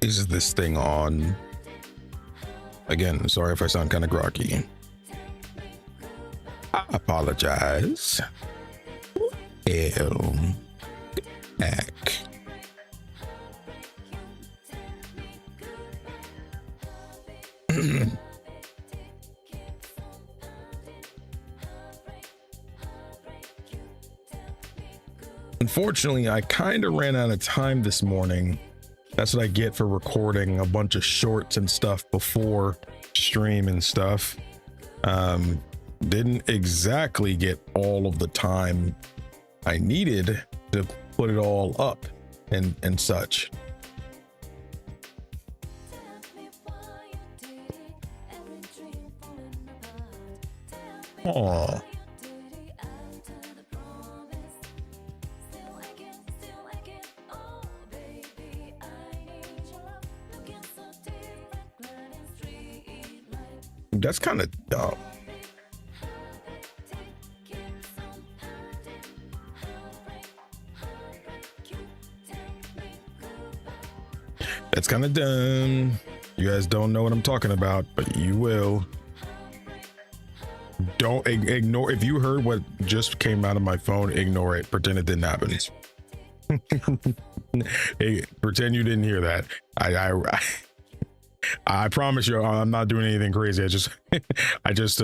Is this thing on? Again, sorry if I sound kind of groggy. I apologize. Hell. Heck. Unfortunately, I kind of ran out of time this morning. That's what I get for recording a bunch of shorts and stuff before stream and stuff. Didn't exactly get all of the time I needed to put it all up and such. Aww. That's kind of dumb. That's kind of dumb. You guys don't know what I'm talking about, but you will. Don't ignore. If you heard what just came out of my phone, ignore it. Pretend it didn't happen. Hey, pretend you didn't hear that. I promise you, I'm not doing anything crazy. I just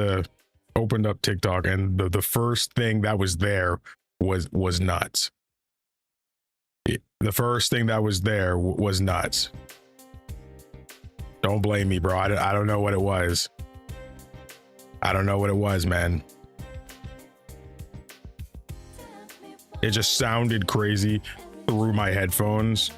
opened up TikTok, and the first thing that was there was nuts. The first thing that was there was nuts. Don't blame me, bro. I don't know what it was. I don't know what it was, man. It just sounded crazy through my headphones.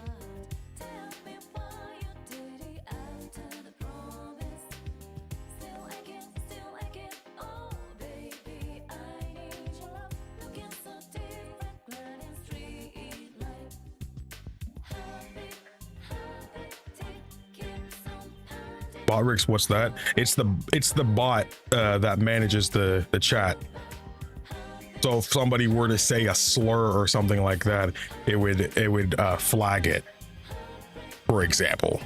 Botrix, what's that? It's the bot that manages the chat. So if somebody were to say a slur or something like that, it would flag it, for example.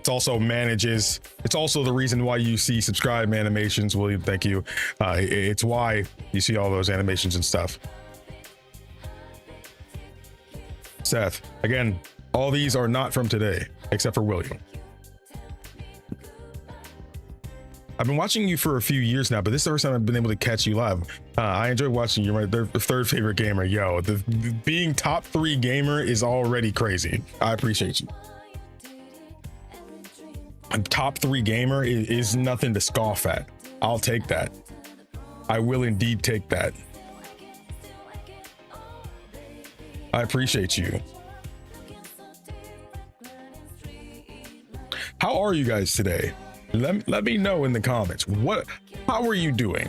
It's also the reason why you see subscribe animations, William, thank you. It's why you see all those animations and stuff. Seth, again, all these are not from today, except for William. I've been watching you for a few years now, but this is the first time I've been able to catch you live. I enjoy watching you. You're my third favorite gamer. Yo, being top 3 gamer is already crazy. I appreciate you. Top 3 gamer is nothing to scoff at. I'll take that. I will indeed take that. I appreciate you. How are you guys today? Let me know in the comments. How are you doing?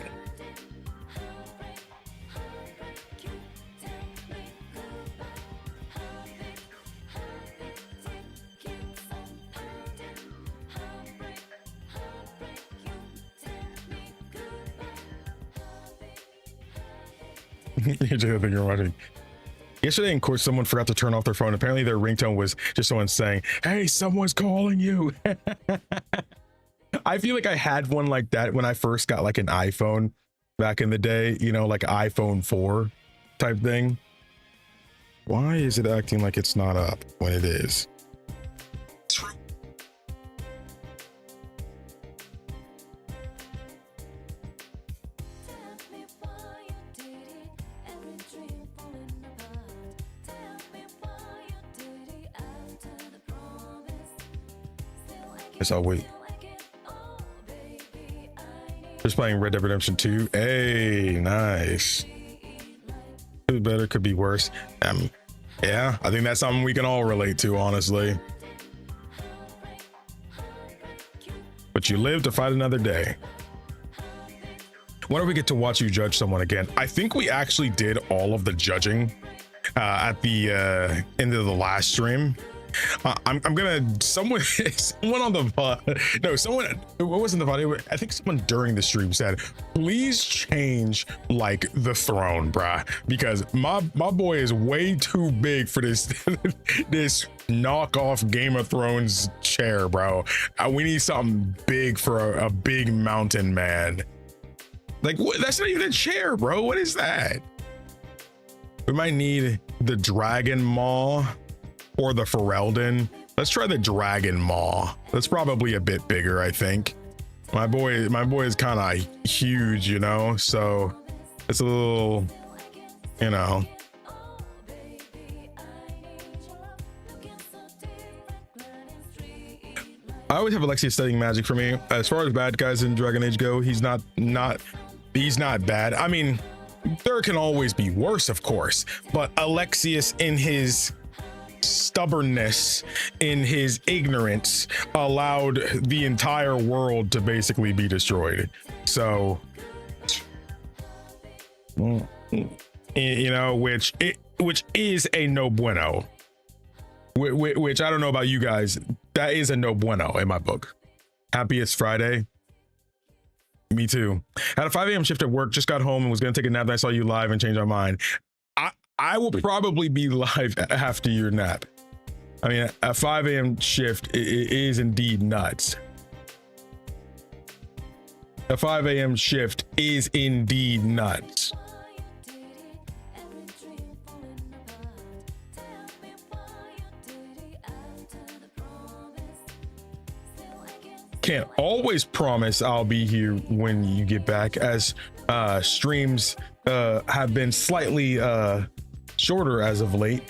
Here's the other thing you're watching. Yesterday in court, someone forgot to turn off their phone. Apparently their ringtone was just someone saying, "Hey, someone's calling you." I feel like I had one like that when I first got like an iPhone back in the day, you know, like iPhone 4 type thing. Why is it acting like it's not up when it is? Guess I'll wait. Just playing Red Dead Redemption 2. Hey, nice. Could be better, could be worse. Yeah, I think that's something we can all relate to, honestly. But you live to fight another day. When do we get to watch you judge someone again? I think we actually did all of the judging at the end of the last stream. I'm gonna someone on the no someone it wasn't the VOD. I think someone during the stream said, please change like the throne, bruh, because my boy is way too big for this this knockoff Game of Thrones chair, bro. We need something big for a big mountain man. Like that's not even a chair, bro. What is that? We might need the Dragon Maw or the Ferelden. Let's try the Dragon Maw. That's probably a bit bigger, I think. My boy is kind of huge, you know, so it's a little, you know. I always have Alexius studying magic for me. As far as bad guys in Dragon Age go, he's not bad. I mean, there can always be worse, of course, but Alexius, in his stubbornness, in his ignorance, allowed the entire world to basically be destroyed. So, you know, which is a no bueno. Which I don't know about you guys, that is a no bueno in my book. Happiest Friday. Me too. Had a 5 a.m. shift at work, just got home and was gonna take a nap. I saw you live and changed my mind. I will probably be live after your nap. I mean, a 5 a.m. shift is indeed nuts. A 5 a.m. shift is indeed nuts. Can't always promise I'll be here when you get back, as streams have been slightly shorter as of late,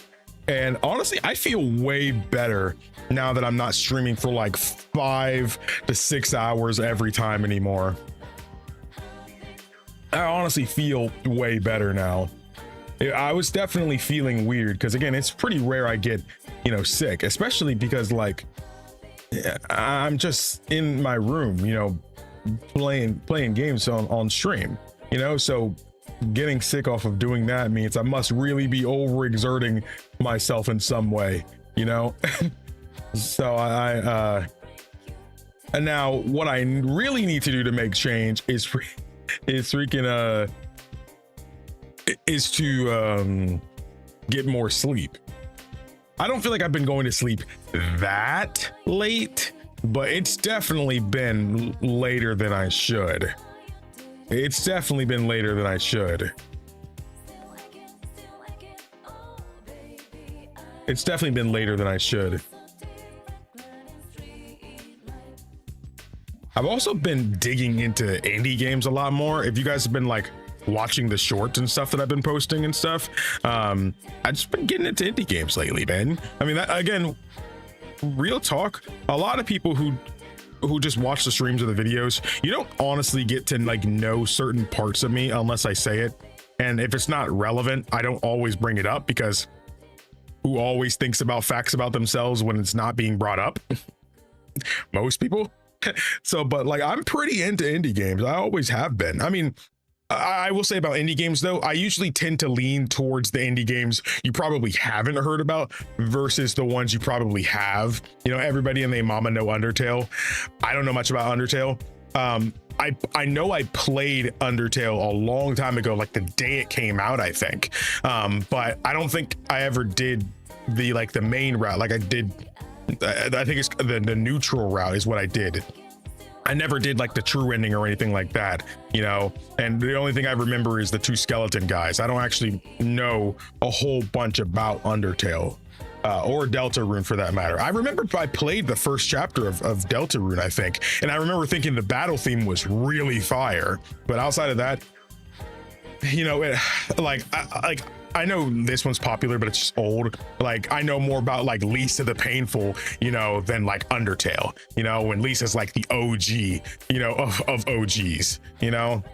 and honestly I feel way better now that I'm not streaming for like 5 to 6 hours every time anymore. I honestly feel way better now. I was definitely feeling weird because, again, it's pretty rare I get, you know, sick, especially because like I'm just in my room, you know, playing games on stream, you know, so getting sick off of doing that means I must really be overexerting myself in some way, you know. So and now what I really need to do to make change is freaking is to get more sleep. I don't feel like I've been going to sleep that late, but it's definitely been later than I should. It's definitely been later than I should. It's definitely been later than I should. I've also been digging into indie games a lot more. If you guys have been like watching the shorts and stuff that I've been posting and stuff, I've just been getting into indie games lately, man. I mean, that, again, real talk, a lot of people who just watch the streams or the videos, you don't honestly get to like know certain parts of me unless I say it. And if it's not relevant, I don't always bring it up, because who always thinks about facts about themselves when it's not being brought up? Most people. So, but like, I'm pretty into indie games. I always have been. I mean, I will say about indie games though, I usually tend to lean towards the indie games you probably haven't heard about versus the ones you probably have. You know, everybody and their mama know Undertale. I don't know much about Undertale. I know I played Undertale a long time ago, like the day it came out, I think. But I don't think I ever did the main route. Like I did, I think it's the neutral route is what I did. I never did like the true ending or anything like that, you know, and the only thing I remember is the 2 skeleton guys. I don't actually know a whole bunch about Undertale or Deltarune for that matter. I remember I played the first chapter of Deltarune, I think, and I remember thinking the battle theme was really fire, but outside of that, you know, I know this one's popular, but it's just old. Like, I know more about like Lisa the Painful, you know, than like Undertale, you know, when Lisa's like the OG, you know, of OGs, you know.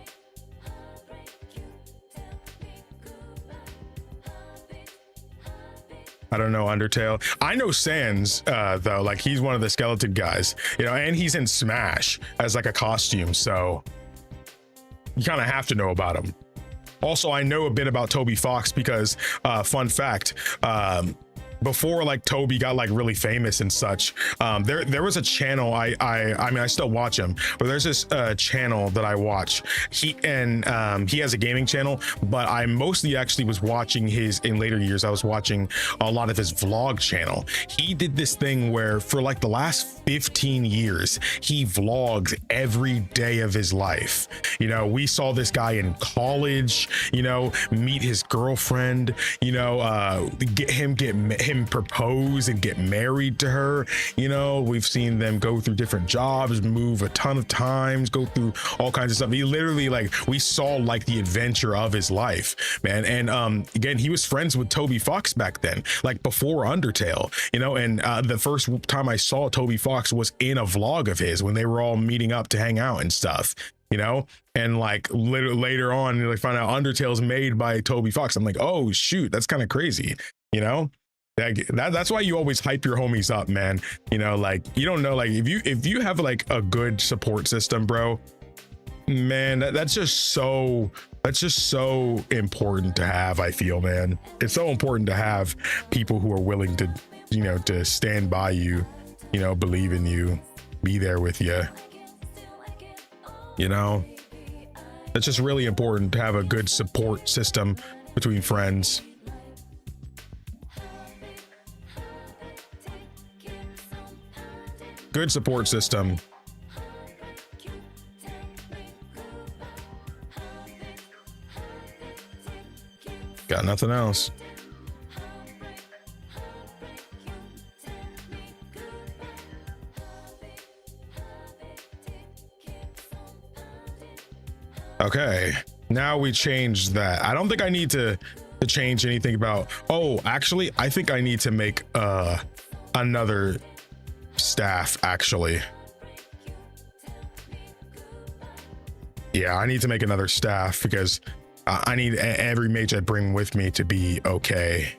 I don't know Undertale. I know Sans, though, like he's one of the skeleton guys, you know, and he's in Smash as like a costume. So you kind of have to know about him. Also, I know a bit about Toby Fox because, fun fact, before like Toby got like really famous and such, there was a channel I mean I still watch him, but there's this channel that I watch. He has a gaming channel, but I mostly actually was watching his, in later years I was watching a lot of his vlog channel. He did this thing where for like the last 15 years he vlogs every day of his life. You know, we saw this guy in college, you know, meet his girlfriend, you know, get him propose and get married to her. You know, we've seen them go through different jobs, move a ton of times, go through all kinds of stuff. He literally, like, we saw like the adventure of his life, man. And again, he was friends with Toby Fox back then, like before Undertale, you know. And the first time I saw Toby Fox was in a vlog of his when they were all meeting up to hang out and stuff, you know. And like later on they find out Undertale's made by Toby Fox. I'm like, oh shoot, that's kind of crazy, you know. That's why you always hype your homies up, man. You know, like, you don't know, like if you have like a good support system, bro, man, that's just so important to have. I feel, man, it's so important to have people who are willing to, you know, to stand by you, you know, believe in you, be there with you, you know. It's just really important to have a good support system between friends. Good support system. Got nothing else. Okay, now we changed that. I don't think I need to change anything about, oh, actually, I think I need to make another staff, actually. Yeah, I need to make another staff because I need every mage I bring with me to be okay.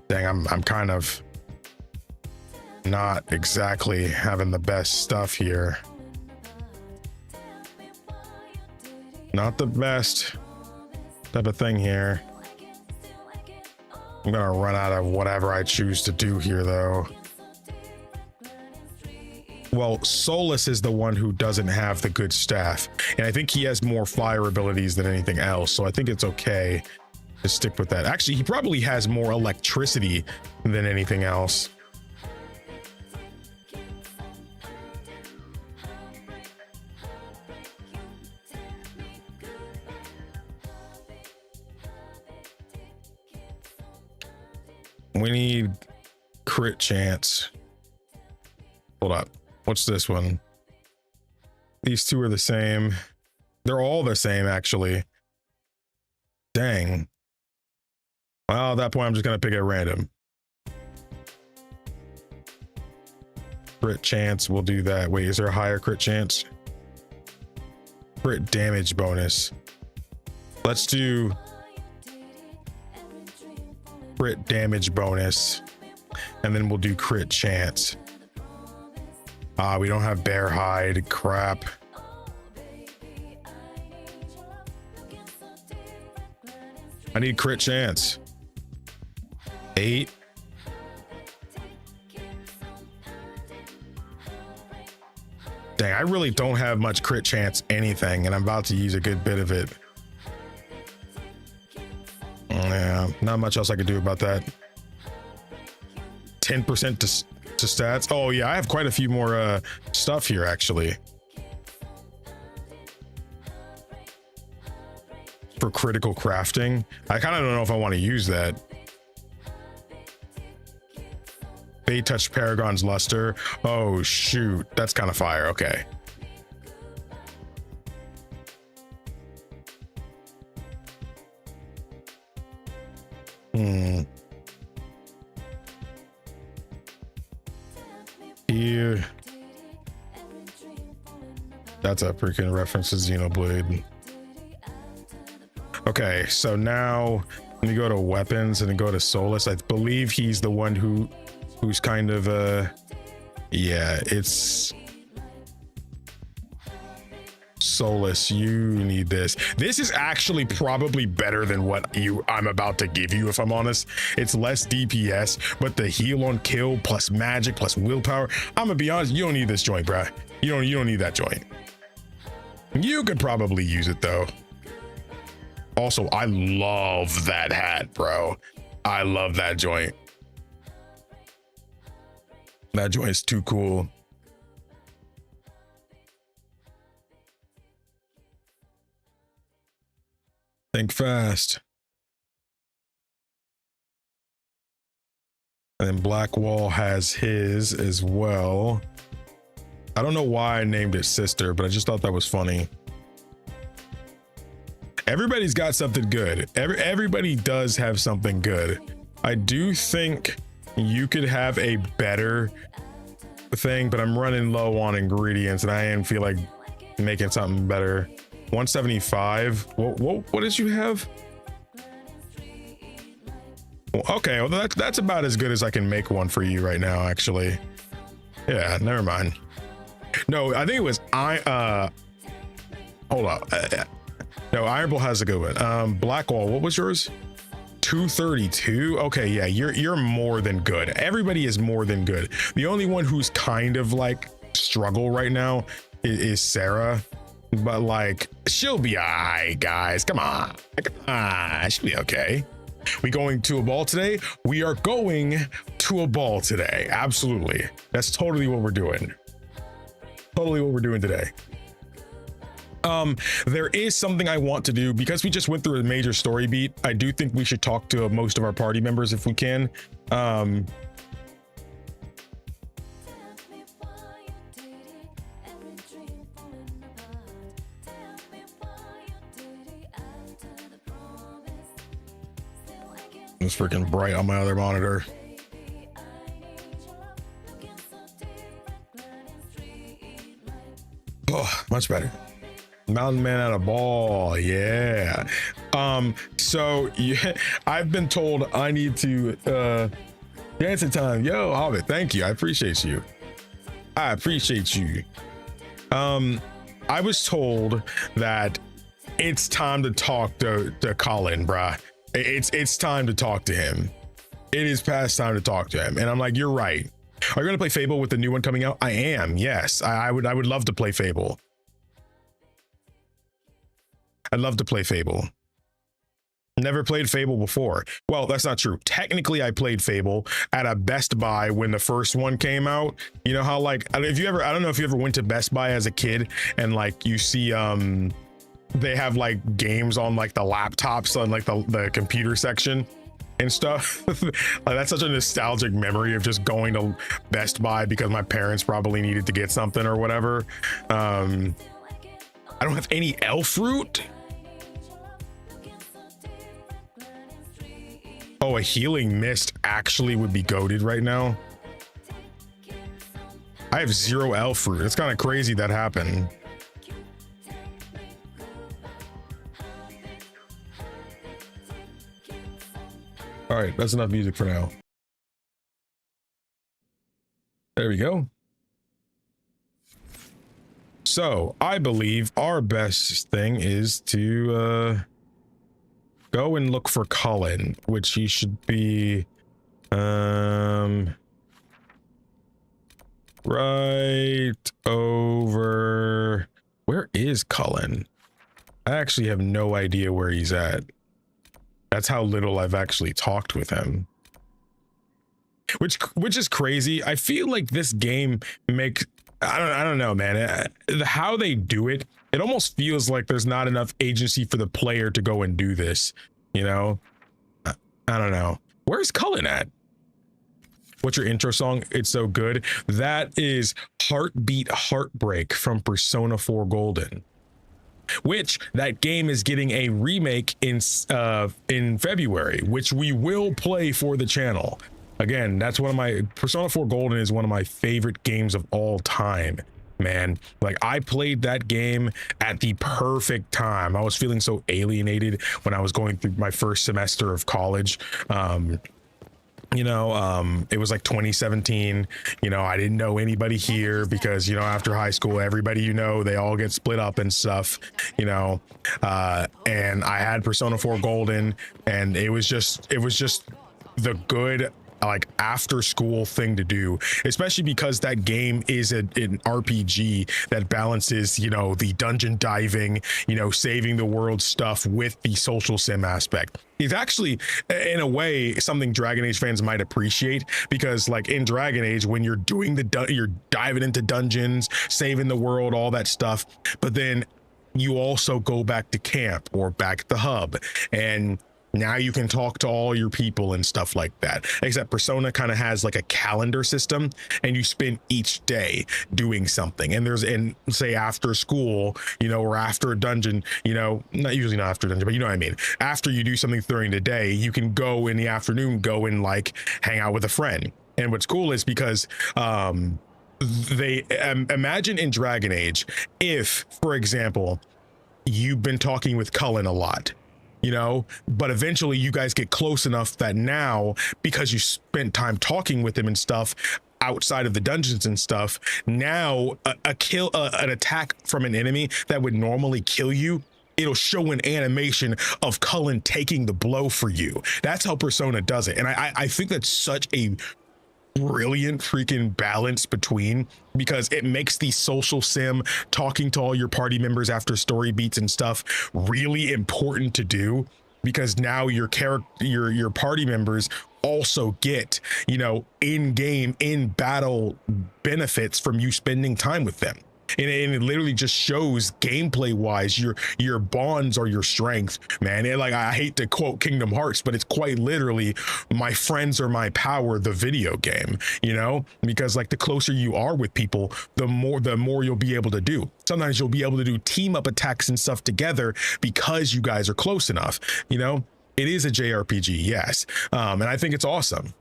Dang, I'm kind of not exactly having the best stuff here. Not the best type of thing here. I'm gonna run out of whatever I choose to do here, though. Well, Solus is the one who doesn't have the good staff, and I think he has more fire abilities than anything else, so I think it's okay to stick with that. Actually, he probably has more electricity than anything else. We need crit chance. Hold up. What's this one? These two are the same. They're all the same, actually. Dang. Well, at that point, I'm just going to pick at random. Crit chance, we'll do that. Wait, is there a higher crit chance? Crit damage bonus. Let's do crit damage bonus, and then we'll do crit chance. We don't have bear hide. Crap. I need crit chance. 8. Dang, I really don't have much crit chance anything, and I'm about to use a good bit of it. Yeah, not much else I could do about that. 10% to stats. Oh yeah, I have quite a few more stuff here, actually, for critical crafting. I kind of don't know if I want to use that. They touched Paragon's luster. Oh shoot, that's kind of fire. Okay. Here. That's a freaking reference to Xenoblade. Okay, so now let me go to weapons and then go to Solus. I believe he's the one who's kind of yeah, it's Solus, you need this. This is actually probably better than what I'm about to give you, if I'm honest. It's less DPS, but the heal on kill plus magic plus willpower. I'm gonna be honest, you don't need this joint, bruh. You don't need that joint. You could probably use it though. Also, I love that hat, bro. I love that joint. That joint's too cool. Think fast. And then Blackwall has his as well. I don't know why I named it Sister, but I just thought that was funny. Everybody's got something good. Everybody does have something good. I do think you could have a better thing, but I'm running low on ingredients and I didn't feel like making something better. 175. What did you have? Well, okay, well that's about as good as I can make one for you right now, actually. Yeah, never mind. No, I think it was hold up. No, Iron Bull has a good one. Blackwall, what was yours? 232. Okay, yeah, you're more than good. Everybody is more than good. The only one who's kind of like struggle right now is Sarah, but like she'll be alright, guys. Come on, she'll be okay. We going to a ball today? We are going to a ball today. Absolutely, that's totally what we're doing. Totally what we're doing today. There is something I want to do because we just went through a major story beat. I do think we should talk to most of our party members if we can. It's freaking bright on my other monitor. Oh, much better. Mountain Man at a ball, yeah. So yeah, I've been told I need to dancing time. Yo, Hobbit, thank you. I appreciate you. I appreciate you. I was told that it's time to talk to Colin, bruh. It's time to talk to him. It is past time to talk to him. And I'm like, you're right. Are you gonna play Fable with the new one coming out? I am, yes. I would love to play Fable. I'd love to play Fable. Never played Fable before. Well, that's not true. Technically, I played Fable at a Best Buy when the first one came out. You know how like, I don't know if you ever went to Best Buy as a kid and like you see they have like games on like the laptops on like the computer section and stuff. Like, that's such a nostalgic memory of just going to Best Buy because my parents probably needed to get something or whatever. I don't have any elf fruit. Oh, a healing mist actually would be goated right now. I have 0 elf fruit. It's kind of crazy that happened. All right, that's enough music for now. There we go. So I believe our best thing is to go and look for Cullen, which he should be right over. Where is Cullen? I actually have no idea where he's at. That's how little I've actually talked with him. Which is crazy. I feel like this game makes, I don't know, man. How they do it, it almost feels like there's not enough agency for the player to go and do this, you know? I don't know. Where's Cullen at? What's your intro song? It's so good. That is Heartbeat Heartbreak from Persona 4 Golden, which that game is getting a remake in February, which we will play for the channel. Again, that's one of my Persona 4 Golden is one of my favorite games of all time, man. Like, I played that game at the perfect time. I was feeling so alienated when I was going through my first semester of college. it was like 2017. I didn't know anybody here because after high school, everybody they all get split up and stuff. And I had Persona 4 Golden, and it was just the good, like, after school thing to do, especially because that game is an RPG that balances the dungeon diving, saving the world stuff with the social sim aspect. It's actually, in a way, something Dragon Age fans might appreciate, because like in Dragon Age, when you're doing you're diving into dungeons, saving the world, all that stuff, but then you also go back to camp or back at the hub, and now you can talk to all your people and stuff like that. Except Persona kind of has like a calendar system, and you spend each day doing something. And say after school, or after a dungeon, not usually not after a dungeon, but you know what I mean. After you do something during the day, you can go in the afternoon, go and like hang out with a friend. And what's cool is because they imagine in Dragon Age, if, for example, you've been talking with Cullen a lot, but eventually you guys get close enough that now, because you spent time talking with him and stuff outside of the dungeons and stuff, now an attack from an enemy that would normally kill you, it'll show an animation of Cullen taking the blow for you. That's how Persona does it. And I think that's such a brilliant freaking balance between, because it makes the social sim, talking to all your party members after story beats and stuff, really important to do, because now your party members also get in game, in battle benefits from you spending time with them. And it literally just shows gameplay wise your bonds are your strength, man. And like, I hate to quote Kingdom Hearts, but it's quite literally my friends are my power, the video game, because like the closer you are with people, the more you'll be able to do. Sometimes you'll be able to do team up attacks and stuff together because you guys are close enough. It is a JRPG, yes, and I think it's awesome.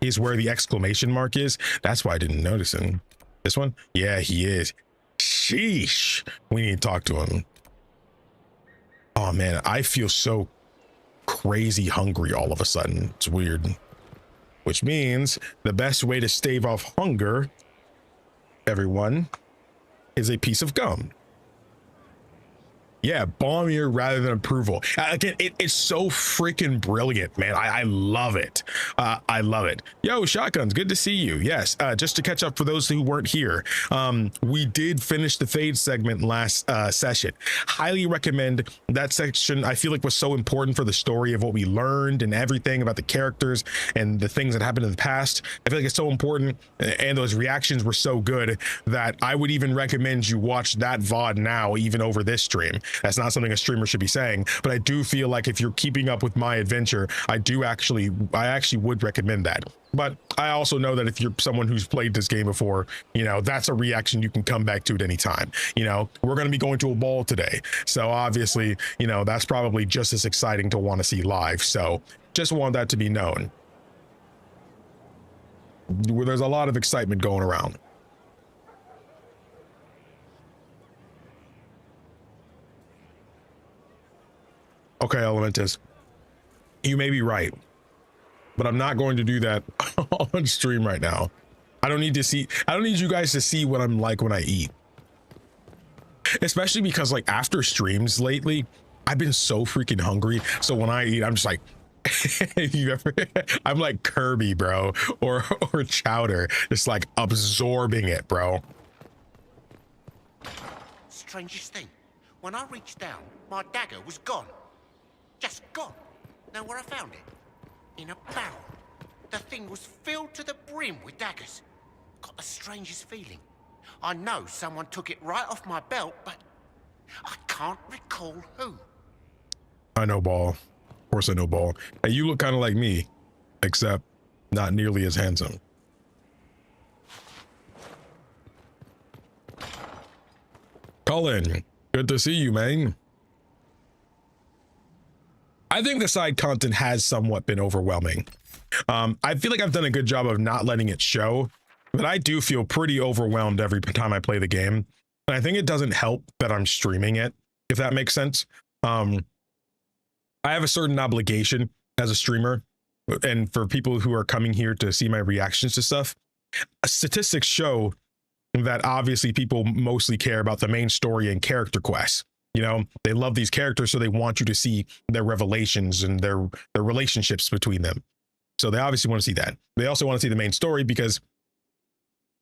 Is where the exclamation mark is. That's why I didn't notice him. This one? Yeah, he is. Sheesh. We need to talk to him. Oh man, I feel so crazy hungry all of a sudden. It's weird. Which means the best way to stave off hunger, everyone, is a piece of gum. Yeah, bombier rather than approval. Again, it's so freaking brilliant, man. I love it. I love it. Yo, Shotguns, good to see you. Yes, just to catch up for those who weren't here, we did finish the Thedas segment last session. Highly recommend that section. I feel like was so important for the story of what we learned and everything about the characters and the things that happened in the past. I feel like it's so important, and those reactions were so good that I would even recommend you watch that VOD now, even over this stream. That's not something a streamer should be saying, but I do feel like if you're keeping up with my adventure, I actually would recommend that. But I also know that if you're someone who's played this game before, that's a reaction you can come back to at any time. We're going to be going to a ball today, so obviously, that's probably just as exciting to want to see live. So just want that to be known. There's a lot of excitement going around. Okay, Elementus, you may be right, but I'm not going to do that on stream right now. I don't need you guys to see what I'm like when I eat. Especially because like after streams lately, I've been so freaking hungry. So when I eat, I'm just like, I'm like Kirby, bro, or Chowder, just like absorbing it, bro. Strangest thing, when I reached down, my dagger was gone. Just gone. Know where I found it? In a barrel. The thing was filled to the brim with daggers. Got the strangest feeling. I know someone took it right off my belt, but I can't recall who. I know, Ball. Of course I know, Ball. Hey, you look kind of like me, except not nearly as handsome. Colin, good to see you, man. I think the side content has somewhat been overwhelming. I feel like I've done a good job of not letting it show, but I do feel pretty overwhelmed every time I play the game. And I think it doesn't help that I'm streaming it, if that makes sense. I have a certain obligation as a streamer and for people who are coming here to see my reactions to stuff, statistics show that obviously people mostly care about the main story and character quests. You know, they love these characters, so they want you to see their revelations and their relationships between them. So they obviously want to see that. They also want to see the main story because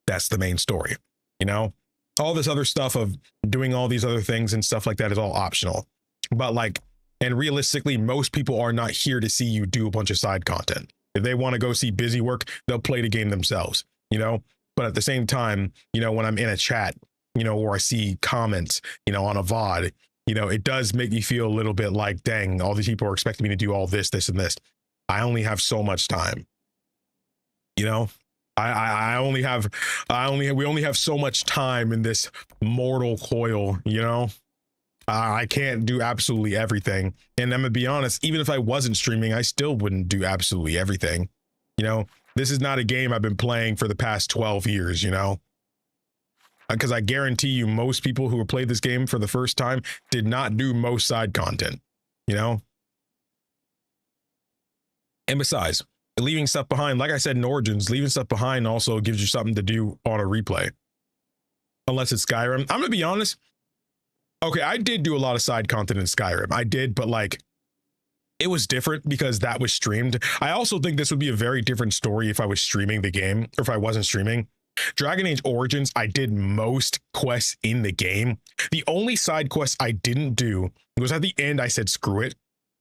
that's the main story. You know, all this other stuff of doing all these other things and stuff like that is all optional. But like, and realistically, most people are not here to see you do a bunch of side content. If they want to go see busy work, they'll play the game themselves, you know? But at the same time, you know, when I'm in a chat, you know, or I see comments, you know, on a VOD, you know, it does make me feel a little bit like, dang, all these people are expecting me to do all this, this, and this. I only have so much time, you know? We only have so much time in this mortal coil, you know? I can't do absolutely everything. And I'm gonna be honest, even if I wasn't streaming, I still wouldn't do absolutely everything. You know, this is not a game I've been playing for the past 12 years, you know? Because I guarantee you most people who have played this game for the first time did not do most side content, you know? And besides, leaving stuff behind, like I said in Origins, leaving stuff behind also gives you something to do on a replay. Unless it's Skyrim. I'm gonna be honest. Okay, I did do a lot of side content in Skyrim. I did, but like, it was different because that was streamed. I also think this would be a very different story if I was streaming the game or if I wasn't streaming. Dragon Age Origins, I did most quests in the game. The only side quest I didn't do was at the end, I said, screw it.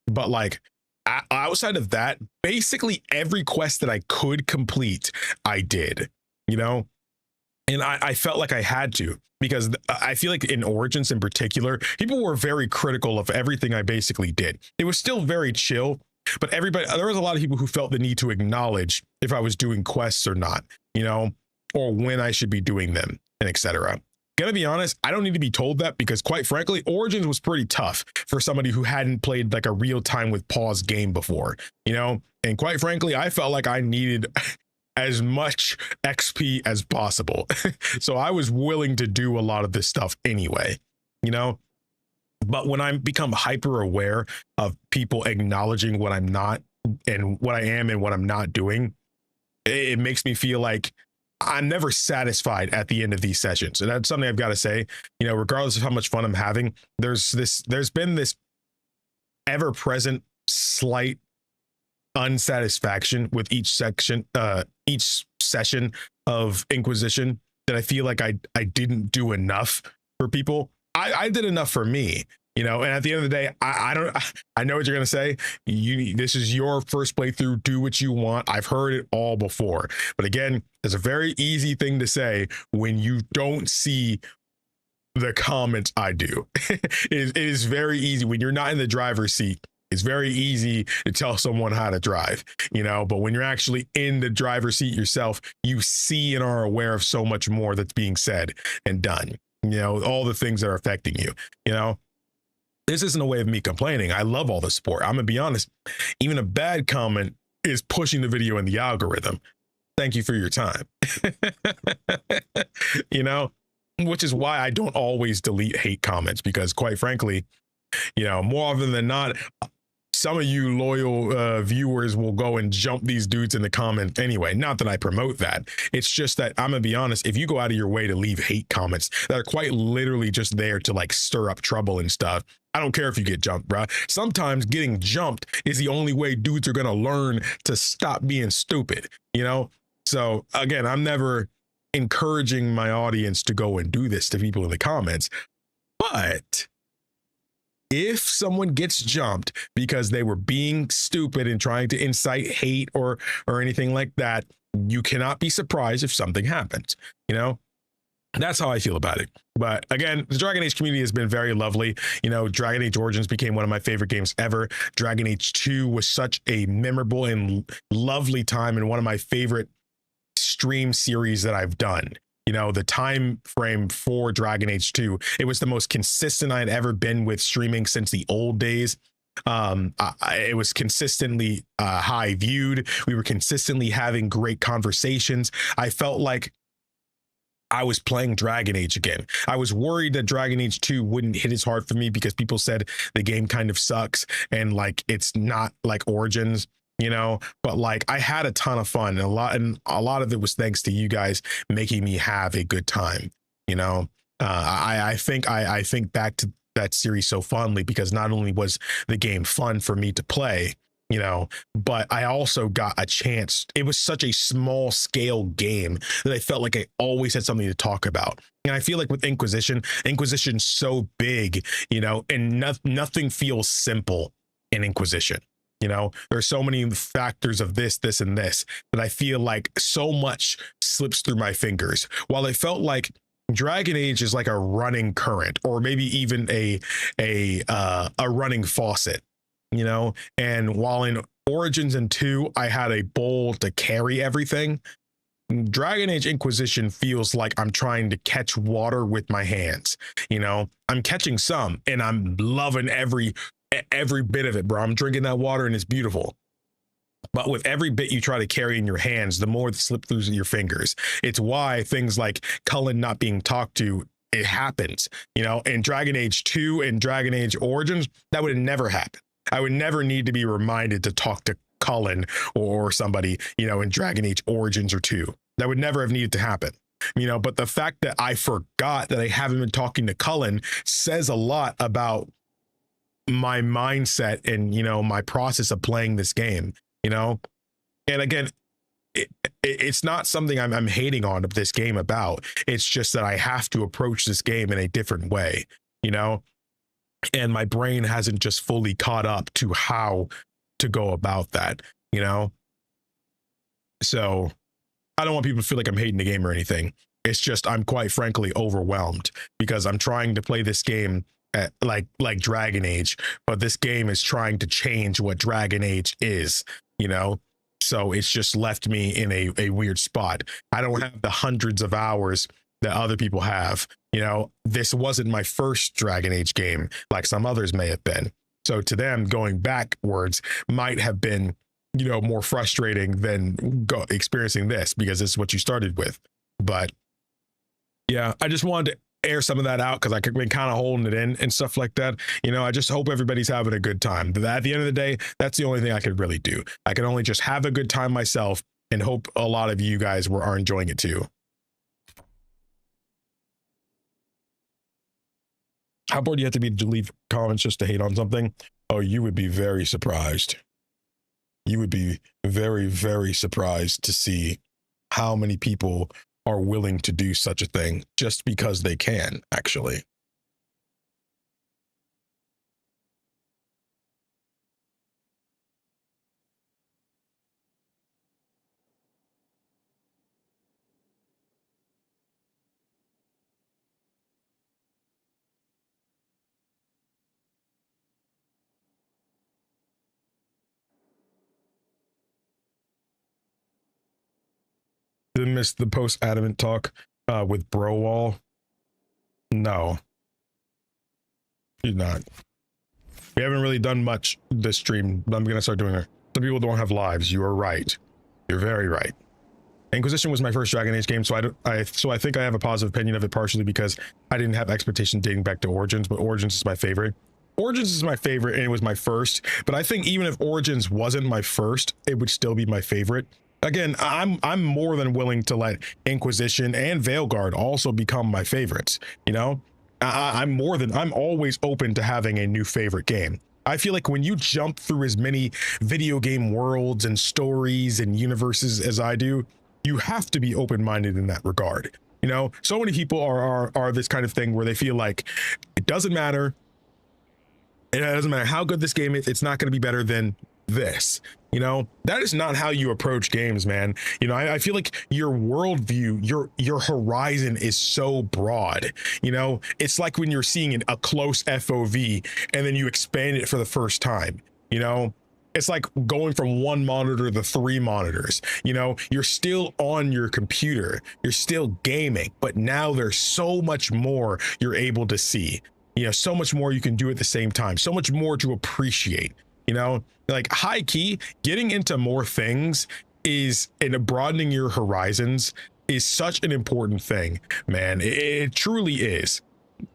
But like, outside of that, basically every quest that I could complete, I did, you know? And I felt like I had to, because I feel like in Origins in particular, people were very critical of everything I basically did. It was still very chill, but there was a lot of people who felt the need to acknowledge if I was doing quests or not, you know, or when I should be doing them, and etc. Gonna be honest, I don't need to be told that, because quite frankly, Origins was pretty tough for somebody who hadn't played like a real time with pause game before, you know? And quite frankly, I felt like I needed as much XP as possible. So I was willing to do a lot of this stuff anyway, you know? But when I become hyper aware of people acknowledging what I'm not and what I am and what I'm not doing, it makes me feel like I'm never satisfied at the end of these sessions. And that's something I've got to say, you know, regardless of how much fun I'm having, there's been this ever present slight unsatisfaction with each session of Inquisition that I feel like I didn't do enough for people. I did enough for me, you know, and at the end of the day, I know what you're going to say. This is your first playthrough. Do what you want. I've heard it all before. But again, it's a very easy thing to say when you don't see the comments I do. It is very easy when you're not in the driver's seat. It's very easy to tell someone how to drive, you know, but when you're actually in the driver's seat yourself, you see and are aware of so much more that's being said and done, you know, all the things that are affecting you, you know. This isn't a way of me complaining. I love all the support. I'm gonna be honest, even a bad comment is pushing the video in the algorithm. Thank you for your time. You know, which is why I don't always delete hate comments, because quite frankly, you know, more often than not, some of you loyal viewers will go and jump these dudes in the comments anyway. Not that I promote that. It's just that I'm gonna be honest, if you go out of your way to leave hate comments that are quite literally just there to like stir up trouble and stuff, I don't care if you get jumped, bro. Sometimes getting jumped is the only way dudes are gonna learn to stop being stupid, you know? So again, I'm never encouraging my audience to go and do this to people in the comments, but if someone gets jumped because they were being stupid and trying to incite hate or anything like that, you cannot be surprised if something happens, you know? That's how I feel about it. But again, the Dragon Age community has been very lovely. You know, Dragon Age Origins became one of my favorite games ever. Dragon Age 2 was such a memorable and lovely time and one of my favorite stream series that I've done. You know, the time frame for Dragon Age 2, it was the most consistent I'd ever been with streaming since the old days. It was consistently high viewed. We were consistently having great conversations. I felt like I was playing Dragon Age again. I was worried that Dragon Age 2 wouldn't hit as hard for me because people said the game kind of sucks and like it's not like Origins. you know, but like I had a ton of fun, and a lot of it was thanks to you guys making me have a good time, you know. I think back to that series so fondly because not only was the game fun for me to play, you know, but I also got a chance. It was such a small scale game that I felt like I always had something to talk about. And I feel like with Inquisition's so big, you know, and nothing feels simple in Inquisition. You know, there's so many factors of this, and this that I feel like so much slips through my fingers. While it felt like Dragon Age is like a running current, or maybe even a running faucet, you know. And while in Origins and 2, I had a bowl to carry everything, Dragon Age Inquisition feels like I'm trying to catch water with my hands. You know, I'm catching some, and I'm loving every bit of it, bro. I'm drinking that water and it's beautiful. But with every bit you try to carry in your hands, the more it slip through your fingers. It's why things like Cullen not being talked to, it happens. You know, in Dragon Age 2 and Dragon Age Origins, that would have never happened. I would never need to be reminded to talk to Cullen or somebody, you know, in Dragon Age Origins or 2. That would never have needed to happen. You know, but the fact that I forgot that I haven't been talking to Cullen says a lot about my mindset and, you know, my process of playing this game, you know. And again, it's not something I'm hating on this game about. It's just that I have to approach this game in a different way, you know, and my brain hasn't just fully caught up to how to go about that, you know. So I don't want people to feel like I'm hating the game or anything. It's just I'm quite frankly overwhelmed because I'm trying to play this game at like Dragon Age, but this game is trying to change what Dragon Age is, you know. So it's just left me in a weird spot. I don't have the hundreds of hours that other people have, you know. This wasn't my first Dragon Age game like some others may have been, so to them going backwards might have been, you know, more frustrating than experiencing this because this is what you started with. But yeah, I just wanted to air some of that out because I've been kind of holding it in and stuff like that. You know, I just hope everybody's having a good time. But at the end of the day, that's the only thing I could really do. I can only just have a good time myself and hope a lot of you guys are enjoying it too. How bored do you have to be to leave comments just to hate on something? Oh, you would be very surprised. You would be very, very surprised to see how many people are willing to do such a thing just because they can, actually. Didn't miss the post adamant talk with Browall. No, you're not. We haven't really done much this stream, but I'm gonna start doing it. Some people don't have lives. You are right. You're very right. Inquisition was my first Dragon Age game, so I think I have a positive opinion of it partially because I didn't have expectations dating back to Origins, but Origins is my favorite. Origins is my favorite, and it was my first. But I think even if Origins wasn't my first, it would still be my favorite. Again, I'm more than willing to let Inquisition and Veilguard also become my favorites. You know, I'm always open to having a new favorite game. I feel like when you jump through as many video game worlds and stories and universes as I do, you have to be open-minded in that regard. You know, so many people are this kind of thing where they feel like it doesn't matter. It doesn't matter how good this game is. It's not going to be better than this. You know, that is not how you approach games, man. You know, I feel like your worldview, your horizon is so broad. You know, it's like when you're seeing a close FOV and then you expand it for the first time. You know, it's like going from one monitor to 3 monitors. You know, you're still on your computer, you're still gaming, but now there's so much more you're able to see. You know, so much more you can do at the same time, so much more to appreciate. You know, like high key, getting into more things and broadening your horizons is such an important thing, man. It truly is.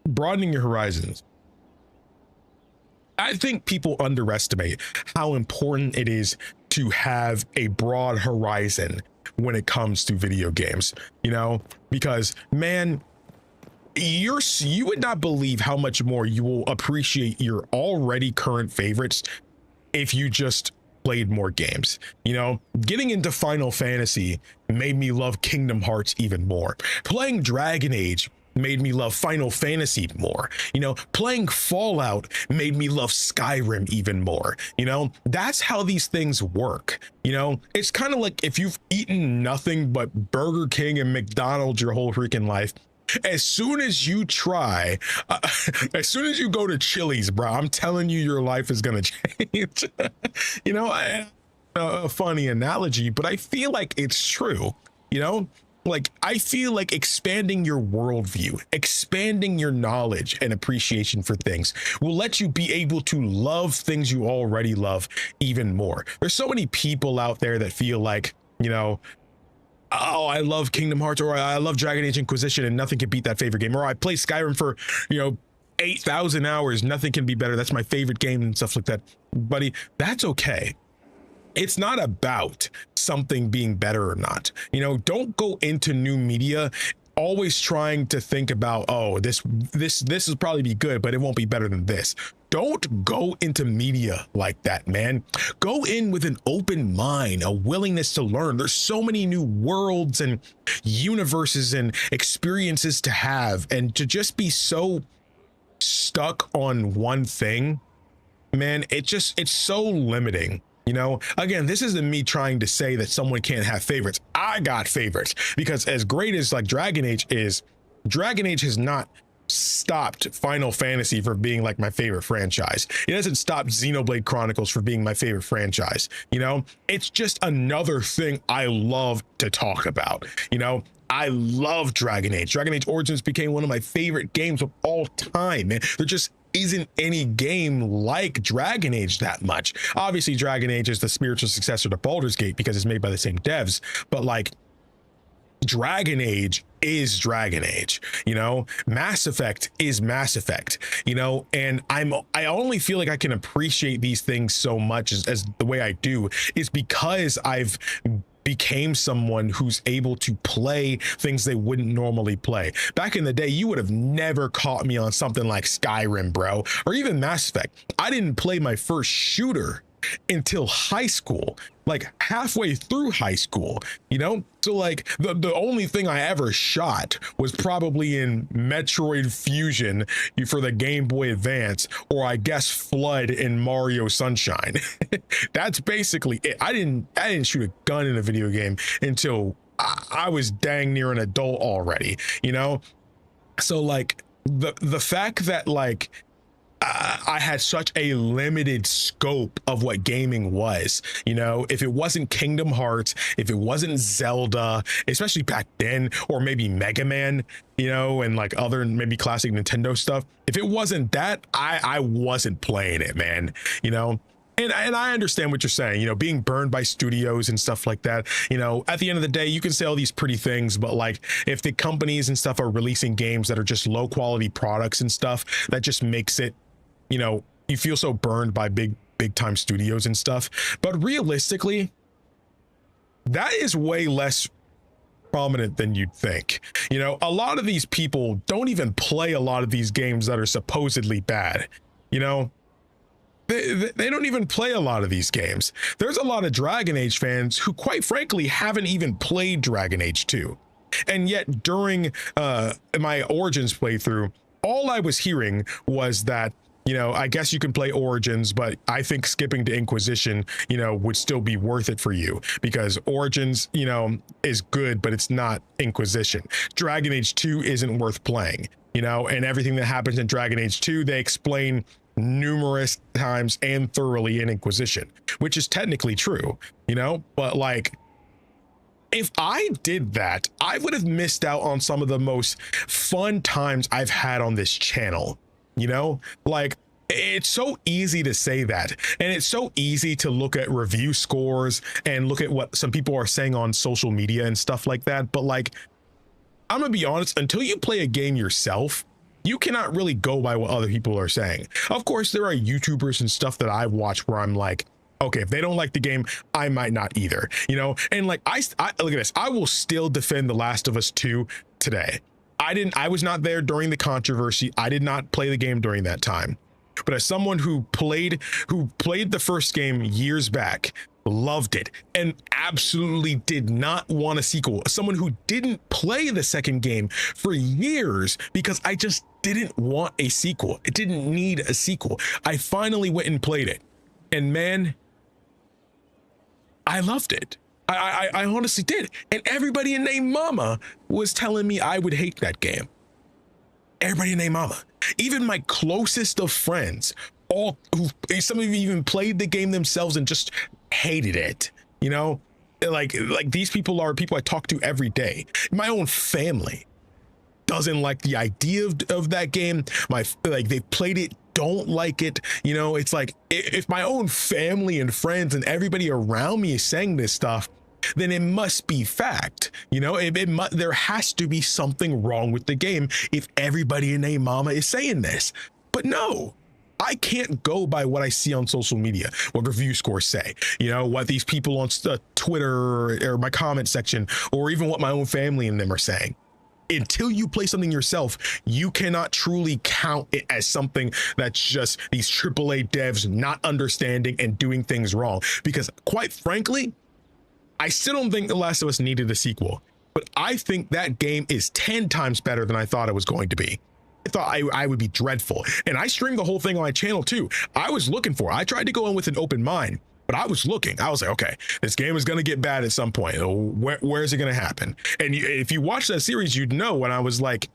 Broadening your horizons. I think people underestimate how important it is to have a broad horizon when it comes to video games, you know, because man, you would not believe how much more you will appreciate your already current favorites if you just played more games. You know, getting into Final Fantasy made me love Kingdom Hearts even more. Playing Dragon Age made me love Final Fantasy more. You know, playing Fallout made me love Skyrim even more. You know, that's how these things work. You know, it's kind of like if you've eaten nothing but Burger King and McDonald's your whole freaking life, as soon as you try, as soon as you go to Chili's, bro, I'm telling you, your life is gonna change. You know, a funny analogy, but I feel like it's true. You know, like I feel like expanding your worldview, expanding your knowledge and appreciation for things will let you be able to love things you already love even more. There's so many people out there that feel like, you know, oh, I love Kingdom Hearts, or I love Dragon Age Inquisition and nothing can beat that favorite game, or I play Skyrim for, you know, 8,000 hours, nothing can be better, that's my favorite game and stuff like that. Buddy, that's okay. It's not about something being better or not. You know, don't go into new media always trying to think about, oh, this will probably be good, but it won't be better than this. Don't go into media like that, man. Go in with an open mind, a willingness to learn. There's so many new worlds and universes and experiences to have, and to just be so stuck on one thing, man, it's so limiting. You know, again, this isn't me trying to say that someone can't have favorites. I got favorites, because as great as like Dragon Age is, Dragon Age has not stopped Final Fantasy from being like my favorite franchise. It hasn't stopped Xenoblade Chronicles from being my favorite franchise. You know, it's just another thing I love to talk about. You know, I love Dragon Age. Dragon Age Origins became one of my favorite games of all time, man. There just isn't any game like Dragon Age that much. Obviously, Dragon Age is the spiritual successor to Baldur's Gate because it's made by the same devs, but like Dragon Age is Dragon Age, you know. Mass Effect is Mass Effect, you know, and I only feel like I can appreciate these things so much as the way I do is because I've became someone who's able to play things they wouldn't normally play. Back in the day, you would have never caught me on something like Skyrim, bro, or even Mass Effect. I didn't play my first shooter until high school, like halfway through high school, you know. So like the only thing I ever shot was probably in Metroid Fusion for the Game Boy Advance, or I guess Flood in Mario Sunshine. That's basically it. I didn't shoot a gun in a video game until I was dang near an adult already, you know. So like the fact that like I had such a limited scope of what gaming was, you know. If it wasn't Kingdom Hearts, if it wasn't Zelda, especially back then, or maybe Mega Man, you know, and like other maybe classic Nintendo stuff, if it wasn't that, I wasn't playing it, man, you know. And I understand what you're saying, you know, being burned by studios and stuff like that. You know, at the end of the day, you can say all these pretty things, but like if the companies and stuff are releasing games that are just low quality products and stuff, that just makes it, you know, you feel so burned by big time studios and stuff. But realistically, that is way less prominent than you'd think. You know, a lot of these people don't even play a lot of these games that are supposedly bad. You know, they don't even play a lot of these games. There's a lot of Dragon Age fans who quite frankly haven't even played Dragon Age 2. And yet during my Origins playthrough, all I was hearing was that, you know, I guess you can play Origins, but I think skipping to Inquisition, you know, would still be worth it for you, because Origins, you know, is good, but it's not Inquisition. Dragon Age 2 isn't worth playing, you know, and everything that happens in Dragon Age 2, they explain numerous times and thoroughly in Inquisition, which is technically true, you know, but like, if I did that, I would have missed out on some of the most fun times I've had on this channel. You know, like it's so easy to say that, and it's so easy to look at review scores and look at what some people are saying on social media and stuff like that. But like, I'm gonna be honest, until you play a game yourself, you cannot really go by what other people are saying. Of course, there are YouTubers and stuff that I've watched where I'm like, okay, if they don't like the game, I might not either, you know? And like, I look at this, I will still defend The Last of Us 2 today. I was not there during the controversy. I did not play the game during that time. But as someone who played the first game years back, loved it, and absolutely did not want a sequel, someone who didn't play the second game for years because I just didn't want a sequel. It didn't need a sequel. I finally went and played it, and man, I loved it. I honestly did. And everybody in Name Mama was telling me I would hate that game. Everybody in Name Mama, even my closest of friends, all who, some of you even played the game themselves and just hated it. You know, like these people are people I talk to every day. My own family doesn't like the idea of that game. They played it, don't like it. You know, it's like if my own family and friends and everybody around me is saying this stuff, then it must be fact. You know, there has to be something wrong with the game if everybody in Name Mama is saying this. But no, I can't go by what I see on social media, what review scores say, you know, what these people on Twitter or my comment section, or even what my own family and them are saying. Until you play something yourself, you cannot truly count it as something that's just these AAA devs not understanding and doing things wrong. Because quite frankly, I still don't think The Last of Us needed a sequel, but I think that game is 10 times better than I thought it was going to be. I thought I would be dreadful, and I streamed the whole thing on my channel too. I was looking for it. I tried to go in with an open mind, but I was looking. I was like, okay, this game is going to get bad at some point. Where is it going to happen? And if you watch that series, you'd know when I was like,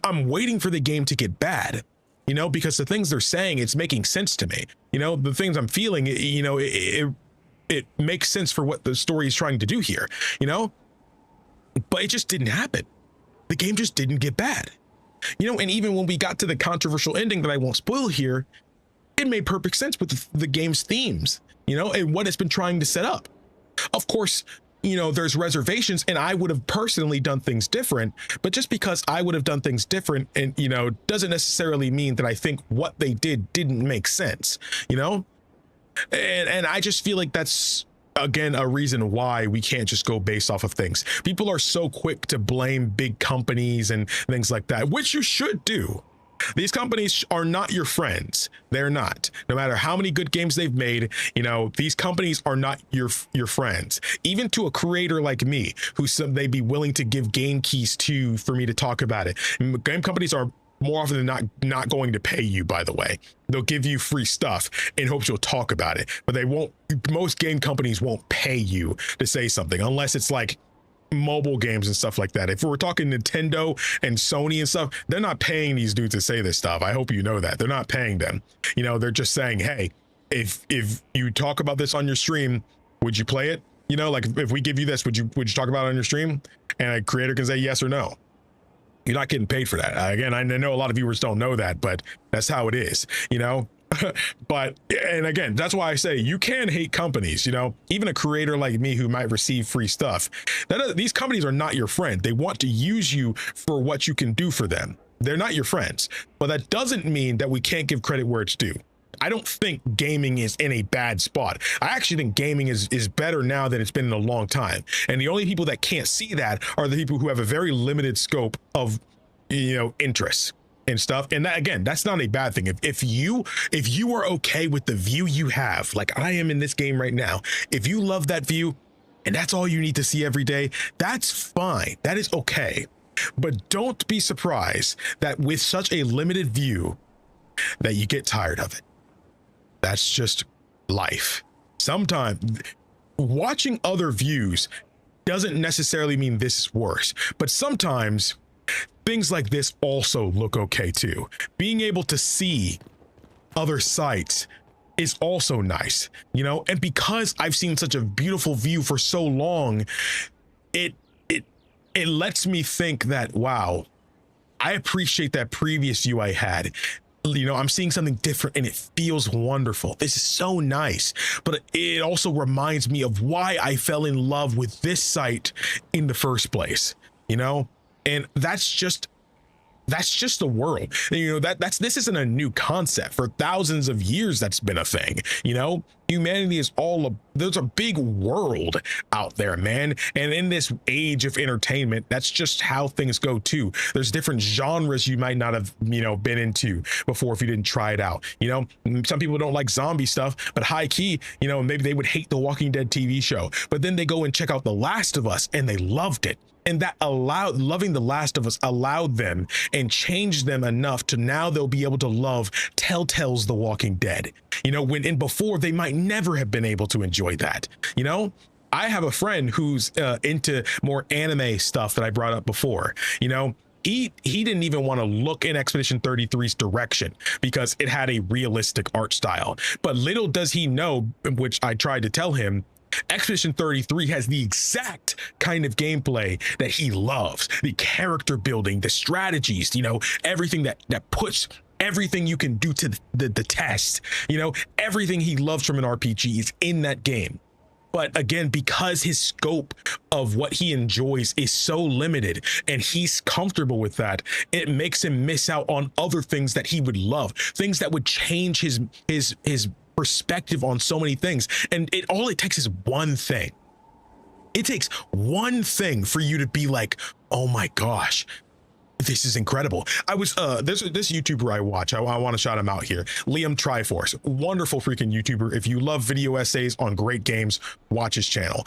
I'm waiting for the game to get bad, you know, because the things they're saying, it's making sense to me. You know, the things I'm feeling, you know, it makes sense for what the story is trying to do here, you know, but it just didn't happen. The game just didn't get bad, you know, and even when we got to the controversial ending that I won't spoil here, it made perfect sense with the game's themes, you know, and what it's been trying to set up. Of course, you know, there's reservations, and I would have personally done things different, but just because I would have done things different and, you know, doesn't necessarily mean that I think what they didn't make sense, you know? And I just feel like that's, again, a reason why we can't just go based off of things. People are so quick to blame big companies and things like that, which you should do. These companies are not your friends. They're not. No matter how many good games they've made, you know, these companies are not your friends. Even to a creator like me, who they'd be willing to give game keys to for me to talk about it. Game companies are more often than not going to pay you, by the way. They'll give you free stuff in hopes you'll talk about it, but they won't. Most game companies won't pay you to say something unless it's like mobile games and stuff like that. If we're talking Nintendo and Sony and stuff, they're not paying these dudes to say this stuff. I hope you know that. They're not paying them. You know, they're just saying, hey, if you talk about this on your stream, would you play it? You know, like if we give you this, would you talk about it on your stream? And a creator can say yes or no. You're not getting paid for that. Again, I know a lot of viewers don't know that, but that's how it is, you know? But, and again, that's why I say you can hate companies, you know, even a creator like me who might receive free stuff. These companies are not your friend. They want to use you for what you can do for them. They're not your friends, but that doesn't mean that we can't give credit where it's due. I don't think gaming is in a bad spot. I actually think gaming is better now than it's been in a long time. And the only people that can't see that are the people who have a very limited scope of, you know, interests and stuff. And that, again, that's not a bad thing. If you are okay with the view you have, like I am in this game right now, if you love that view and that's all you need to see every day, that's fine. That is okay. But don't be surprised that with such a limited view that you get tired of it. That's just life. Sometimes watching other views doesn't necessarily mean this is worse, but sometimes things like this also look okay too. Being able to see other sites is also nice, you know, and because I've seen such a beautiful view for so long, it lets me think that, wow, I appreciate that previous view I had. You know, I'm seeing something different and it feels wonderful. This is so nice, but it also reminds me of why I fell in love with this site in the first place, you know, and that's just the world. You know, this isn't a new concept. For thousands of years, that's been a thing. You know, Humanity is there's a big world out there, man. And in this age of entertainment, that's just how things go too. There's different genres you might not have, been into before if you didn't try it out. Some people don't like zombie stuff, but high key, maybe they would hate the Walking Dead TV show, but then they go and check out The Last of Us and they loved it. And that loving The Last of Us allowed them and changed them enough to now they'll be able to love Telltale's The Walking Dead. When before they might never have been able to enjoy that. I have a friend who's into more anime stuff that I brought up before. He didn't even want to look in Expedition 33's direction because it had a realistic art style. But little does he know, which I tried to tell him, Expedition 33 has the exact kind of gameplay that he loves. The character building, the strategies, everything that puts everything you can do to the test. Everything he loves from an RPG is in that game. But again, because his scope of what he enjoys is so limited and he's comfortable with that, it makes him miss out on other things that he would love, things that would change his perspective on so many things. And all it takes is one thing. It takes one thing for you to be like, oh my gosh, this is incredible. I was this YouTuber I watch, I want to shout him out here, Liam Triforce, wonderful freaking YouTuber. If you love video essays on great games, watch his channel.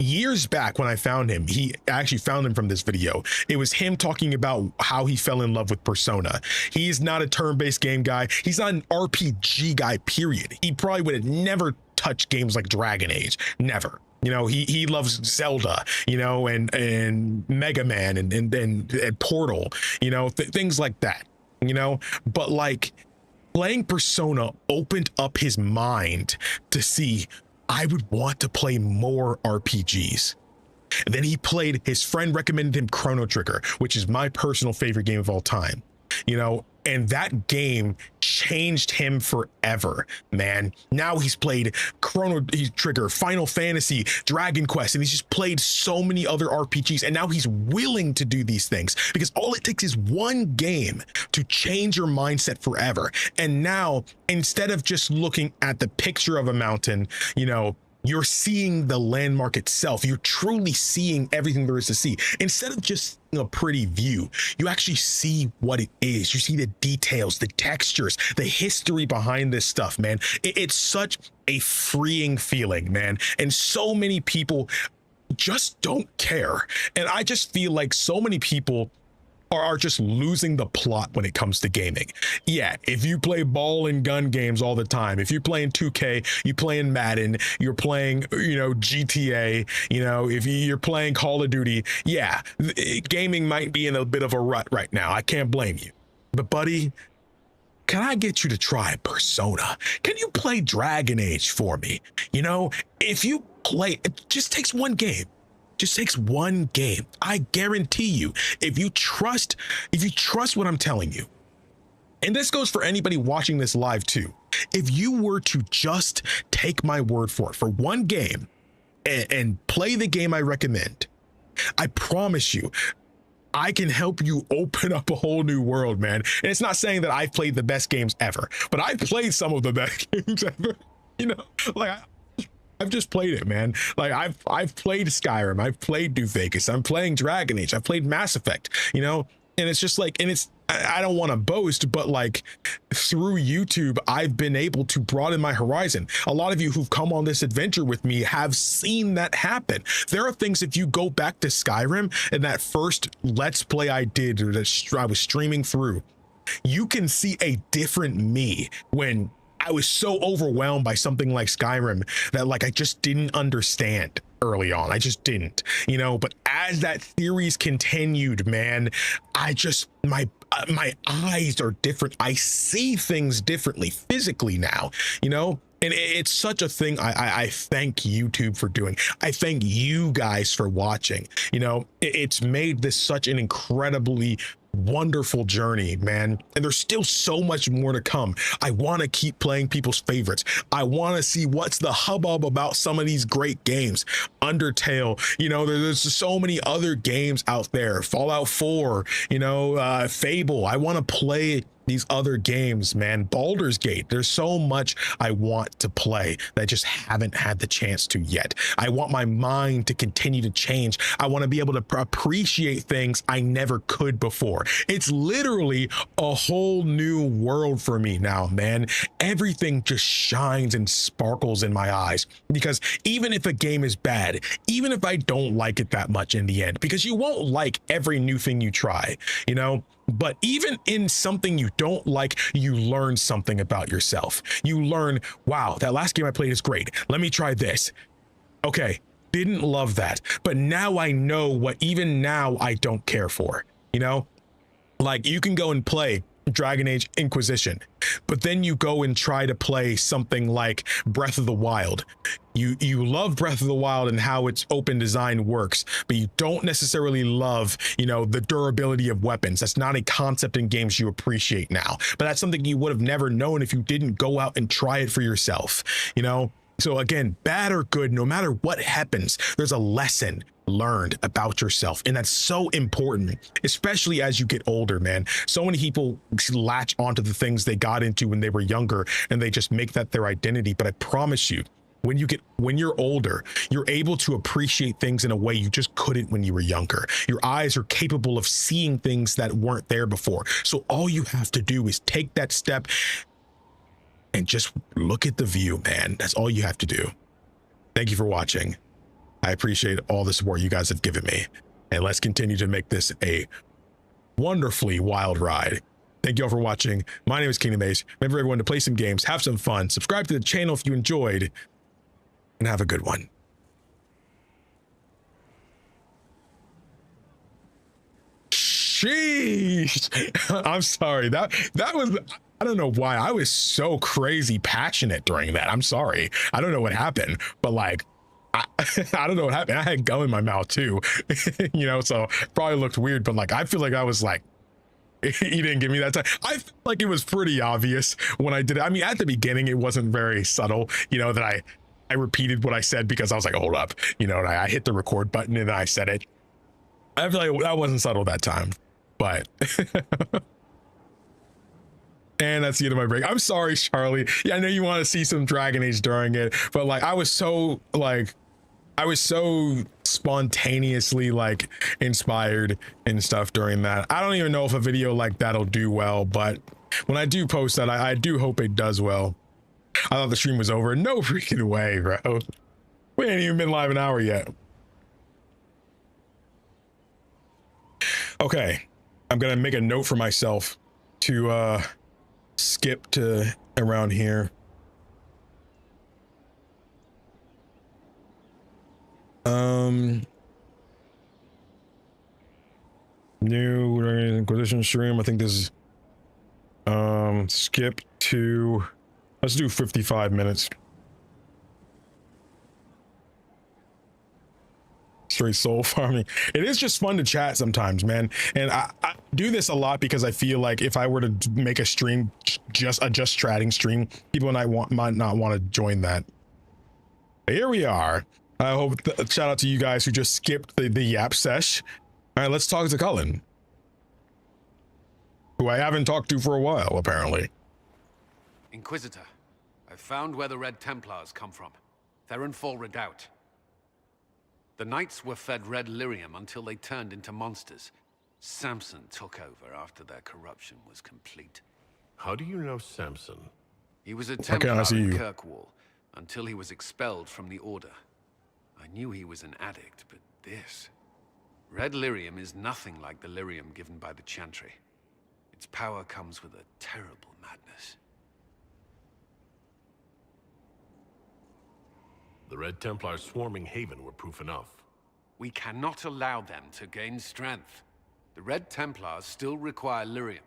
Years back when I found him, he actually found him from this video. It was him talking about how he fell in love with Persona. He's not a turn-based game guy. He's not an RPG guy, period. He probably would have never touched games like Dragon Age. Never. He loves Zelda, and Mega Man and Portal, things like that, but like playing Persona opened up his mind to see, I would want to play more RPGs. And then his friend recommended him Chrono Trigger, which is my personal favorite game of all time, and that game changed him forever, man. Now he's played Chrono Trigger, Final Fantasy, Dragon Quest, and he's just played so many other RPGs. And now he's willing to do these things because all it takes is one game to change your mindset forever. And now, instead of just looking at the picture of a mountain, you're seeing the landmark itself. You're truly seeing everything there is to see. Instead of just a pretty view, you actually see what it is. You see the details, the textures, the history behind this stuff, man. It's such a freeing feeling, man. And so many people just don't care. And I just feel like so many people are just losing the plot when it comes to gaming. Yeah, if you play ball and gun games all the time, if you're playing 2K, you're playing Madden, you're playing, GTA, if you're playing Call of Duty, yeah, gaming might be in a bit of a rut right now. I can't blame you. But buddy, can I get you to try Persona? Can you play Dragon Age for me? If you play, it just takes one game. Just takes one game. I guarantee you, if you trust what I'm telling you, and this goes for anybody watching this live too, if you were to just take my word for it for one game and play the game I recommend, I promise you, I can help you open up a whole new world, man. And it's not saying that I've played the best games ever, but I've played some of the best games ever. I've just played it, man. Like I've played Skyrim, I've played New Vegas, I'm playing Dragon Age, I've played Mass Effect, and it's just like, and it's, I don't want to boast, but like through YouTube, I've been able to broaden my horizon. A lot of you who've come on this adventure with me have seen that happen. There are things, if you go back to Skyrim and that first Let's Play I did, or that I was streaming through, you can see a different me when I was so overwhelmed by something like Skyrim that like I just didn't understand early on. I just didn't, but as that series continued, man, I just, my eyes are different. I see things differently physically now, and it's such a thing I thank YouTube for doing. I thank you guys for watching. It's made this such an incredibly wonderful journey, man, and there's still so much more to come. I want to keep playing people's favorites. I want to see what's the hubbub about some of these great games. Undertale, there's so many other games out there. Fallout 4, Fable. I want to play these other games, man. Baldur's Gate, there's so much I want to play that I just haven't had the chance to yet. I want my mind to continue to change. I want to be able to appreciate things I never could before. It's literally a whole new world for me now, man. Everything just shines and sparkles in my eyes, because even if a game is bad, even if I don't like it that much in the end, because you won't like every new thing you try, you know, but even in something you don't like, you learn something about yourself. You learn, wow, that last game I played is great. Let me try this. Okay, didn't love that, but now I know what even now I don't care for, you know? Like, you can go and play Dragon Age Inquisition, but then you go and try to play something like Breath of the Wild. You love Breath of the Wild and how its open design works, but you don't necessarily love, you know, the durability of weapons. That's not a concept in games you appreciate now, but that's something you would have never known if you didn't go out and try it for yourself, you know? So again, bad or good, no matter what happens, there's a lesson learned about yourself, and that's so important, especially as you get older, man. So many people latch onto the things they got into when they were younger and they just make that their identity. But I promise you, when you're older, you're able to appreciate things in a way you just couldn't when you were younger. Your eyes are capable of seeing things that weren't there before. So all you have to do is take that step and just look at the view, man. That's all you have to do. Thank you for watching. I appreciate all the support you guys have given me, and let's continue to make this a wonderfully wild ride. Thank you all for watching. My name is KingdomAce. Remember, everyone, to play some games, have some fun, subscribe to the channel if you enjoyed, and have a good one. Sheesh. I'm sorry. That was, I don't know why I was so crazy passionate during that. I'm sorry. I don't know what happened, but like, I don't know what happened. I had gum in my mouth too, you know, so probably looked weird, but like, I feel like I was like, he didn't give me that time. I feel like it was pretty obvious when I did it. I mean, at the beginning, it wasn't very subtle, you know, that I repeated what I said because I was like, hold up, you know, and I hit the record button and I said it. I feel like that wasn't subtle that time, but and that's the end of my break. I'm sorry, Charlie. Yeah, I know you want to see some Dragon Age during it, but like, I was so spontaneously like inspired and stuff during that. I don't even know if a video like that'll do well, but when I do post that, I do hope it does well. I thought the stream was over. No freaking way, bro. We ain't even been live an hour yet. Okay, I'm gonna make a note for myself to skip to around here. New Inquisition stream. I think this is skip to, let's do 55 minutes. Straight soul farming. It is just fun to chat sometimes, man, and I do this a lot because I feel like if I were to make a stream, just a chatting stream, people might not want to join that. But here we are. I hope shout out to you guys who just skipped the yap sesh. All right, let's talk to Cullen, who I haven't talked to for a while, apparently. Inquisitor, I've found where the Red Templars come from. They're in full redoubt. The Knights were fed red lyrium until they turned into monsters. Samson took over after their corruption was complete. How do you know Samson? He was a Templar in Kirkwall until he was expelled from the Order. I knew he was an addict, but this... Red lyrium is nothing like the lyrium given by the Chantry. Its power comes with a terrible madness. The Red Templars swarming Haven were proof enough. We cannot allow them to gain strength. The Red Templars still require lyrium.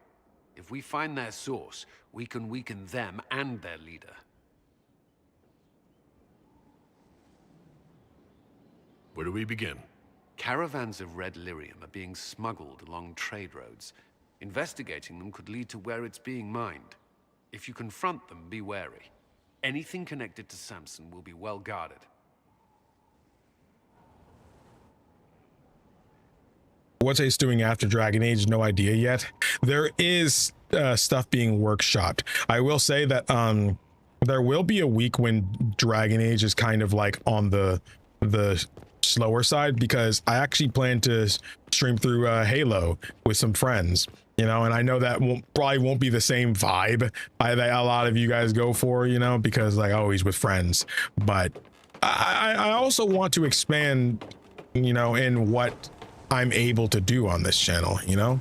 If we find their source, we can weaken them and their leader. Where do we begin? Caravans of red lyrium are being smuggled along trade roads. Investigating them could lead to where it's being mined. If you confront them, be wary. Anything connected to Samson will be well guarded. What's Ace doing after Dragon Age? No idea yet. There is stuff being workshopped. I will say that there will be a week when Dragon Age is kind of like on the slower side, because I actually plan to stream through Halo with some friends, you know, and I know that probably won't be the same vibe that a lot of you guys go for, you know, because like always with friends, but I also want to expand, you know, in what I'm able to do on this channel, you know.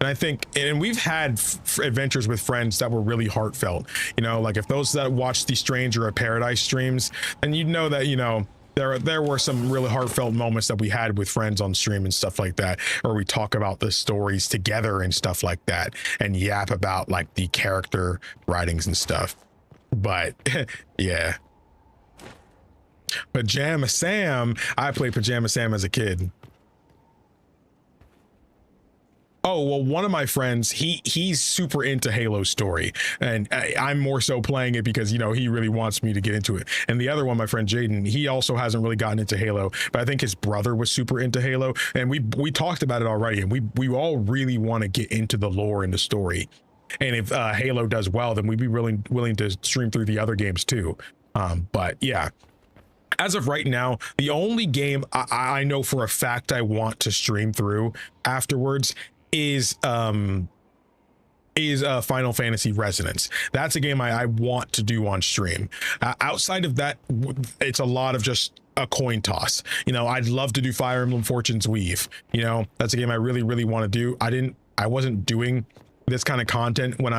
And I think, and we've had adventures with friends that were really heartfelt, you know, like if those that watch the Stranger of Paradise streams, and you know that, you know, there were some really heartfelt moments that we had with friends on stream and stuff like that, or we talk about the stories together and stuff like that, and yap about like the character writings and stuff. But yeah, Pajama Sam, I played Pajama Sam as a kid. Oh, well, one of my friends, he's super into Halo story, and I'm more so playing it because, you know, he really wants me to get into it. And the other one, my friend Jaden, he also hasn't really gotten into Halo, but I think his brother was super into Halo, and we talked about it already, and we all really want to get into the lore and the story. And if Halo does well, then we'd be willing to stream through the other games too. But yeah, as of right now, the only game I know for a fact I want to stream through afterwards is Final Fantasy Resonance. That's a game I want to do on stream. Outside of that, it's a lot of just a coin toss. You know, I'd love to do Fire Emblem Fortune's Weave. You know, that's a game I really want to do. I wasn't doing this kind of content when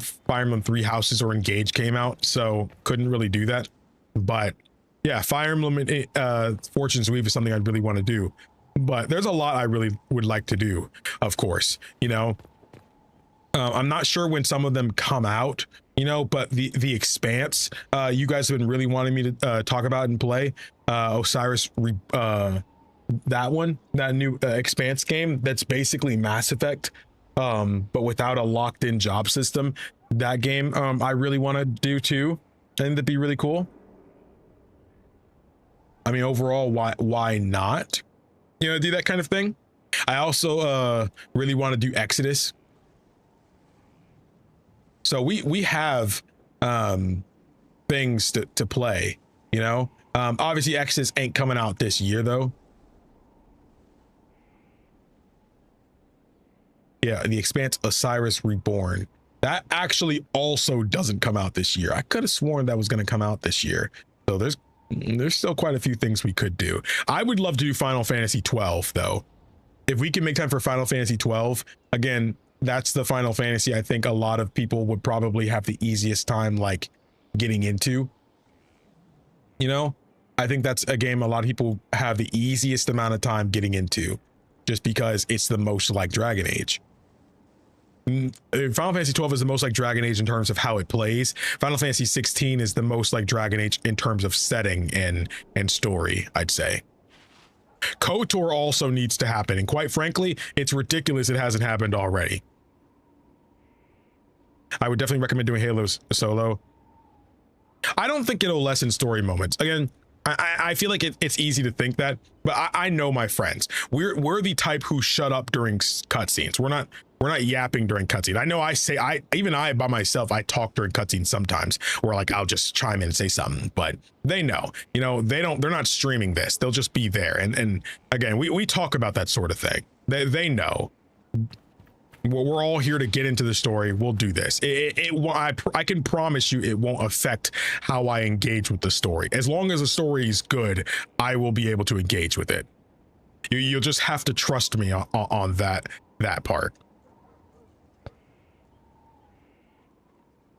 Fire Emblem Three Houses or Engage came out, so couldn't really do that. But yeah, Fire Emblem Fortune's Weave is something I'd really want to do. But there's a lot I really would like to do, of course, you know. I'm not sure when some of them come out, you know, but the Expanse, you guys have been really wanting me to talk about and play. Osiris, that new Expanse game that's basically Mass Effect, but without a locked-in job system. That game I really want to do too, and that'd be really cool. I mean, overall, why not? You know, do that kind of thing. I also really want to do Exodus. So we have things to play, you know. Obviously Exodus ain't coming out this year though. Yeah, the Expanse Osiris Reborn. That actually also doesn't come out this year. I could have sworn that was going to come out this year. So there's still quite a few things we could do. I would love to do Final Fantasy 12 though. If we can make time for Final Fantasy 12, again, that's the Final Fantasy I think a lot of people would probably have the easiest time like getting into. You know, I think that's a game a lot of people have the easiest amount of time getting into just because it's the most like Dragon Age. Final Fantasy 12 is the most like Dragon Age in terms of how it plays. Final Fantasy 16 is the most like Dragon Age in terms of setting and story, I'd say. KOTOR also needs to happen, and quite frankly, it's ridiculous it hasn't happened already. I would definitely recommend doing Halo's solo. I don't think it'll lessen story moments. Again, I feel like it's easy to think that, but I know my friends. We're the type who shut up during cutscenes. We're not yapping during cutscenes. I know even I by myself, I talk during cutscenes sometimes where like I'll just chime in and say something, but they know, you know, they're not streaming this. They'll just be there. And again, we talk about that sort of thing. They know. We're all here to get into the story. We'll do this. I can promise you it won't affect how I engage with the story. As long as the story is good, I will be able to engage with it. You'll just have to trust me on that part.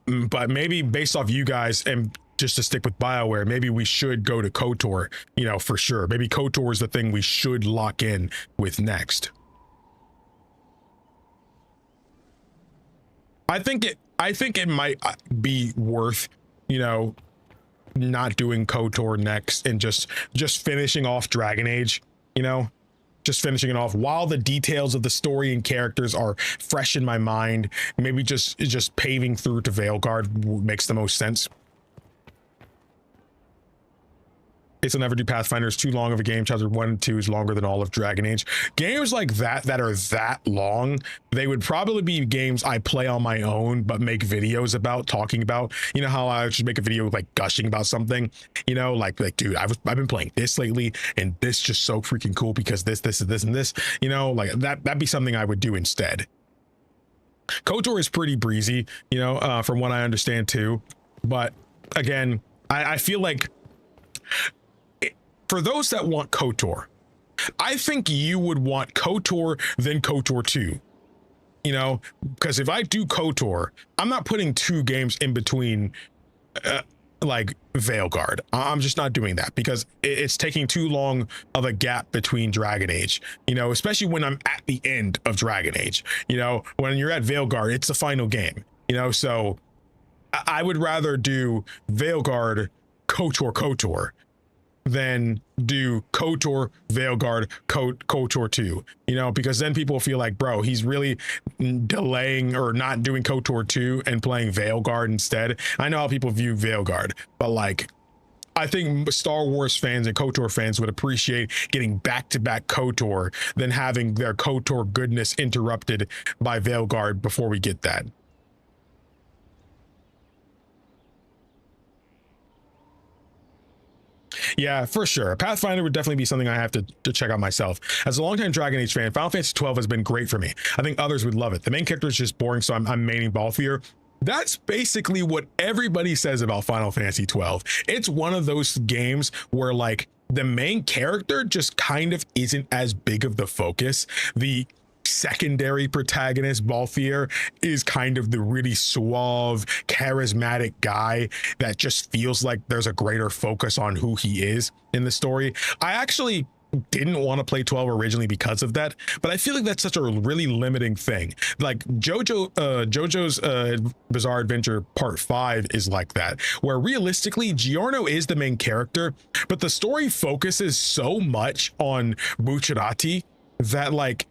But maybe based off you guys, and just to stick with BioWare, maybe we should go to KOTOR, you know, for sure. Maybe KOTOR is the thing we should lock in with next. I think it might be worth, you know, not doing KOTOR next and just finishing off Dragon Age, you know, just finishing it off while the details of the story and characters are fresh in my mind. Maybe just paving through to Veilguard makes the most sense. It's will never do Pathfinder. It's too long of a game. Chapter 1 and 2 is longer than all of Dragon Age. Games like that are that long, they would probably be games I play on my own, but make videos about, talking about. You know how I should make a video like gushing about something, you know, like dude, I've been playing this lately, and this just so freaking cool because this, and this, you know, like that'd be something I would do instead. KOTOR is pretty breezy, you know, from what I understand too. But again, I feel like, for those that want KOTOR, I think you would want KOTOR, then KOTOR 2. You know, because if I do KOTOR, I'm not putting 2 games in between, like Veilguard. I'm just not doing that because it's taking too long of a gap between Dragon Age, you know, especially when I'm at the end of Dragon Age. You know, when you're at Veilguard, it's the final game, you know, so I would rather do Veilguard, KOTOR, than do KOTOR, Veilguard, KOTOR 2, you know, because then people feel like, bro, he's really delaying or not doing KOTOR 2 and playing Veilguard instead. I know how people view Veilguard, but like, I think Star Wars fans and KOTOR fans would appreciate getting back-to-back KOTOR than having their KOTOR goodness interrupted by Veilguard before we get that. Yeah, for sure. Pathfinder would definitely be something I have to check out myself. As a longtime Dragon Age fan, Final Fantasy 12 has been great for me. I think others would love it. The main character is just boring, so I'm maining Balthier. That's basically what everybody says about Final Fantasy 12. It's one of those games where like the main character just kind of isn't as big of the focus. The secondary protagonist, Balthier, is kind of the really suave, charismatic guy that just feels like there's a greater focus on who he is in the story. I actually didn't want to play 12 originally because of that, but I feel like that's such a really limiting thing. Like JoJo's Bizarre Adventure Part 5 is like that, where realistically Giorno is the main character, but the story focuses so much on Bucciarati that like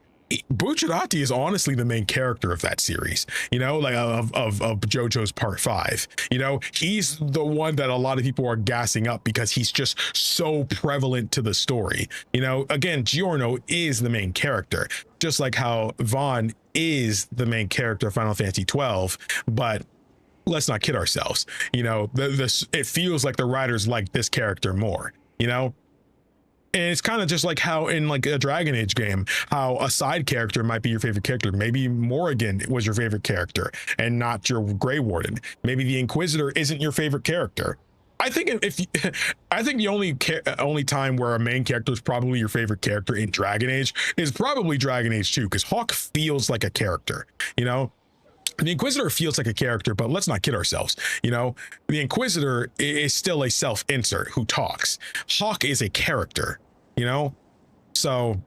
Bucciarati is honestly the main character of that series, you know, like of JoJo's Part 5. You know, he's the one that a lot of people are gassing up because he's just so prevalent to the story. You know, again, Giorno is the main character, just like how Vaughn is the main character of Final Fantasy 12, but let's not kid ourselves. You know, it feels like the writers like this character more, you know. And it's kind of just like how in like a Dragon Age game, how a side character might be your favorite character. Maybe Morrigan was your favorite character and not your Grey Warden. Maybe the Inquisitor isn't your favorite character. I think I think the only time where a main character is probably your favorite character in Dragon Age is probably Dragon Age 2, because Hawk feels like a character, you know. The Inquisitor feels like a character, but let's not kid ourselves. You know, the Inquisitor is still a self-insert who talks. Hawk is a character, you know? So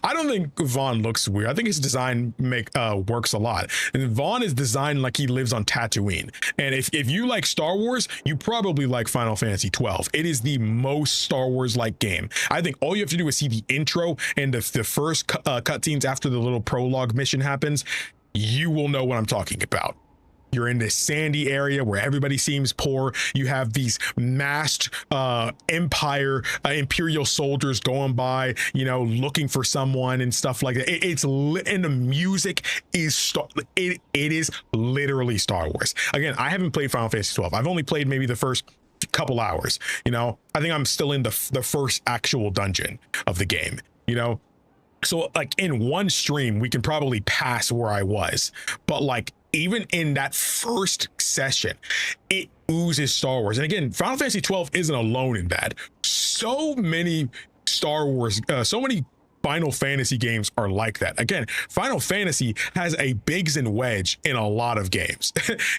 I don't think Vaughn looks weird. I think his design works a lot. And Vaughn is designed like he lives on Tatooine. And if you like Star Wars, you probably like Final Fantasy 12. It is the most Star Wars-like game. I think all you have to do is see the intro and the first cutscenes after the little prologue mission happens. You will know what I'm talking about. You're in this sandy area where everybody seems poor. You have these masked imperial soldiers going by, you know, looking for someone and stuff like that. And the music is it is literally Star Wars. Again, I haven't played Final Fantasy 12. I've only played maybe the first couple hours. You know, I think I'm still in the first actual dungeon of the game. You know, so like in one stream we can probably pass where I was, but like, even in that first session, it oozes Star Wars. And again, Final Fantasy 12 isn't alone in that. So many Star Wars, so many Final Fantasy games are like that. Again, Final Fantasy has a Biggs and Wedge in a lot of games.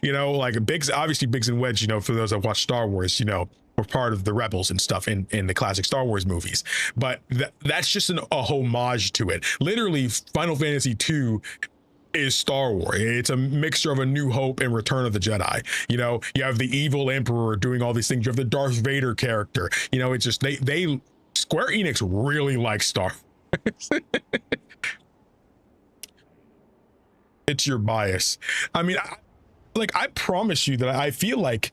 You know, like Biggs, obviously Biggs and Wedge, you know, for those that watch Star Wars, you know, were part of the Rebels and stuff in the classic Star Wars movies. But that's just a homage to it. Literally, Final Fantasy 2 is Star Wars. It's a mixture of A New Hope and Return of the Jedi. You know, you have the evil emperor doing all these things. You have the Darth Vader character. You know, it's just they Square Enix really likes Star Wars. It's your bias. I mean, I promise you that I feel like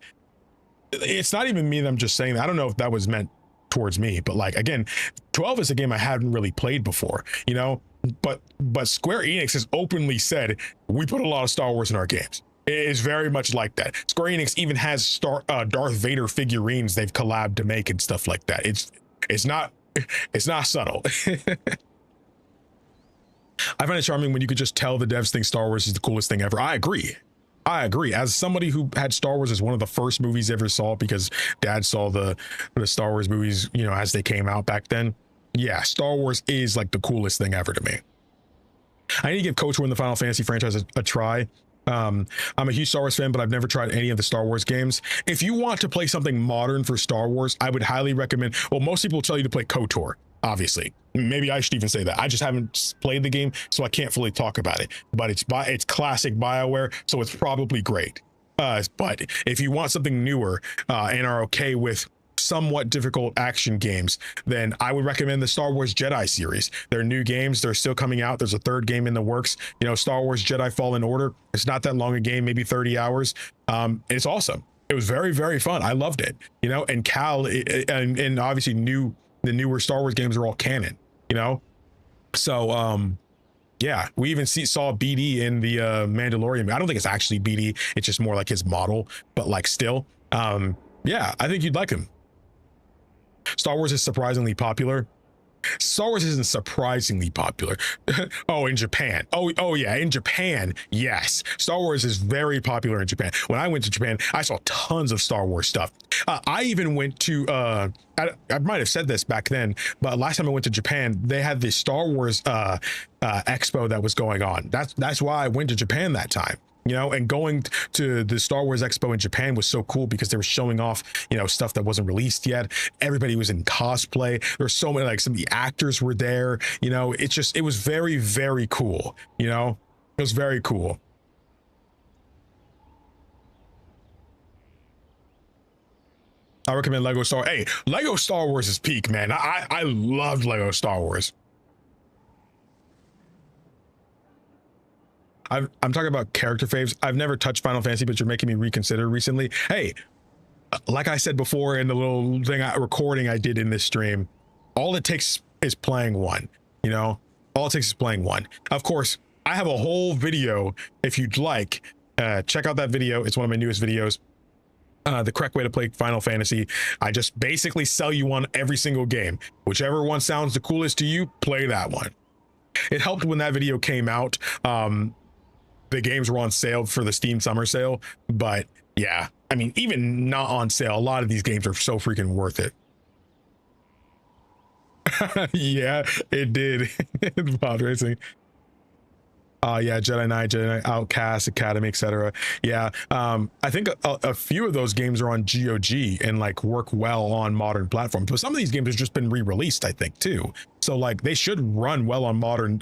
it's not even me that I'm just saying that. I don't know if that was meant towards me, but like, again, 12 is a game I hadn't really played before, you know, but Square Enix has openly said, we put a lot of Star Wars in our games. It is very much like that. Square Enix even has Darth Vader figurines they've collabed to make and stuff like that. It's not subtle. I find it charming when you could just tell the devs think Star Wars is the coolest thing ever. I agree. As somebody who had Star Wars as one of the first movies I ever saw, because dad saw the Star Wars movies, you know, as they came out back then. Yeah, Star Wars is like the coolest thing ever to me. I need to give KOTOR in the Final Fantasy franchise a try. I'm a huge Star Wars fan, but I've never tried any of the Star Wars games. If you want to play something modern for Star Wars, I would highly recommend, well, most people tell you to play KOTOR, obviously. Maybe I should even say that. I just haven't played the game, so I can't fully talk about it. But it's classic BioWare, so it's probably great. But if you want something newer and are okay with somewhat difficult action games, then I would recommend the Star Wars Jedi series. They're new games. They're still coming out. There's a third game in the works. You know, Star Wars Jedi Fallen Order. It's not that long a game, maybe 30 hours. It's awesome. It was very, very fun. I loved it. You know, and and obviously the newer Star Wars games are all canon, you know? So, yeah, we even saw BD in the Mandalorian. I don't think it's actually BD. It's just more like his model, but like still, yeah, I think you'd like him. Star Wars is surprisingly popular. Star Wars isn't surprisingly popular. Oh, in Japan. Oh yeah, in Japan, yes. Star Wars is very popular in Japan. When I went to Japan, I saw tons of Star Wars stuff. I even went to, I might have said this back then, but last time I went to Japan, they had this Star Wars expo that was going on. That's why I went to Japan that time. You know, and going to the Star Wars Expo in Japan was so cool because they were showing off, you know, stuff that wasn't released yet. Everybody was in cosplay. There's so many, like some of the actors were there, you know, it was very, very cool. You know, it was very cool. I recommend Lego Star. Hey, Lego Star Wars is peak, man. I loved Lego Star Wars. I'm talking about character faves. I've never touched Final Fantasy, but you're making me reconsider recently. Hey, like I said before in the little thing recording I did in this stream, all it takes is playing one, you know, all it takes is playing one. Of course, I have a whole video. If you'd like, check out that video. It's one of my newest videos. The correct way to play Final Fantasy. I just basically sell you on every single game. Whichever one sounds the coolest to you, play that one. It helped when that video came out. The games were on sale for the Steam summer sale, but yeah, I mean, even not on sale, a lot of these games are so freaking worth it. Yeah, it did. Pod racing. Yeah, Jedi Knight, Outcast, Academy, etc. Yeah, I think a few of those games are on GOG and like work well on modern platforms, but some of these games have just been re-released, I think, too. So like they should run well on modern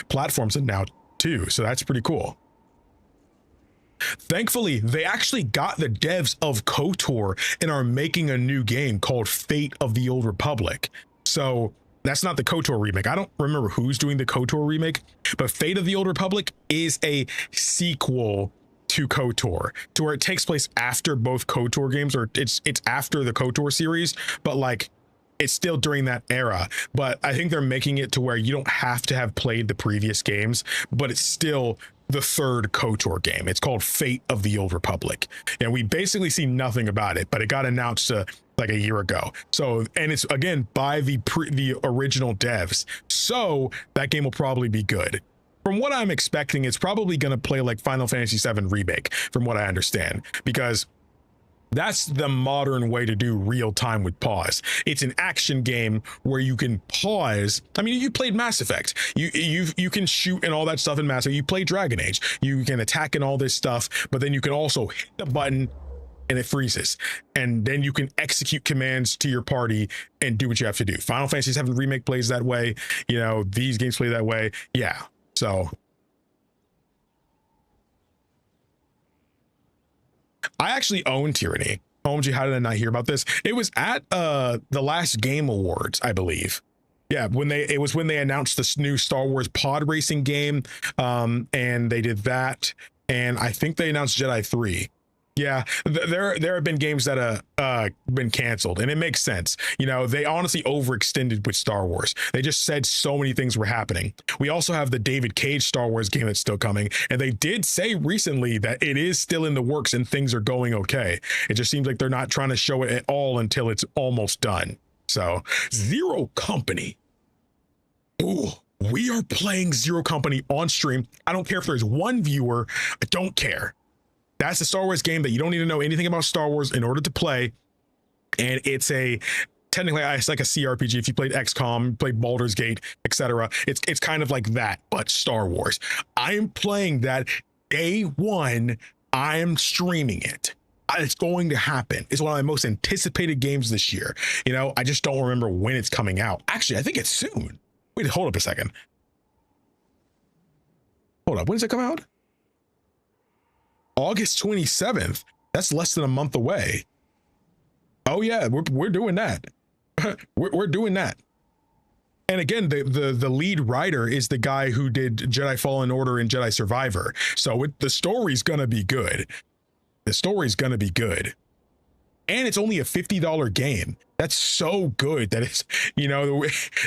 platforms now too, so that's pretty cool. Thankfully, they actually got the devs of KOTOR and are making a new game called Fate of the Old Republic. So that's not the KOTOR remake. I don't remember who's doing the KOTOR remake, but Fate of the Old Republic is a sequel to KOTOR, to where it takes place after both KOTOR games, or it's after the KOTOR series, but like it's still during that era. But I think they're making it to where you don't have to have played the previous games, but it's still the third KOTOR game. It's called Fate of the Old Republic, and we basically see nothing about it, but it got announced like a year ago. So, and it's again by the original devs, so that game will probably be good. From what I'm expecting, it's probably going to play like Final Fantasy VII Remake, from what I understand, because that's the modern way to do real time with pause. It's an action game where you can pause. I mean, you played Mass Effect. You can shoot and all that stuff in Mass Effect. You play Dragon Age. You can attack and all this stuff, but then you can also hit the button and it freezes. And then you can execute commands to your party and do what you have to do. Final Fantasy VII Remake plays that way. You know, these games play that way. Yeah. So I actually own Tyranny. OMG, how did I not hear about this? It was at the last Game Awards, I believe. Yeah, when they announced this new Star Wars pod racing game, and they did that, and I think they announced Jedi 3. Yeah, there have been games that have been canceled, and it makes sense. You know, they honestly overextended with Star Wars. They just said so many things were happening. We also have the David Cage Star Wars game that's still coming, and they did say recently that it is still in the works and things are going okay. It just seems like they're not trying to show it at all until it's almost done. So, Zero Company. Ooh, we are playing Zero Company on stream. I don't care if there's one viewer. I don't care. That's a Star Wars game that you don't need to know anything about Star Wars in order to play. And it's technically it's like a CRPG. If you played XCOM, played Baldur's Gate, etc., it's kind of like that, but Star Wars. I am playing that day one. I am streaming it. It's going to happen. It's one of my most anticipated games this year. You know, I just don't remember when it's coming out. Actually, I think it's soon. Wait, hold up a second. Hold up. When does it come out? August 27th. That's less than a month away. Oh yeah, we're doing that. we're doing that. And again, the lead writer is the guy who did Jedi Fallen Order and Jedi Survivor. So the story's gonna be good. The story's gonna be good. And it's only a $50 game. That's so good. That is, you know,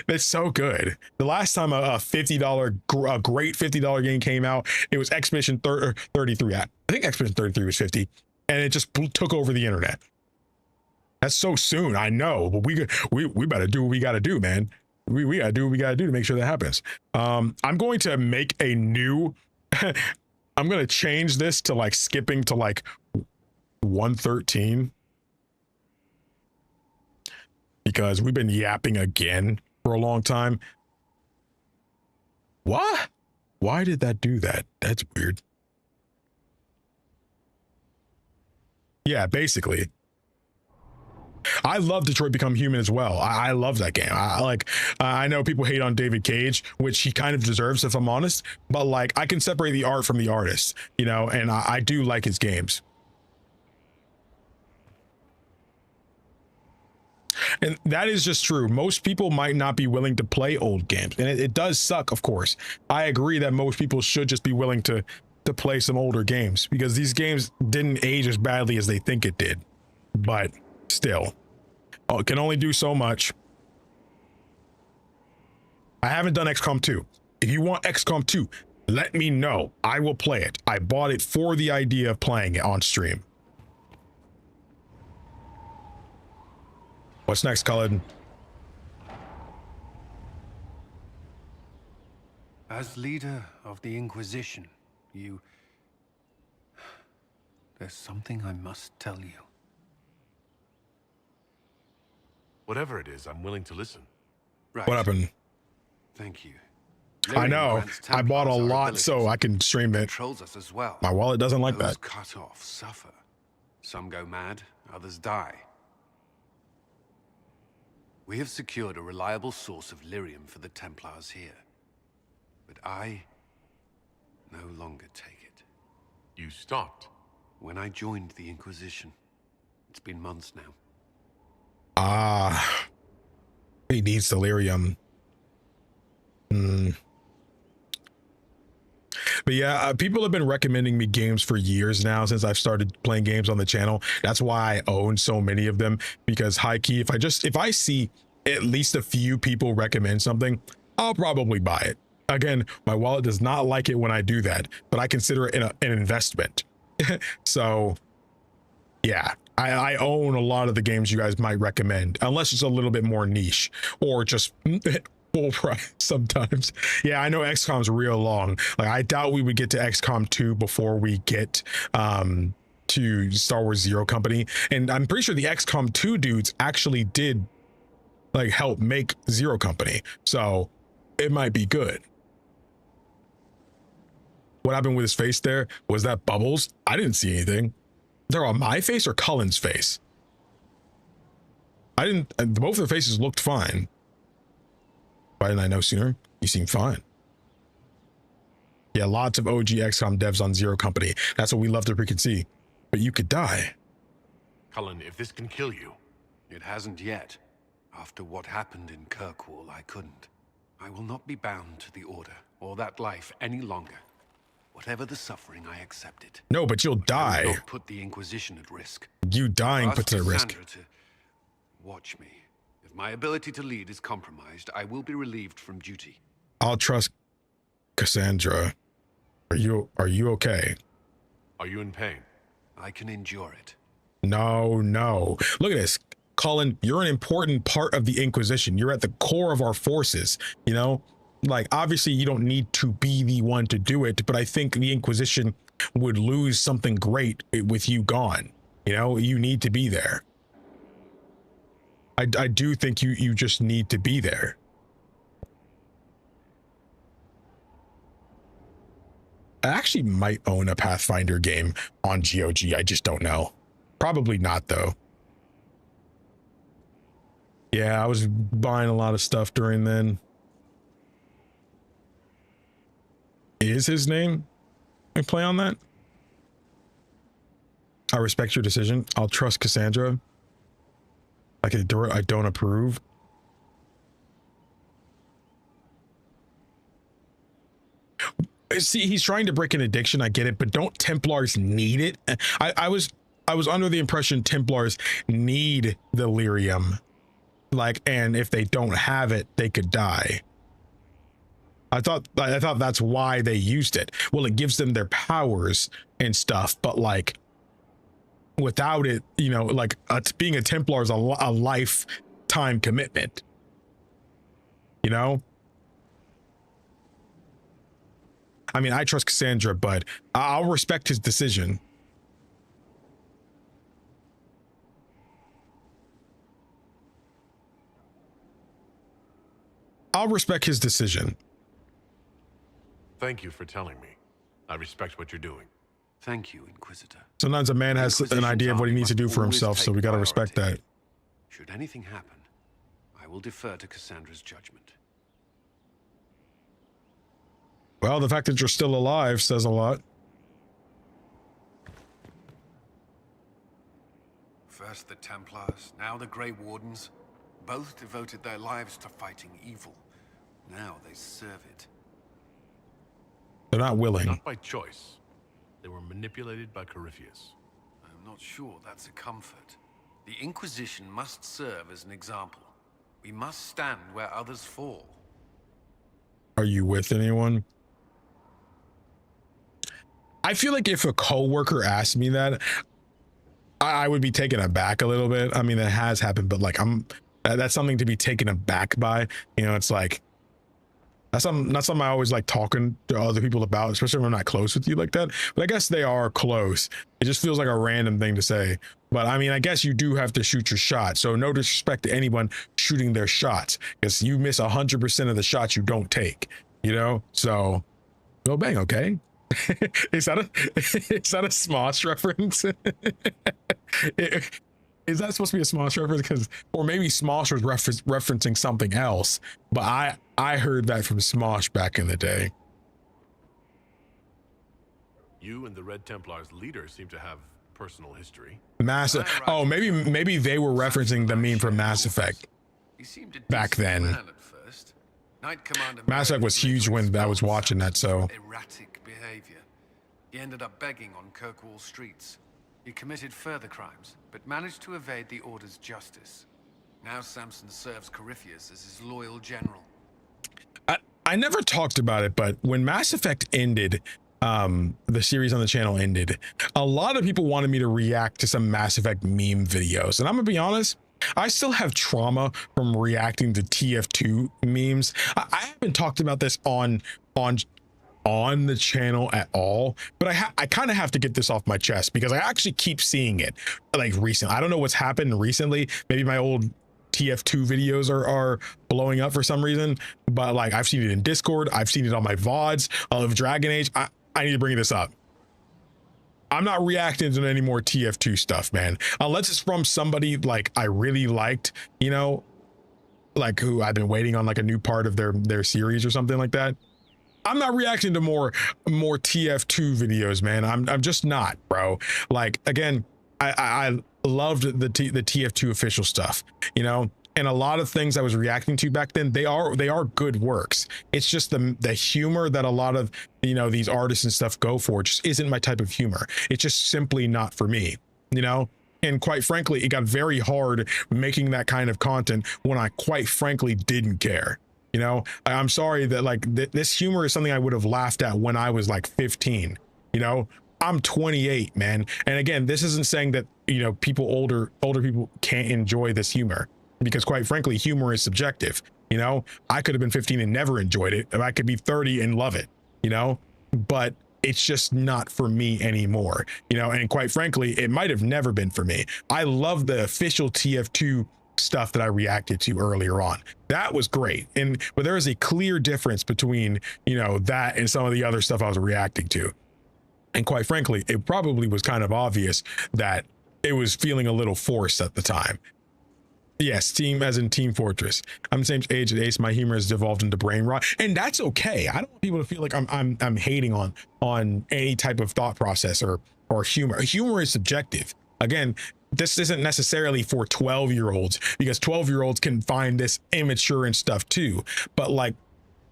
that's so good. The last time a great $50 game came out, it was Expedition 33. I think Expedition 33 was 50, and it just took over the internet. That's so soon. I know, but we better do what we got to do, man. We got to do what we got to do to make sure that happens. I'm going to make a new. I'm going to change this to like skipping to like 113. Because we've been yapping again for a long time. What? Why did that do that? That's weird. Yeah, basically. I love Detroit Become Human as well. I love that game. I know people hate on David Cage, which he kind of deserves, if I'm honest. But like, I can separate the art from the artist, you know, and I do like his games. And that is just true. Most people might not be willing to play old games, and it does suck, of course. I agree that most people should just be willing to play some older games, because these games didn't age as badly as they think it did. But still, it can only do so much. I haven't done XCOM 2. If you want XCOM 2, let me know. I will play it. I bought it for the idea of playing it on stream. What's next, Cullen? As leader of the Inquisition, there's something I must tell you. Whatever it is, I'm willing to listen. Right. What happened? Thank you. I know. I bought a lot so I can stream it. Controls us as well. My wallet doesn't like Those that. cut off suffer. Some go mad, others die. We have secured a reliable source of lyrium for the Templars here. But I no longer take it. You stopped. When I joined the Inquisition. It's been months now. He needs delirium. But yeah, people have been recommending me games for years now since I've started playing games on the channel. That's why I own so many of them, because high key, if I see at least a few people recommend something, I'll probably buy it. Again, my wallet does not like it when I do that, but I consider it an investment. So yeah, I own a lot of the games you guys might recommend, unless it's a little bit more niche or just full price sometimes. Yeah, I know XCOM's real long. Like, I doubt we would get to XCOM 2 before we get to Star Wars Zero Company. And I'm pretty sure the XCOM 2 dudes actually did like help make Zero Company. So it might be good. What happened with his face there? Was that bubbles? I didn't see anything. They're on my face or Cullen's face? I didn't, both of their faces looked fine. Why didn't I know sooner? You seem fine. Yeah, lots of OG XCOM devs on Zero Company. That's what we love to freaking see. But you could die. Cullen, if this can kill you. It hasn't yet. After what happened in Kirkwall, I couldn't. I will not be bound to the Order or that life any longer. Whatever the suffering, I accept it. No, but you'll I will die. not put the Inquisition at risk. You dying Ask puts it at risk. Cassandra to watch me. If my ability to lead is compromised, I will be relieved from duty. I'll trust Cassandra. Are you okay? Are you in pain? I can endure it. No. Look at this. Cullen, you're an important part of the Inquisition. You're at the core of our forces, you know? Like, obviously you don't need to be the one to do it, but I think the Inquisition would lose something great with you gone. You know, you need to be there. I do think you just need to be there. I actually might own a Pathfinder game on GOG. I just don't know. Probably not, though. Yeah, I was buying a lot of stuff during then. Is his name? Can we play on that? I respect your decision. I'll trust Cassandra. I don't approve. See, he's trying to break an addiction. I get it, but don't Templars need it? I was under the impression Templars need the lyrium. Like, and if they don't have it, they could die. I thought that's why they used it. Well, it gives them their powers and stuff, but like without it, you know, like being a Templar is a lifetime commitment. You know? I mean, I trust Cassandra, but I'll respect his decision. I'll respect his decision. Thank you for telling me. I respect what you're doing. Thank you, Inquisitor. Sometimes a man has an idea of what he needs to do for himself, so we got to respect that. Should anything happen, I will defer to Cassandra's judgment. Well, the fact that you're still alive says a lot. First the Templars, now the Grey Wardens. Both devoted their lives to fighting evil. Now they serve it. They're not willing. Not by choice. They were manipulated by Corypheus. I'm not sure that's a comfort. The Inquisition must serve as an example. We must stand where others fall. Are you with anyone? I feel like if a coworker asked me that, I would be taken aback a little bit. I mean, it has happened, but like that's something to be taken aback by. You know, it's like that's something I always like talking to other people about, especially when I'm not close with you like that. But I guess they are close. It just feels like a random thing to say. But I mean, I guess you do have to shoot your shot. So no disrespect to anyone shooting their shots, because you miss 100% of the shots you don't take. You know, so go bang, okay. Is that a Smosh reference? Is that supposed to be a Smosh reference? Because, or maybe Smosh was referencing something else, but I heard that from Smosh back in the day. You and the Red Templar's leader seem to have personal history. Massive. Oh, maybe they were referencing the meme from Mass Effect back then. Mass Effect was huge when I was watching that, so. Erratic behavior. He ended up begging on Kirkwall streets. He committed further crimes, but managed to evade the Order's justice. Now Samson serves Corypheus as his loyal general. I never talked about it, but when Mass Effect ended, the series on the channel ended, a lot of people wanted me to react to some Mass Effect meme videos. And I'm gonna be honest, I still have trauma from reacting to TF2 memes. I haven't talked about this on the channel at all, but I kind of have to get this off my chest because I actually keep seeing it like recently. I don't know what's happened recently. Maybe my old TF2 videos are blowing up for some reason, but like I've seen it in Discord. I've seen it on my VODs of Dragon Age. I need to bring this up. I'm not reacting to any more TF2 stuff, man, unless it's from somebody like I really liked, you know, like who I've been waiting on like a new part of their series or something like that. I'm not reacting to more TF2 videos, man. I'm just not, bro. Like, again, I loved the TF2 official stuff, you know, and a lot of things I was reacting to back then, they are good works. It's just the humor that a lot of, you know, these artists and stuff go for just isn't my type of humor. It's just simply not for me, you know. And quite frankly, it got very hard making that kind of content when I quite frankly didn't care. You know, I'm sorry that like this humor is something I would have laughed at when I was like 15. You know, I'm 28, man. And again, this isn't saying that, you know, people older people can't enjoy this humor, because quite frankly, humor is subjective. You know, I could have been 15 and never enjoyed it, and I could be 30 and love it, you know, but it's just not for me anymore, you know. And quite frankly, it might have never been for me. I love the official TF2 stuff that I reacted to earlier on. That was great. But there is a clear difference between, you know, that and some of the other stuff I was reacting to. And quite frankly, it probably was kind of obvious that it was feeling a little forced at the time. Yes, team as in Team Fortress. I'm the same age as Ace. My humor has devolved into brain rot, and that's okay. I don't want people to feel like I'm hating on any type of thought process or humor. Humor is subjective. Again, this isn't necessarily for 12-year-olds, because 12-year-olds can find this immature and stuff too. But like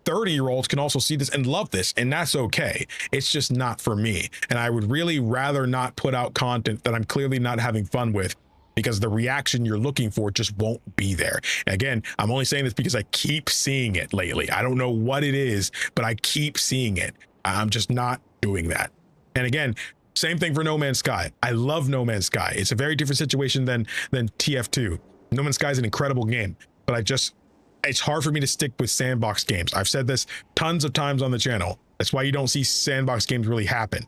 30-year-olds can also see this and love this, and that's okay. It's just not for me. And I would really rather not put out content that I'm clearly not having fun with, because the reaction you're looking for just won't be there. And again, I'm only saying this because I keep seeing it lately. I don't know what it is, but I keep seeing it. I'm just not doing that. And again, same thing for No Man's Sky. I love No Man's Sky. It's a very different situation than TF2. No Man's Sky is an incredible game, but it's hard for me to stick with sandbox games. I've said this tons of times on the channel. That's why you don't see sandbox games really happen.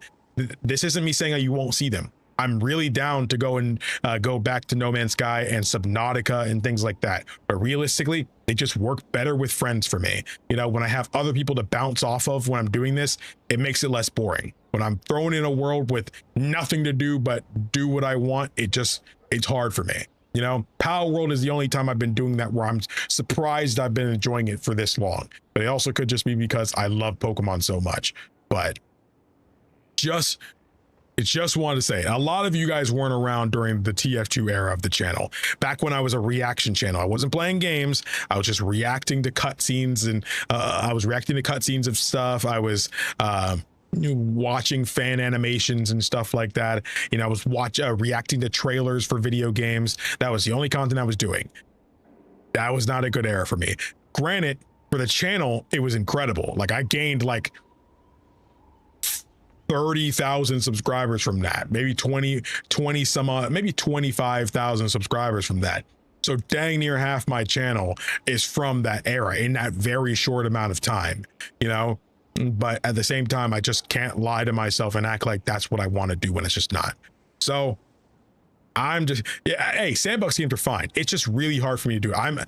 This isn't me saying that you won't see them. I'm really down to go back to No Man's Sky and Subnautica and things like that. But realistically, they just work better with friends for me. You know, when I have other people to bounce off of when I'm doing this, it makes it less boring. When I'm thrown in a world with nothing to do but do what I want, it's hard for me. You know, Power World is the only time I've been doing that where I'm surprised I've been enjoying it for this long. But it also could just be because I love Pokemon so much. But just wanted to say, a lot of you guys weren't around during the TF2 era of the channel. Back when I was a reaction channel, I wasn't playing games. I was just reacting to cutscenes, and I was reacting to cutscenes of stuff. I was watching fan animations and stuff like that. You know, I was reacting to trailers for video games. That was the only content I was doing. That was not a good era for me. Granted, for the channel, it was incredible. Like, I gained like 30,000 subscribers from that, maybe 20 some odd, maybe 25,000 subscribers from that. So dang near half my channel is from that era in that very short amount of time, you know. But at the same time, I just can't lie to myself and act like that's what I want to do when it's just not. So hey, sandbox games are fine. It's just really hard for me to do. I'm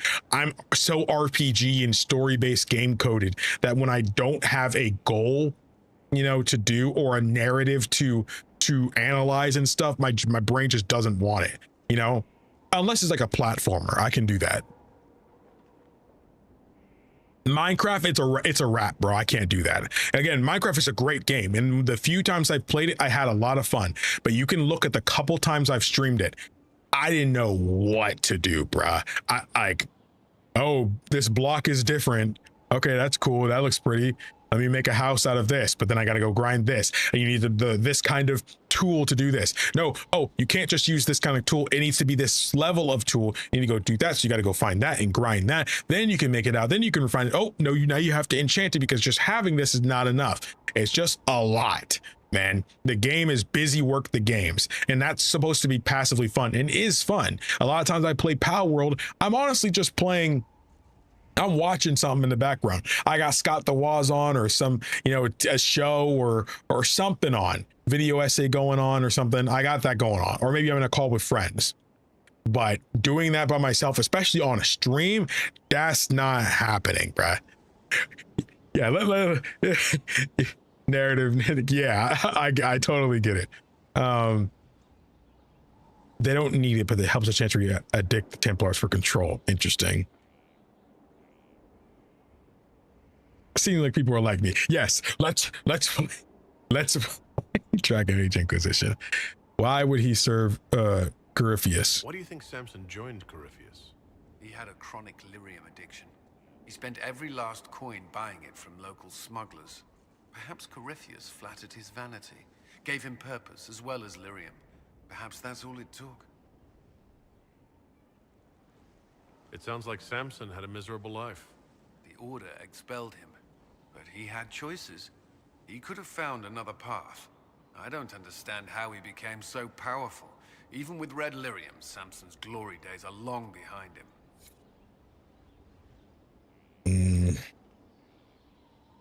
so RPG and story-based game coded that when I don't have a goal, you know, to do, or a narrative to analyze and stuff, my brain just doesn't want it, you know. Unless it's like a platformer, I can do that. Minecraft, it's a wrap, bro. I can't do that. Again, Minecraft is a great game, and the few times I've played it, I had a lot of fun. But you can look at the couple times I've streamed it, I didn't know what to do, bruh. I like, oh, this block is different. Okay, that's cool. That looks pretty. Let me make a house out of this, but then I got to go grind this. And you need this kind of tool to do this. No, oh, you can't just use this kind of tool. It needs to be this level of tool. You need to go do that. So you got to go find that and grind that. Then you can make it out. Then you can refine it. Oh, no, now you have to enchant it, because just having this is not enough. It's just a lot, man. The game is busy work the games, and that's supposed to be passively fun, and is fun. A lot of times I play Power World, I'm honestly just playing, I'm watching something in the background. I got Scott the Waz on, or some, you know, a show or something on, video essay going on or something. I got that going on, or maybe I'm in a call with friends. But doing that by myself, especially on a stream, that's not happening, bruh. Yeah, narrative. Yeah, I totally get it. They don't need it, but it helps a chance to addict the Templars for control. Interesting. Seems like people are like me. Yes, let's Dragon Age Inquisition. Why would he serve Corypheus? Why do you think Samson joined Corypheus? He had a chronic lyrium addiction. He spent every last coin buying it from local smugglers. Perhaps Corypheus flattered his vanity, gave him purpose as well as lyrium. Perhaps that's all it took. It sounds like Samson had a miserable life. The Order expelled him, but he had choices. He could have found another path. I don't understand how he became so powerful. Even with Red Lyrium, Samson's glory days are long behind him.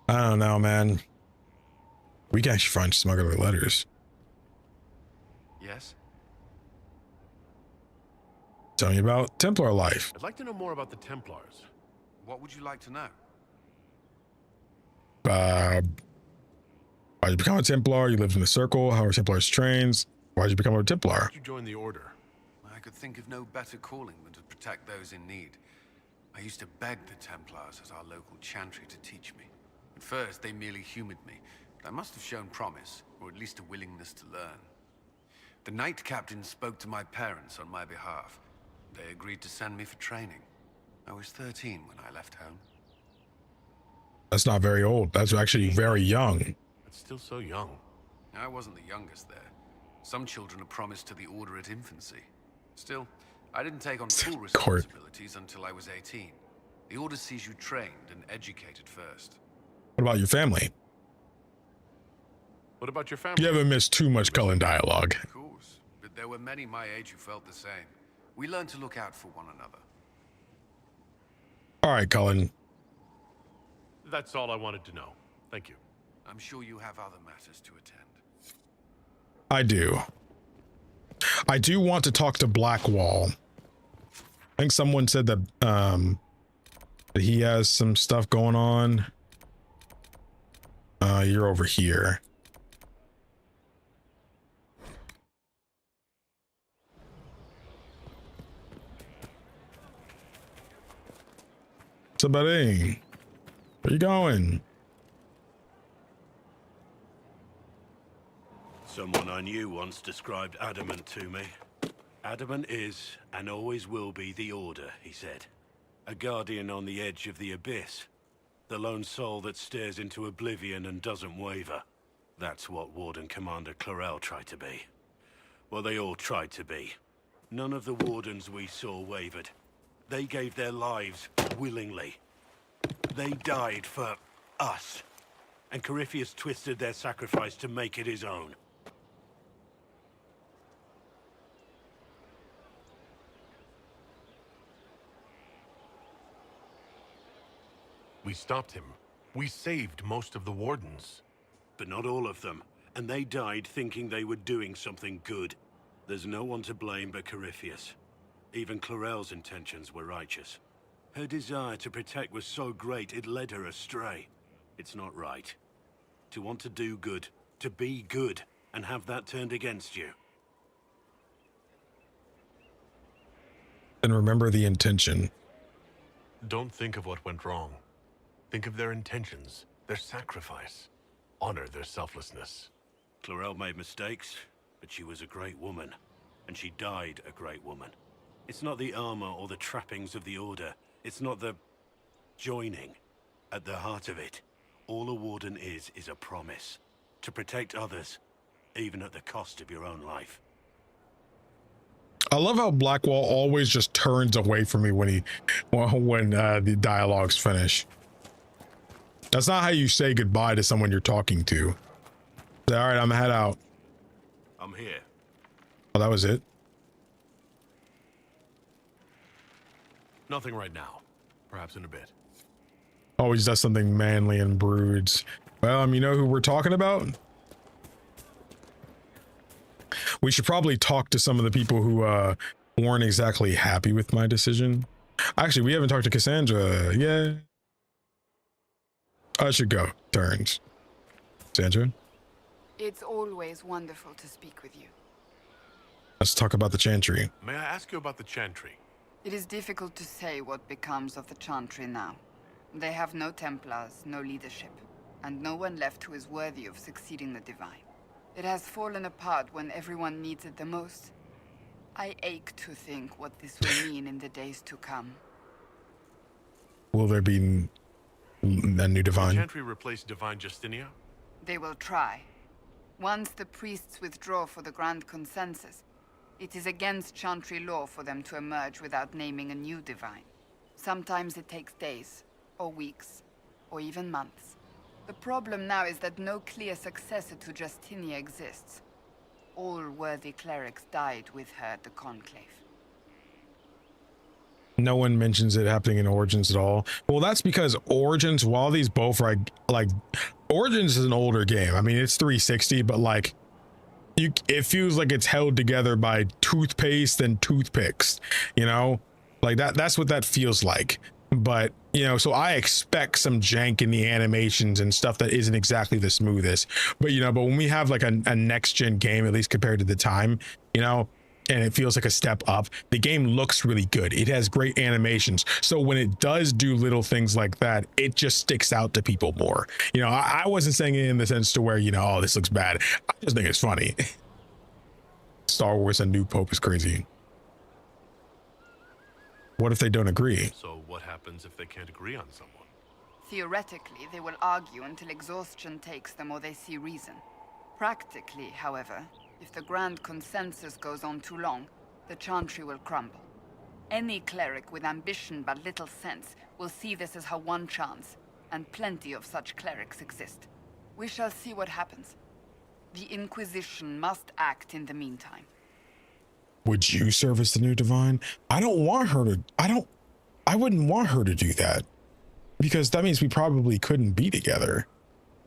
I don't know, man. We can actually find smuggler letters. Yes? Tell me about Templar life. I'd like to know more about the Templars. What would you like to know? Why'd you become a Templar? You lived in the Circle. How are Templars trained? Why'd you become a Templar? Why'd you join the Order? I could think of no better calling than to protect those in need. I used to beg the Templars as our local chantry to teach me. At first, they merely humored me, but I must have shown promise, or at least a willingness to learn. The Knight Captain spoke to my parents on my behalf. They agreed to send me for training. I was 13 when I left home. That's not very old. That's actually very young. That's still so young. I wasn't the youngest there. Some children are promised to the Order at infancy. Still, I didn't take on full responsibilities until I was 18. The Order sees you trained and educated first. What about your family? What about your family? You haven't missed too much Cullen dialogue. Of course, but there were many my age who felt the same. We learned to look out for one another. All right, Cullen. That's all I wanted to know. Thank you. I'm sure you have other matters to attend. I do. I do want to talk to Blackwall. I think someone said that that he has some stuff going on. You're over here. What's up, buddy? Where you going? Someone I knew once described Adamant to me. Adamant is, and always will be, the Order, he said. A guardian on the edge of the abyss. The lone soul that stares into oblivion and doesn't waver. That's what Warden Commander Clarel tried to be. Well, they all tried to be. None of the Wardens we saw wavered. They gave their lives willingly. They died for us. And Corypheus twisted their sacrifice to make it his own. We stopped him. We saved most of the Wardens. But not all of them. And they died thinking they were doing something good. There's no one to blame but Corypheus. Even Clarel's intentions were righteous. Her desire to protect was so great it led her astray. It's not right. To want to do good, to be good, and have that turned against you. And remember the intention. Don't think of what went wrong. Think of their intentions, their sacrifice. Honor their selflessness. Clarel made mistakes, but she was a great woman. And she died a great woman. It's not the armor or the trappings of the Order. It's not the joining. At the heart of it, all a Warden is a promise. To protect others, even at the cost of your own life. I love how Blackwall always just turns away from me when the dialogues finish. That's not how you say goodbye to someone you're talking to. All right, I'm gonna head out. I'm here. Oh, that was it? Nothing right now. Perhaps in a bit. Always does something manly and broods. Well, you know who we're talking about? We should probably talk to some of the people who weren't exactly happy with my decision. Actually, we haven't talked to Cassandra yet. I should go. Turns. Cassandra? It's always wonderful to speak with you. Let's talk about the Chantry. May I ask you about the Chantry? It is difficult to say what becomes of the Chantry now. They have no Templars, no leadership, and no one left who is worthy of succeeding the Divine. It has fallen apart when everyone needs it the most. I ache to think what this will mean in the days to come. will there be a new The divine? Chantry replace Divine Justinia? They will try. Once the priests withdraw for the Grand Consensus, it is against Chantry law for them to emerge without naming a new divine. Sometimes it takes days, or weeks, or even months. The problem now is that no clear successor to Justinia exists. All worthy clerics died with her at the Conclave. No one mentions it happening in Origins at all. Well, that's because Origins, while these both are like Origins is an older game. I mean, it's 360, but like it feels like it's held together by toothpaste and toothpicks, you know, like that's what that feels like. But you know, so I expect some jank in the animations and stuff that isn't exactly the smoothest. But you know, but when we have like a next gen game, at least compared to the time, you know, and it feels like a step up, the game looks really good. It has great animations. So when it does do little things like that, it just sticks out to people more. You know, I wasn't saying it in the sense to where, you know, oh, this looks bad. I just think it's funny. Star Wars and New Pope is crazy. What if they don't agree? So what happens if they can't agree on someone? Theoretically, they will argue until exhaustion takes them or they see reason. Practically, however, if the Grand Consensus goes on too long, the Chantry will crumble. Any cleric with ambition but little sense will see this as her one chance, and plenty of such clerics exist. We shall see what happens. The Inquisition must act in the meantime. Would you serve as the new divine? I don't want her to. I wouldn't want her to do that, because that means we probably couldn't be together.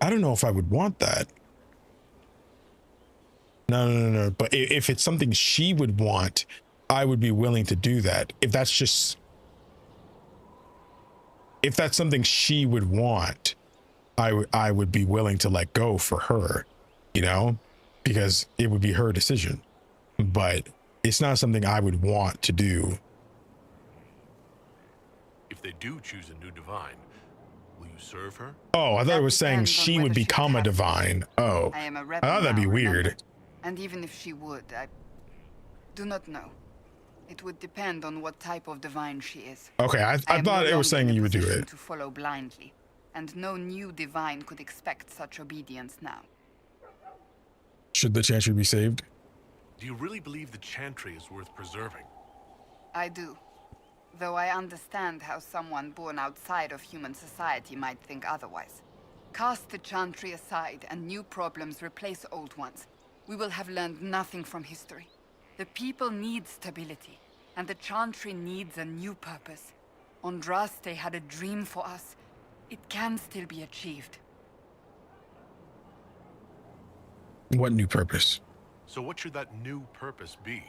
I don't know if I would want that. No. But if it's something she would want, I would be willing to do that. If that's something she would want, I would be willing to let go for her, you know, because it would be her decision. But it's not something I would want to do. If they do choose a new divine, will you serve her? Oh, I thought That it was saying depends on she would whether she become a has to. divine. Oh, I am a I rebel thought that'd be now, weird. remember? And even if she would, I do not know. It would depend on what type of divine she is. Okay, I am thought no it was longer saying in a you would do position it. to follow blindly, and no new divine could expect such obedience now. Should the Chantry be saved? Do you really believe the Chantry is worth preserving? I do. Though I understand how someone born outside of human society might think otherwise. Cast the Chantry aside and new problems replace old ones. We will have learned nothing from history. The people need stability, and the Chantry needs a new purpose. Andraste had a dream for us. It can still be achieved. What new purpose? So what should that new purpose be?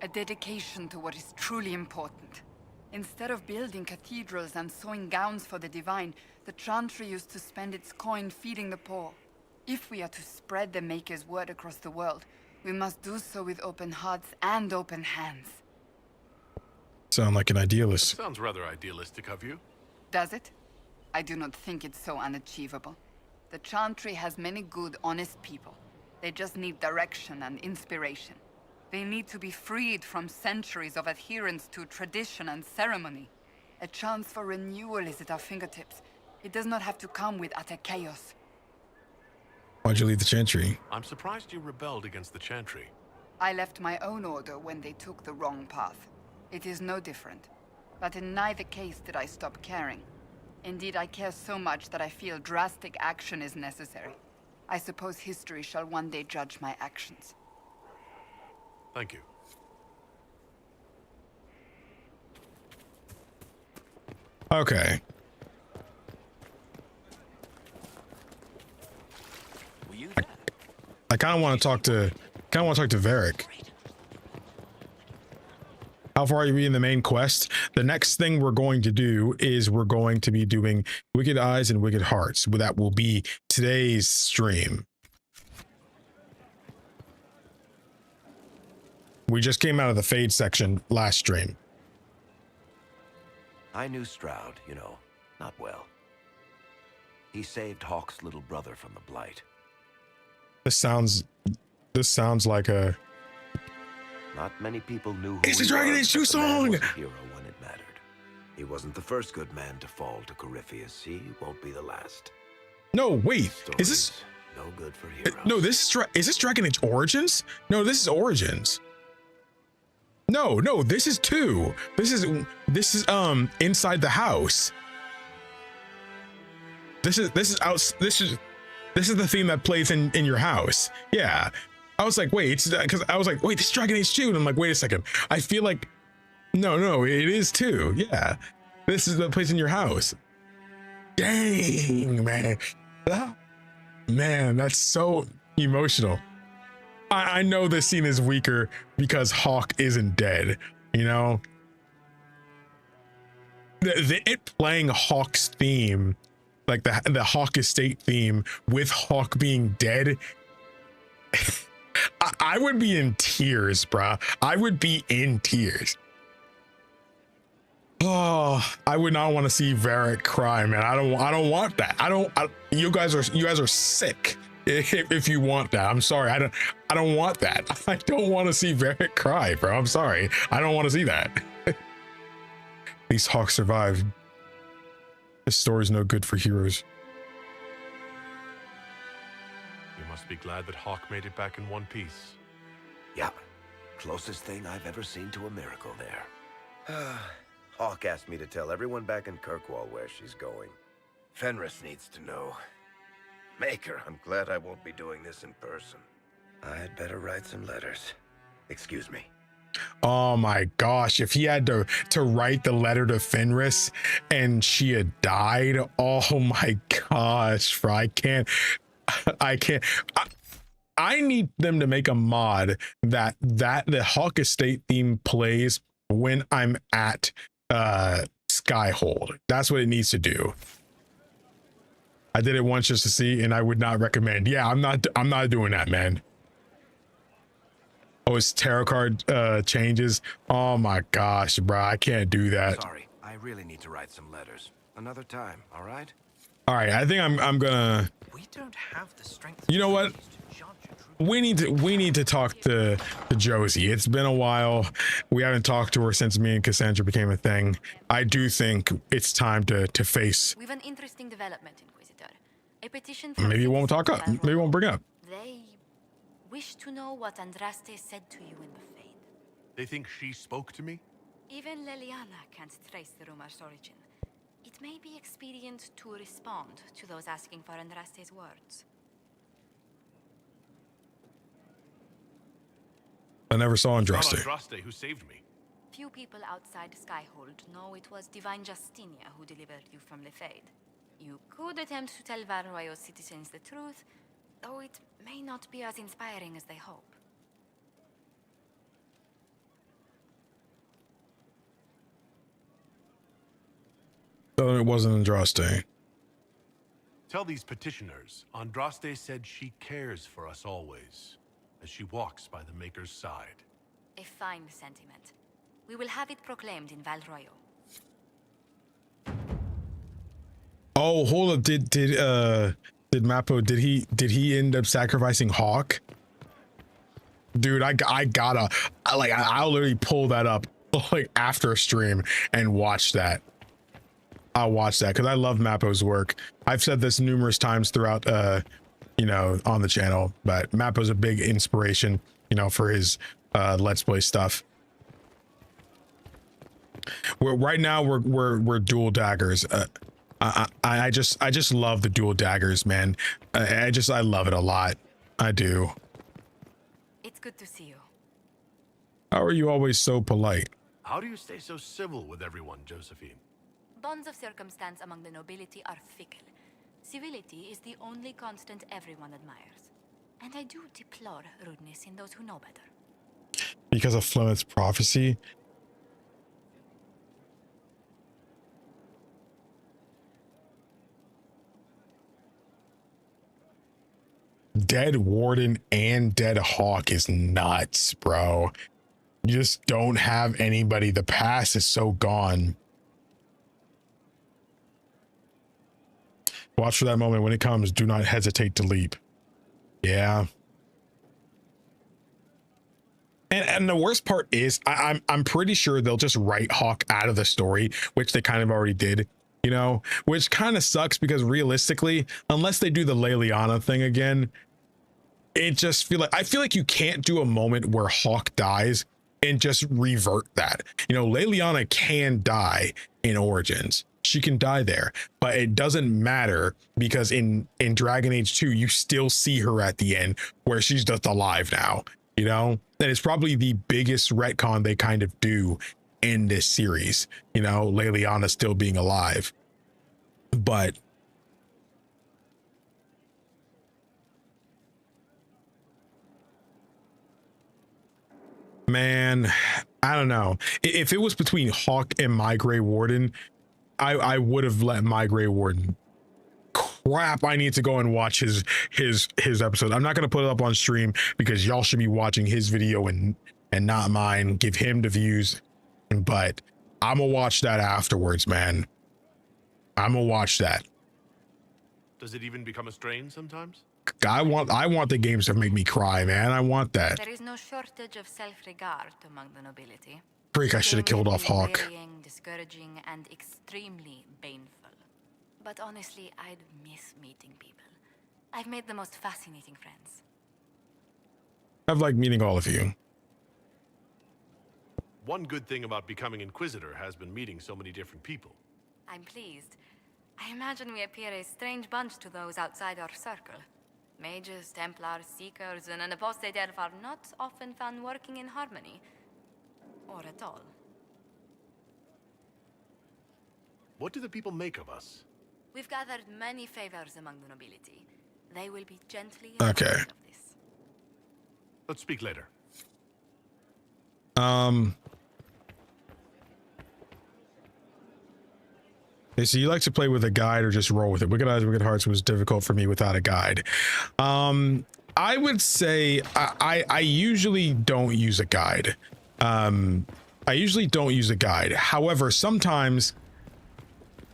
A dedication to what is truly important. Instead of building cathedrals and sewing gowns for the divine, the Chantry used to spend its coin feeding the poor. If we are to spread the Maker's word across the world, we must do so with open hearts and open hands. Sound like an idealist. Sounds rather idealistic of you. Does it? I do not think it's so unachievable. The Chantry has many good, honest people. They just need direction and inspiration. They need to be freed from centuries of adherence to tradition and ceremony. A chance for renewal is at our fingertips. It does not have to come with utter chaos. Why'd you leave the Chantry? I'm surprised you rebelled against the Chantry. I left my own order when they took the wrong path. It is no different. But in neither case did I stop caring. Indeed, I care so much that I feel drastic action is necessary. I suppose history shall one day judge my actions. Thank you. Okay. I kind of want to talk to Varric. How far are you in the main quest? The next thing we're going to do is we're going to be doing Wicked Eyes and Wicked Hearts. That will be today's stream. We just came out of the Fade section last stream. I knew Stroud, you know, not well. He saved Hawk's little brother from the Blight. This sounds like a... Not many people knew who It's the he Dragon was, Age 2 but the man song! was a hero when it mattered. He wasn't the first good man to fall to Corypheus. He won't be the last. No, wait. Is Stories this no good for heroes? no? Is this Dragon Age Origins? No, this is Origins. No, this is 2. This is inside the house. This is the theme that plays in your house. Yeah. I was like, wait, it's because I was like, wait, this is Dragon Age 2. And I'm like, wait a second. I feel like no, it is 2. Yeah. This is the place in your house. Dang, man. Man, that's so emotional. I know this scene is weaker because Hawk isn't dead, you know? It playing Hawk's theme, like the Hawk Estate theme with Hawk being dead, I would be in tears, bruh. I would be in tears. Oh, I would not want to see Varric cry, man. I don't want that. You guys are sick. If you want that, I'm sorry. I don't want that. I don't want to see Varric cry, bro. I'm sorry. I don't want to see that. At least Hawk survived. This story's no good for heroes. You must be glad that Hawk made it back in one piece. Yep. Closest thing I've ever seen to a miracle there. Hawk asked me to tell everyone back in Kirkwall where she's going. Fenris needs to know. Maker, I'm glad I won't be doing this in person. I'd better write some letters. Excuse me. Oh my gosh, if he had to write the letter to Fenris and she had died, oh my gosh, bro, I can't. I need them to make a mod that the Hawk Estate theme plays when I'm at Skyhold. That's what it needs to do. I did it once just to see, and I would not recommend. Yeah, I'm not doing that, man. Oh, it's tarot card changes. Oh my gosh, bro, I can't do that. Sorry, I really need to write some letters. Another time, all right? All right, I think I'm gonna. We don't have the strength. You know what? We need to talk to Josie. It's been a while. We haven't talked to her since me and Cassandra became a thing. I do think it's time to face. We've an interesting development, Inquisitor. A petition from Maybe it won't talk up. Maybe it won't bring up. They wish to know what Andraste said to you in the Fade. They think she spoke to me? Even Leliana can't trace the rumor's origin. It may be expedient to respond to those asking for Andraste's words. I never saw It's not Andraste. Andraste who saved me. Few people outside Skyhold know it was Divine Justinia who delivered you from the Fade. You could attempt to tell Valroyo's citizens the truth, though it may not be as inspiring as they hope. So it wasn't Andraste. Tell these petitioners, Andraste said she cares for us always, as she walks by the Maker's side. A fine sentiment. We will have it proclaimed in Valroyo. Oh, hold up. Did Mappo, did he end up sacrificing Hawk? Dude, I'll literally pull that up like after a stream and watch that. I'll watch that because I love Mappo's work. I've said this numerous times throughout you know, on the channel, but Mappo's a big inspiration, you know, for his Let's Play stuff. Right now we're dual daggers. I just love the dual daggers, man. I love it a lot. I do. It's good to see you. How are you always so polite? How do you stay so civil with everyone, Josephine? Bonds of circumstance among the nobility are fickle. Civility is the only constant everyone admires. And I do deplore rudeness in those who know better. Because of Flemet's prophecy? Dead Warden and Dead Hawk is nuts, bro. You just don't have anybody. The past is so gone. Watch for that moment. When it comes, do not hesitate to leap. Yeah. And the worst part is I'm pretty sure they'll just write Hawk out of the story, which they kind of already did, you know, which kind of sucks because realistically, unless they do the Leliana thing again, it just I feel like you can't do a moment where Hawk dies and just revert that. You know, Leliana can die in Origins. She can die there, but it doesn't matter because in Dragon Age 2, you still see her at the end where she's just alive now, you know? And it's probably the biggest retcon they kind of do in this series, you know, Leliana still being alive. But man, I don't know. If it was between Hawk and my Grey Warden, I would have let my Grey Warden. Crap, I need to go and watch his episode. I'm not going to put it up on stream because y'all should be watching his video and not mine. Give him the views, but I'm gonna watch that afterwards, man. I'm gonna watch that. Does it even become a strain sometimes? I want the games to make me cry, man. I want that. There is no shortage of self-regard among the nobility. Freak, I should have killed off Hawk. Wearying, discouraging, and extremely painful. But honestly, I'd miss meeting people. I've made the most fascinating friends. I've liked meeting all of you. One good thing about becoming Inquisitor has been meeting so many different people. I'm pleased. I imagine we appear a strange bunch to those outside our circle. Mages, Templars, Seekers, and an apostate elf are not often found working in harmony. Or at all. What do the people make of us? We've gathered many favors among the nobility. They will be gently okay. Of this. Let's speak later. Okay, so you like to play with a guide or just roll with it? Wicked Eyes, Wicked Hearts was difficult for me without a guide. I would say I usually don't use a guide. I usually don't use a guide. However, sometimes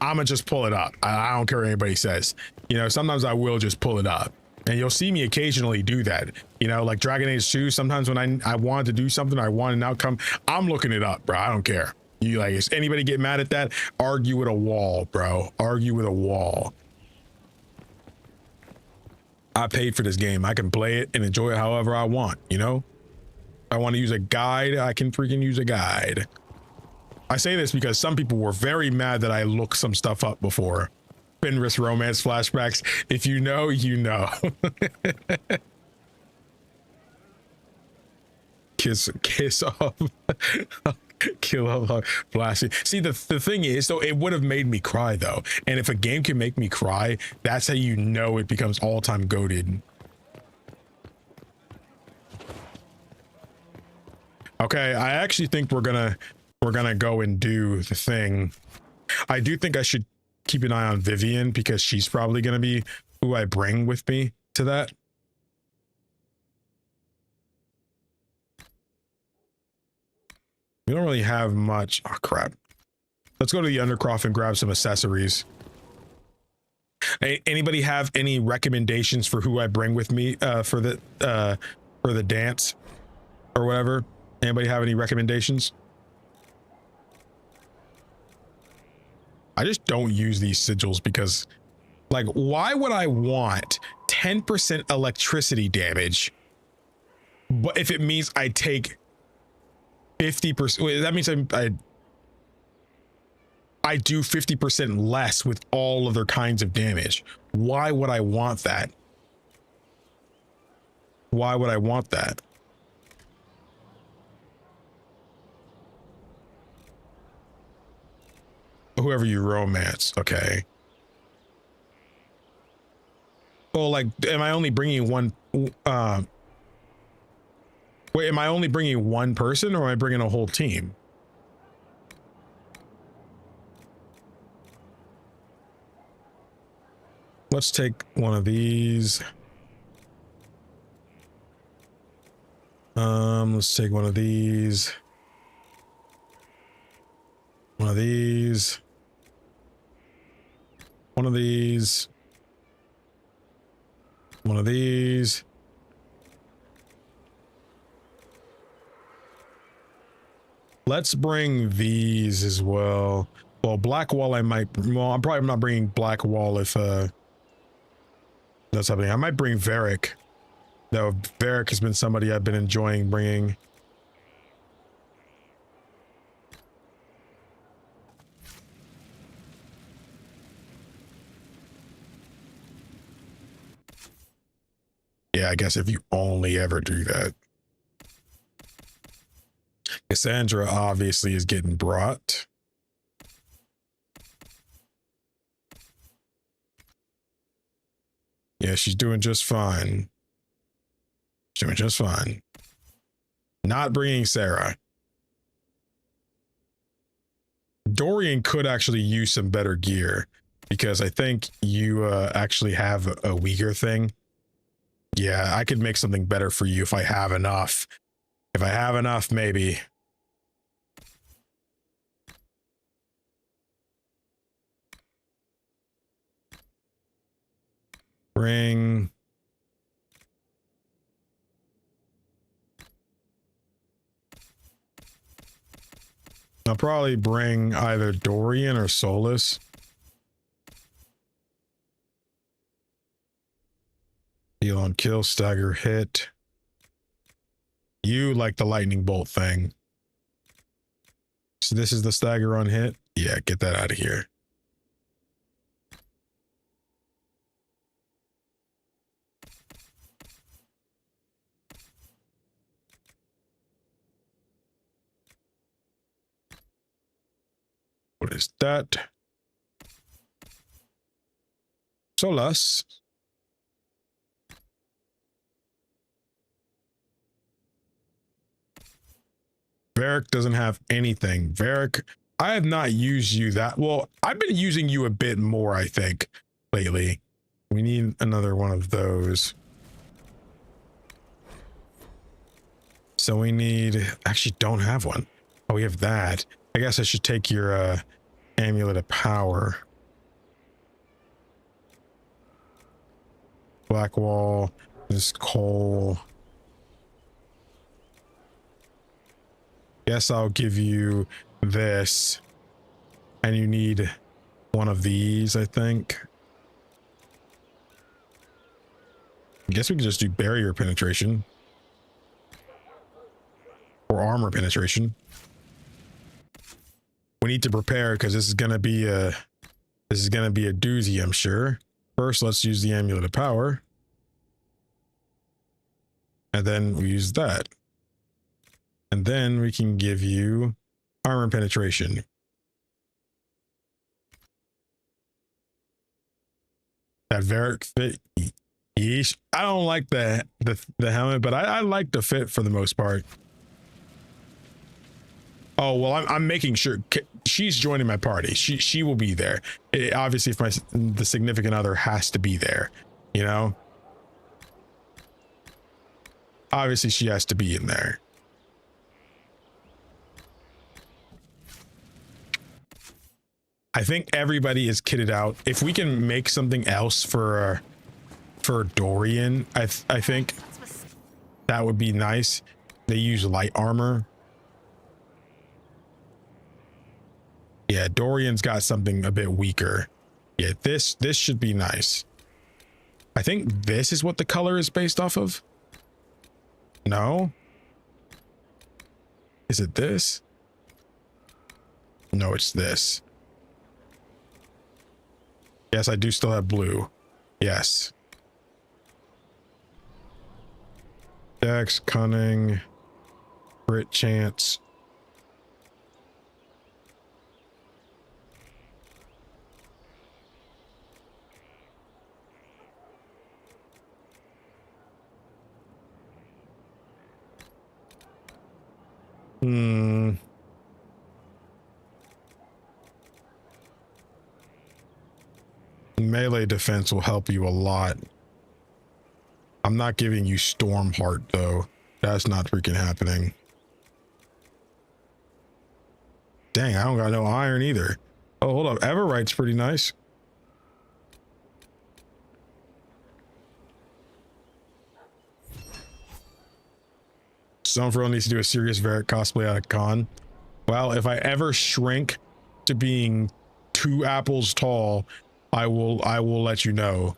I'ma just pull it up. I don't care what anybody says. You know, sometimes I will just pull it up. And you'll see me occasionally do that. You know, like Dragon Age 2, sometimes when I wanted to do something, I want an outcome, I'm looking it up, bro. I don't care. You like, is anybody get mad at that? Argue with a wall, bro. Argue with a wall. I paid for this game. I can play it and enjoy it however I want, you know? If I want to use a guide, I can freaking use a guide. I say this because some people were very mad that I looked some stuff up before. Fenris romance flashbacks. If you know, you know. kiss off. Kill off blasting. See, the thing is, though, it would have made me cry though. And if a game can make me cry, that's how you know it becomes all-time goated. Okay, I actually think we're gonna go and do the thing. I do think I should keep an eye on Vivian because she's probably gonna be who I bring with me to that. We don't really have much. Oh crap. Let's go to the Undercroft and grab some accessories. Hey, anybody have any recommendations for who I bring with me for the dance or whatever? Anybody have any recommendations? I just don't use these sigils because, like, why would I want 10% electricity damage? But if it means I take 50%, that means I do 50% less with all other kinds of damage. Why would I want that? Why would I want that? Whoever you romance, okay. Well, like, am I only bringing one? Wait, am I only bringing one person, or am I bringing a whole team? Let's take one of these. Let's take one of these. One of these. One of these. One of these. Let's bring these as well. Well, Blackwall I might, well, I'm probably not bringing Blackwall if that's happening. I might bring Varric. Though Varric has been somebody I've been enjoying bringing. Yeah, I guess if you only ever do that. Cassandra obviously is getting brought. Yeah, she's doing just fine. She's doing just fine. Not bringing Sarah. Dorian could actually use some better gear because I think you actually have a weaker thing. Yeah, I could make something better for you if I have enough. If I have enough, maybe. Bring. I'll probably bring either Dorian or Solus. Heal on kill, stagger, hit. You like the lightning bolt thing. So this is the stagger on hit. Yeah, get that out of here. What is that? Solus. Varric doesn't have anything. Varric, I have not used you that well. I've been using you a bit more, I think, lately. We need another one of those. So we need, actually don't have one. Oh, we have that. I guess I should take your amulet of power. Blackwall, this coal. Guess I'll give you this. And you need one of these, I think. I guess we can just do barrier penetration. Or armor penetration. We need to prepare because this is gonna be a doozy, I'm sure. First, let's use the amulet of power. And then we use that. And then we can give you armor penetration. That Varric fit. Yeesh. I don't like the helmet, but I like the fit for the most part. Oh, well, I'm making sure she's joining my party. She will be there. Obviously, if the significant other has to be there, you know? Obviously, she has to be in there. I think everybody is kitted out. If we can make something else for Dorian, I think that would be nice. They use light armor. Yeah, Dorian's got something a bit weaker. Yeah, this should be nice. I think this is what the color is based off of. No? Is it this? No, it's this. Yes, I do still have blue. Yes. Dex, cunning, crit chance. Melee defense will help you a lot. I'm not giving you Stormheart though. That's not freaking happening. Dang, I don't got no iron either. Oh, hold up. Everite's pretty nice. Stonefurl needs to do a serious Varric cosplay at a con. Well, if I ever shrink to being 2 apples tall, I will let you know.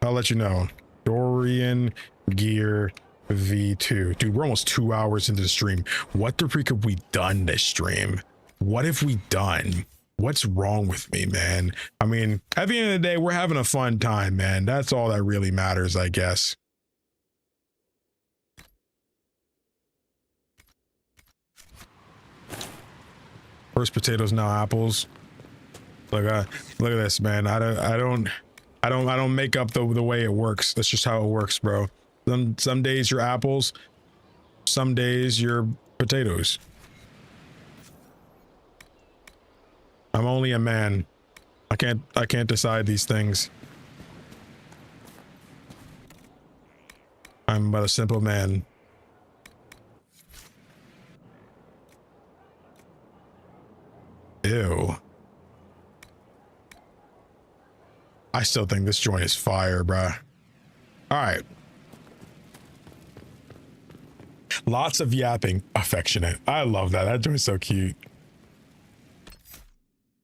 I'll let you know. Dorian Gear V2. Dude, we're almost 2 hours into the stream. What the freak have we done this stream? What have we done? What's wrong with me, man? I mean, at the end of the day, we're having a fun time, man. That's all that really matters, I guess. First potatoes, now apples. Look at this, man. I don't make up the way it works. That's just how it works, bro. Some days you're apples, some days you're potatoes. I'm only a man. I can't decide these things. I'm but a simple man. Ew. I still think this joint is fire, bruh. All right. Lots of yapping. Affectionate. I love that. That joint's so cute.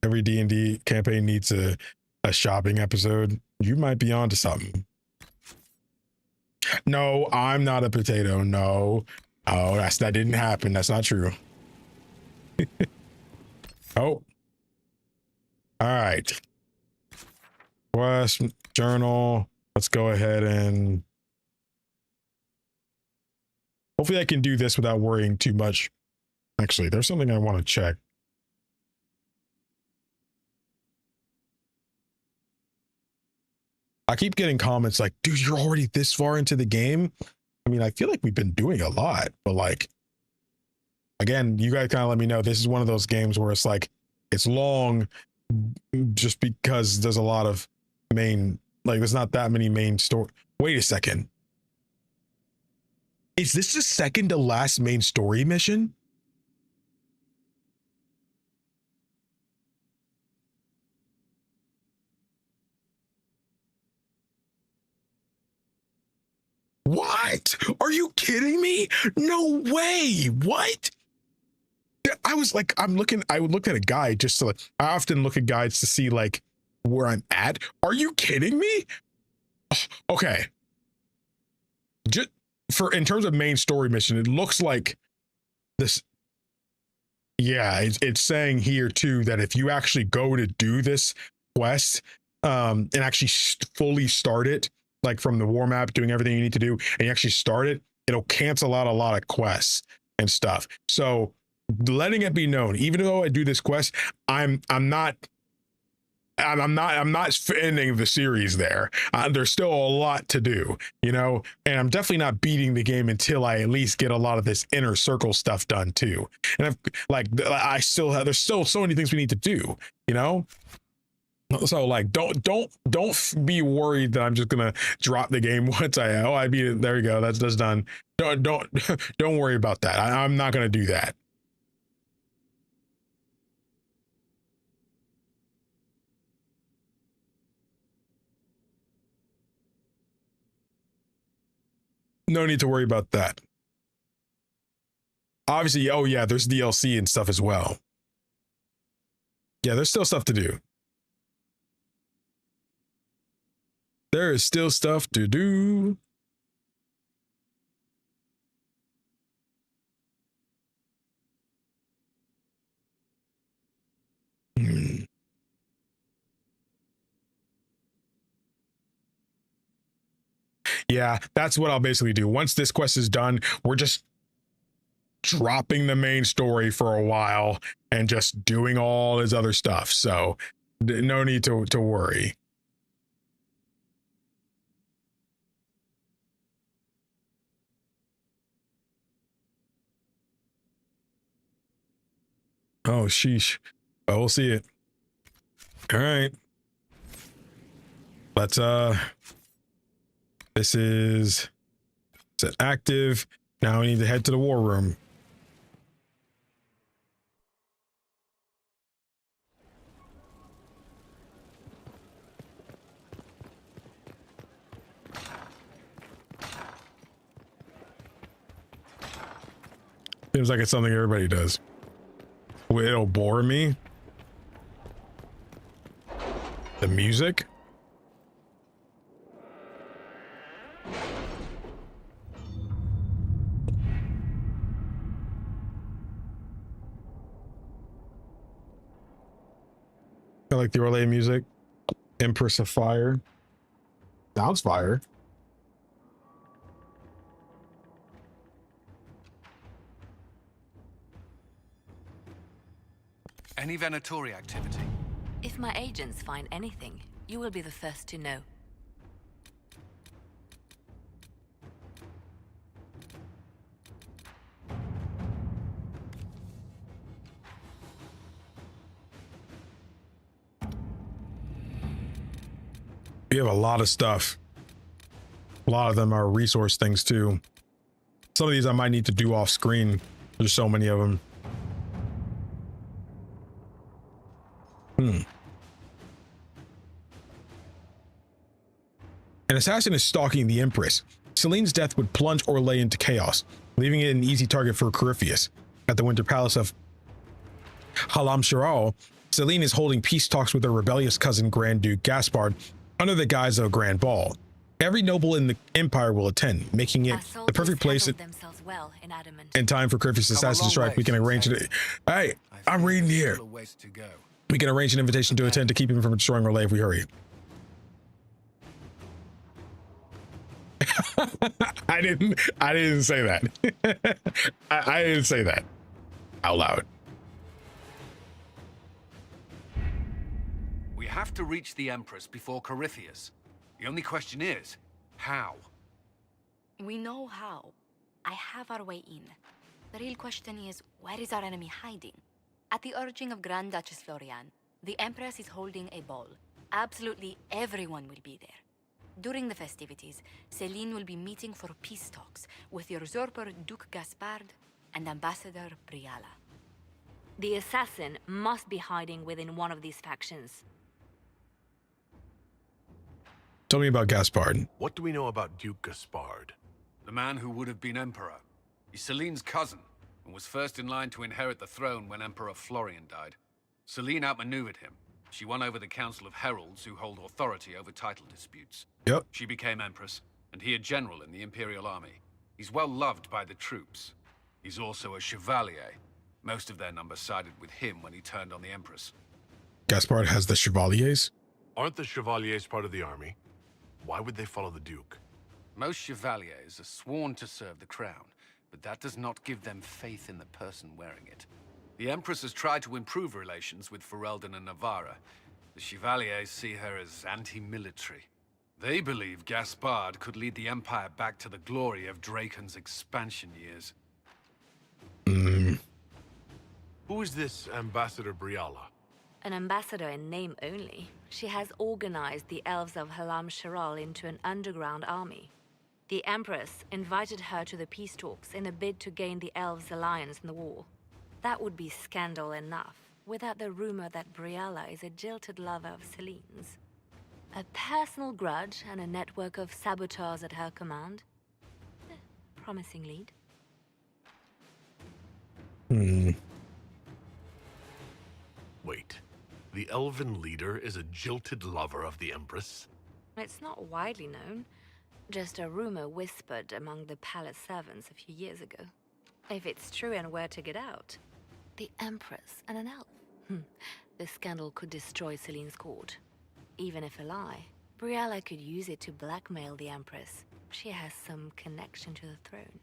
Every D&D campaign needs a shopping episode. You might be onto something. No, I'm not a potato. No. Oh, that didn't happen. That's not true. Oh. All right. Quest journal. Let's go ahead and hopefully I can do this without worrying too much. Actually, there's something I want to check. I keep getting comments like, dude, you're already this far into the game. I mean, I feel like we've been doing a lot, but like, again, you guys kind of let me know. This is one of those games where it's like, it's long just because there's a lot of main, like there's not that many main story. Wait a second. Is this the second to last main story mission? What? Are you kidding me? No way. What? I was like, I would look at a guide just to like, I often look at guides to see like where I'm at. Are you kidding me? Okay. Just for, in terms of main story mission, it looks like this. Yeah, it's saying here too, that if you actually go to do this quest, and actually fully start it, like from the war map, doing everything you need to do, and you actually start it, it'll cancel out a lot of quests and stuff. So letting it be known, even though I do this quest, I'm not ending the series there. There's still a lot to do, you know, and I'm definitely not beating the game until I at least get a lot of this inner circle stuff done too. And there's still so many things we need to do, you know. So like, don't be worried that I'm just gonna drop the game once I beat it. There you go. That's done. Don't worry about that. I'm not gonna do that. No need to worry about that. Obviously, oh yeah, there's DLC and stuff as well. Yeah, there's still stuff to do. There is still stuff to do. Yeah, that's what I'll basically do. Once this quest is done, we're just dropping the main story for a while and just doing all this other stuff. So no need to worry. Oh, sheesh. Well, we'll see it. All right. Let's, this is set active. Now we need to head to the war room. Seems like it's something everybody does. Well, it'll bore me. The music. I like the Orlais music. Empress of Fire. Sounds fire. Any Venatori activity? If my agents find anything, you will be the first to know. We have a lot of stuff. A lot of them are resource things too. Some of these I might need to do off screen. There's so many of them. An assassin is stalking the Empress. Celine's death would plunge Orlais into chaos, leaving it an easy target for Corypheus. At the Winter Palace of Halam Shiral, Celine is holding peace talks with her rebellious cousin Grand Duke Gaspard under the guise of a grand ball. Every noble in the Empire will attend, making it the perfect place in time for Corypheus' assassin strike. We can arrange it. Hey, I'm reading here. We can arrange an invitation to attend to keep him from destroying Orlais if we hurry. I didn't say that. I didn't say that out loud. We have to reach the Empress before Corypheus. The only question is, how? We know how. I have our way in. The real question is, where is our enemy hiding? At the urging of Grand Duchess Florian, the Empress is holding a ball. Absolutely everyone will be there. During the festivities, Celine will be meeting for peace talks with the usurper Duke Gaspard and Ambassador Briala. The assassin must be hiding within one of these factions. Tell me about Gaspard. What do we know about Duke Gaspard? The man who would have been Emperor. He's Celine's cousin, and was first in line to inherit the throne when Emperor Florian died. Celine outmaneuvered him. She won over the Council of Heralds, who hold authority over title disputes. Yep. She became Empress, and he a general in the Imperial Army. He's well loved by the troops. He's also a Chevalier. Most of their number sided with him when he turned on the Empress. Gaspard has the Chevaliers? Aren't the Chevaliers part of the army? Why would they follow the Duke? Most Chevaliers are sworn to serve the crown, but that does not give them faith in the person wearing it. The Empress has tried to improve relations with Ferelden and Navarra. The Chevaliers see her as anti-military. They believe Gaspard could lead the Empire back to the glory of Draken's expansion years. Who is this Ambassador Briala? An ambassador in name only. She has organized the elves of Halam Shiral into an underground army. The Empress invited her to the peace talks in a bid to gain the elves' alliance in the war. That would be scandal enough, without the rumor that Briala is a jilted lover of Celine's. A personal grudge and a network of saboteurs at her command. Promising lead. Wait, the elven leader is a jilted lover of the Empress? It's not widely known. Just a rumor whispered among the palace servants a few years ago. If it's true and were to get out, the Empress and an elf. The scandal could destroy Celine's court. Even if a lie, Briala could use it to blackmail the Empress. She has some connection to the throne.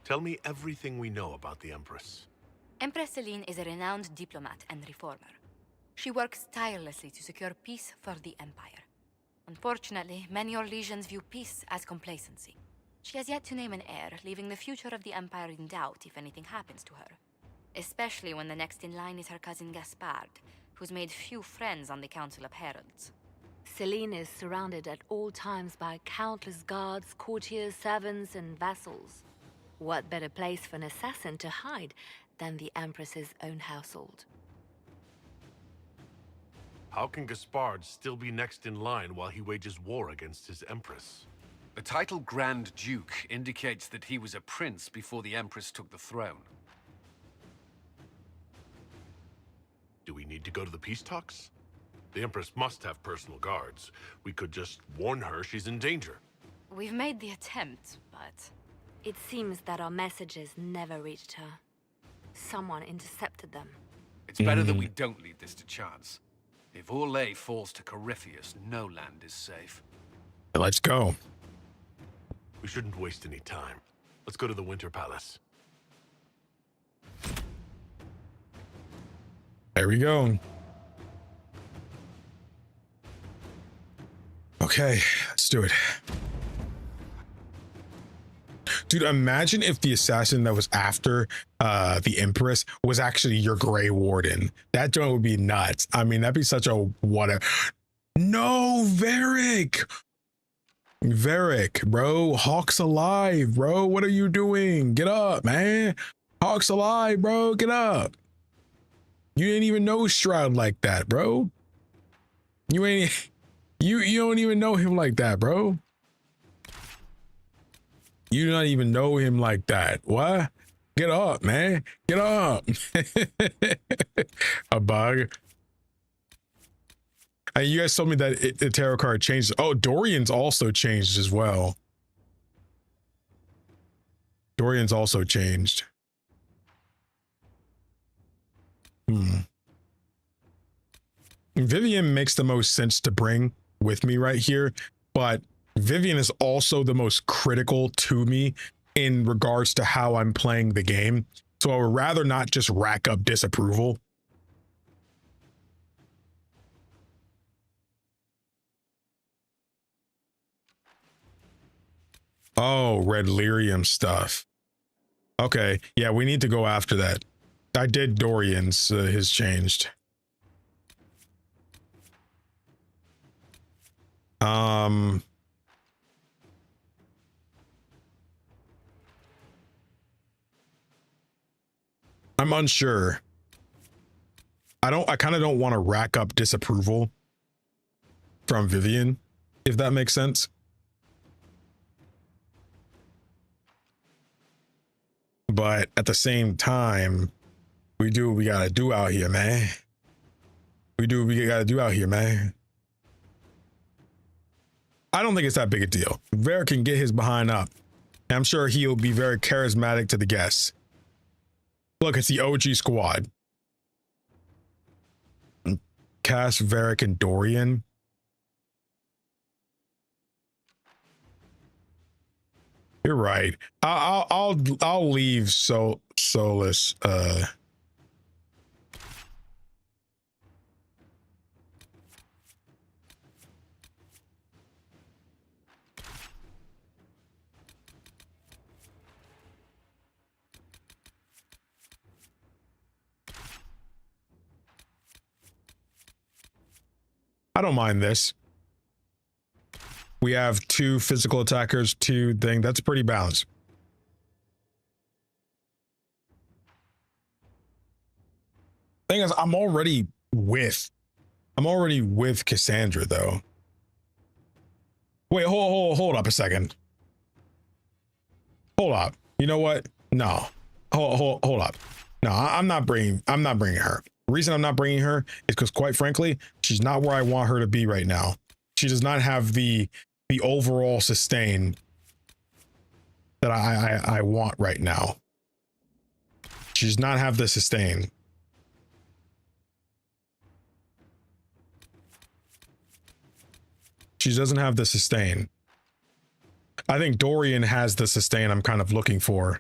Tell me everything we know about the Empress. Empress Celine is a renowned diplomat and reformer. She works tirelessly to secure peace for the Empire. Unfortunately, many Orlesians view peace as complacency. She has yet to name an heir, leaving the future of the Empire in doubt if anything happens to her. Especially when the next in line is her cousin Gaspard, who's made few friends on the Council of Heralds. Celine is surrounded at all times by countless guards, courtiers, servants, and vassals. What better place for an assassin to hide than the Empress's own household? How can Gaspard still be next in line while he wages war against his Empress? The title Grand Duke indicates that he was a prince before the Empress took the throne. Do we need to go to the peace talks? The Empress must have personal guards. We could just warn her she's in danger. We've made the attempt, but... It seems that our messages never reached her. Someone intercepted them. It's better that we don't leave this to chance. If Orlais falls to Corypheus, no land is safe. Let's go. We shouldn't waste any time. Let's go to the Winter Palace. There we go. Okay, let's do it. Dude, imagine if the assassin that was after the Empress was actually your Grey Warden. That joint would be nuts. I mean, that'd be such a whatever. No, Varric. Varric, bro. Hawk's alive, bro. What are you doing? Get up, man. Hawk's alive, bro. Get up. You didn't even know Stroud like that, bro. You don't even know him like that, bro. You do not even know him like that. What? Get up, man. Get up. A bug. And you guys told me that the tarot card changed. Oh, Dorian's also changed as well. Dorian's also changed. Vivian makes the most sense to bring with me right here, but Vivian is also the most critical to me in regards to how I'm playing the game. So I would rather not just rack up disapproval. Oh, Red Lyrium stuff. Okay, yeah, we need to go after that. I did Dorian's, his changed. I'm unsure. I kind of don't want to rack up disapproval from Vivian, if that makes sense. But at the same time, we do what we gotta do out here, man. We do what we gotta do out here, man. I don't think it's that big a deal. Varric can get his behind up. And I'm sure he'll be very charismatic to the guests. Look, it's the OG squad. Cass, Varric, and Dorian. You're right. I'll leave Solus. I don't mind this. We have 2 physical attackers, 2 thing. That's pretty balanced. Thing is, I'm already with Cassandra though. Wait, hold up a second. Hold up. You know what? No. Hold up. No, I'm not bringing her. The reason I'm not bringing her is because, quite frankly, she's not where I want her to be right now. She does not have the overall sustain that I want right now. She does not have the sustain. She doesn't have the sustain. I think Dorian has the sustain I'm kind of looking for.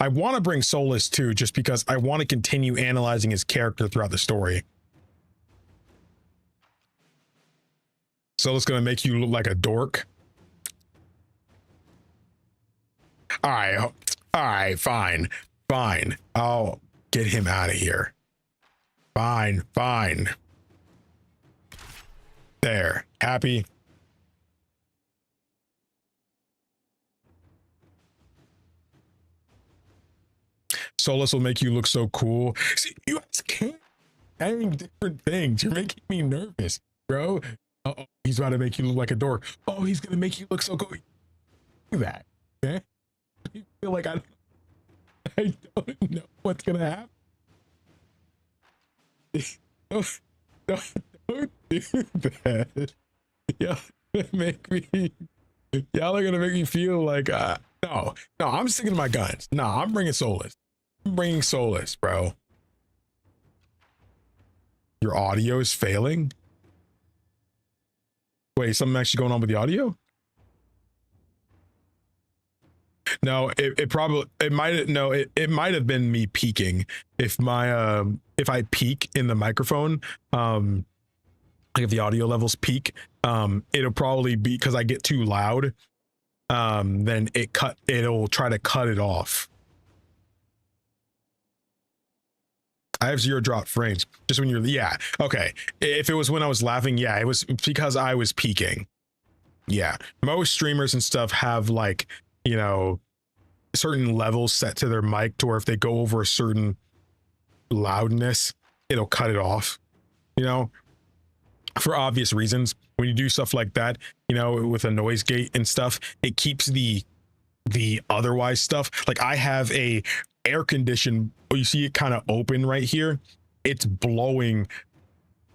I want to bring Solus too, just because I want to continue analyzing his character throughout the story. Solus gonna make you look like a dork. All right, fine. I'll get him out of here. Fine. There, happy. Solus will make you look so cool. See, you guys can't saying different things. You're making me nervous, bro. Uh-oh, he's about to make you look like a dork. Oh, he's gonna make you look so cool. Do that, man. I feel like I don't know what's gonna happen. Don't do that. Y'all are gonna make me feel like no, I'm sticking to my guns. No, I'm bringing Solus. I'm bringing Solus, bro. Your audio is failing. Wait, something actually going on with the audio? No, it might have been me peaking. If I peak in the microphone, like if the audio levels peak, it'll probably be because I get too loud. Then it'll try to cut it off. I have 0 drop frames. Just when yeah, okay. If it was when I was laughing, yeah, it was because I was peaking. Yeah, most streamers and stuff have like, you know, certain levels set to their mic to where if they go over a certain loudness, it'll cut it off, you know, for obvious reasons. When you do stuff like that, you know, with a noise gate and stuff, it keeps the otherwise stuff. Like I have a air condition, you see it kind of open right here. It's blowing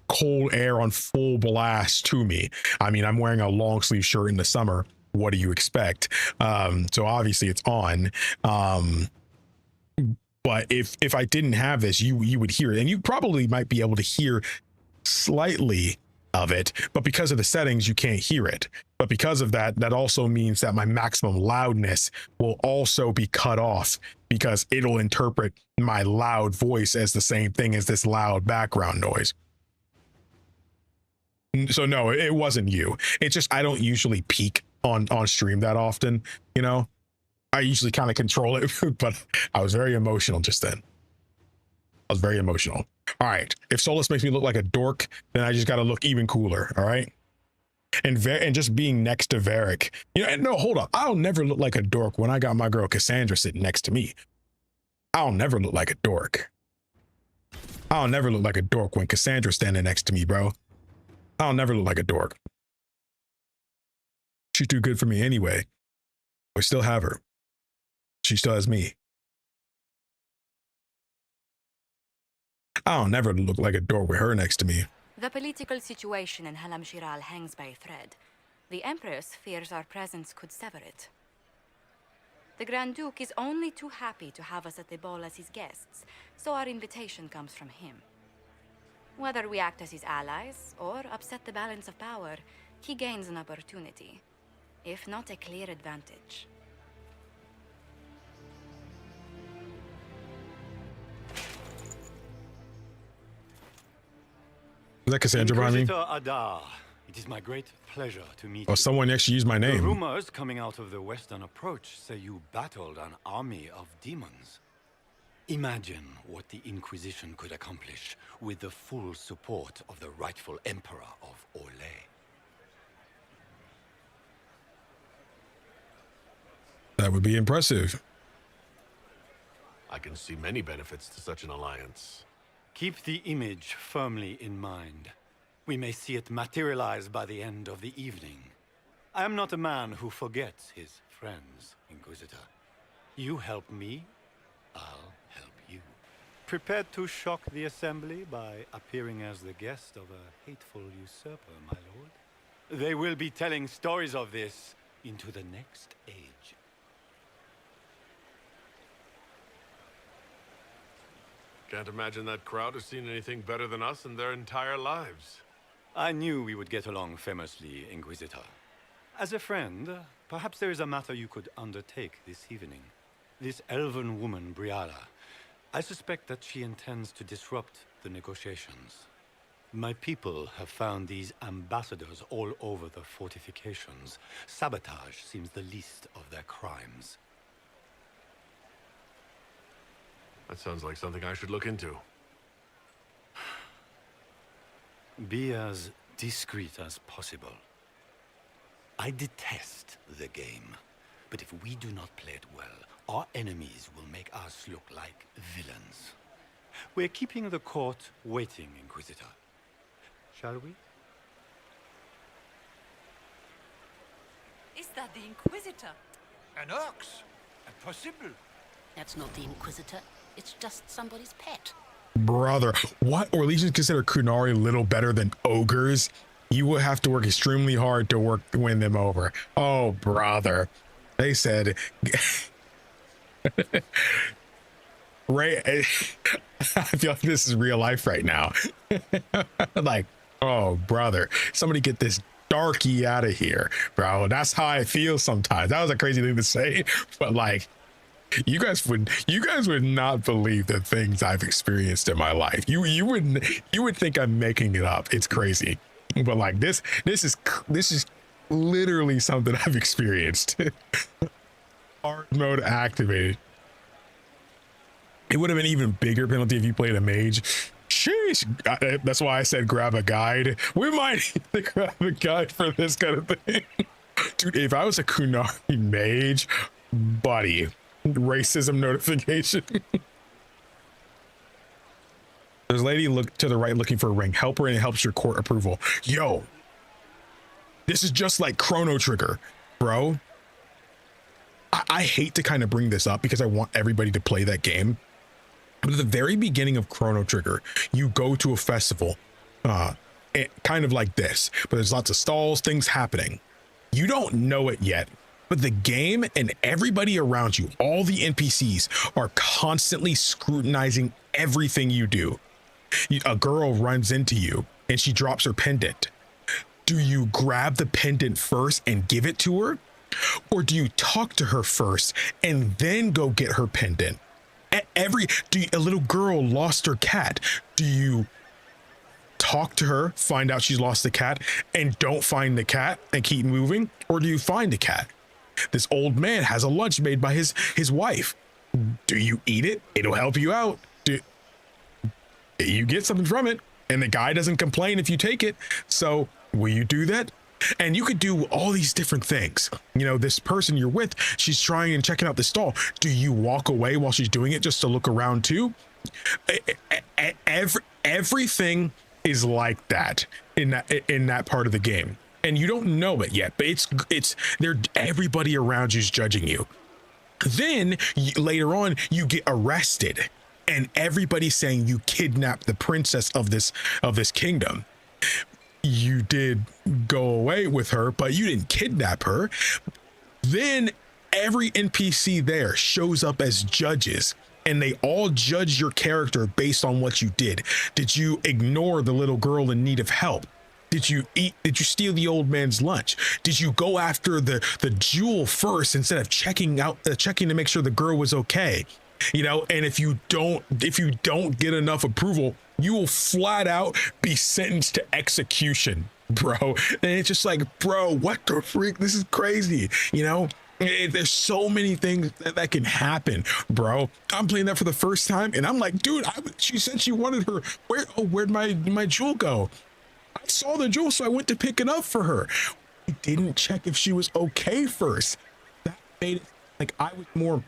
cold air on full blast to me. I mean, I'm wearing a long sleeve shirt in the summer. What do you expect? So obviously it's on. But if I didn't have this, you would hear it, and you probably might be able to hear slightly of it, but because of the settings, you can't hear it. But because of that, that also means that my maximum loudness will also be cut off, because it'll interpret my loud voice as the same thing as this loud background noise. So no, it wasn't you. It's just I don't usually peak on stream that often, you know. I usually kind of control it, but I was very emotional just then. I was very emotional. All right, if Solus makes me look like a dork, then I just got to look even cooler. All right, and just being next to Varric, you know. No, hold up, I'll never look like a dork when I got my girl Cassandra sitting next to me. I'll never look like a dork. I'll never look like a dork when Cassandra's standing next to me, bro. I'll never look like a dork. She's too good for me anyway. I still have her. She still has me. I'll never look like a dork with her next to me. The political situation in Halam Shiral hangs by a thread. The Empress fears our presence could sever it. The Grand Duke is only too happy to have us at the ball as his guests, so our invitation comes from him. Whether we act as his allies or upset the balance of power, he gains an opportunity, if not a clear advantage. Is that Cassandra behind me? Inquisitor Adar, it is my great pleasure to meet you. Oh, someone actually used my name. The rumors coming out of the Western Approach say you battled an army of demons. Imagine what the Inquisition could accomplish with the full support of the rightful Emperor of Orlais. That would be impressive. I can see many benefits to such an alliance. Keep the image firmly in mind. We may see it materialize by the end of the evening. I am not a man who forgets his friends, Inquisitor. You help me, I'll help you. Prepared to shock the Assembly by appearing as the guest of a hateful usurper, my lord? They will be telling stories of this into the next age. Can't imagine that crowd has seen anything better than us in their entire lives. I knew we would get along famously, Inquisitor. As a friend, perhaps there is a matter you could undertake this evening. This elven woman, Briala, I suspect that she intends to disrupt the negotiations. My people have found these ambassadors all over the fortifications. Sabotage seems the least of their crimes. That sounds like something I should look into. Be as discreet as possible. I detest the game, but if we do not play it well, our enemies will make us look like villains. We're keeping the court waiting, Inquisitor. Shall we? Is that the Inquisitor? An ox? Impossible. That's not the Inquisitor. It's just somebody's pet. Brother, what? Or at least you consider Kunari a little better than ogres? You will have to work extremely hard to win them over. Oh, brother. They said... Right, I feel like this is real life right now. Like, oh, brother, somebody get this darky out of here, bro. That's how I feel sometimes. That was a crazy thing to say, but like, you guys would not believe the things I've experienced in my life. You would think I'm making it up. It's crazy, but like this is literally something I've experienced. Hard mode activated. It would have been even bigger penalty if you played a mage. Sheesh. That's why I said grab a guide. We might need to grab a guide for this kind of thing. Dude, if I was a Kunari mage, buddy, racism notification. There's a lady look to the right looking for a ring. Help her and it helps your court approval. Yo, this is just like Chrono Trigger, bro. I hate to kind of bring this up because I want everybody to play that game. But at the very beginning of Chrono Trigger, you go to a festival, kind of like this, but there's lots of stalls, things happening. You don't know it yet, but the game and everybody around you, all the NPCs, are constantly scrutinizing everything you do. A girl runs into you and she drops her pendant. Do you grab the pendant first and give it to her? Or do you talk to her first and then go get her pendant? A little girl lost her cat. Do you talk to her, find out she's lost the cat, and don't find the cat and keep moving? Or do you find the cat? This old man has a lunch made by his wife. Do you eat it? It'll help you out. You get something from it, and the guy doesn't complain if you take it. So will you do that? And you could do all these different things. You know, this person you're with, she's trying and checking out the stall. Do you walk away while she's doing it just to look around too? Everything is like that in that part of the game, and you don't know it yet. But it's there. Everybody around you's judging you. Then later on, you get arrested, and everybody's saying you kidnapped the princess of this kingdom. You did go away with her, but you didn't kidnap her. Then every NPC there shows up as judges, and they all judge your character based on what you did. Did you ignore the little girl in need of help? Did you steal the old man's lunch? Did you go after the jewel first instead of checking to make sure the girl was okay? You know, and if you don't get enough approval, you will flat out be sentenced to execution, bro. And it's just like, bro, what the freak? This is crazy. You know, there's so many things that can happen, bro. I'm playing that for the first time, and I'm like, dude, she said she wanted her. Where'd my jewel go? I saw the jewel, so I went to pick it up for her. I didn't check if she was okay first. That made it like I was more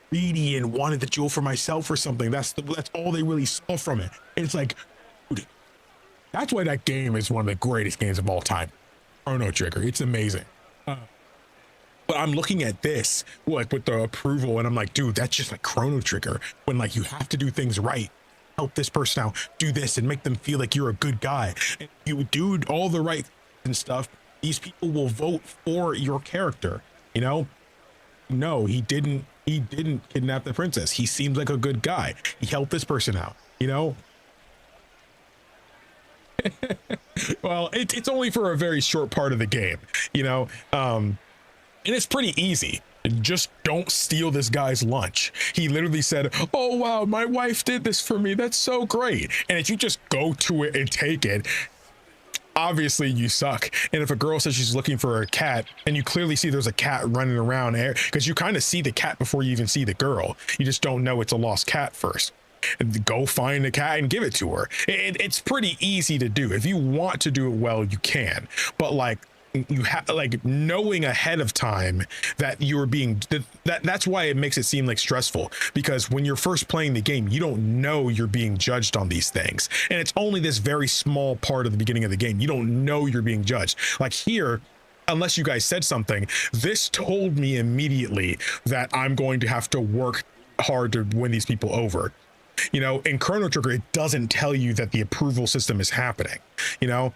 greedy and wanted the jewel for myself or something. That's all they really saw from it. And it's like, dude, that's why that game is one of the greatest games of all time. Chrono Trigger, it's amazing. But I'm looking at this like with the approval, and I'm like, dude, that's just like Chrono Trigger, when like you have to do things right, help this person out, do this, and make them feel like you're a good guy, and you do all the right and stuff. These people will vote for your character. You know, no, he didn't kidnap the princess. He seems like a good guy. He helped this person out, you know? Well, it's only for a very short part of the game, you know? And it's pretty easy. Just don't steal this guy's lunch. He literally said, oh, wow, my wife did this for me. That's so great. And if you just go to it and take it, obviously you suck. And if a girl says she's looking for a cat, and you clearly see there's a cat running around there, because you kind of see the cat before you even see the girl, you just don't know it's a lost cat first. And go find the cat and give it to her. It's pretty easy to do. If you want to do it well, you can. But like, you have like knowing ahead of time that you're being that's why it makes it seem like stressful, because when you're first playing the game, you don't know you're being judged on these things, and it's only this very small part of the beginning of the game. You don't know you're being judged. Like here, unless you guys said something, this told me immediately that I'm going to have to work hard to win these people over. You know, in Chrono Trigger, it doesn't tell you that the approval system is happening, you know.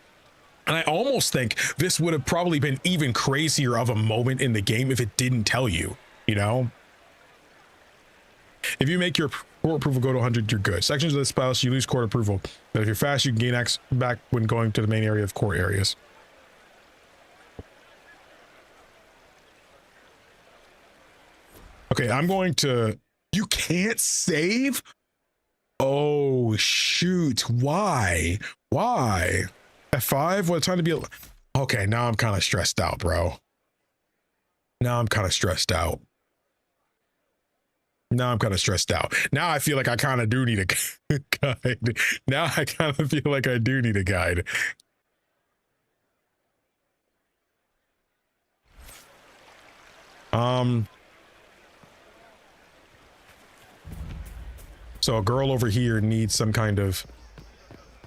And I almost think this would have probably been even crazier of a moment in the game if it didn't tell you, you know? If you make your court approval go to 100, you're good. Sections of the spouse, you lose court approval. But if you're fast, you can gain X back when going to the main area of court areas. Okay, I'm going to... You can't save? Oh, shoot. Why? Why? F5? What time to be? Okay, now I'm kind of stressed out, bro. Now I'm kind of stressed out. Now I'm kind of stressed out. Now I feel like I kind of do need a guide. Now I kind of feel like I do need a guide. So a girl over here needs some kind of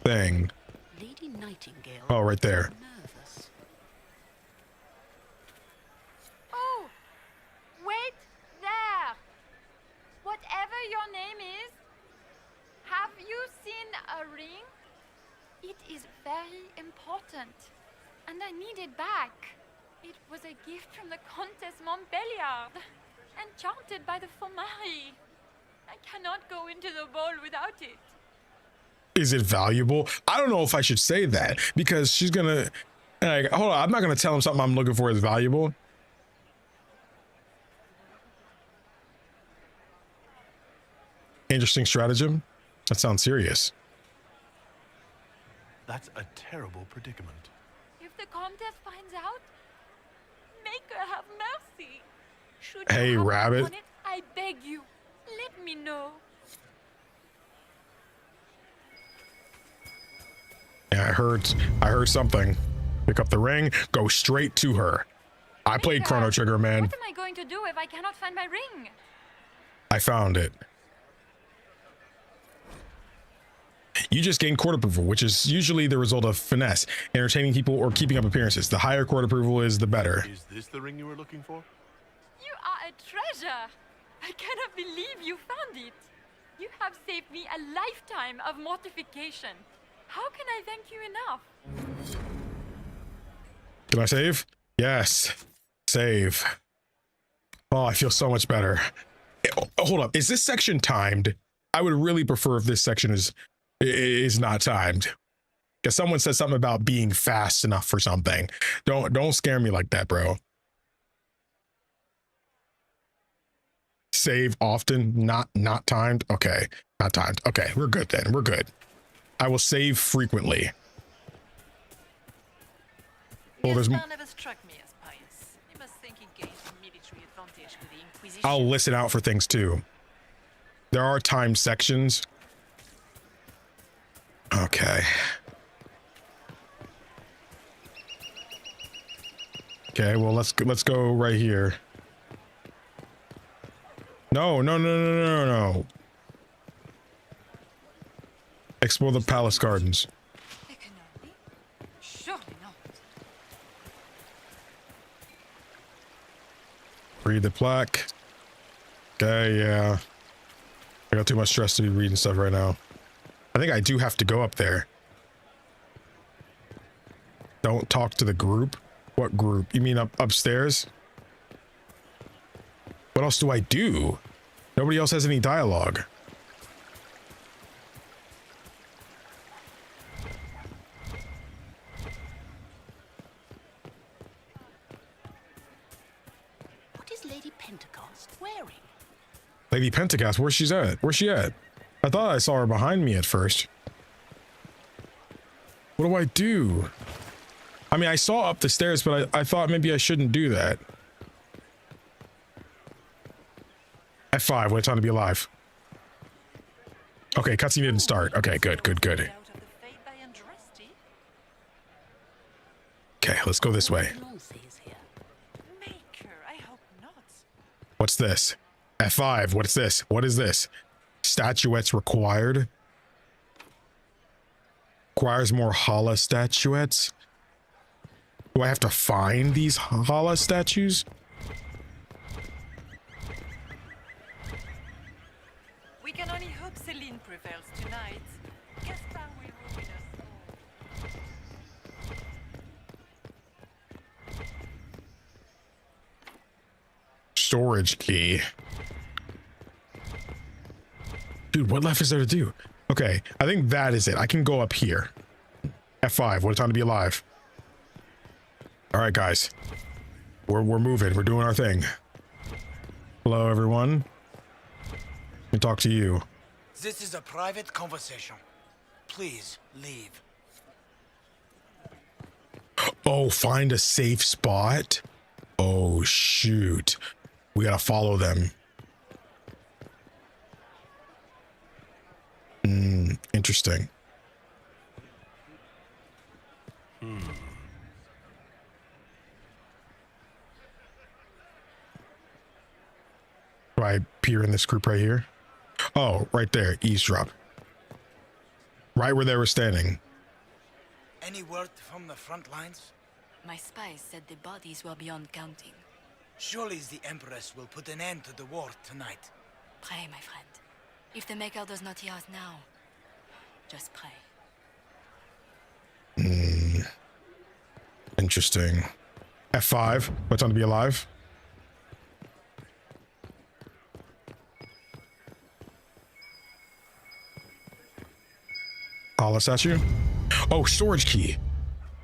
thing. Lady Nightingale. Oh, right there. Nervous. Oh, wait there. Whatever your name is, have you seen a ring? It is very important, and I need it back. It was a gift from the Countess Montbelliard, enchanted by the Fomari. I cannot go into the ball without it. Is it valuable? I don't know if I should say that, because she's gonna like, hold on, I'm not gonna tell him something I'm looking for is valuable. Interesting stratagem. That sounds serious. That's a terrible predicament. If the Countess finds out, make her have mercy. Should Hey, you have rabbit. on it, I beg you, let me know. Yeah, I heard something. Pick up the ring, go straight to her. I played Chrono Trigger, man. What am I going to do if I cannot find my ring? I found it. You just gain court approval, which is usually the result of finesse, entertaining people, or keeping up appearances. The higher court approval is, the better. Is this the ring you were looking for? You are a treasure. I cannot believe you found it. You have saved me a lifetime of mortification. How can I thank you enough? Can I save? Yes. Save. Oh, I feel so much better. Hold up. Is this section timed? I would really prefer if this section is not timed. Because someone said something about being fast enough for something. Don't scare me like that, bro. Save often, not timed. Okay, not timed. Okay, we're good then. We're good. I will save frequently. Well, there's never struck me as pious. You must think he gained a military advantage with the Inquisition. I'll listen out for things too. There are timed sections. Okay. Okay, well, let's go right here. No. Explore the palace gardens. Surely not. Read the plaque. Okay, yeah. I got too much stress to be reading stuff right now. I think I do have to go up there. Don't talk to the group. What group? You mean upstairs? What else do I do? Nobody else has any dialogue. What is Lady Pentecost wearing? Lady Pentecost, where's she at? Where's she at? I thought I saw her behind me at first. What do I do? I mean, I saw up the stairs, but I thought maybe I shouldn't do that. F5, when it's time to be alive. Okay, cutscene didn't start. Okay, good. Okay, let's go this way. Maker, I hope not. What's this? F5. What's this? What is this? Statuettes required. Requires more Hala statuettes. Do I have to find these Hala statues? We can only hope Celine prevails tonight. Gaspar will ruin us all. Storage key. Dude, what left is there to do? Okay, I think that is it. I can go up here. F5. What a time to be alive. All right, guys. We're moving. We're doing our thing. Hello, everyone. Let me talk to you. This is a private conversation. Please leave. Oh, find a safe spot. Oh, shoot. We gotta follow them. Interesting. Do I peer in this group right here? Oh, right there. Eavesdrop. Right where they were standing. Any word from the front lines? My spies said the bodies were beyond counting. Surely the Empress will put an end to the war tonight. Pray, my friend. If the Maker does not hear us now, just pray. Interesting. F5. What's on to be alive? Hala statue? Oh, storage key.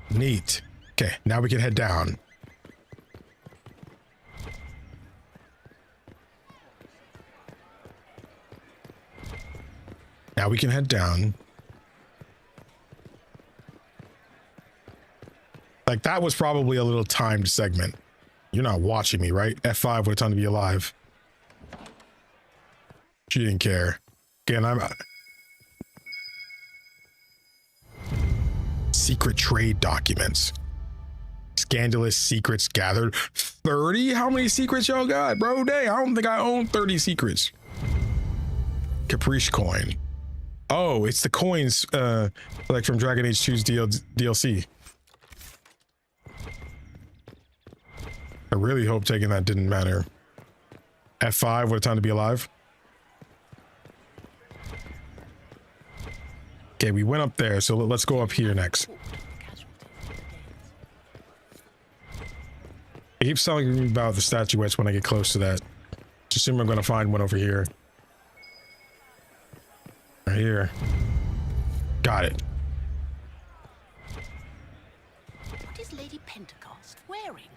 Neat. Okay, now we can head down. Now we can head down. Like, that was probably a little timed segment. You're not watching me, right? F5, what a time to be alive. She didn't care. Again, I'm... Secret trade documents. Scandalous secrets gathered. 30? How many secrets y'all got, bro? Dang, I don't think I own 30 secrets. Caprice coin. Oh, it's the coins, like from Dragon Age 2's DLC. I really hope taking that didn't matter. F5, what a time to be alive. Okay, we went up there, so let's go up here next. It keeps telling me about the statuettes when I get close to that. Just assume I'm going to find one over here. Right here. Got it. What is Lady Pentecost wearing?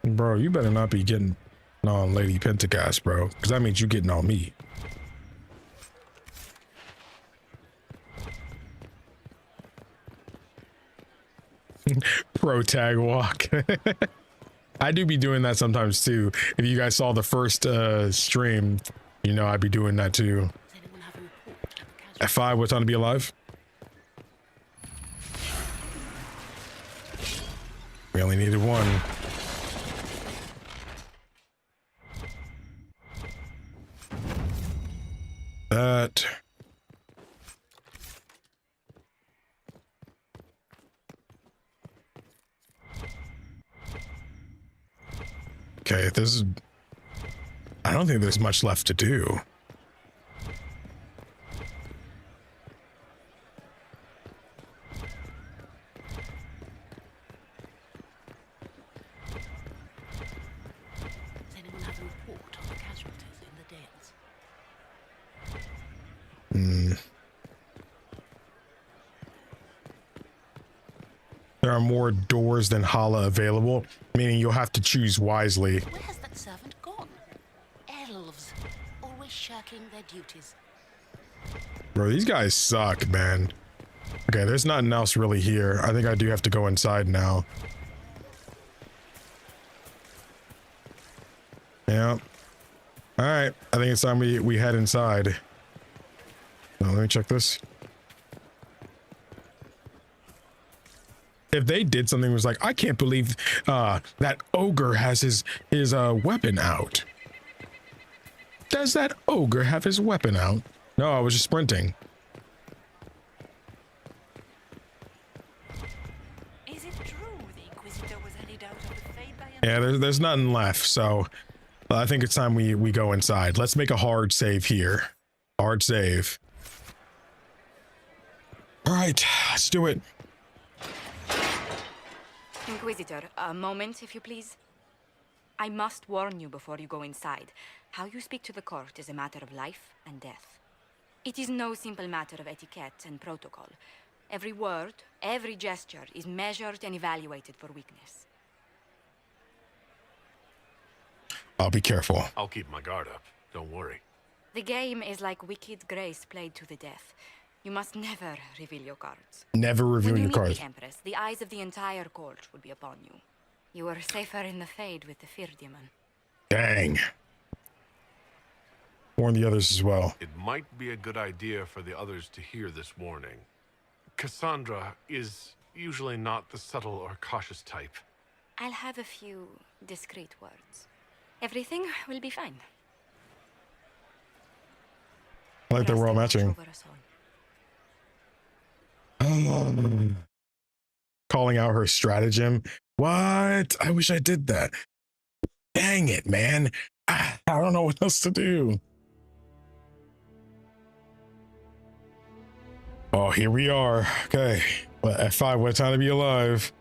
Bro, you better not be getting on Lady Pentecost, bro. Because that means you getting on me. Pro tag walk. I do be doing that sometimes too. If you guys saw the first stream, you know I'd be doing that too. F5, what time to be alive? We only needed one. That. Okay, this is... I don't think there's much left to do. Does anyone have a report on the casualties in the Dales? There are more doors than Hala available, meaning you'll have to choose wisely. Where has that servant gone? Elves, always shirking their duties. Bro, these guys suck, man. Okay, there's nothing else really here. I think I do have to go inside now. Yeah. All right, I think it's time we head inside. Now, let me check this. if they did something that was like, I can't believe that ogre has his weapon out. Does that ogre have his weapon out? No, I was just sprinting. Is it true the Inquisitor was hurried out of the Fade by Yeah, there's nothing left, so I think it's time we go inside. Let's make a hard save here. Hard save. All right, let's do it. Inquisitor, a moment, if you please. I must warn you before you go inside. How you speak to the court is a matter of life and death. It is no simple matter of etiquette and protocol. Every word, every gesture is measured and evaluated for weakness. I'll be careful. I'll keep my guard up. Don't worry. The game is like Wicked Grace played to the death. You must never reveal your cards. Never reveal your cards. The Empress, the eyes of the entire court will be upon you. You are safer in the Fade with the Fear Demon. Dang. Warn the others as well. It might be a good idea for the others to hear this warning. Cassandra is usually not the subtle or cautious type. I'll have a few discreet words. Everything will be fine. I like that we're all matching. Calling out her stratagem. What? I wish I did that. Dang it, man. I don't know what else to do. Oh, here we are. Okay. Well, F5, what a time to be alive.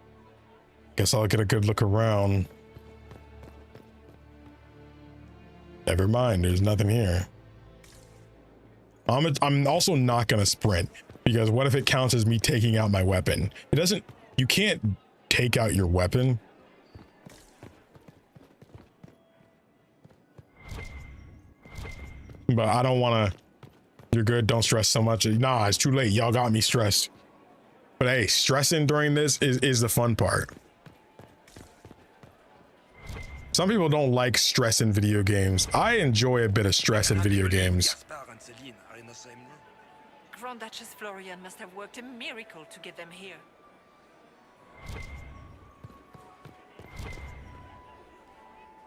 Guess I'll get a good look around. Never mind, there's nothing here. I'm also not gonna sprint, because what if it counts as me taking out my weapon? It doesn't, you can't take out your weapon. But I don't wanna, you're good, don't stress so much. Nah, it's too late, y'all got me stressed. But hey, stressing during this is the fun part. Some people don't like stress in video games. I enjoy a bit of stress in video games. Grand Duchess Florian must have worked a miracle to get them here.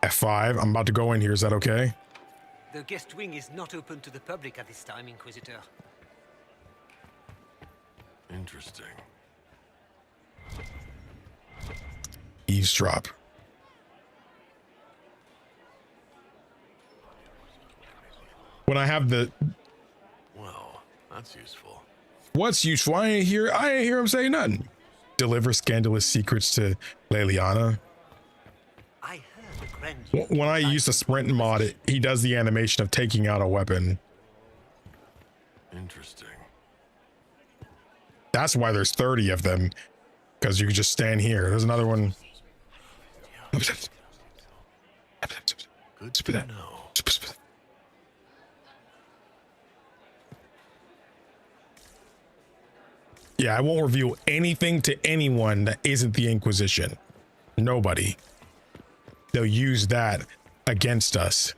F5, I'm about to go in here, is that okay? The guest wing is not open to the public at this time, Inquisitor. Interesting. Eavesdrop. When I have the... Well, that's useful. What's useful? I ain't hear him say nothing. Deliver scandalous secrets to Leliana. I heard the Grand When I use the sprint mod, he does the animation of taking out a weapon. Interesting. That's why there's 30 of them, because you can just stand here. There's another one. Good to know. Yeah, I won't reveal anything to anyone that isn't the Inquisition. Nobody. They'll use that against us.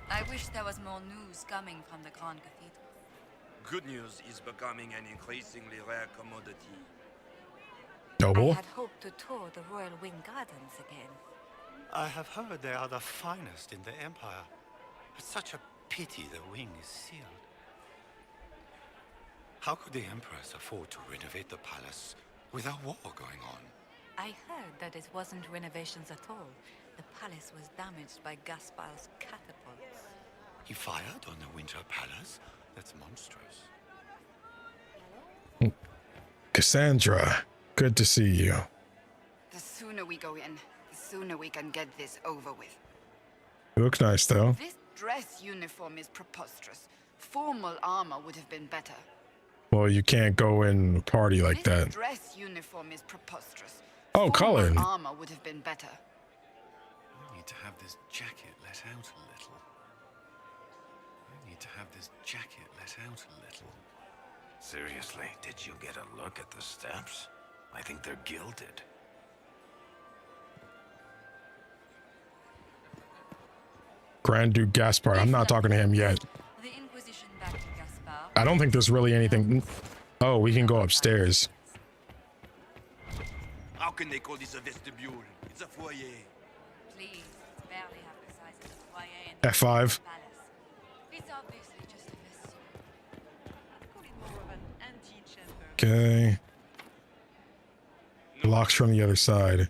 I wish there was more news coming from the Grand Cathedral. Good news is becoming an increasingly rare commodity. Noble? I had hoped to tour the Royal Wing Gardens again. I have heard they are the finest in the Empire. It's such a pity the wing is sealed. How could the Empress afford to renovate the palace with a war going on? I heard that it wasn't renovations at all. The palace was damaged by Gaspar's catapults. He fired on the Winter Palace? That's monstrous. Cassandra, good to see you. The sooner we go in, the sooner we can get this over with. You look nice, though. This dress uniform is preposterous. Formal armor would have been better. Well, you can't go in a party like that. This dress uniform is preposterous. Oh, color. Formal armor would have been better. I need to have this jacket let out a little. I need to have this jacket let out a little. Seriously, did you get a look at the steps? I think they're gilded. Grand Duke Gaspar. I'm not talking to him yet. The Inquisition back in Gaspar. I don't think there's really anything. Oh, we can go upstairs. can they call this a vestibule? It's a foyer. Please, it's barely half the size of the foyer in F5. the palace. It's obviously just a vestibule. I'd call it more of an antechamber. Okay. Locks from the other side.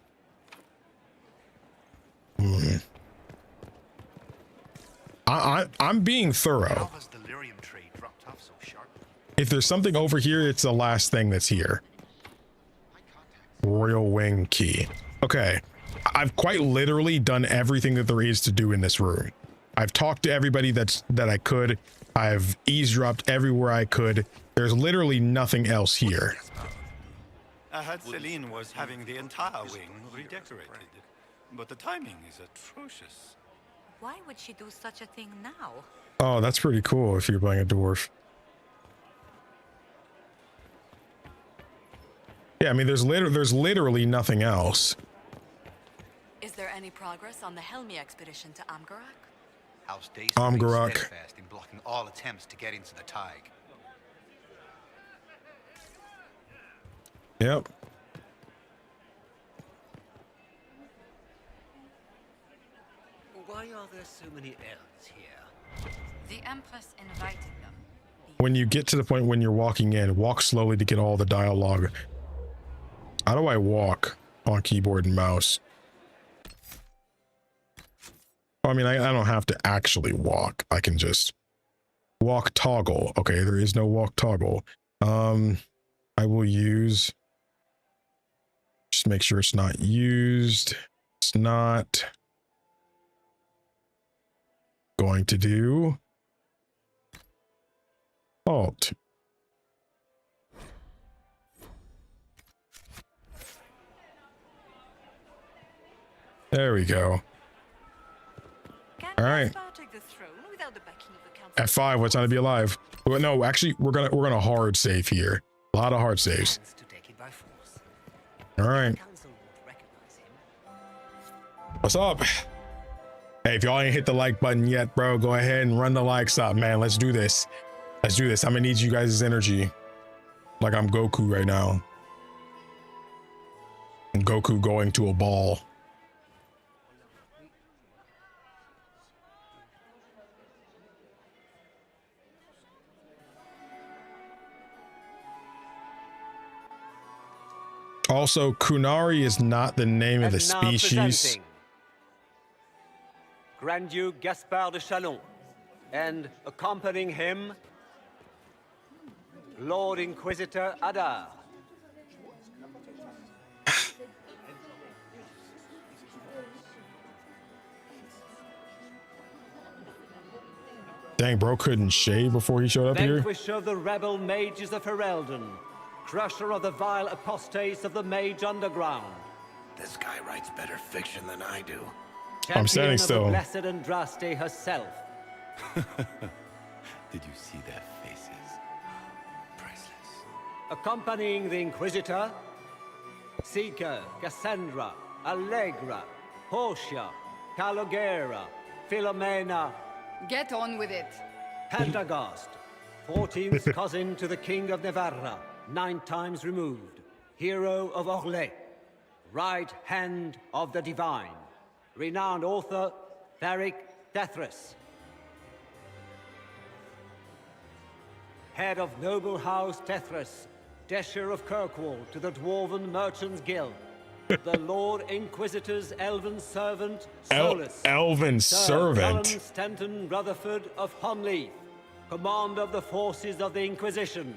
I'm being thorough. If there's something over here, it's the last thing that's here. Royal Wing Key. Okay. I've quite literally done everything that there is to do in this room. I've talked to everybody that I could. I've eavesdropped everywhere I could. There's literally nothing else here. I heard Celine was having the entire wing redecorated, but the timing is atrocious. Why would she do such a thing now? Oh, that's pretty cool if you're playing a dwarf. Yeah, I mean, there's literally nothing else. Is there any progress on the Helmi expedition to Amgarak? House Dace Amgarak. steadfast in blocking all attempts to get into the Tig. Yep. Why are there so many elves here? The Empress invited them. When you get to the point when you're walking in, walk slowly to get all the dialogue. How do I walk on keyboard and mouse? I mean, I don't have to actually walk. I can just walk toggle. Okay, there is no walk toggle. I will use, just make sure it's not used. It's not going to do. Alt. There we go. All right. F5. What's on to be alive? Well, no, actually, we're gonna hard save here. A lot of hard saves. All right. What's up? Hey, if y'all ain't hit the like button yet, bro, go ahead and run the likes up, man. Let's do this. Let's do this. I'm gonna need you guys' energy. Like I'm Goku right now. Goku going to a ball. Also, Kunari is not the name of the species. Grand Duke Gaspard de Chalon, and accompanying him, Lord Inquisitor Adar. Dang, bro couldn't shave before he showed up here. Vanquisher of the rebel mages of Ferelden, crusher of the vile apostates of the Mage Underground. This guy writes better fiction than I do. I'm standing still. Of the blessed Andraste herself. Did you see their faces? Priceless. Accompanying the Inquisitor, Seeker, Cassandra, Allegra, Portia, Calogera, Philomena. Get on with it. Pentagast, 14th cousin to the King of Navarra, 9 times removed. Hero of Orlais, right hand of the divine. Renowned author, Theric Tethras. Head of noble house Tethras, Desher of Kirkwall to the Dwarven Merchants Guild. The Lord Inquisitor's elven servant, Solus. Elven Sir servant. Cullen Stanton Rutherford of Honleith, commander of the forces of the Inquisition.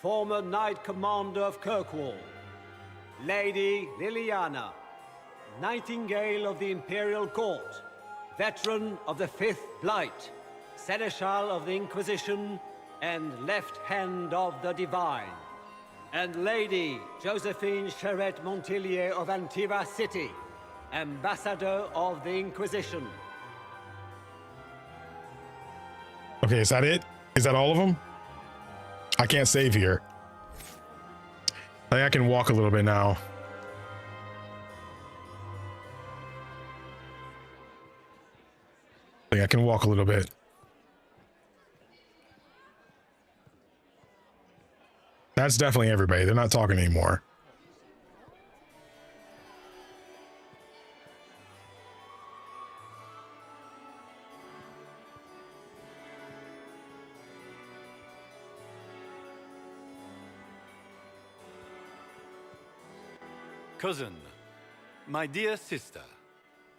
Former Knight Commander of Kirkwall. Lady Liliana, Nightingale of the Imperial Court, veteran of the Fifth Blight, Seneschal of the Inquisition, and left hand of the Divine. And Lady Josephine Charette Montillier of Antiva City, Ambassador of the Inquisition. Okay, is that it? Is that all of them? I can't save here. I think I can walk a little bit now. I think I can walk a little bit. That's definitely everybody. They're not talking anymore. cousin, my dear sister.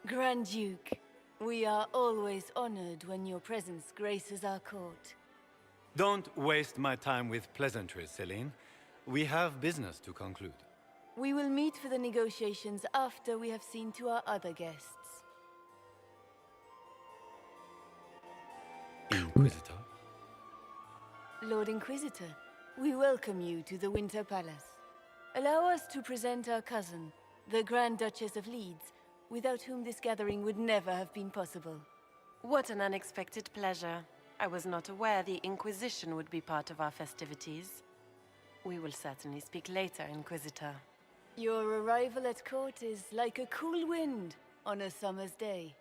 Grand Duke, we are always honored when your presence graces our court. Don't waste my time with pleasantries, Celine. We have business to conclude. We will meet for the negotiations after we have seen to our other guests. Inquisitor. Lord Inquisitor, we welcome you to the Winter Palace. Allow us to present our cousin, the Grand Duchess of Leeds, without whom this gathering would never have been possible. What an unexpected pleasure. I was not aware the Inquisition would be part of our festivities. We will certainly speak later, Inquisitor. Your arrival at court is like a cool wind on a summer's day.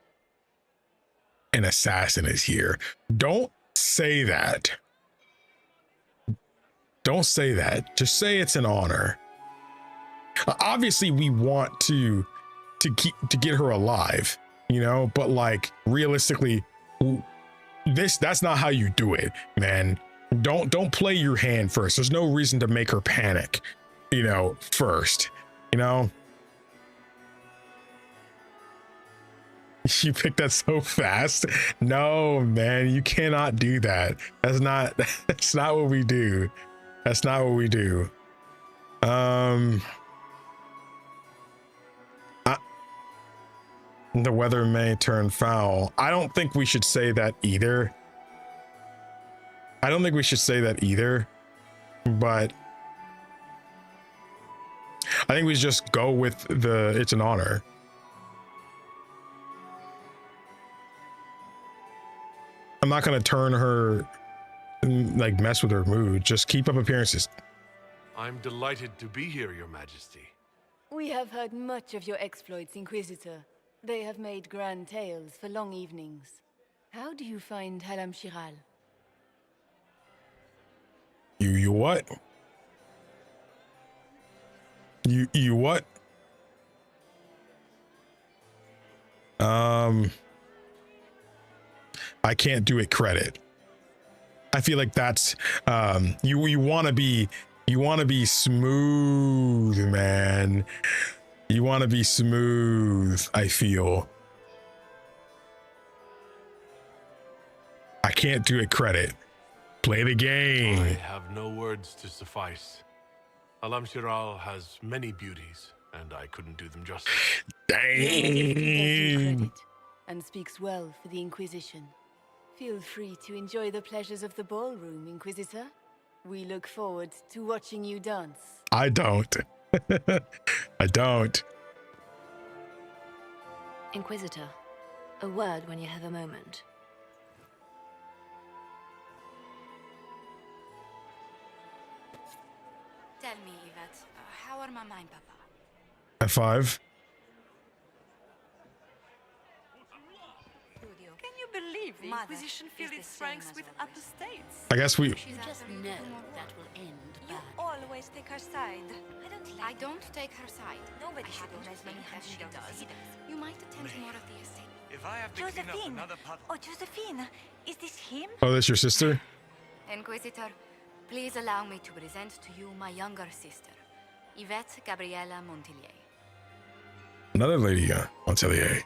An assassin is here. Don't say that. Don't say that. Just say it's an honor. Obviously, we want to get her alive, you know, but like realistically, that's not how you do it, man. Don't play your hand first. There's no reason to make her panic, you know, first, you know. You picked that so fast. No, man, you cannot do that. That's not what we do. That's not what we do. The weather may turn foul. I don't think we should say that either. But I think we just go with it's an honor. I'm not going to turn her, like, mess with her mood. Just keep up appearances. I'm delighted to be here, Your Majesty. We have heard much of your exploits, Inquisitor. They have made grand tales for long evenings. How do you find Halam Shiral? You what? You what? I can't do it credit. I feel like that's you want to be smooth, man. You want to be smooth, I feel. I can't do it credit. Play the game. I have no words to suffice. Halam Shiral has many beauties, and I couldn't do them justice. Dang. And speaks well for the Inquisition. Feel free to enjoy the pleasures of the ballroom, Inquisitor. We look forward to watching you dance. I don't. I don't. Inquisitor, a word when you have a moment. Tell me, Yvette, how are Mama and Papa? At 5. Can you believe the Inquisition filled its ranks with apostates? I guess we. You just know that will end bad. Always take her side. I don't take her side. Nobody should know as many as she does. You might attend more of the estate. If I have to clean up another puddle... Oh, Josephine, is this him? Oh, that's your sister? Inquisitor, please allow me to present to you my younger sister, Yvette Gabriella Montillier. Another lady, Montillier.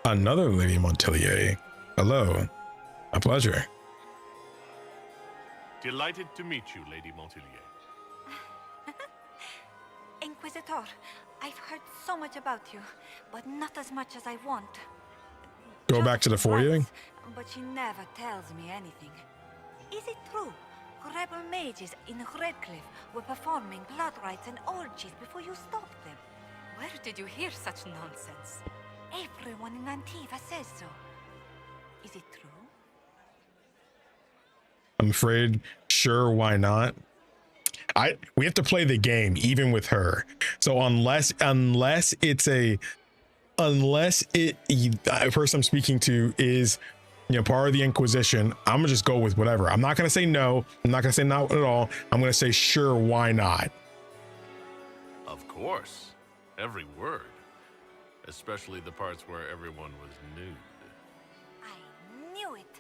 Another lady, Montillier. Hello. A pleasure. Delighted to meet you, Lady Montillier. Inquisitor, I've heard so much about you, but not as much as I want. Go back to the foyer? But she never tells me anything. Is it true? Rebel mages in Redcliffe were performing blood rites and orgies before you stopped them. Where did you hear such nonsense? Everyone in Antiva says so. Is it true? I'm afraid. Sure, why not? We have to play the game even with her. So unless the person I'm speaking to is, you know, part of the Inquisition, I'm gonna just go with whatever. I'm not gonna say no. I'm not gonna say not at all. I'm gonna say sure, why not? Of course. Every word. Especially the parts where everyone was nude. I knew it.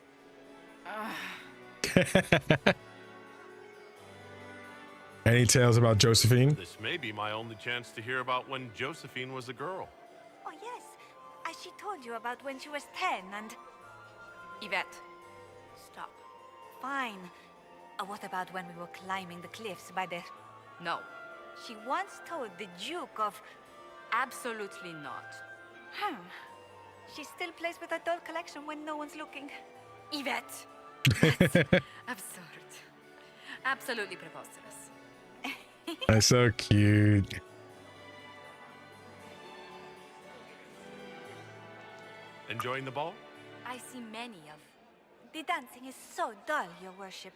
Any tales about Josephine? This may be my only chance to hear about when Josephine was a girl. Oh, yes. She told you about when she was 10 and... Yvette. Stop. Fine. What about when we were climbing the cliffs by the... No. She once told the Duke of... Absolutely not. She still plays with her doll collection when no one's looking. Yvette. That's absurd. Absolutely preposterous. That's so cute. Enjoying the ball? I see many of... The dancing is so dull, your worship.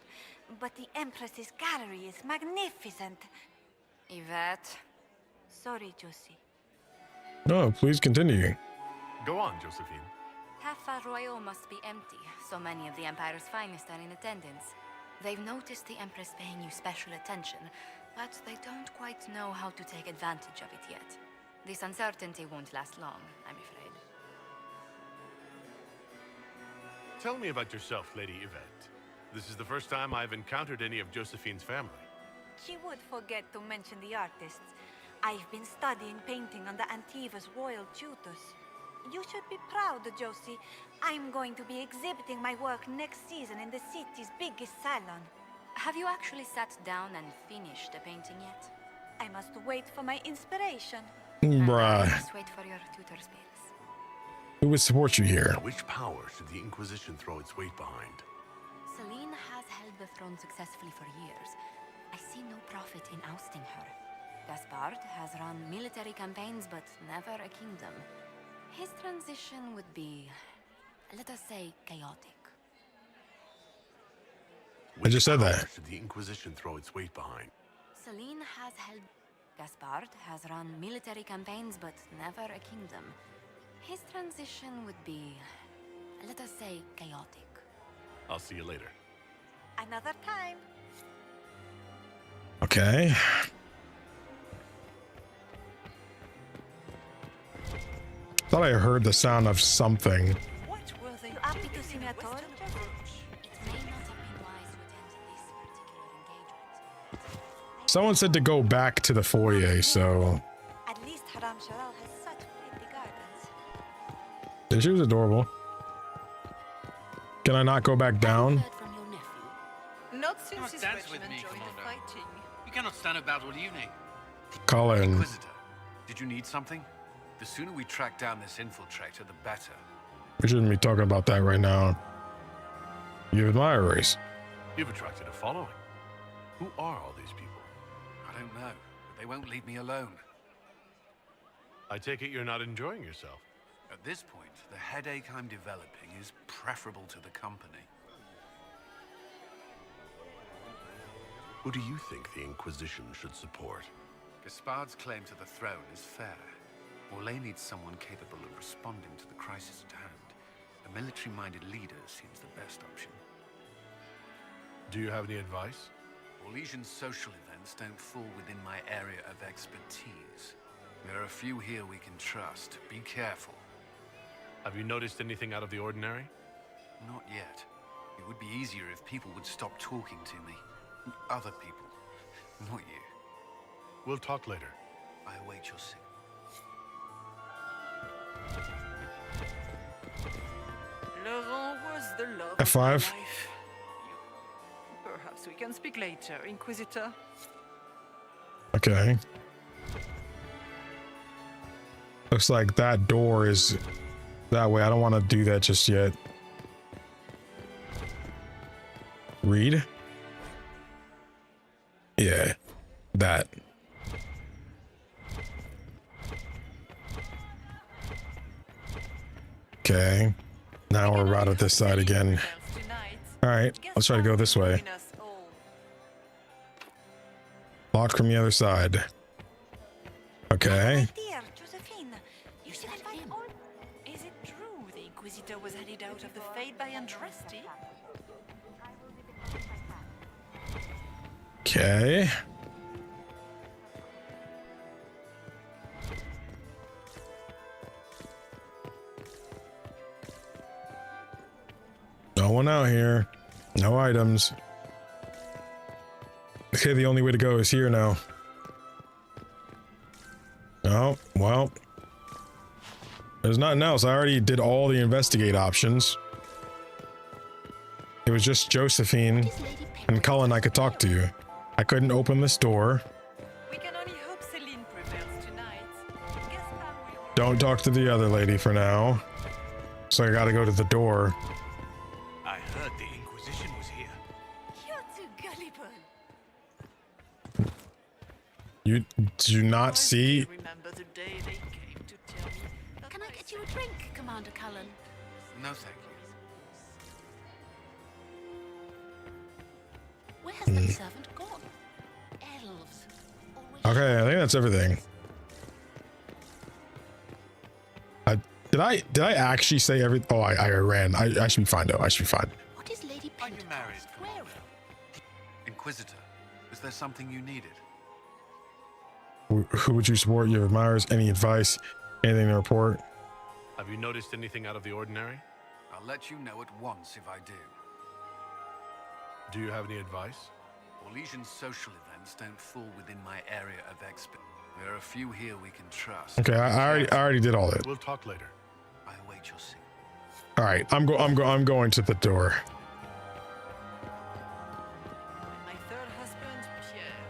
But the Empress's gallery is magnificent. Yvette. Sorry, Josie. No, please continue. Go on, Josephine. Half Royal must be empty. So many of the Empire's finest are in attendance. They've noticed the Empress paying you special attention, but they don't quite know how to take advantage of it yet. This uncertainty won't last long, I'm afraid. Tell me about yourself, Lady Yvette. This is the first time I've encountered any of Josephine's family. She would forget to mention the artists. I've been studying painting under Antiva's royal tutors. You should be proud, Josie. I'm going to be exhibiting my work next season in the city's biggest salon. Have you actually sat down and finished the painting yet? I must wait for my inspiration. Bruh. Just wait for your tutor's bills. Who would support you here? Which power should the Inquisition throw its weight behind? Celine has held the throne successfully for years. I see no profit in ousting her. Gaspard has run military campaigns, but never a kingdom. His transition would be, let us say, chaotic. I just said that. Should the Inquisition throw its weight behind? Celine has held... Gaspard has run military campaigns, but never a kingdom. His transition would be, let us say, chaotic. I'll see you later. Another time. Okay. Thought I heard the sound of something. What were they? You happy to see me at all? It may not have been wise to attend this particular engagement. Someone said to go back to the foyer, so... At least Haram Sharal has such pretty gardens. And she was adorable. Can I not go back down? Not since Must his dance with regiment me, joined the Commander. fighting. You cannot stand about all evening. Colin. Inquisitor, did you need something? The sooner we track down this infiltrator, the better. We shouldn't be talking about that right now. You admire race. You've attracted a following. Who are all these people? I don't know, but they won't leave me alone. I take it you're not enjoying yourself. At this point, the headache I'm developing is preferable to the company. Who do you think the Inquisition should support? Gaspard's claim to the throne is fair. Orlais needs someone capable of responding to the crisis at hand. A military-minded leader seems the best option. Do you have any advice? Orlesian social events don't fall within my area of expertise. There are a few here we can trust. Be careful. Have you noticed anything out of the ordinary? Not yet. It would be easier if people would stop talking to me. Other people. Not you. We'll talk later. I await your signal. Laurent was the love F5. of my life. Perhaps we can speak later, Inquisitor. Okay. Looks like that door is that way. I don't want to do that just yet. Read? Yeah, that. Okay. Now we're right at this side again. All right, let's try to go this way. Locked from the other side. Okay. Dear Josephine, you should invite all. Is it true the Inquisitor was headed out of the Fade by unrest? Okay. No one out here. No items. Okay, the only way to go is here now. Oh, well. There's nothing else. I already did all the investigate options. It was just Josephine and Cullen I could talk to. I couldn't open this door. We can only hope Celine prevails tonight. Don't talk to the other lady for now. So I gotta go to the door. I heard the Inquisition was here. You're too gullible. You do not see? Remember the day they came to tell me. Can I get you a drink, Commander Cullen? No, thank you. Where has that servant gone? Elves. Okay, I think that's everything. Did I actually say everything? Oh, I ran. I should be fine though. I should be fine. What is Lady Pentecost wearing? Inquisitor, is there something you needed? Who would you support? Your admirers? Any advice? Anything to report? Have you noticed anything out of the ordinary? I'll let you know at once if I do. Do you have any advice? Orlesian social events don't fall within my area of expertise. There are a few here we can trust. Okay, I already did all that. We'll talk later. I await your signal. All right, I'm going to the door. My third husband, Pierre.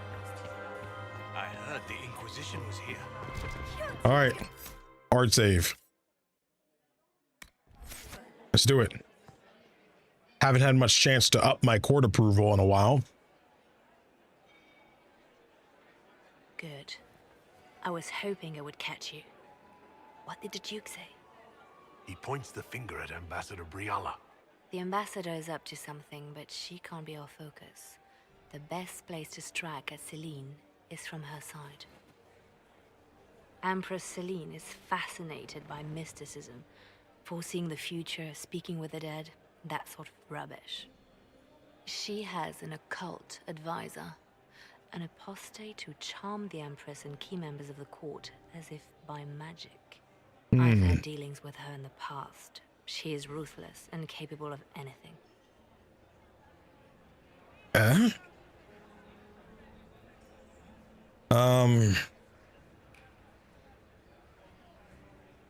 I heard the Inquisition was here. All right, hard save. Let's do it. Haven't had much chance to up my court approval in a while. Good. I was hoping I would catch you. What did the Duke say? He points the finger at Ambassador Briala. The ambassador is up to something, but she can't be our focus. The best place to strike at Celine is from her side. Empress Celine is fascinated by mysticism, foreseeing the future, speaking with the dead, that sort of rubbish. She has an occult advisor, an apostate who charmed the Empress and key members of the court as if by magic. I've had dealings with her in the past. She is ruthless and capable of anything.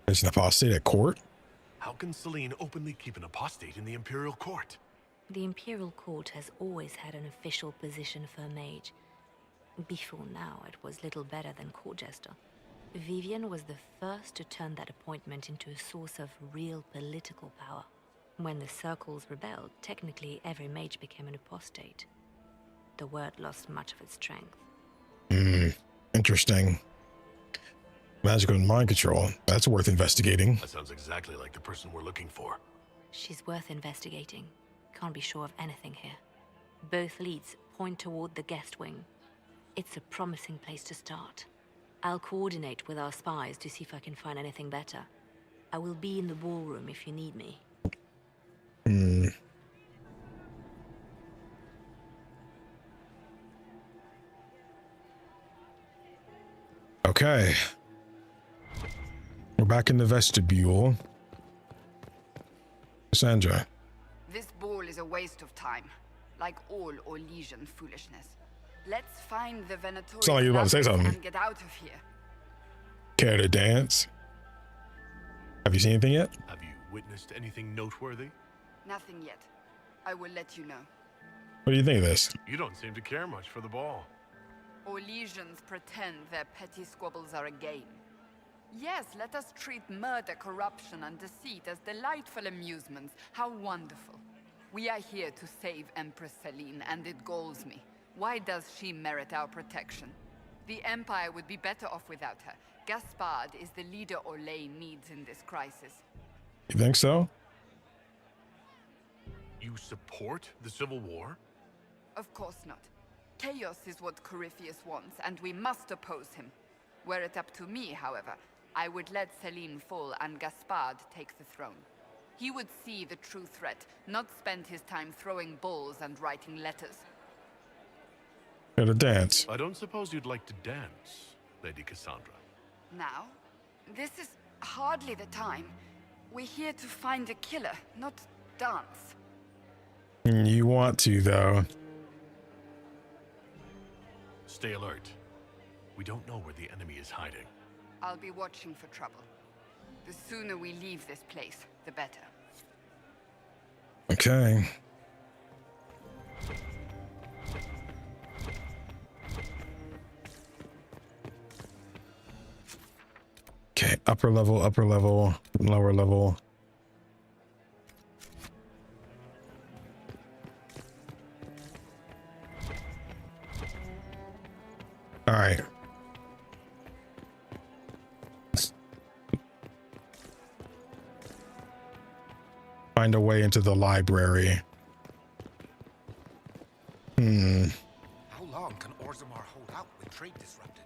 There's an apostate at court? How can Celine openly keep an apostate in the Imperial Court? The Imperial Court has always had an official position for a mage. Before now, it was little better than court jester. Vivian was the first to turn that appointment into a source of real political power. When the circles rebelled, technically every mage became an apostate. The word lost much of its strength. Interesting. Magical and mind control. That's worth investigating. That sounds exactly like the person we're looking for. She's worth investigating. Can't be sure of anything here. Both leads point toward the guest wing. It's a promising place to start. I'll coordinate with our spies to see if I can find anything better. I will be in the ballroom if you need me. Okay. We're back in the vestibule. Sandra. This ball is a waste of time, like all Orlesian foolishness. Let's find the Venatorian Sound like you were about to say something. and get out of here. Care to dance? Have you seen anything yet? Have you witnessed anything noteworthy? Nothing yet. I will let you know. What do you think of this? You don't seem to care much for the ball. Orlesians pretend their petty squabbles are a game. Yes, let us treat murder, corruption, and deceit as delightful amusements. How wonderful. We are here to save Empress Celine, and it galls me. Why does she merit our protection? The Empire would be better off without her. Gaspard is the leader Orlais needs in this crisis. You think so? You support the Civil War? Of course not. Chaos is what Corypheus wants, and we must oppose him. Were it up to me, however, I would let Celine fall and Gaspard take the throne. He would see the true threat, not spend his time throwing balls and writing letters. Got to dance. I don't suppose you'd like to dance, Lady Cassandra. Now? This is hardly the time. We're here to find a killer, not dance. You want to, though. Stay alert. We don't know where the enemy is hiding. I'll be watching for trouble. The sooner we leave this place, the better. Okay. Okay, upper level, lower level. All right. Find a way into the library. How long can Orzammar hold out with trade disrupted?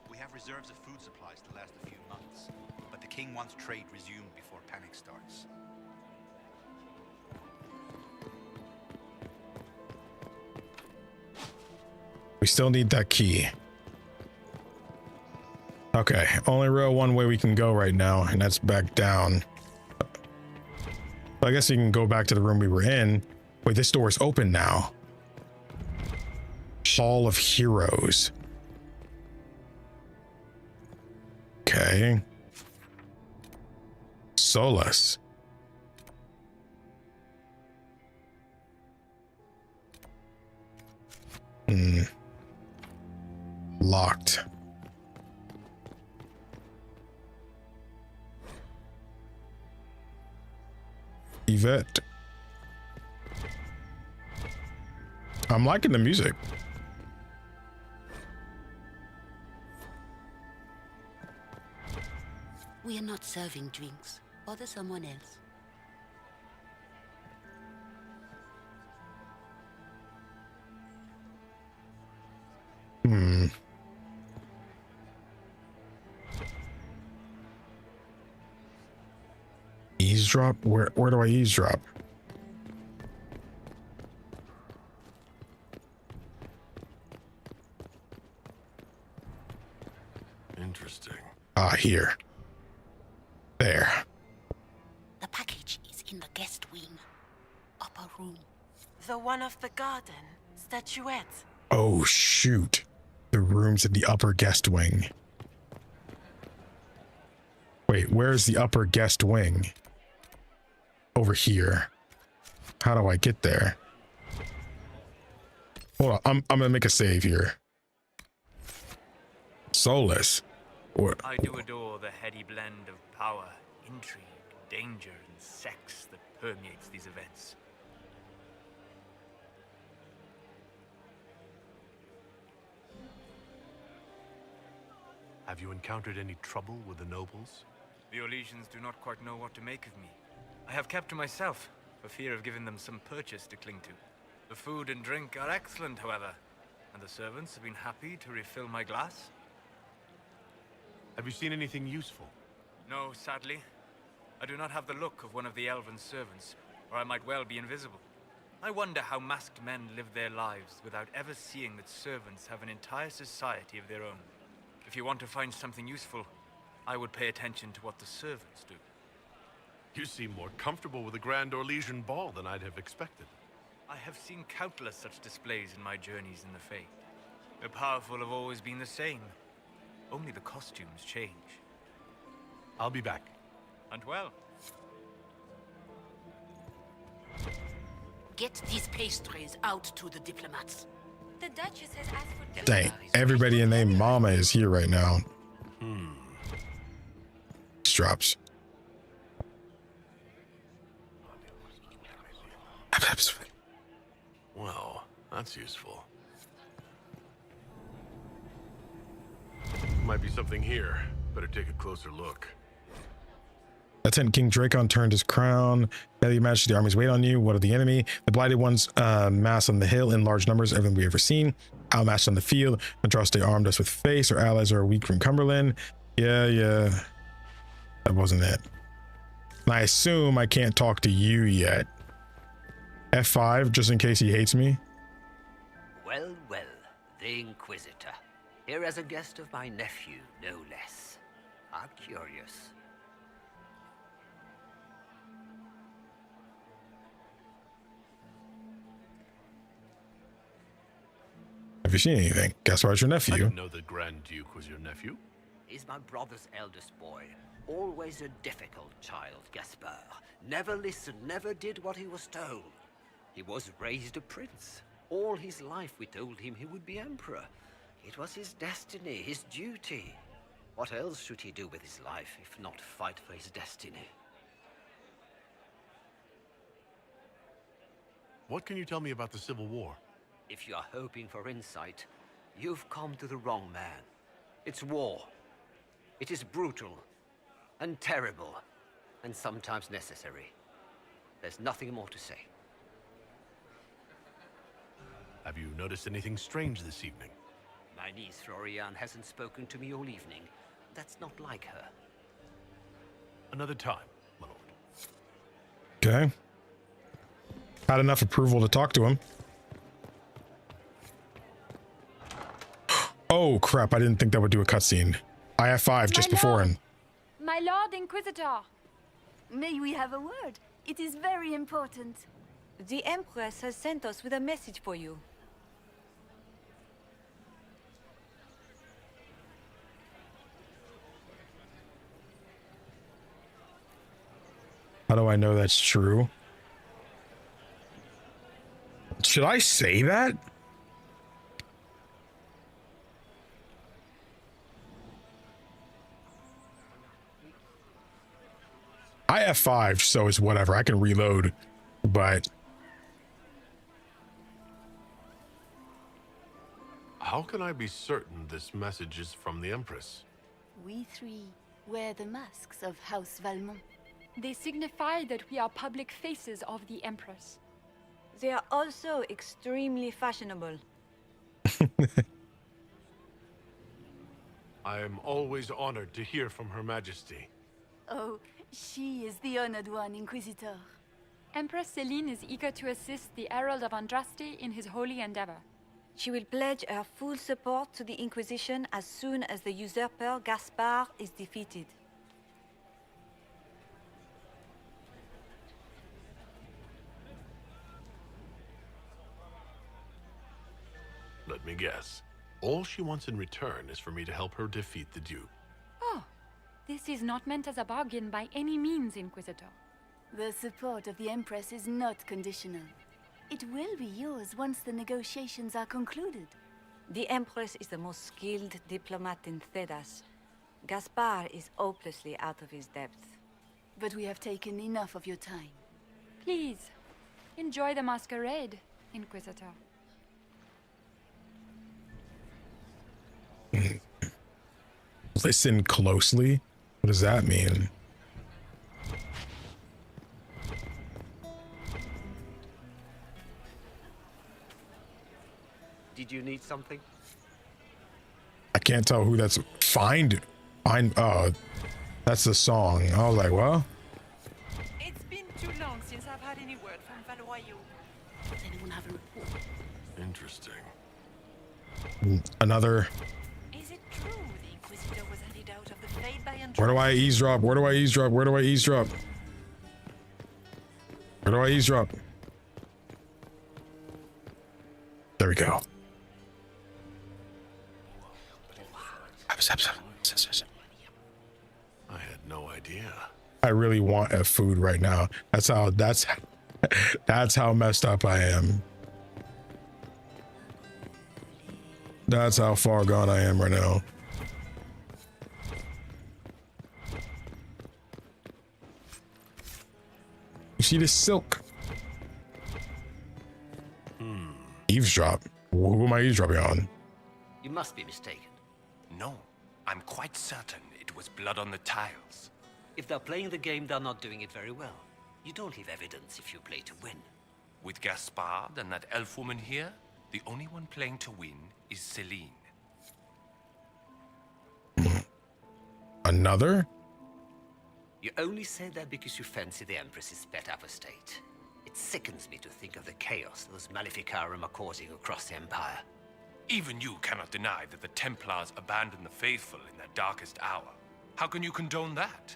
We have reserves of food supplies to last a few months, but the king wants trade resumed before panic starts. We still need that key. Okay, only real one way we can go right now, and that's back down. I guess you can go back to the room we were in. Wait, this door is open now. Hall of Heroes. Okay. Solus. Locked. Yvette. I'm liking the music. We are not serving drinks. Bother someone else. Eavesdrop? Where do I eavesdrop? Interesting. Ah, here. There. The package is in the guest wing. Upper room. The one of the garden. Statuette. Oh, shoot. The room's in the upper guest wing. Wait, where's the upper guest wing? Over here. How do I get there? Hold on, I'm gonna make a save here. Solus. What? I do adore the heady blend of power, intrigue, danger, and sex that permeates these events. Have you encountered any trouble with the nobles? The Orlesians do not quite know what to make of me. I have kept to myself, for fear of giving them some purchase to cling to. The food and drink are excellent, however, and the servants have been happy to refill my glass. Have you seen anything useful? No, sadly. I do not have the look of one of the elven servants, or I might well be invisible. I wonder how masked men live their lives without ever seeing that servants have an entire society of their own. If you want to find something useful, I would pay attention to what the servants do. You seem more comfortable with a Grand Orlesian ball than I'd have expected. I have seen countless such displays in my journeys in the Faith. The powerful have always been the same. Only the costumes change. I'll be back. And well. Get these pastries out to the diplomats. The Duchess has asked for... Dang, everybody in name Mama is here right now. Drops. Well, that's useful. Might be something here. Better take a closer look. Lieutenant King Dracon turned his crown. Now you managed the armies wait on you. What of the enemy? The blighted ones mass on the hill in large numbers, everything we ever seen. Outmatched on the field. Andraste armed us with face. Our allies are weak from Cumberland. Yeah. That wasn't it. And I assume I can't talk to you yet. F5, just in case he hates me. Well, the Inquisitor. Here as a guest of my nephew, no less. How curious. Have you seen anything? Gaspar's your I nephew. didn't know the Grand Duke was your nephew. He's my brother's eldest boy. Always a difficult child, Gaspar. Never listened, never did what he was told. He was raised a prince. All his life we told him he would be emperor. It was his destiny, his duty. What else should he do with his life if not fight for his destiny? What can you tell me about the Civil War? If you are hoping for insight, you've come to the wrong man. It's war. It is brutal, and terrible, and sometimes necessary. There's nothing more to say. Have you noticed anything strange this evening? My niece Florian hasn't spoken to me all evening. That's not like her. Another time, my lord. Okay. Had enough approval to talk to him. Oh crap, I didn't think that would do a cutscene. I have 5 just before him. My Lord Inquisitor! May we have a word? It is very important. The Empress has sent us with a message for you. How do I know that's true? Should I say that? I have 5, so it's whatever. I can reload, but How can I be certain this message is from the Empress? We 3 wear the masks of House Valmont. They signify that we are public faces of the Empress. They are also extremely fashionable. I am always honored to hear from Her Majesty. Oh, she is the honored one, Inquisitor. Empress Celine is eager to assist the Herald of Andraste in his holy endeavor. She will pledge her full support to the Inquisition as soon as the usurper Gaspar is defeated. Let me guess. All she wants in return is for me to help her defeat the Duke. Oh, this is not meant as a bargain by any means, Inquisitor. The support of the Empress is not conditional. It will be yours once the negotiations are concluded. The Empress is the most skilled diplomat in Thedas. Gaspar is hopelessly out of his depth. But we have taken enough of your time. Please, enjoy the masquerade, Inquisitor. listen closely? What does that mean? Did you need something? I can't tell who that's. Find. Oh, that's the song. I was like, well. It's been too long since I've had any word from Valoyaux. Does anyone have a report? Interesting. Another. Is it true the Inquisitor was headed out of the Fade by Where do I eavesdrop? Where do I eavesdrop? Where do I eavesdrop? Where do I eavesdrop? There we go. I had no idea. I really want a food right now. That's how messed up I am. That's how far gone I am right now. You see this silk? Eavesdrop. Who am I eavesdropping on? You must be mistaken. No, I'm quite certain it was blood on the tiles. If they're playing the game, they're not doing it very well. You don't leave evidence if you play to win. With Gaspard and that elf woman here, the only one playing to win is Celine. Another? You only say that because you fancy the Empress's pet apostate. It sickens me to think of the chaos those Maleficarum are causing across the Empire. Even you cannot deny that the Templars abandoned the faithful in their darkest hour. How can you condone that?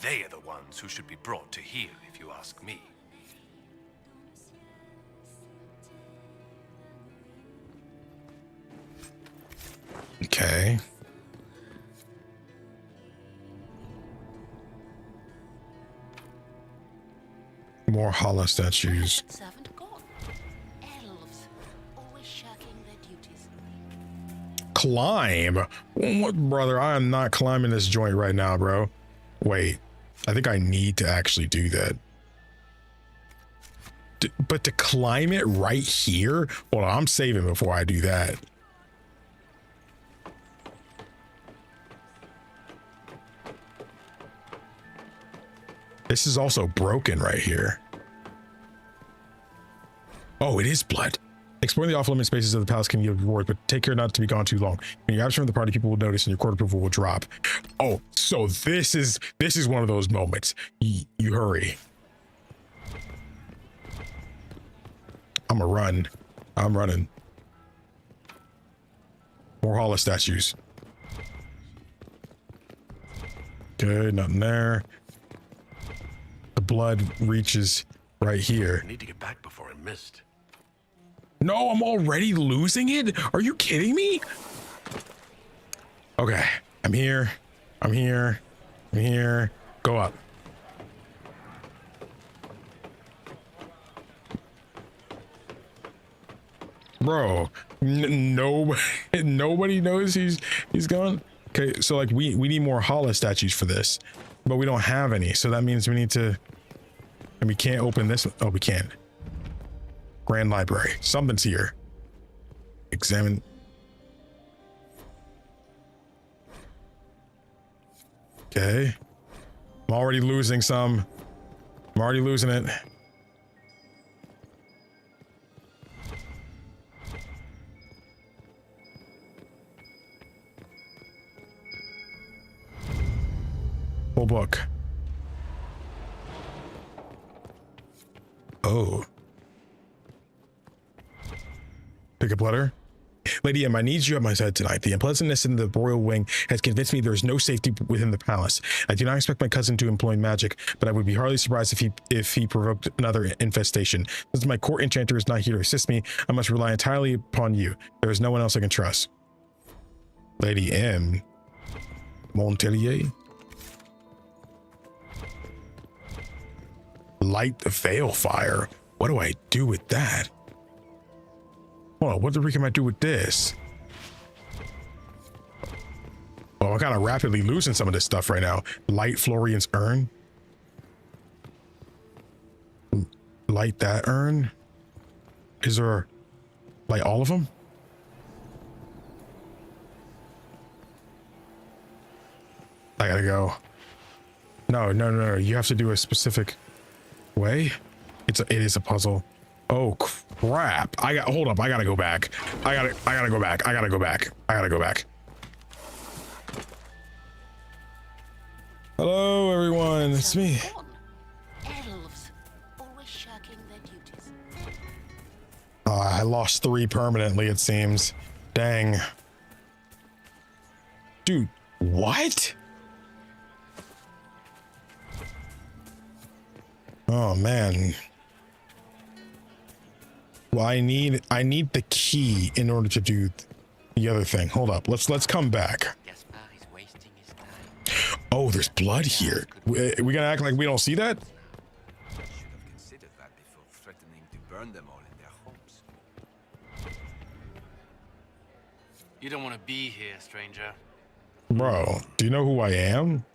They are the ones who should be brought to heel, if you ask me. Okay. More hollow statues. Servant gone. Elves, always shirking their duties. Climb? What, brother? I am not climbing this joint right now, bro. Wait, I think I need to actually do that. But to climb it right here? Well, I'm saving before I do that. This is also broken right here. Oh, it is blood. Exploring the off-limit spaces of the palace can yield reward, but take care not to be gone too long. When you're absent from the party, people will notice and your court approval will drop. Oh, so this is one of those moments. You hurry. I'm running. More hollow statues. Good, nothing there. The blood reaches right here. I need to get back before I missed. No, I'm already losing it? Are you kidding me? Okay, I'm here. Go up. Bro, nobody knows he's gone. Okay, so like we need more hollow statues for this, but we don't have any. So that means we need to, and we can't open this. Oh, we can. Grand Library. Something's here. Examine. Okay. I'm already losing some. I'm already losing it. Full book. Oh. Pick up letter. Lady M, I need you at my side tonight. The unpleasantness in the royal wing has convinced me there is no safety within the palace. I do not expect my cousin to employ magic, but I would be hardly surprised if he provoked another infestation. Since my court enchanter is not here to assist me, I must rely entirely upon you. There is no one else I can trust. Lady M. Montelier. Light the veil fire. What do I do with that? Well, what the freak am I do with this? Well, I'm kind of rapidly losing some of this stuff right now. Light Florian's urn. Light that urn. Is there light all of them? I gotta go. No. You have to do a specific way. It is a puzzle. Oh crap. Hold up. I gotta go back. I gotta go back. Hello everyone, it's me. Elves, always shirking their duties. I lost 3 permanently, it seems. Dang. Dude, what? Oh man. Well, I need the key in order to do the other thing. Hold up. Let's come back. Oh, there's blood here. We gonna act like we don't see that? Should have considered that before threatening to burn them all in their homes. You don't want to be here, stranger. Bro, do you know who I am?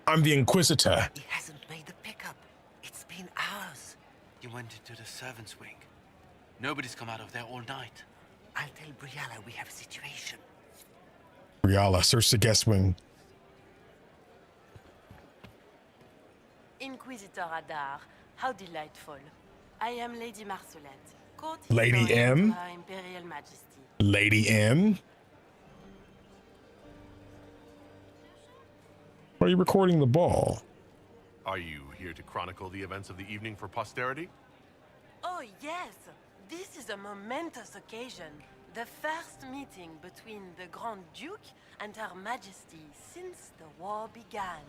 I'm the Inquisitor. He hasn't made the pickup. It's been hours. You went into the servants' wing. Nobody's come out of there all night. I'll tell Briala we have a situation. Briala, search the guest wing. Inquisitor Adar, how delightful. I am Lady Marcelette, court Lady historian M? to Her Imperial Majesty. Lady M? Why are you recording the ball? Are you here to chronicle the events of the evening for posterity? Oh yes, this is a momentous occasion. The first meeting between the Grand Duke and Her Majesty since the war began.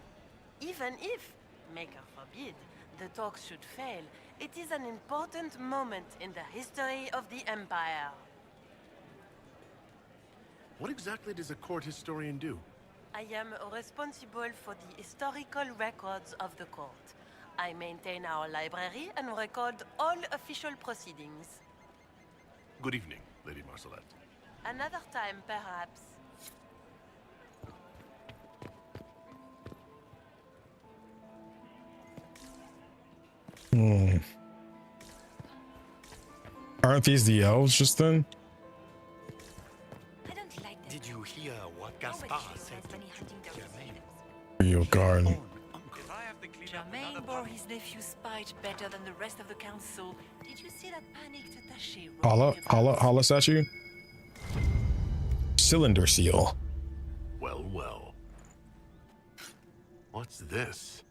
Even if, Maker forbid, the talks should fail, it is an important moment in the history of the Empire. What exactly does a court historian do? I am responsible for the historical records of the court. I maintain our library and record all official proceedings. Good evening, Lady Marcelette. Another time, perhaps. Aren't these the elves just then? Did you hear what Gaspar said to Germain? Real guard. Germain bore his nephew's spite better than the rest of the council. Did you see that panicked attaché? Holla statue? Cylinder seal. Well, well. What's this?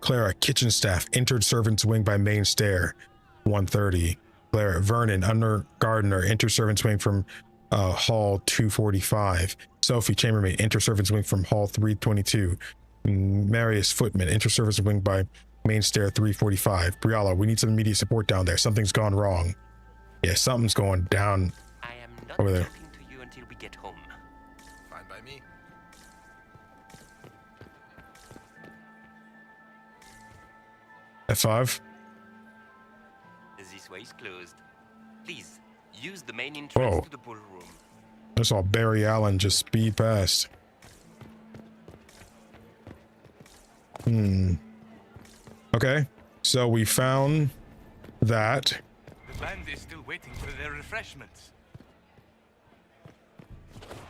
Clara, kitchen staff, entered servant's wing by main stair, 130. Clara, Vernon, under gardener, entered servant's wing from hall 245. Sophie, chambermaid, entered servant's wing from hall 322. Marius, footman, entered servant's wing by main stair 345. Briala, we need some immediate support down there. Something's gone wrong. Yeah, something's going down over there. Talking to you until we get home. Fine by me. F5. This way is closed. Please, use the main entrance to the ballroom. I saw Barry Allen just speed past. Okay, so we found that. The band is still waiting for their refreshments.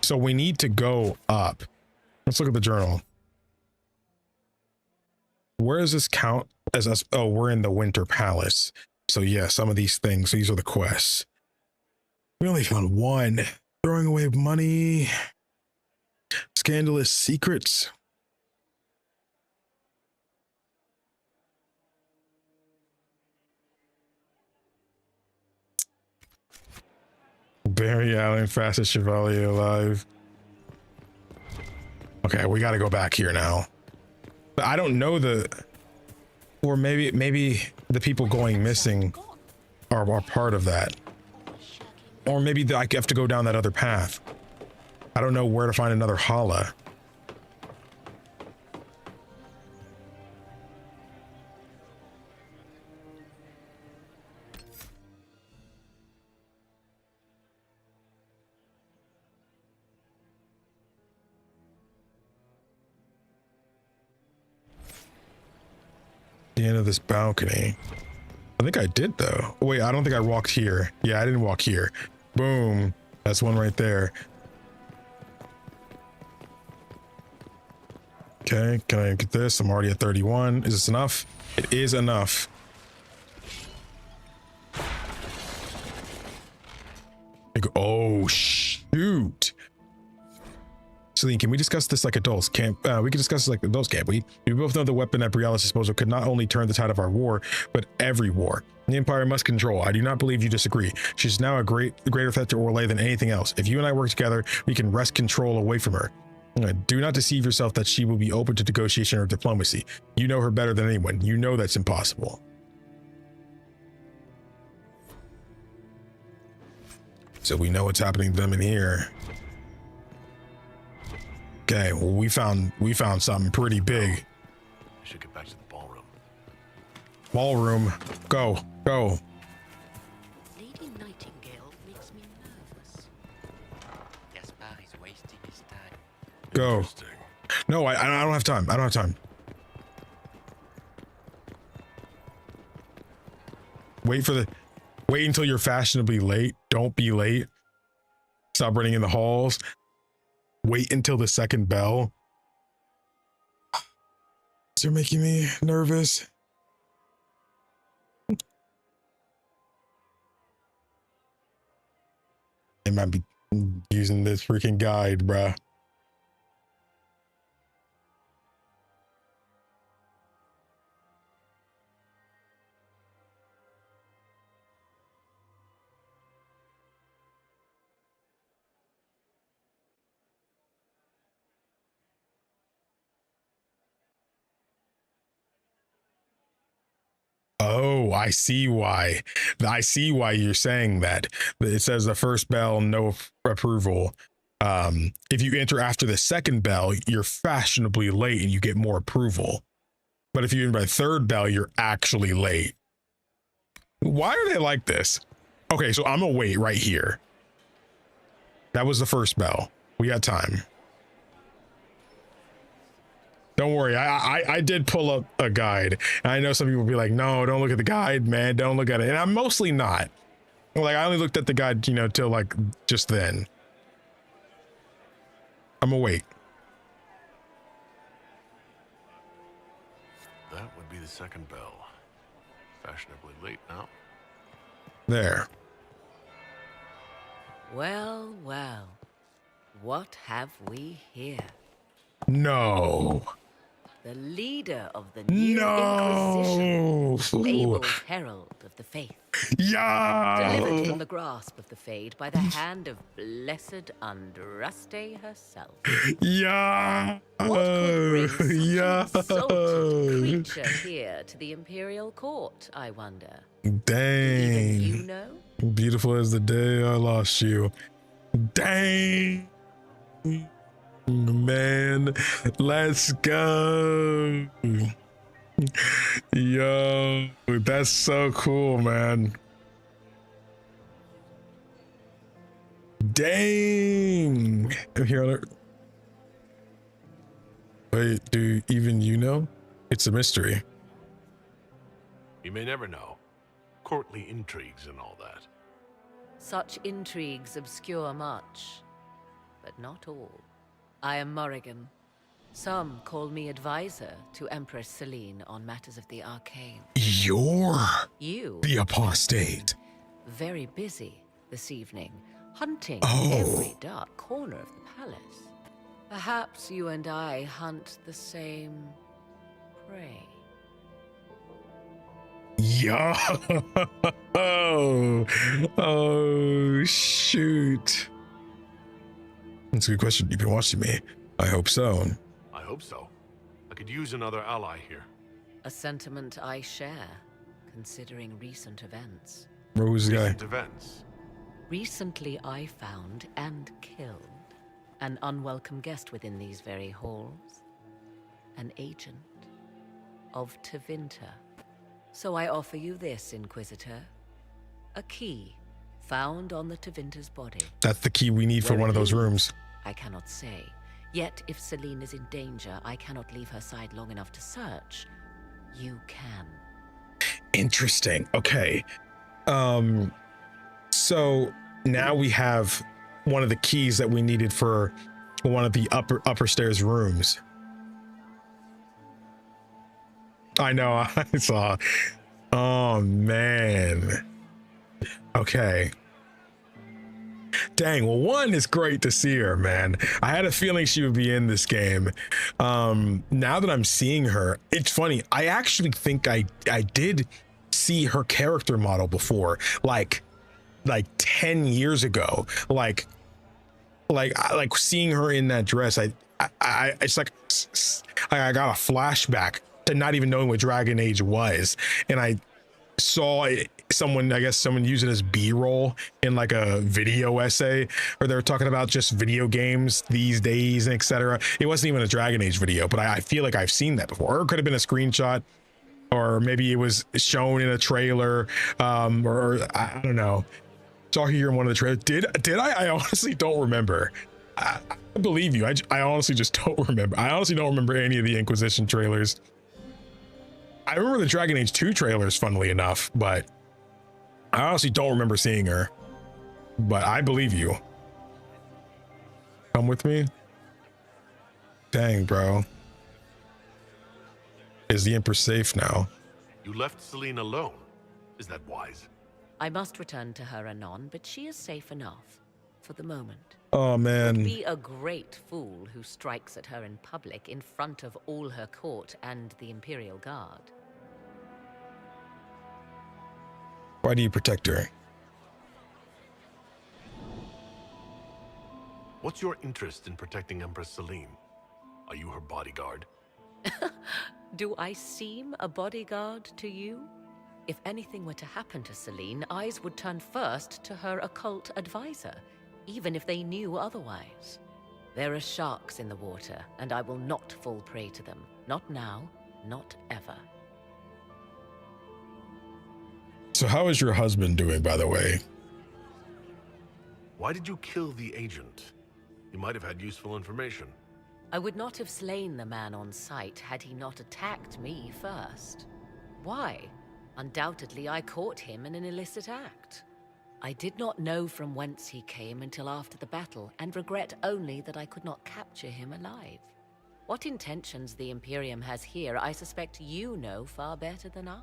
So we need to go up. Let's look at the journal. Where does this count as us? Oh, we're in the Winter Palace. So yeah, some of these things, these are the quests. We only found one. Throwing away money. Scandalous secrets. Barry Allen, fastest chevalier alive. Okay, we got to go back here now. But I don't know or maybe the people going missing are part of that. Or maybe I have to go down that other path. I don't know where to find another Hala. The end of this balcony. I think I did though. Wait, I don't think I walked here. Yeah, I didn't walk here. Boom. That's one right there. Okay, can I get this? I'm already at 31. Is this enough? It is enough. Oh, shoot. Celine, can we discuss this like adults? We can discuss this like adults, can't we? We both know the weapon at Briala's disposal could not only turn the tide of our war, but every war. The Empire must control. I do not believe you disagree. She's now a greater threat to Orlais than anything else. If you and I work together, we can wrest control away from her. Do not deceive yourself that she will be open to negotiation or diplomacy. You know her better than anyone. You know that's impossible. So we know what's happening to them in here. Okay, well, we found something pretty big. I should get back to the ballroom. Ballroom, go. Lady Nightingale makes me nervous. Gaspar is wasting his time. Go. No, I don't have time. I don't have time. Wait until you're fashionably late. Don't be late. Stop running in the halls. Wait until the second bell. You're making me nervous. I might be using this freaking guide, bruh. Oh. Oh, I see why. I see why you're saying that. It says the first bell, no approval. If you enter after the second bell, you're fashionably late and you get more approval. But if you enter by the third bell, you're actually late. Why are they like this? Okay, so I'm gonna wait right here. That was the first bell. We got time. Don't worry, I did pull up a guide. And I know some people will be like, no, don't look at the guide, man. Don't look at it. And I'm mostly not. Like, I only looked at the guide, you know, till like just then. I'm gonna wait. That would be the second bell. Fashionably late now. There. Well, well. What have we here? No. The leader of the new Inquisition, Abel's herald of the faith. Yeah. Delivered from the grasp of the Fade by the hand of blessed Andraste herself. Yeah. What could bring such an insulted creature here to the Imperial Court, I wonder? Dang. Even you know? Beautiful as the day I lost you. Dang. Man, let's go. Yo, that's so cool, man. Dang. I'm here on it. Wait, do even you know? It's a mystery. You may never know. Courtly intrigues and all that. Such intrigues obscure much, but not all. I am Morrigan. Some call me advisor to Empress Celine on matters of the arcane. You're You the apostate. Very busy this evening, hunting Oh. every dark corner of the palace. Perhaps you and I hunt the same prey. Yeah. Oh, shoot. That's a good question. You've been watching me. I hope so. I hope so. I could use another ally here. A sentiment I share, considering recent events. Who's the guy? Recent events. Recently I found and killed an unwelcome guest within these very halls. An agent of Tevinter. So I offer you this, Inquisitor. A key found on the Tevinter's body. That's the key we need for Where one of it those is, rooms. I cannot say. Yet if Celine is in danger, I cannot leave her side long enough to search. You can. Interesting. Okay. So now we have one of the keys that we needed for one of the upper stairs rooms. I know, I saw. Oh man. Okay. Dang, well, one is great to see her, man. I had a feeling she would be in this game. Now that I'm seeing her, it's funny. I actually think I did see her character model before, like 10 years ago. Like seeing her in that dress. It's like I got a flashback to not even knowing what Dragon Age was, and I saw someone using as B-roll in like a video essay, or they were talking about just video games these days and etc. It wasn't even a Dragon Age video, but I feel like I've seen that before. Or it could have been a screenshot, or maybe it was shown in a trailer, or I don't know. Saw her here in one of the trailers. Did I? I honestly don't remember. I believe you. I honestly just don't remember. I honestly don't remember any of the Inquisition trailers. I remember the Dragon Age 2 trailers, funnily enough, but I honestly don't remember seeing her. But I believe you. Come with me? Dang, bro. Is the Empress safe now? You left Celine alone. Is that wise? I must return to her anon, but she is safe enough for the moment. Oh man. Would be a great fool who strikes at her in public in front of all her court and the Imperial Guard. Why do you protect her? What's your interest in protecting Empress Celine? Are you her bodyguard? Do I seem a bodyguard to you? If anything were to happen to Celine, eyes would turn first to her occult advisor, even if they knew otherwise. There are sharks in the water, and I will not fall prey to them. Not now, not ever. So how is your husband doing, by the way? Why did you kill the agent? He might have had useful information. I would not have slain the man on sight had he not attacked me first. Why? Undoubtedly, I caught him in an illicit act. I did not know from whence he came until after the battle, and regret only that I could not capture him alive. What intentions the Imperium has here, I suspect you know far better than I.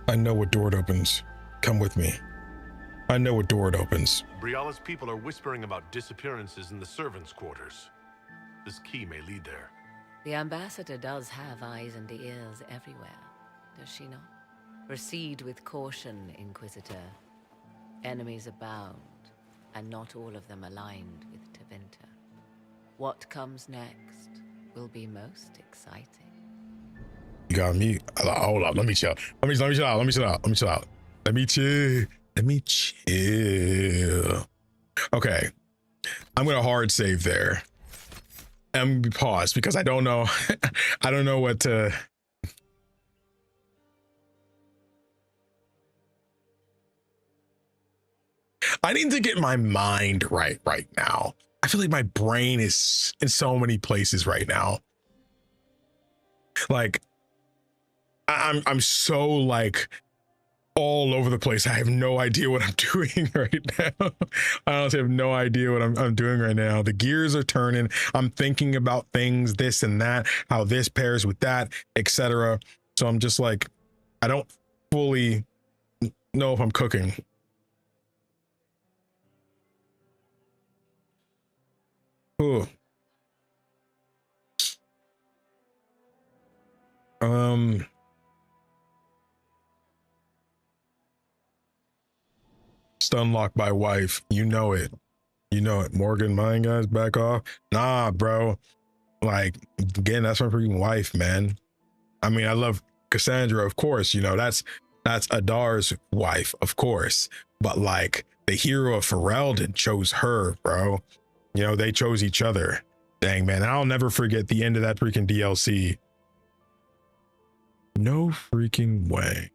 I know what door it opens. Come with me. I know what door it opens. Briala's people are whispering about disappearances in the servants' quarters. This key may lead there. The ambassador does have eyes and ears everywhere, does she not? Proceed with caution, Inquisitor. Enemies abound, and not all of them aligned with Tevinter. What comes next will be most exciting. You got me. Hold up. Let me chill. Let me chill out. Let me chill out. Let me chill out. Let me chill. Let me chill. Okay. I'm going to hard save there. I'm going to pause because I don't know. I don't know what to. I need to get my mind right now. I feel like my brain is in so many places right now. Like, I'm so like all over the place. I have no idea what I'm doing right now. I honestly have no idea what I'm doing right now. The gears are turning. I'm thinking about things, this and that, how this pairs with that, etc. So I'm just like, I don't fully know if I'm cooking. Ooh. Stun lock by wife. You know it. You know it. Morgan, mine guys, back off. Nah, bro. Like, again, that's my freaking wife, man. I mean, I love Cassandra, of course. You know, that's Adar's wife, of course. But like, the hero of Ferelden chose her, bro. You know, they chose each other. Dang, man. I'll never forget the end of that freaking DLC. No freaking way.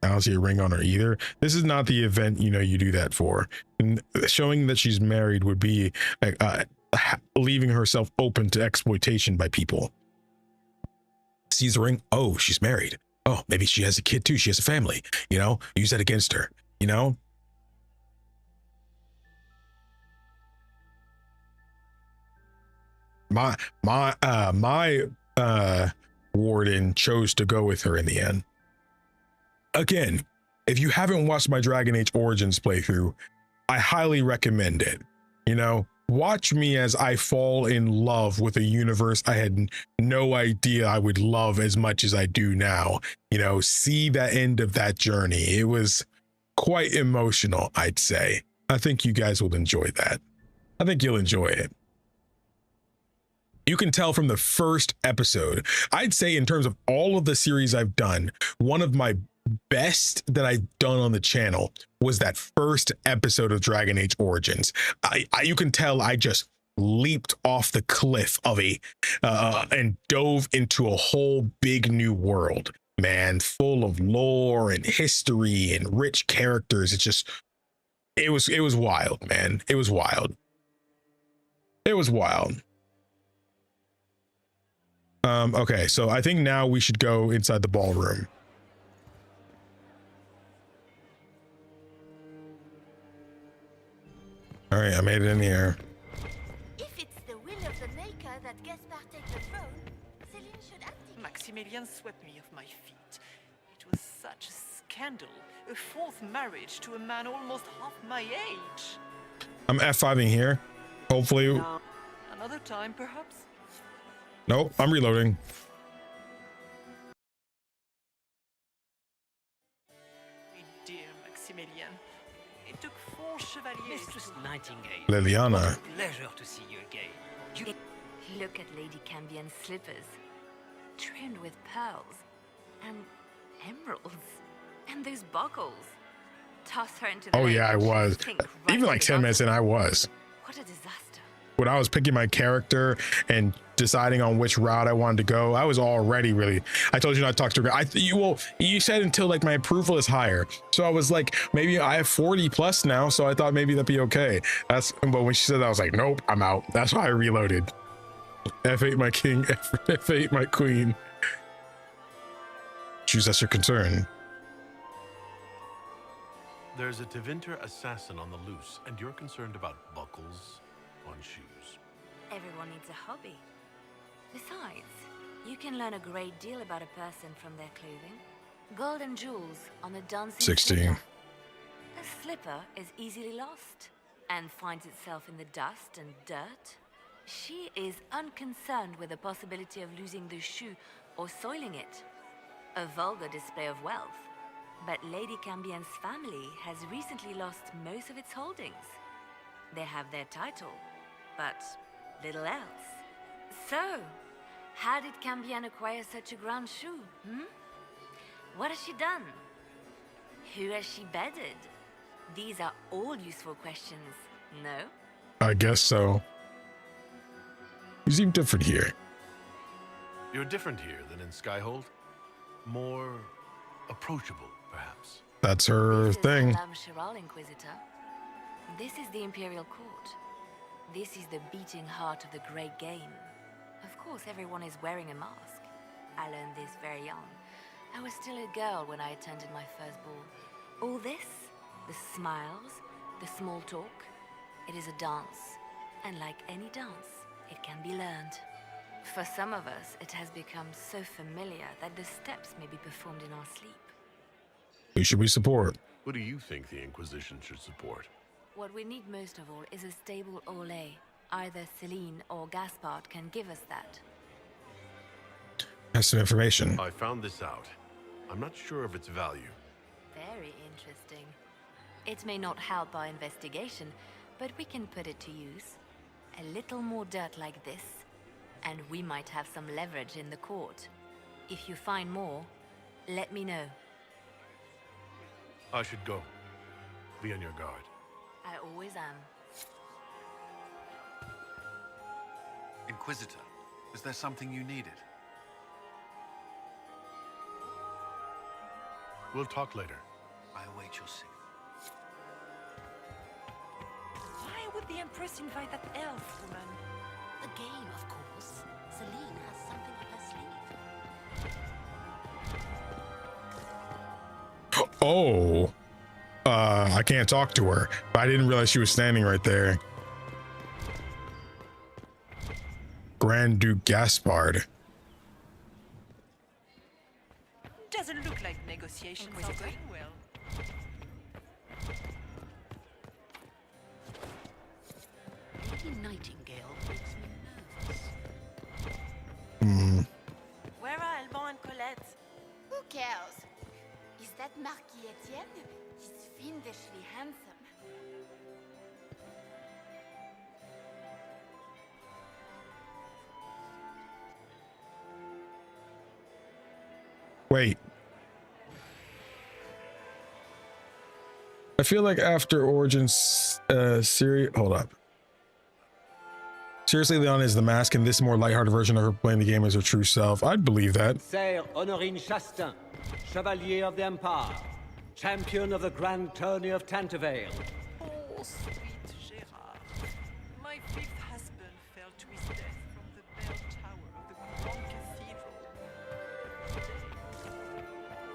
I don't see a ring on her either. This is not the event, you know, you do that for. And showing that she's married would be leaving herself open to exploitation by people. Sees the ring. Oh, she's married. Oh, maybe she has a kid too. She has a family, you know, use that against her, you know? My warden chose to go with her in the end. Again, if you haven't watched my Dragon Age Origins playthrough, I highly recommend it. You know, watch me as I fall in love with a universe I had no idea I would love as much as I do now. You know, see that end of that journey. It was quite emotional, I'd say. I think you guys will enjoy that. I think you'll enjoy it. You can tell from the first episode, I'd say in terms of all of the series I've done, one of my best that I've done on the channel was that first episode of Dragon Age Origins. You can tell I just leaped off the cliff of and dove into a whole big new world, man, full of lore and history and rich characters. It was wild, man. It was wild. It was wild. Okay, so I think now we should go inside the ballroom. All right, I made it in here. If it's the will of the Maker that Gaspard take the throne, Celine should abdicate. Maximilian swept me off my feet. It was such a scandal. A fourth marriage to a man almost half my age. I'm F5ing here. Hopefully. Another time, perhaps? Nope, I'm reloading. Mistress Nightingale. Liliana. Pleasure to see you again. Look at Lady Cambion's slippers, trimmed with pearls and emeralds, and those buckles. Toss her into the Oh lake yeah, I and she'll was. sink right Even to like the 10 minutes in, bottom. I was. What a disaster. When I was picking my character and deciding on which route I wanted to go, I was already really. I told you not to talk to her. You said until like my approval is higher, so I was like, maybe I have 40 plus now, so I thought maybe that'd be okay. But when she said that, I was like, nope, I'm out. That's why I reloaded. F8 my king, F8 my queen. Choose as your concern. There's a Tevinter assassin on the loose, and you're concerned about buckles on shoes. Everyone needs a hobby. Besides, you can learn a great deal about a person from their clothing. Gold and jewels on a dancing 16. slipper. A slipper is easily lost and finds itself in the dust and dirt. She is unconcerned with the possibility of losing the shoe or soiling it. A vulgar display of wealth. But Lady Cambion's family has recently lost most of its holdings. They have their title, but little else. So, how did Cambion acquire such a grand shoe, What has she done? Who has she bedded? These are all useful questions, no? I guess so. You seem different here. You're different here than in Skyhold. More approachable, perhaps. That's her thing. Chiral, Inquisitor. This is the Imperial Court. This is the beating heart of the great game. Of course, everyone is wearing a mask. I learned this very young. I was still a girl when I attended my first ball. All this, the smiles, the small talk, it is a dance. And like any dance, it can be learned. For some of us, it has become so familiar that the steps may be performed in our sleep. Who should we support? Who do you think the Inquisition should support? What we need most of all is a stable Orlais. Either Celine or Gaspard can give us that. Has some information. I found this out. I'm not sure of its value. Very interesting. It may not help our investigation, but we can put it to use. A little more dirt like this, and we might have some leverage in the court. If you find more, let me know. I should go. Be on your guard. I always am. Inquisitor, is there something you needed? We'll talk later. I await your signal. Why would the Empress invite that elf woman? The game, of course. Celine has something up her sleeve. Oh. I can't talk to her, but I didn't realize she was standing right there. Grand Duke Gaspard. Doesn't look like negotiations are going well. Lady Nightingale makes me nervous. Where are Alban and Colette? Who cares? Is that Marquis Etienne? He's fiendishly handsome. Wait. I feel like after Origins series, hold up. Seriously, Leon is the mask, and this more lighthearted version of her playing the game as her true self. I'd believe that. Sire Honorine Chastain, Chevalier of the Empire, champion of the Grand Tourney of Tantervale. Oh, sweet Gerard. My fifth husband fell to his death from the bell tower of the Grand Cathedral.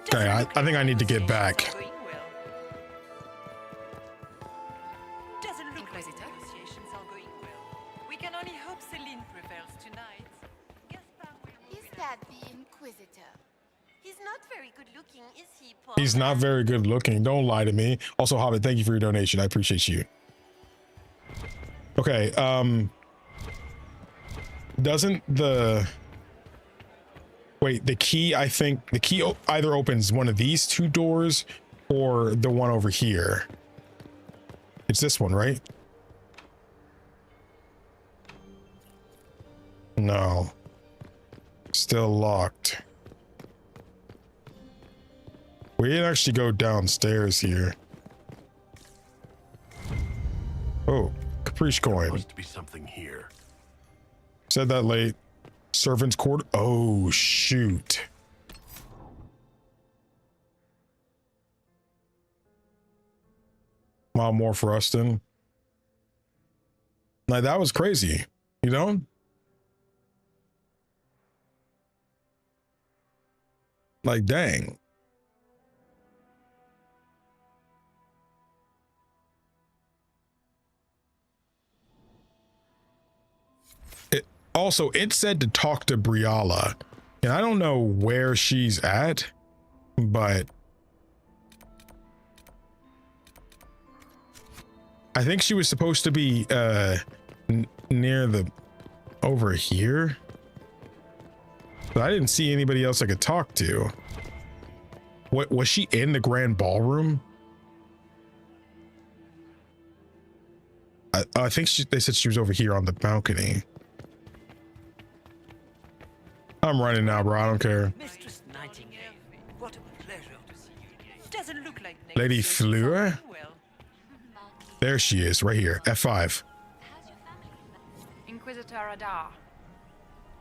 Okay, I think I need to get back. Doesn't look like negotiations are going well. We can only hope Celine prevails tonight. Is that the Inquisitor? He's not very good looking, is he, Paul? He's not very good looking. Don't lie to me. Also, Hobbit, thank you for your donation. I appreciate you. Okay, doesn't the... Wait, the key, I think the key either opens one of these two doors or the one over here. It's this one, right? No. Still locked. We didn't actually go downstairs here. Oh, caprice coin. There must be something here. Said that late. Servant's quarter. Oh, shoot. Lot more for us then. Like, that was crazy, you know? Like, dang. Also, it said to talk to Briala, and I don't know where she's at, but I think she was supposed to be near the over here, but I didn't see anybody else I could talk to. What was she in the grand ballroom? I think they said she was over here on the balcony. I'm running now, bro. I don't care. Mistress Nightingale, what a pleasure to see you. Doesn't look like Lady Fleur? There she is, right here. F5. Inquisitor Adar.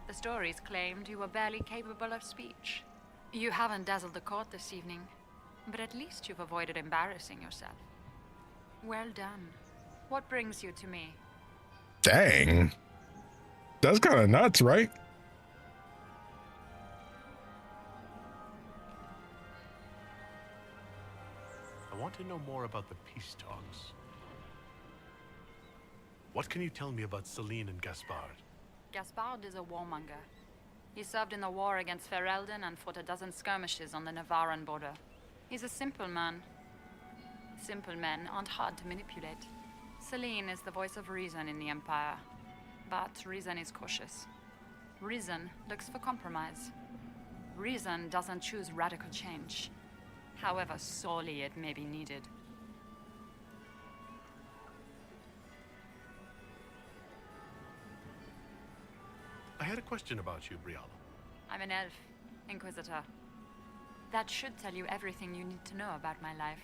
The stories claimed you were barely capable of speech. You haven't dazzled the court this evening, but at least you've avoided embarrassing yourself. Well done. What brings you to me? Dang. That's kind of nuts, right? I want to know more about the peace talks. What can you tell me about Celine and Gaspard? Gaspard is a warmonger. He served in the war against Ferelden and fought a dozen skirmishes on the Navarran border. He's a simple man. Simple men aren't hard to manipulate. Celine is the voice of reason in the Empire, but reason is cautious. Reason looks for compromise. Reason doesn't choose radical change, however sorely it may be needed. I had a question about you, Briala. I'm an elf, Inquisitor. That should tell you everything you need to know about my life.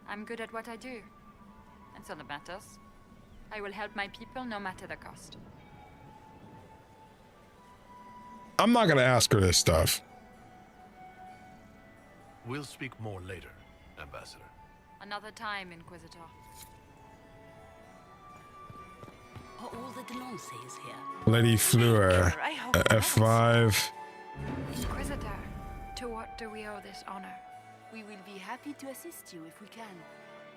I'm good at what I do. And so that matters. I will help my people no matter the cost. I'm not gonna ask her this stuff. We'll speak more later, Ambassador. Another time, Inquisitor. Are all the Delancey's here? Lady Fleur. F5. Inquisitor, to what do we owe this honor? We will be happy to assist you if we can.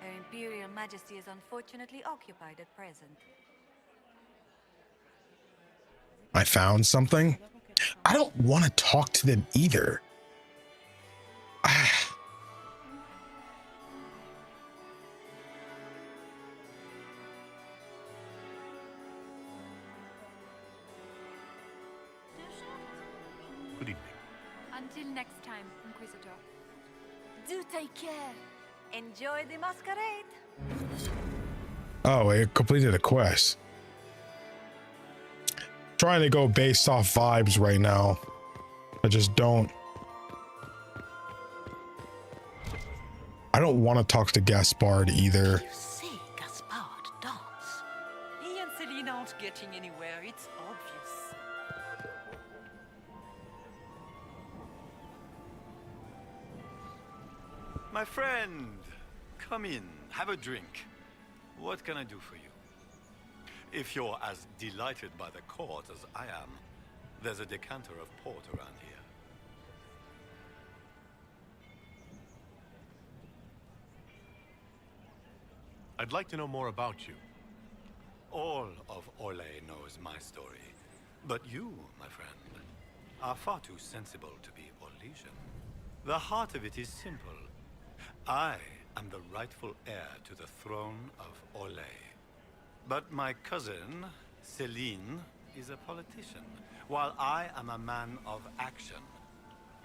Her Imperial Majesty is unfortunately occupied at present. I found something. I don't want to talk to them either. Good evening. Until next time, Inquisitor. Do take care. Enjoy the masquerade. Oh, it completed a quest. Trying to go based off vibes right now. I just don't. I don't want to talk to Gaspard either. You see Gaspard dance. He and Celine aren't getting anywhere, it's obvious. My friend, come in, have a drink. What can I do for you? If you're as delighted by the court as I am, there's a decanter of port around here. I'd like to know more about you. All of Orlais knows my story. But you, my friend, are far too sensible to be Orlesian. The heart of it is simple. I am the rightful heir to the throne of Orlais. But my cousin, Celine, is a politician, while I am a man of action.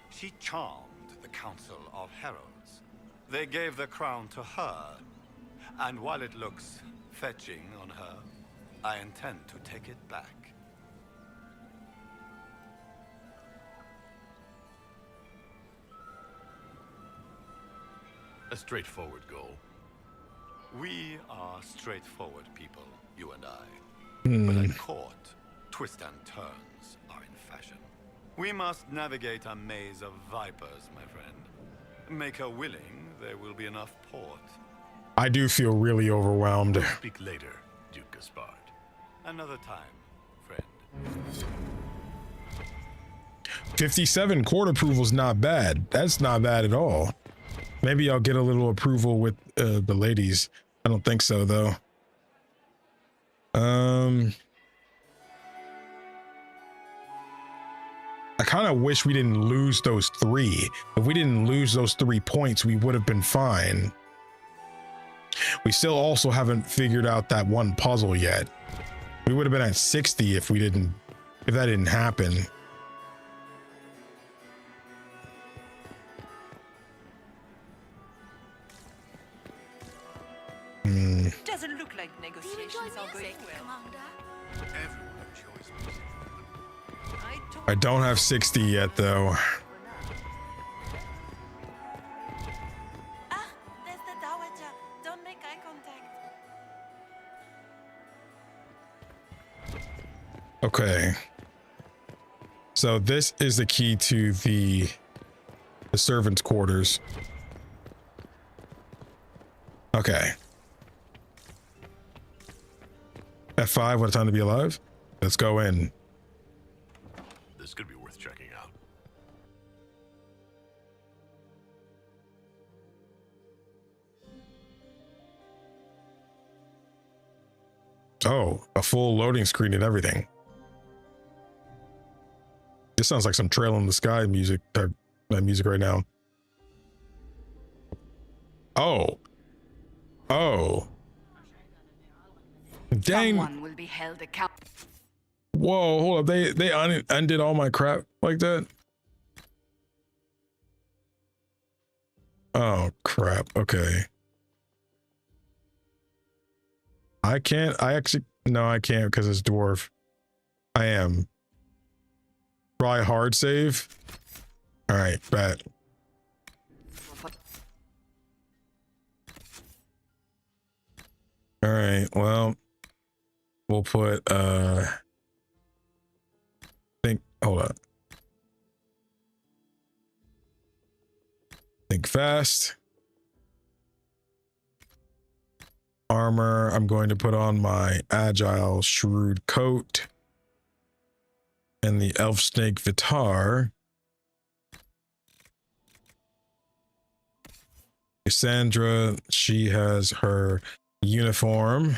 She charmed the Council of Heralds. They gave the crown to her, and while it looks fetching on her. I intend to take it back. A straightforward goal. We are straightforward people, you and I. Hmm. But at court, twists and turns are in fashion. We must navigate a maze of vipers, my friend. Make her willing, there will be enough port. I do feel really overwhelmed. We'll speak later, Duke Gaspard. Another time, friend. 57 court approval is not bad. That's not bad at all. Maybe I'll get a little approval with the ladies. I don't think so though. I kind of wish we didn't lose those 3. If we didn't lose those 3 points, we would have been fine. We still also haven't figured out that one puzzle yet. We would have been at 60 if that didn't happen. Doesn't look like negotiations are going well. Everyone enjoys music. I don't have 60 yet though. Ah, there's the Dowager. Don't make eye contact. Okay. So this is the key to the servants' quarters. Okay. F5, what a time to be alive. Let's go in. This could be worth checking out. Oh, a full loading screen and everything. This sounds like some Trail in the Sky music, music right now. Oh. Oh. Dang. Someone will be held accountable. Whoa, hold up. They undid all my crap like that. Oh, crap. Okay. I can't. No, I can't because it's dwarf. I am. Try hard save. All right, bet. All right, well, we'll put, hold up. Think fast. Armor, I'm going to put on my agile shrewd coat and the elf snake vitar. Cassandra, she has her uniform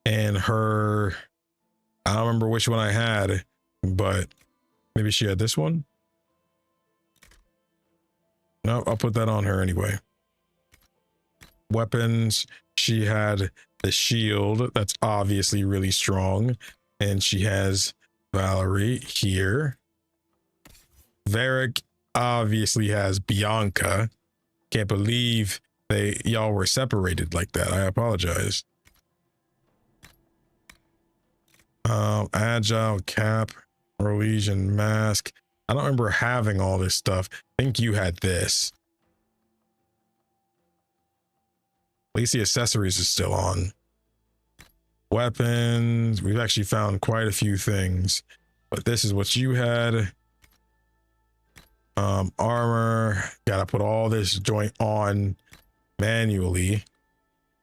and her, I don't remember which one I had, but maybe she had this one. No, I'll put that on her anyway. Weapons, she had the shield that's obviously really strong, and she has Valerie here. Varric obviously has Bianca. Can't believe y'all were separated like that. I apologize. Agile cap, Orlesian mask. I don't remember having all this stuff. I think you had this. At least the accessories is still on. Weapons, we've actually found quite a few things, but this is what you had. Armor, gotta put all this joint on manually.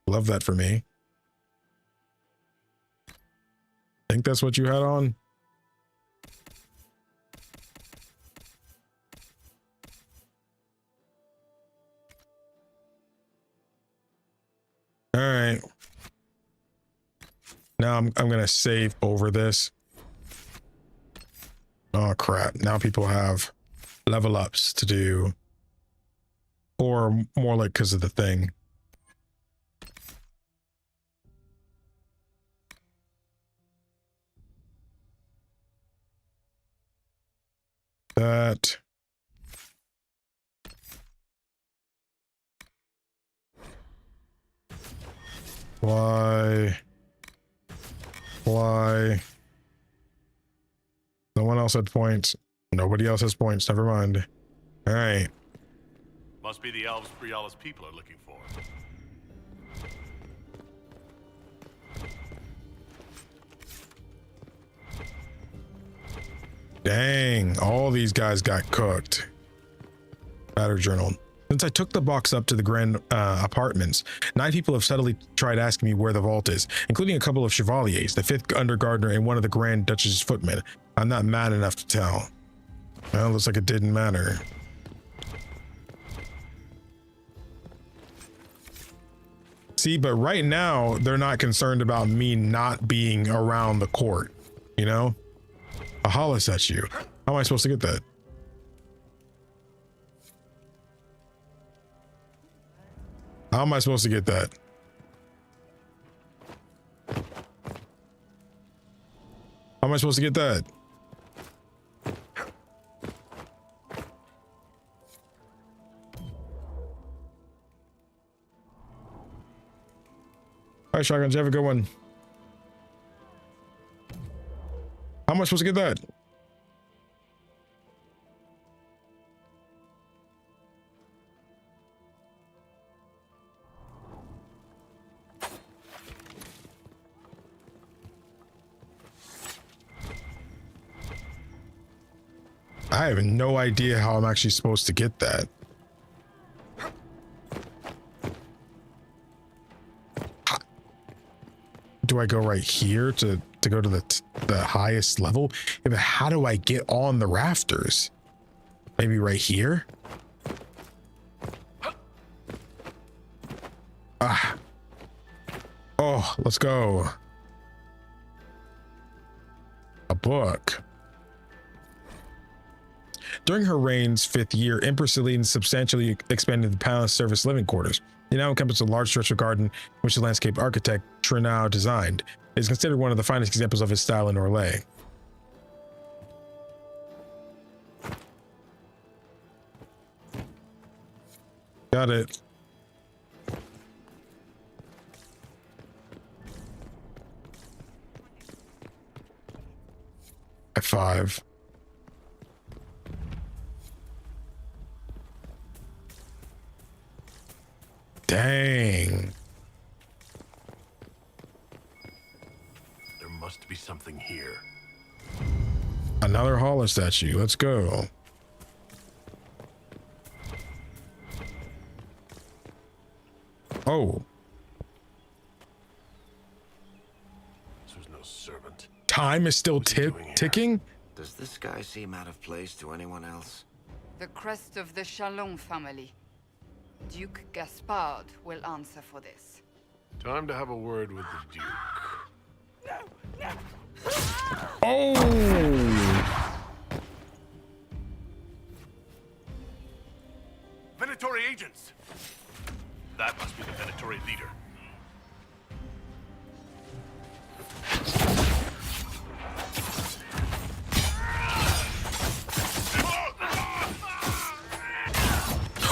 Love that for me. I think that's what you had on. All right. Now I'm gonna save over this. Oh crap. Now people have level ups to do. Or more like because of the thing. That. Fly. Fly. No one else had points. Nobody else has points. Never mind. All right. Must be the elves Briala's people are looking for. Dang, all these guys got cooked. Matter journal. Since I took the box up to the grand apartments, 9 people have subtly tried asking me where the vault is, including a couple of chevaliers, the 5th undergardener, and one of the Grand Duchess's footmen. I'm not mad enough to tell. Well, looks like it didn't matter. See, but right now, they're not concerned about me not being around the court, you know? A hollow statue. How am I supposed to get that? How am I supposed to get that? How am I supposed to get that? All right, Shotguns, you have a good one. How am I supposed to get that? I have no idea how I'm actually supposed to get that. Do I go right here to go to the highest level? Yeah, but how do I get on the rafters? Maybe right here? Ah. Oh, let's go. A book. During her reign's 5th year, Empress Celine substantially expanded the palace service living quarters. It now encompasses a large stretch of garden which the landscape architect Trenau designed. It is considered one of the finest examples of his style in Orlais. Got it. F5. Dang. There must be something here. Another hollow statue. Let's go. Oh. This was no servant. Time is still ticking? Does this guy seem out of place to anyone else? The crest of the Chalon family. Duke Gaspard will answer for this. Time to have a word with the Duke. Oh! Venatory agents! That must be the Venatory leader.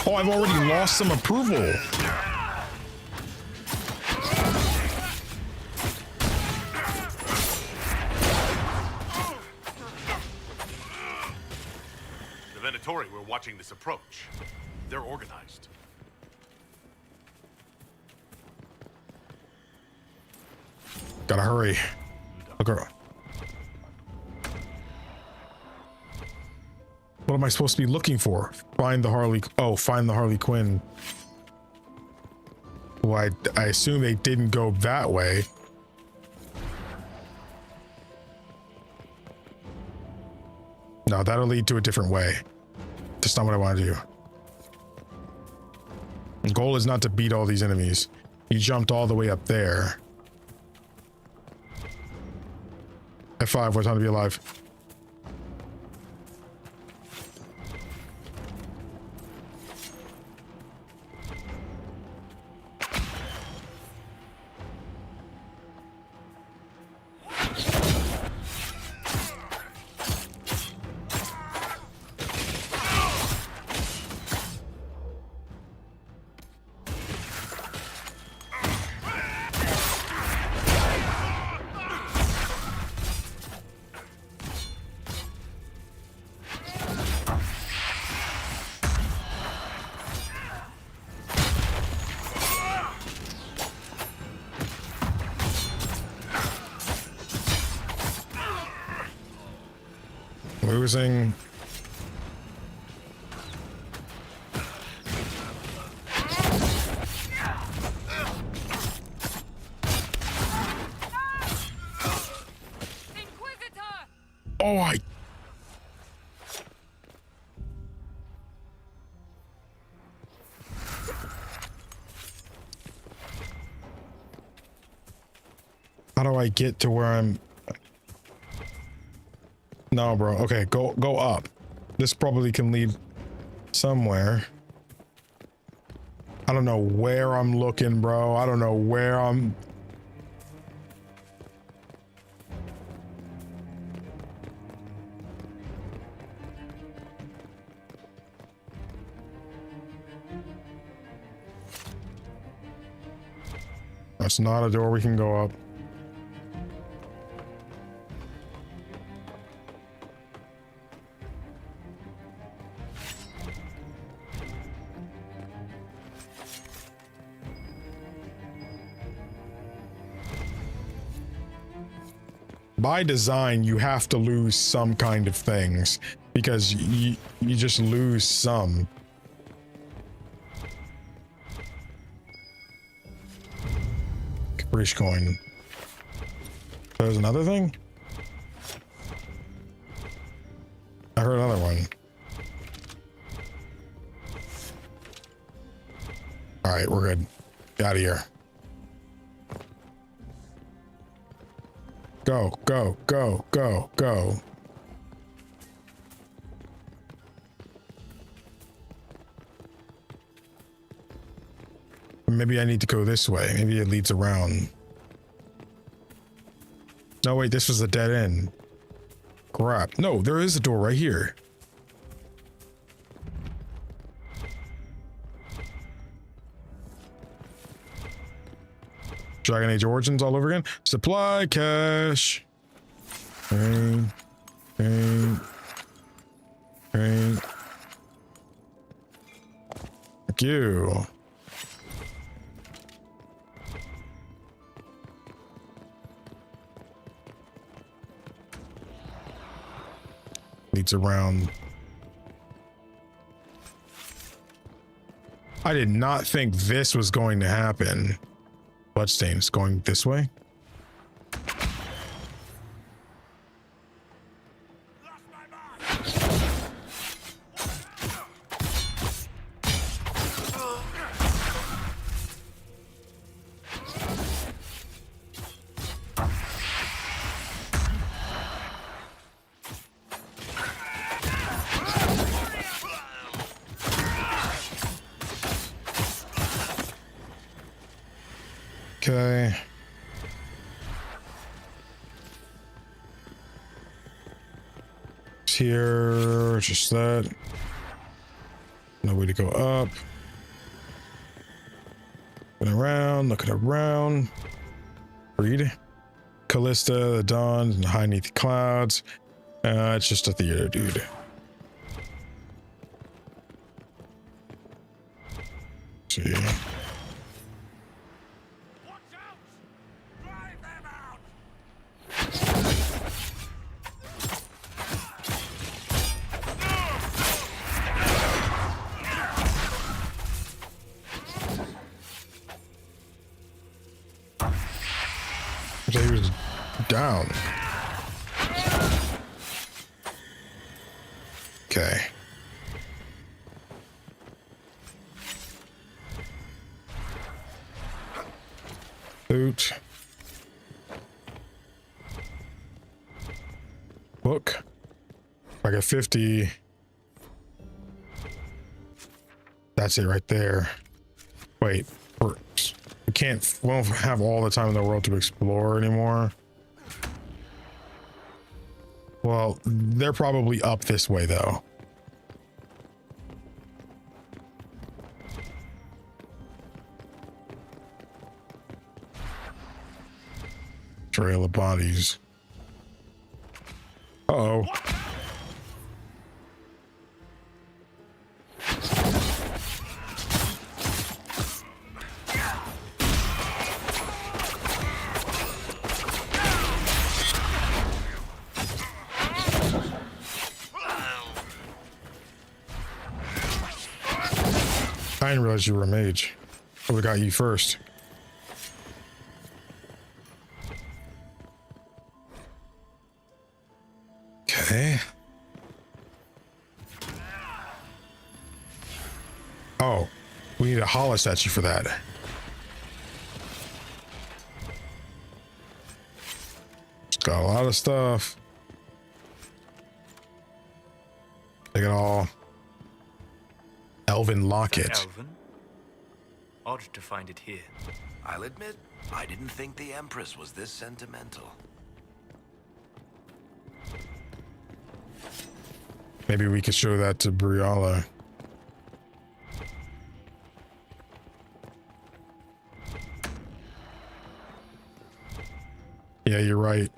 Oh, I've already lost some approval. The Venatory were watching this approach. They're organized. Gotta hurry. Okay. What am I supposed to be looking for? Find the Harley. Oh, find the Harley Quinn. Well, I assume they didn't go that way. No, that'll lead to a different way. That's not what I want to do. The goal is not to beat all these enemies. You jumped all the way up there. F5, what time to be alive? Losing. Oh, how do I get to where I'm? No, bro. Okay, go up. This probably can lead somewhere. I don't know where I'm looking, bro. I don't know where I'm. That's not a door we can go up. By design, you have to lose some kind of things because you just lose some. Caprice coin. There's another thing? I heard another one. All right, we're good. Get out of here. Go, go, go, go, go. Maybe I need to go this way. Maybe it leads around. No, wait, this was a dead end. Crap. No, there is a door right here. Dragon Age Origins all over again. Supply cache. Paint. Paint. Paint. Thank you. Leads around. I did not think this was going to happen. Bloodstain is going this way. Okay. Here, just that. No way to go up. Looking around. Read. Callista, the Dawn, and high beneath the clouds. It's just a theater, dude. See. He was down. Okay. Boot. Book. I got 50. That's it right there. Wait. We won't have all the time in the world to explore anymore. Well, they're probably up this way though. Trail of bodies. Uh-oh. didn't realize you were a mage. I would've got you first. Okay. Oh, we need a hollow statue for that. It's got a lot of stuff. Look at all. Elven locket. Elven? Odd to find it here. I'll admit, I didn't think the Empress was this sentimental. Maybe we could show that to Briala. Yeah, you're right.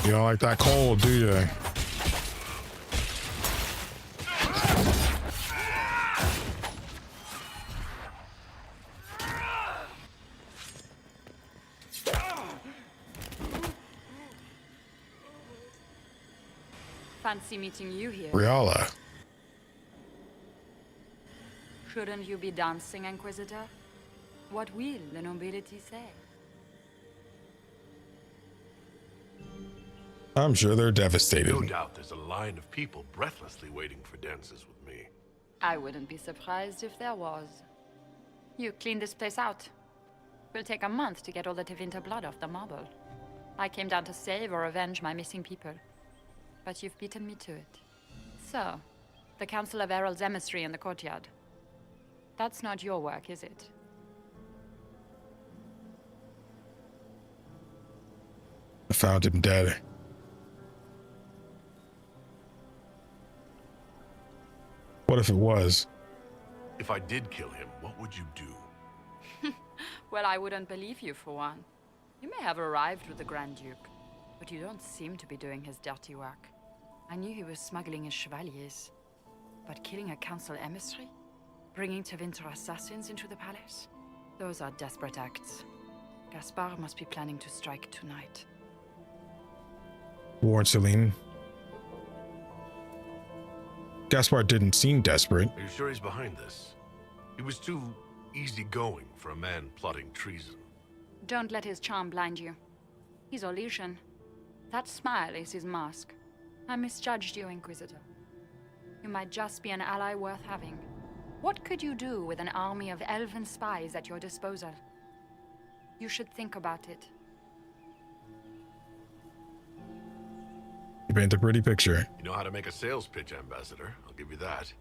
You don't like that cold, do you? Fancy meeting you here. Briala. Shouldn't you be dancing, Inquisitor? What will the nobility say? I'm sure they're devastated. No doubt there's a line of people breathlessly waiting for dances with me. I wouldn't be surprised if there was. You clean this place out. Will take a month to get all the Tevinter blood off the marble. I came down to save or avenge my missing people. But you've beaten me to it. So, the Council of Herald's emissary in the courtyard. That's not your work, is it? I found him dead. What if it was? If I did kill him, what would you do? Well, I wouldn't believe you for one. You may have arrived with the Grand Duke, but you don't seem to be doing his dirty work. I knew he was smuggling his chevaliers. But killing a council emissary? Bringing Tevinter assassins into the palace? Those are desperate acts. Gaspard must be planning to strike tonight. Warn Celine. Gaspard didn't seem desperate. Are you sure he's behind this? He was too easygoing for a man plotting treason. Don't let his charm blind you. He's Orlesian. That smile is his mask. I misjudged you, Inquisitor. You might just be an ally worth having. What could you do with an army of elven spies at your disposal? You should think about it. You paint a pretty picture. You know how to make a sales pitch, Ambassador. I'll give you that.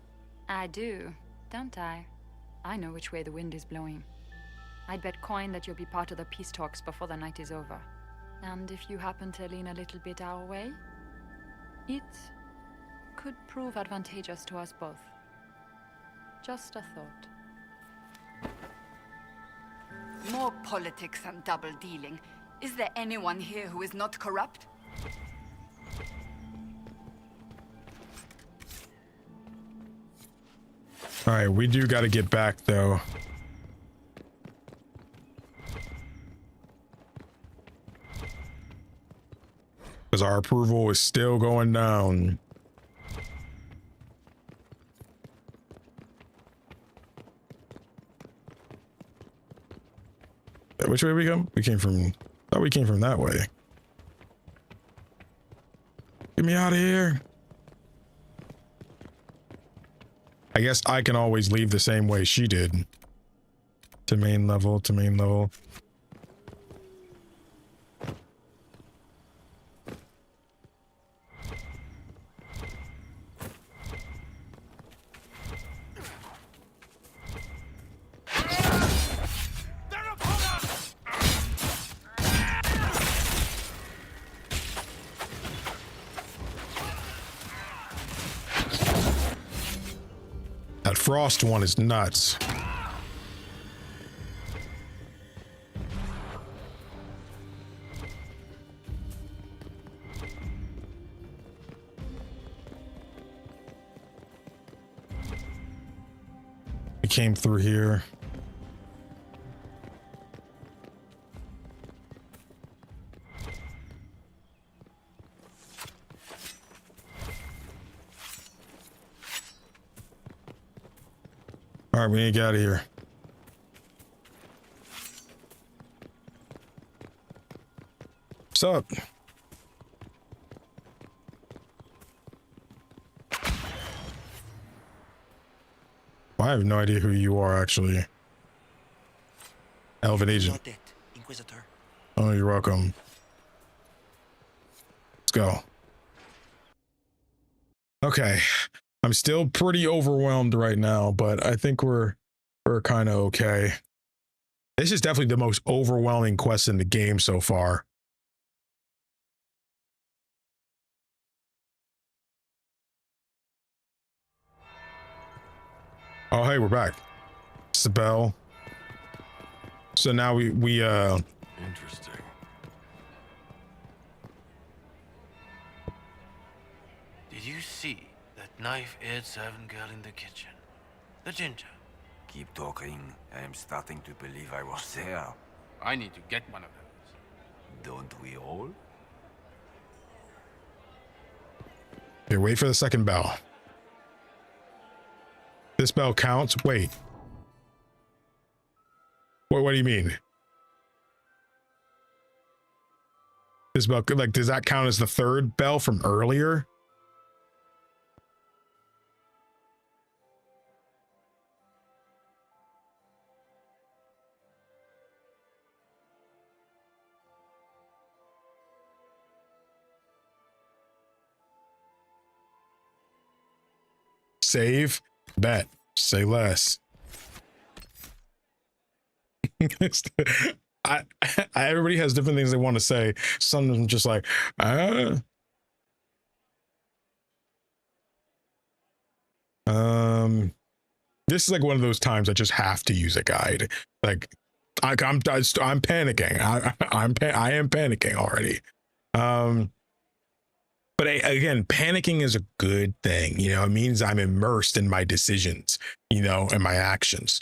I do, don't I? I know which way the wind is blowing. I'd bet coin that you'll be part of the peace talks before the night is over. And if you happen to lean a little bit our way, it could prove advantageous to us both. Just a thought. More politics and double-dealing. Is there anyone here who is not corrupt? All right, we do got to get back though. Because our approval is still going down. Which way we come? We came from... Oh, we came from that way. Get me out of here. I guess I can always leave the same way she did. To main level, to main level. That frost one is nuts. He came through here. All right, we need to get out of here. What's up? I have no idea who you are, actually. Elven agent. Inquisitor. Oh, you're welcome. Let's go. Okay. I'm still pretty overwhelmed right now, but I think we're kind of okay. This is definitely the most overwhelming quest in the game so far. Oh, hey, we're back. It's the bell. So now we Interesting. Did you see that knife-edged servant girl in the kitchen? The ginger. Keep talking. I am starting to believe I was there. I need to get one of those. Don't we all? here, wait for the second bell. This bell counts. Wait. What do you mean? This bell, like, does that count as the third bell from earlier? Save, bet, say less. Everybody has different things they want to say. Some of them just like, this is like one of those times I just have to use a guide. Like, I'm panicking. I am panicking already. But again, panicking is a good thing. You know, it means I'm immersed in my decisions, you know, and my actions.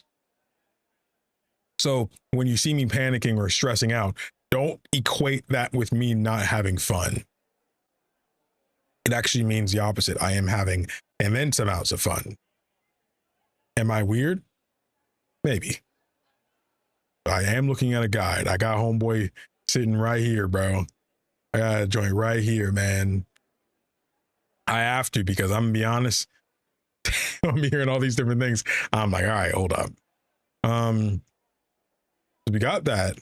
So when you see me panicking or stressing out, don't equate that with me not having fun. It actually means the opposite. I am having immense amounts of fun. Am I weird? Maybe. I am looking at a guide. I got homeboy sitting right here, bro. I got a joint right here, man. I have to, because I'm gonna be honest. I'm hearing all these different things. I'm like, all right, hold up. We got that.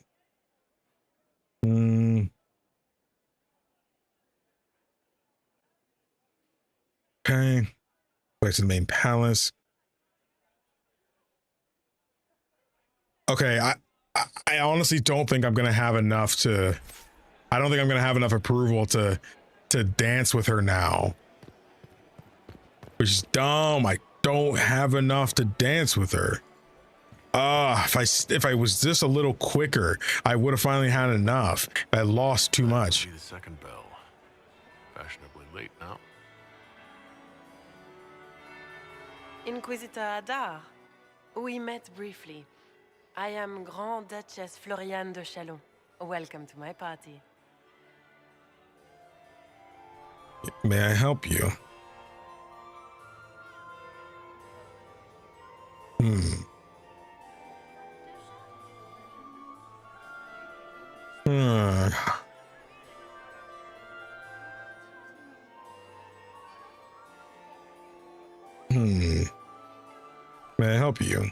Okay. Back to the main palace. Okay, I honestly don't think I'm gonna have enough to. I don't think I'm gonna have enough approval to dance with her now. Which is dumb. I don't have enough to dance with her. If I was just a little quicker, I would have finally had enough. I lost too much. The second bell. Fashionably late now. Inquisitor Adar, we met briefly. I am Grand Duchess Floriane de Chalon. Welcome to my party. May I help you? May I help you?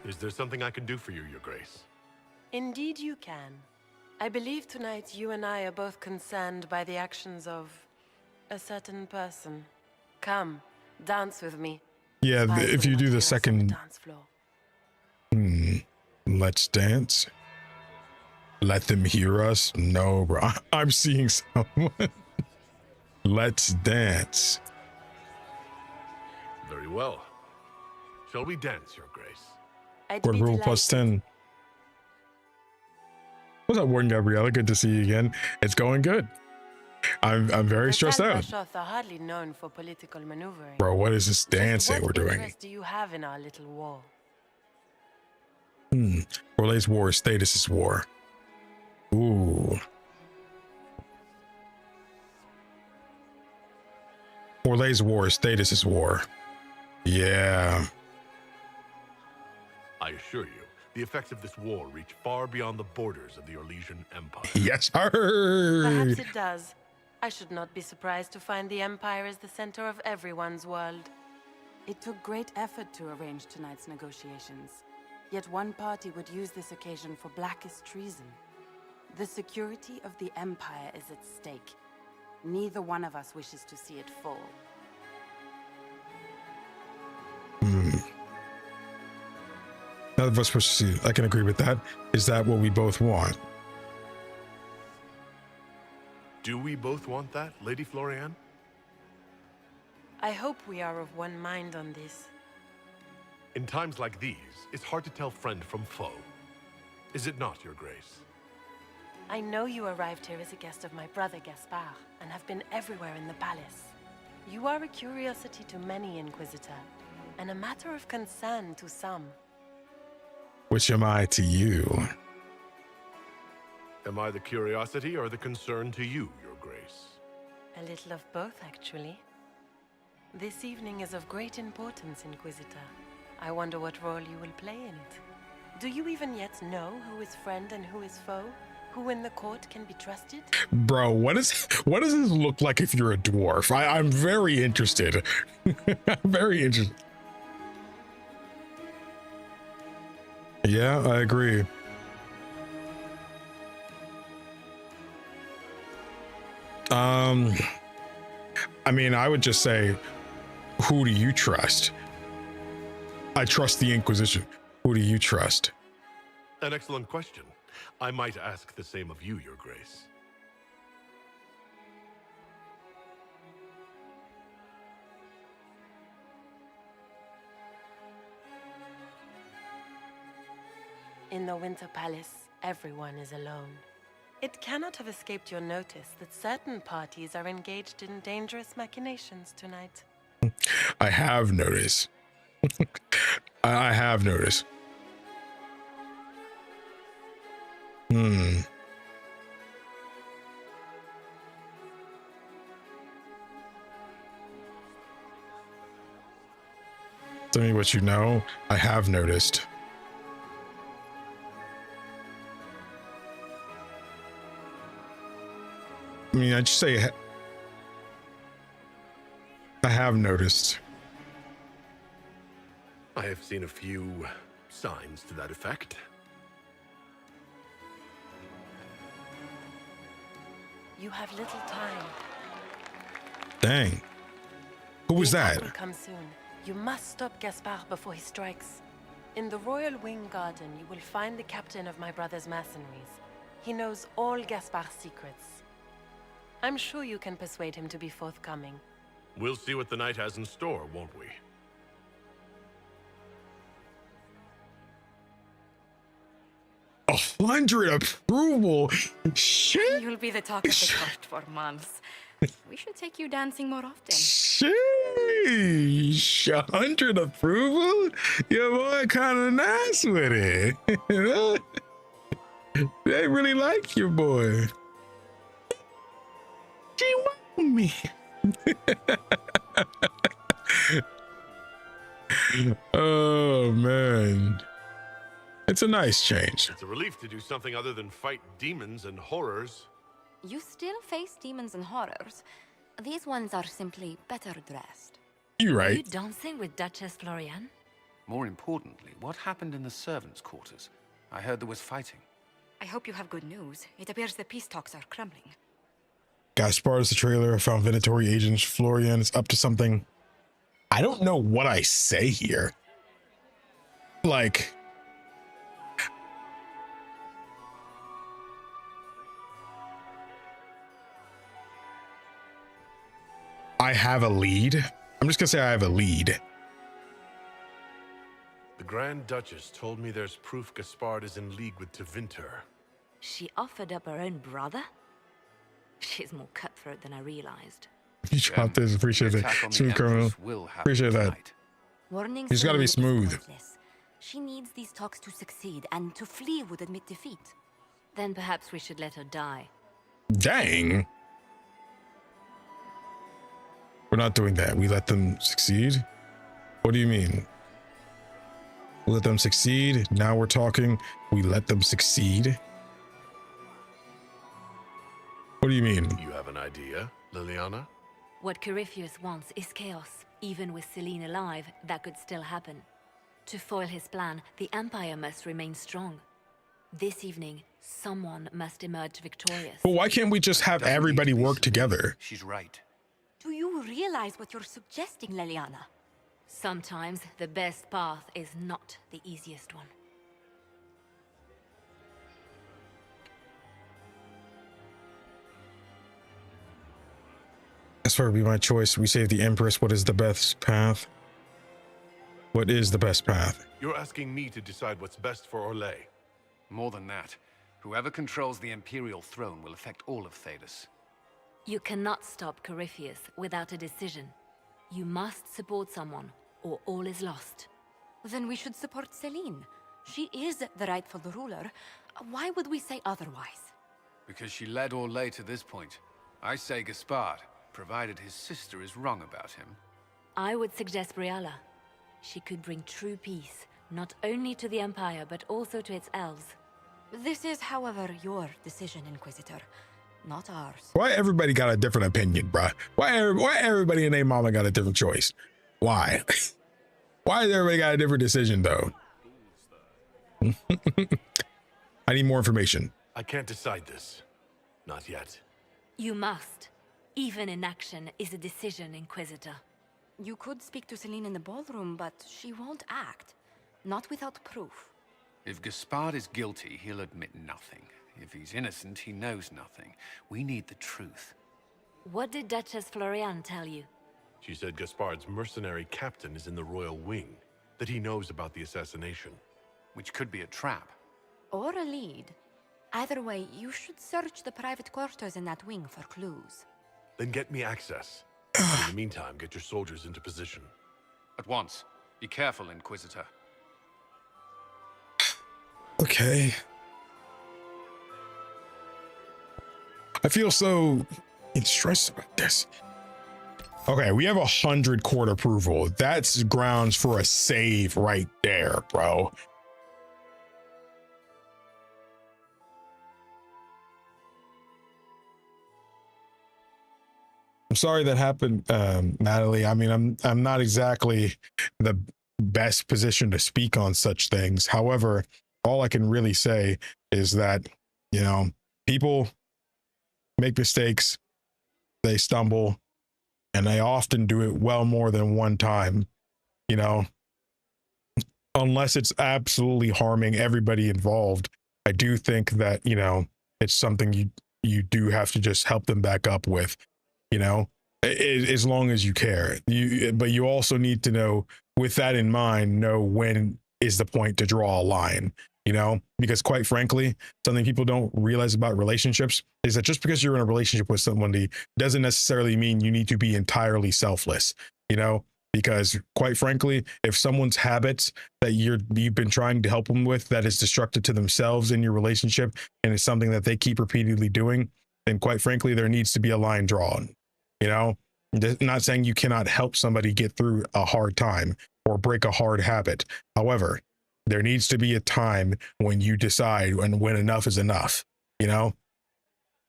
Is there something I can do for you, Your Grace? Indeed you can. I believe tonight you and I are both concerned by the actions of a certain person. Come, dance with me. Yeah, if you do the second... Let's dance. Let them hear us? No, bro. I'm seeing someone. Let's dance. Very well. Shall we dance, Your Grace? Ward rule +10. What's up, Warden Gabriella? Good to see you again. It's going good. I'm very stressed out. Tal'Vashoth are hardly known for political maneuvering. Bro, what is this dancing we're doing? What interest do you have in our little war? Orlay's war is Thedas' war. Ooh. Orlay's war is Thedas' war. Yeah. I assure you, the effects of this war reach far beyond the borders of the Orlesian Empire. Yes, sir. Perhaps it does. I should not be surprised to find the Empire is the center of everyone's world. It took great effort to arrange tonight's negotiations. Yet one party would use this occasion for blackest treason. The security of the Empire is at stake. Neither one of us wishes to see it fall. None of us wish to see it. I can agree with that. Is that what we both want? Do we both want that, Lady Florian? I hope we are of one mind on this. In times like these, it's hard to tell friend from foe. Is it not, Your Grace? I know you arrived here as a guest of my brother Gaspard, and have been everywhere in the palace. You are a curiosity to many, Inquisitor, and a matter of concern to some. Which am I to you? Am I the curiosity or the concern to you, Your Grace? A little of both, actually. This evening is of great importance, Inquisitor. I wonder what role you will play in it. Do you even yet know who is friend and who is foe? Who in the court can be trusted? Bro, what does this look like if you're a dwarf? I'm very interested. Very interested. Yeah, I agree. I mean, I would just say, who do you trust? I trust the Inquisition. Who do you trust? An excellent question. I might ask the same of you, Your Grace. In the Winter Palace, everyone is alone. It cannot have escaped your notice that certain parties are engaged in dangerous machinations tonight. I have noticed. I have noticed. Tell me what you know. I have noticed. I mean, I'd just say I have noticed. I have seen a few signs to that effect. You have little time. Dang. Who was The attack that? will come soon. You must stop Gaspard before he strikes. In the Royal Wing Garden, you will find the captain of my brother's mercenaries. He knows all Gaspard's secrets. I'm sure you can persuade him to be forthcoming. We'll see what the night has in store, won't we? A 100 approval. Shit. You'll be the talk of the court for months. We should take you dancing more often. Sheesh. 100 approval? Your boy kind of nice with it. They really like your boy. She want me. Oh, man. It's a nice change. It's a relief to do something other than fight demons and horrors. You still face demons and horrors. These ones are simply better dressed. You're Are right. you dancing with Duchess Florian? More importantly, what happened in the servants' quarters? I heard there was fighting. I hope you have good news. It appears the peace talks are crumbling. Gaspard is the trailer. Found Venatory agent Florian is up to something. I don't know what I say here. Like, I have a lead. I'm just gonna say I have a lead. Grand Duchess told me there's proof Gaspard is in league with Tevinter. She offered up her own brother? She's more cutthroat than I realized. You dropped this. Appreciate it. Smooth criminal. Appreciate that. Warning He's got to be Celine is smooth. pointless. She needs these talks to succeed, and to flee would admit defeat. Then perhaps we should let her die. Dang. We're not doing that. We let them succeed? What do you mean? We let them succeed? Now we're talking. We let them succeed? What do you mean? You have an idea, Liliana? What Corypheus wants is chaos. Even with Celine alive, that could still happen. To foil his plan, the Empire must remain strong. This evening, someone must emerge victorious. But why can't we just have everybody work together? She's right. Do you realize what you're suggesting, Liliana? Sometimes the best path is not the easiest one. As far as be my choice, we save the Empress. What is the best path? What is the best path? You're asking me to decide what's best for Orlais. More than that, whoever controls the Imperial throne will affect all of Thedas. You cannot stop Corypheus without a decision. You must support someone, or all is lost. Then we should support Celine. She is the rightful ruler. Why would we say otherwise? Because she led Orlais to this point. I say Gaspard, provided his sister is wrong about him. I would suggest Briala. She could bring true peace, not only to the Empire, but also to its elves. This is, however, your decision, Inquisitor, not ours. Why everybody got a different opinion, bruh? Why everybody and their mama got a different choice? Why? Why has everybody got a different decision, though? I need more information. I can't decide this. Not yet. You must. Even inaction is a decision, Inquisitor. You could speak to Celine in the ballroom, but she won't act. Not without proof. If Gaspard is guilty, he'll admit nothing. If he's innocent, he knows nothing. We need the truth. What did Duchess Florian tell you? She said Gaspard's mercenary captain is in the royal wing, that he knows about the assassination. Which could be a trap. Or a lead. Either way, you should search the private quarters in that wing for clues. Then get me access. In the meantime, get your soldiers into position. At once. Be careful, Inquisitor. Okay. I feel so stressed about this. Okay, we have 100 court approval. That's grounds for a save right there, bro. I'm sorry that happened, Natalie. I mean, I'm not exactly the best position to speak on such things. However, all I can really say is that, you know, people make mistakes, they stumble, and they often do it well more than one time, you know, unless it's absolutely harming everybody involved. I do think that, you know, it's something you do have to just help them back up with, you know, as long as you care. But you also need to know, with that in mind, know when is the point to draw a line, you know, because quite frankly, something people don't realize about relationships is that just because you're in a relationship with somebody doesn't necessarily mean you need to be entirely selfless, you know, because quite frankly, if someone's habits that you've been trying to help them with that is destructive to themselves in your relationship and it's something that they keep repeatedly doing, then quite frankly, there needs to be a line drawn, you know. Not saying you cannot help somebody get through a hard time or break a hard habit. However, there needs to be a time when you decide when enough is enough, you know?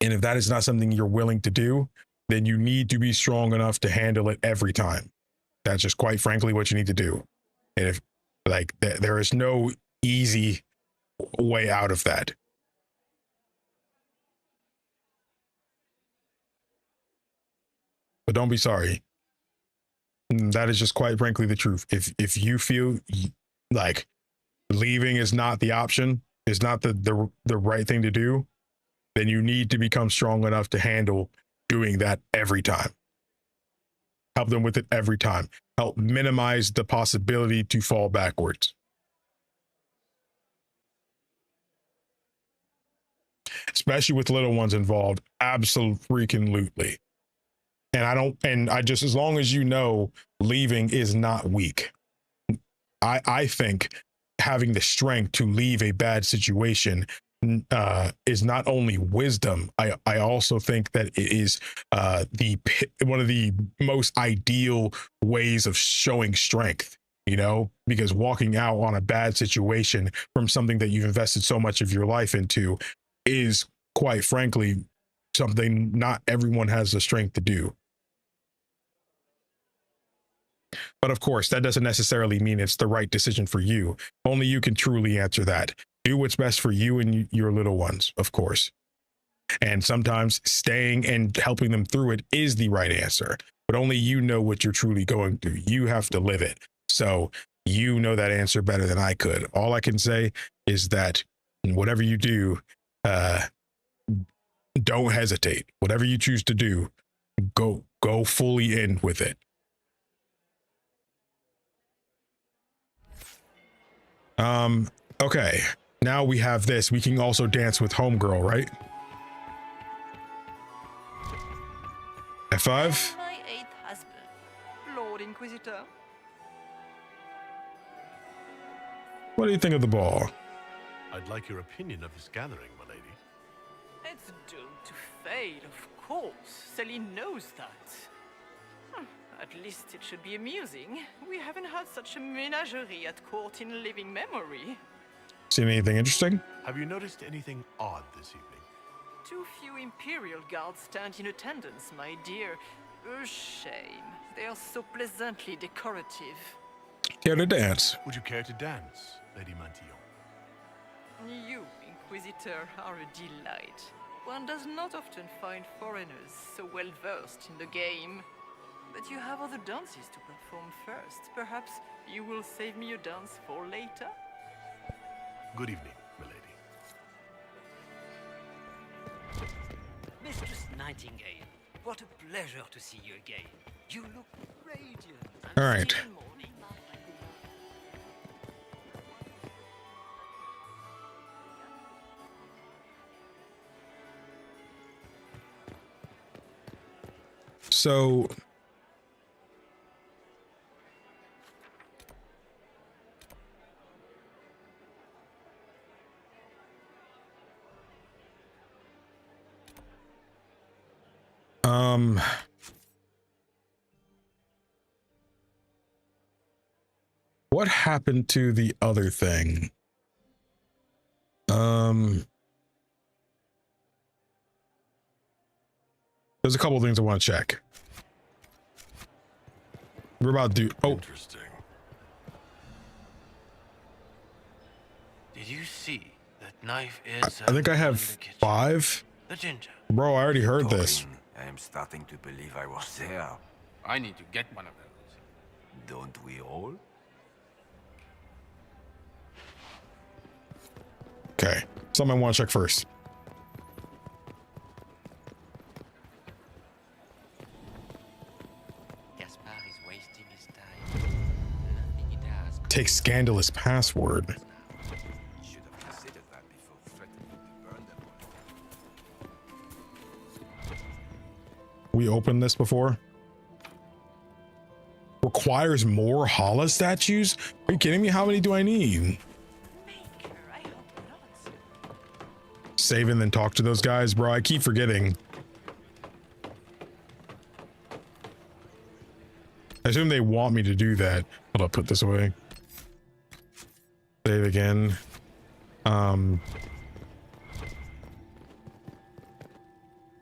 And if that is not something you're willing to do, then you need to be strong enough to handle it every time. That's just quite frankly what you need to do. And if like there is no easy way out of that. But don't be sorry. That is just quite frankly the truth. If you feel like leaving is not the option, is not the right thing to do, then you need to become strong enough to handle doing that every time. Help them with it every time. Help minimize the possibility to fall backwards. especially with little ones involved. Absolutely. And I just, as long as you know, leaving is not weak. I think having the strength to leave a bad situation is not only wisdom. I also think that it is one of the most ideal ways of showing strength, you know, because walking out on a bad situation from something that you've invested so much of your life into is, quite frankly, something not everyone has the strength to do. But of course, that doesn't necessarily mean it's the right decision for you. Only you can truly answer that. Do what's best for you and your little ones, of course. And sometimes staying and helping them through it is the right answer. But only you know what you're truly going through. You have to live it. So you know that answer better than I could. All I can say is that whatever you do, don't hesitate. Whatever you choose to do, go fully in with it. Okay, now we have this. We can also dance with Homegirl, right? F5? My 8th husband, Lord Inquisitor. What do you think of the ball? I'd like your opinion of this gathering, my lady. It's doomed to fail, of course. Celine knows that. At least it should be amusing. We haven't had such a menagerie at court in living memory. Seen anything interesting? Have you noticed anything odd this evening? Too few Imperial guards stand in attendance, my dear. A shame. They are so pleasantly decorative. Care to dance? Would you care to dance, Lady Mantillon? You, Inquisitor, are a delight. One does not often find foreigners so well versed in the game. But you have other dances to perform first. Perhaps you will save me a dance for later? Good evening, milady. Mistress Nightingale, what a pleasure to see you again. You look radiant. All right. So what happened to the other thing? There's a couple of things I want to check. We're about to do. Oh, interesting. Did you see that knife is? I think I have 5. The ginger. Bro, I already heard this. I am starting to believe I was there. I need to get one of those. Don't we all? Okay, something I want to check first. Take scandalous password. Should have considered that before threatening to burn them. We opened this before. Requires more Hala statues? Are you kidding me? How many do I need? Save and then talk to those guys, bro. I keep forgetting. I assume they want me to do that. Hold up, put this away. Save again. Came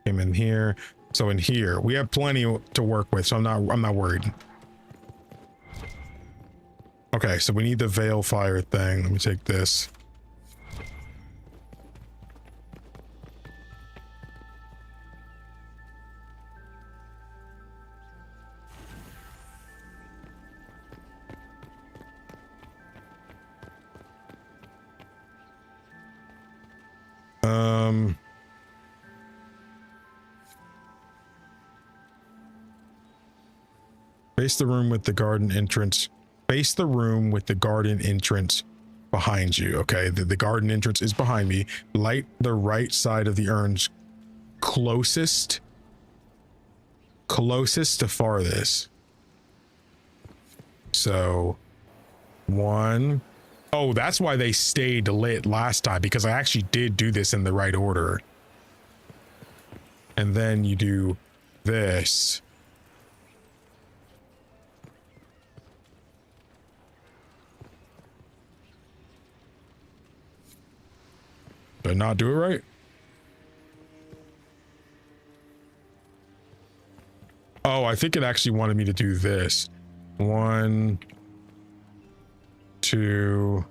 in here. So in here, we have plenty to work with, so I'm not worried. Okay, so we need the veil fire thing. Let me take this. Face the room with the garden entrance. Face the room with the garden entrance behind you. Okay, the garden entrance is behind me. Light the right side of the urns closest to farthest. So 1. Oh, that's why they stayed lit last time, because I actually did do this in the right order. And then you do this. Did I not do it right? Oh, I think it actually wanted me to do this. 1, 2.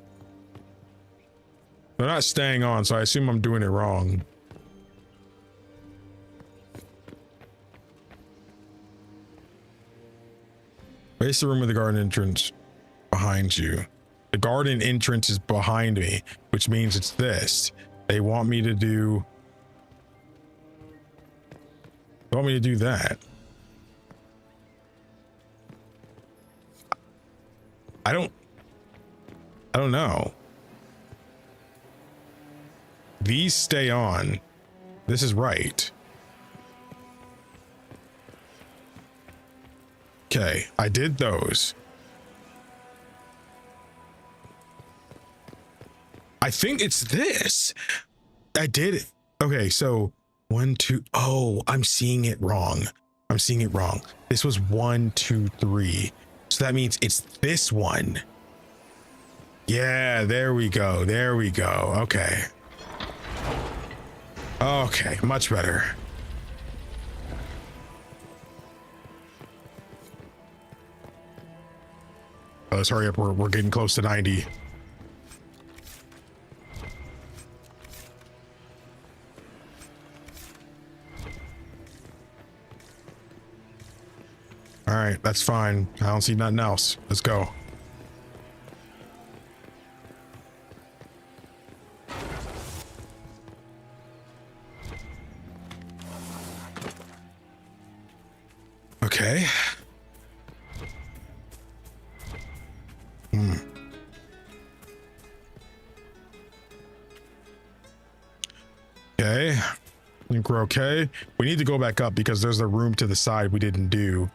They're not staying on, so I assume I'm doing it wrong. Face the room with the garden entrance behind you. The garden entrance is behind me, which means it's this. They want me to do... They want me to do that. I don't know. These stay on. This is right. Okay, I did those. I think it's this. I did it. Okay, so 1, 2. Oh, I'm seeing it wrong. I'm seeing it wrong. This was 1, 2, 3. So that means it's this one. Yeah, there we go. There we go. Okay. Okay, much better. Let's hurry up. We're getting close to 90. All right, that's fine. I don't see nothing else. Let's go. Okay. Okay. I think we're okay. We need to go back up because there's a room to the side we didn't do.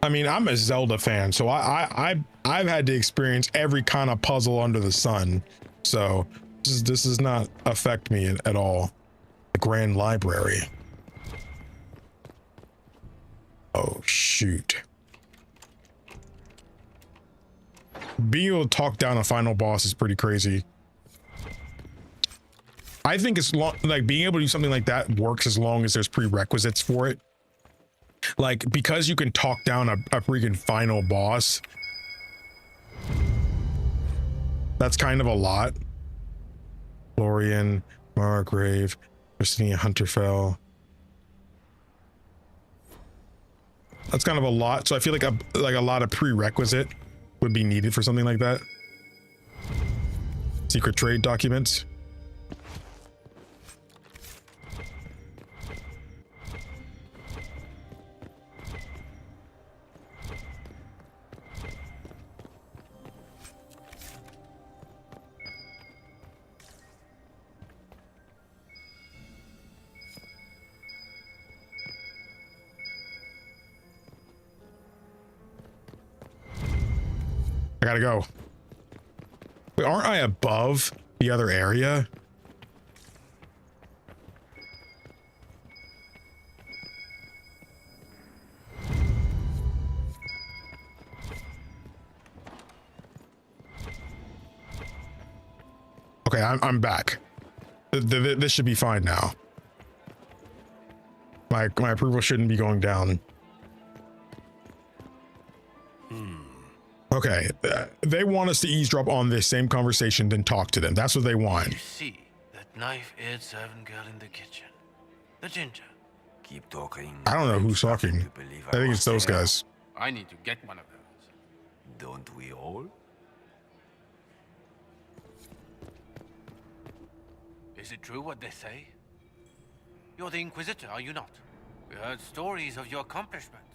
I mean, I'm a Zelda fan, so I've had to experience every kind of puzzle under the sun. So this does not affect me at all. The Grand Library. Oh, shoot. Being able to talk down a final boss is pretty crazy. I think it's like being able to do something like that works as long as there's prerequisites for it. Like, because you can talk down a freaking final boss, that's kind of a lot. Florian, Margrave, Christina Hunterfell. That's kind of a lot. So I feel like a lot of prerequisite would be needed for something like that. Secret trade documents. I gotta go. Wait, aren't I above the other area? Okay, I'm back. This should be fine now. My approval shouldn't be going down. Okay, they want us to eavesdrop on this same conversation, then talk to them. That's what they want. You see that knife-eared servant girl in the kitchen? The ginger. Keep talking. I don't know who's talking. I think it's those guys. I need to get one of those. Don't we all? Is it true what they say? You're the Inquisitor, are you not? We heard stories of your accomplishments.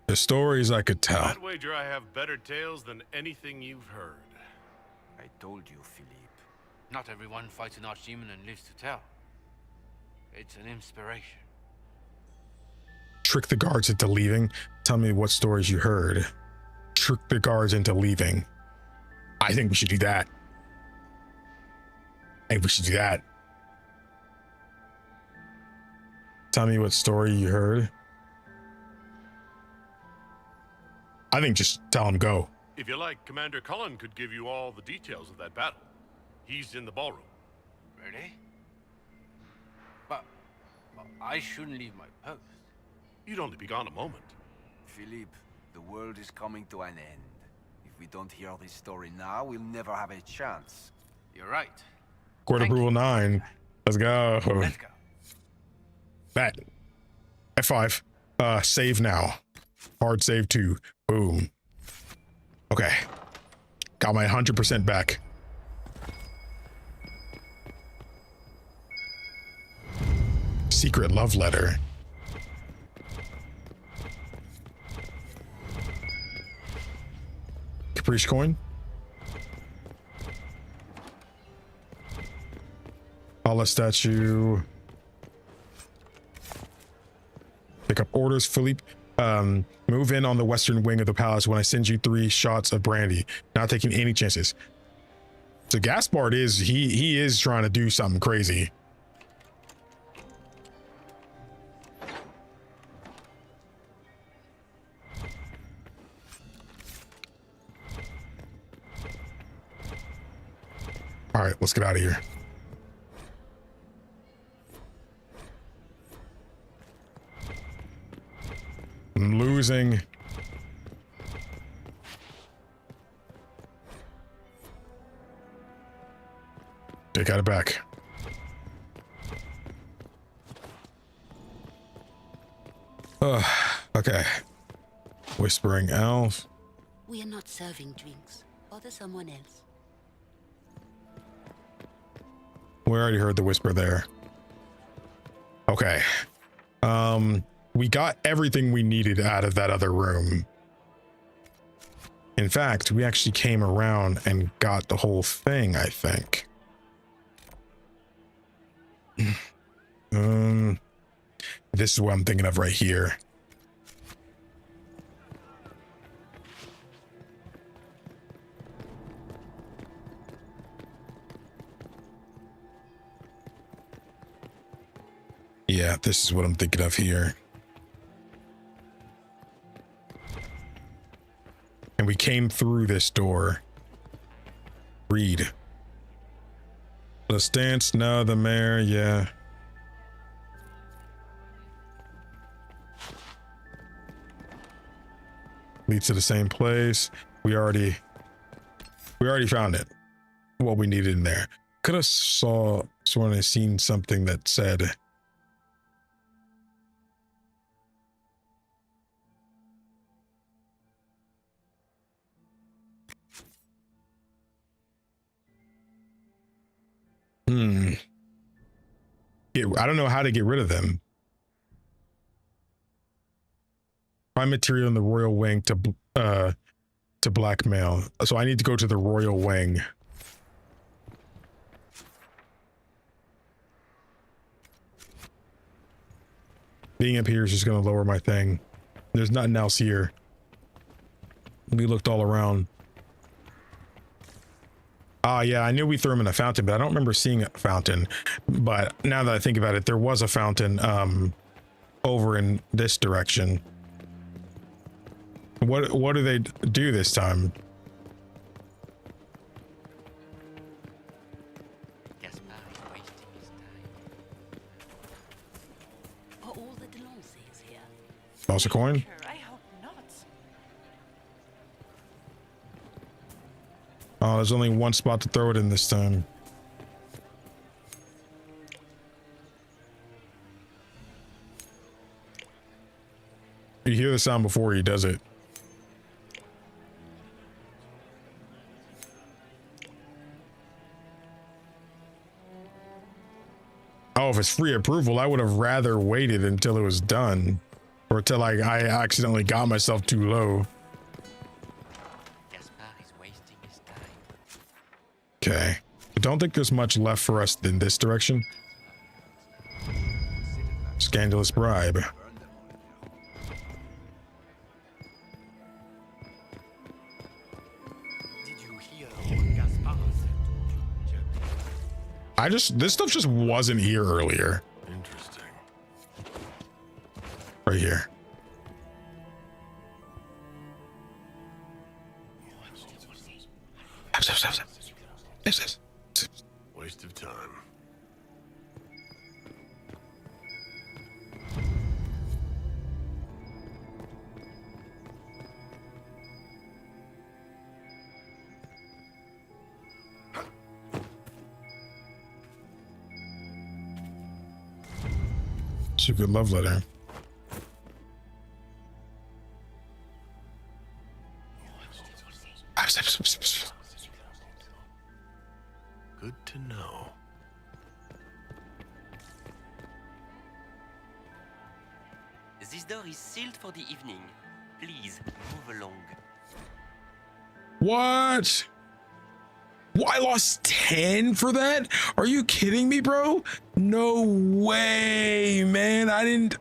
The stories I could tell. I'd wager I have better tales than anything you've heard. I told you, Philippe. Not everyone fights an archdemon and lives to tell. It's an inspiration. Trick the guards into leaving. Tell me what stories you heard. Trick the guards into leaving. I think we should do that. I think we should do that. Tell me what story you heard. I think just tell him go. If you like, Commander Cullen could give you all the details of that battle. He's in the ballroom. Really? But I shouldn't leave my post. You'd only be gone a moment. Philippe, the world is coming to an end. If we don't hear this story now, we'll never have a chance. You're right. Court approval 9. Let's go. Let's go. Bet. F5. Save now. Hard save 2. Boom. Okay. Got my 100% back. Secret love letter. Caprice coin. Paula statue. Pick up orders, Philippe. Move in on the western wing of the palace when I send you 3 shots of brandy. Not taking any chances. So Gaspard is he is trying to do something crazy. All right, let's get out of here. I'm losing. They got it back. Okay. Whispering elf. We are not serving drinks. Bother someone else. We already heard the whisper there. Okay. We got everything we needed out of that other room. In fact, we actually came around and got the whole thing, I think. This is what I'm thinking of right here. Yeah, this is what I'm thinking of here. And we came through this door. Read. Let's dance. No, the mayor. Yeah. Leads to the same place. We already found it. What we needed in there. Could have sworn I seen something that said. I don't know how to get rid of them. Find material in the royal wing to blackmail. So I need to go to the royal wing. Being up here is just going to lower my thing. There's nothing else here. We looked all around. Yeah, I knew we threw him in a fountain, but I don't remember seeing a fountain. But now that I think about it, there was a fountain over in this direction. What do they do this time? Are all the Delancey's here? Toss a coin. I hope not. Oh, there's only one spot to throw it in this time. You hear the sound before he does it. Oh, if it's free approval, I would have rather waited until it was done, or till like I accidentally got myself too low. Okay, I don't think there's much left for us in this direction. Scandalous bribe. This stuff just wasn't here earlier. Interesting. Right here. Waste of time. It's a good love letter. Good to know. This door is sealed for the evening. Please move along. What? I lost 10 for that? Are you kidding me, bro? No way, man. I didn't.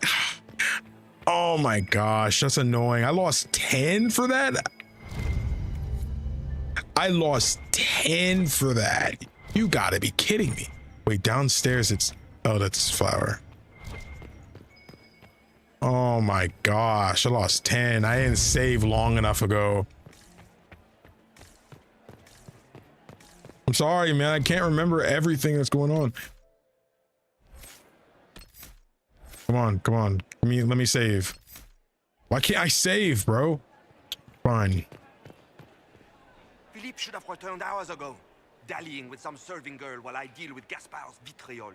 Oh my gosh, that's annoying. I lost 10 for that? I lost 10 for that. You gotta be kidding me. Wait, downstairs it's. Oh, that's flour. Oh my gosh, I lost 10. I didn't save long enough ago. I'm sorry, man. I can't remember everything that's going on. Come on. Let me save. Why can't I save, bro? Fine. Philippe should have returned hours ago, dallying with some serving girl while I deal with Gaspard's vitriol.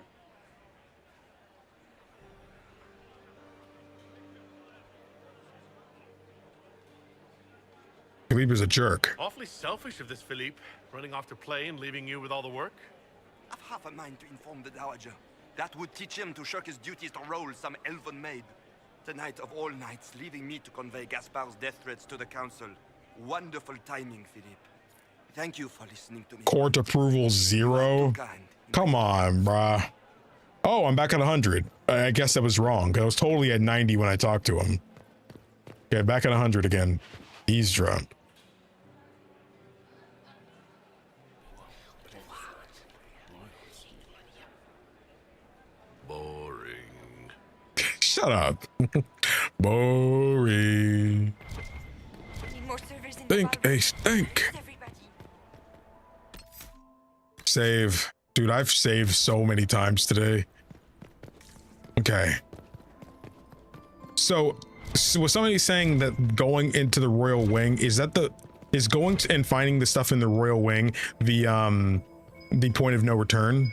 Philippe is a jerk. Awfully selfish of this Philippe, running off to play and leaving you with all the work. I've half a mind to inform the Dowager. That would teach him to shirk his duties to roll some elven maid. Tonight of all nights, leaving me to convey Gaspard's death threats to the council. Wonderful timing, Philippe. Thank you for listening to me. Court approval 0. Come on, bruh. Oh, I'm back at 100. I guess I was wrong. I was totally at 90 when I talked to him. Okay, back at 100 again. Eavesdrop. Boring. Shut up. Boring. Think, Ace, think. Save. Dude, I've saved so many times today. Okay. So was somebody saying that going into the royal wing, is going to, and finding the stuff in the royal wing the point of no return?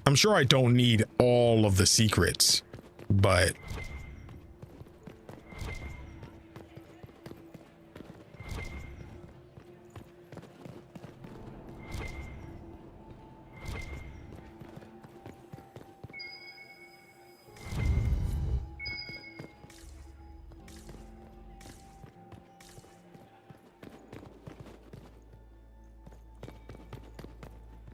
I'm sure I don't need all of the secrets, but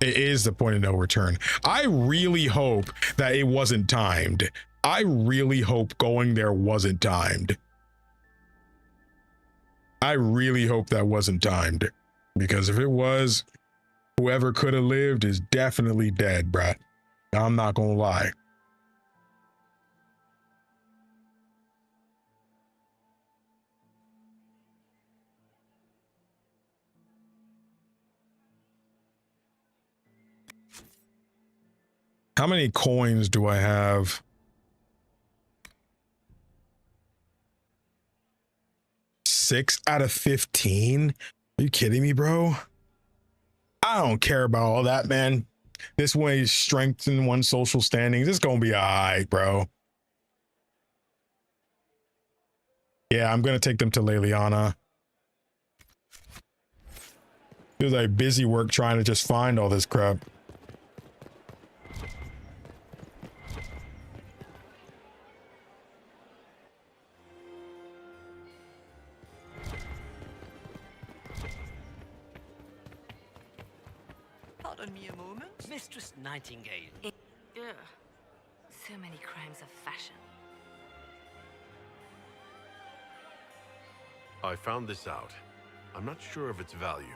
it is the point of no return. I really hope that it wasn't timed. I really hope going there wasn't timed. I really hope that wasn't timed. Because if it was, whoever could have lived is definitely dead, bruh. I'm not gonna lie. How many coins do I have? 6 out of 15? Are you kidding me, bro? I don't care about all that, man. This way strengthen one's social standings. It's gonna be all right, bro. Yeah, I'm gonna take them to Leliana. It was like busy work trying to just find all this crap. Pardon me a moment. Mistress Nightingale. Ugh. So many crimes of fashion. I found this out. I'm not sure of its value.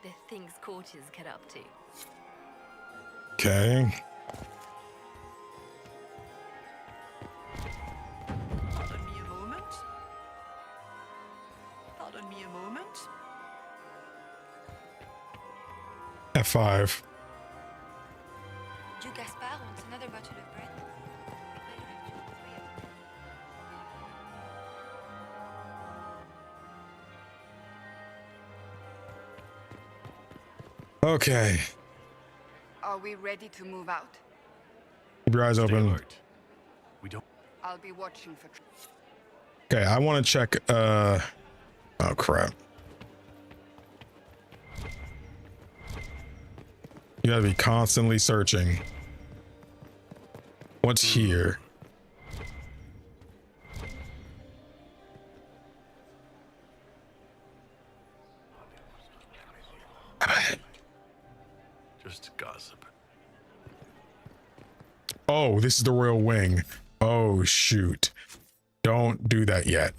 The things courtiers get up to. Okay. Pardon me a moment. Pardon me a moment. F5. Duke Gaspard wants another bottle of bread. Okay. Are we ready to move out? Keep your eyes open. We don't. I'll be watching for. Okay, I want to check. Oh crap! You gotta be constantly searching. What's here? Just gossip. Oh, this is the royal wing. Oh shoot! Don't do that yet.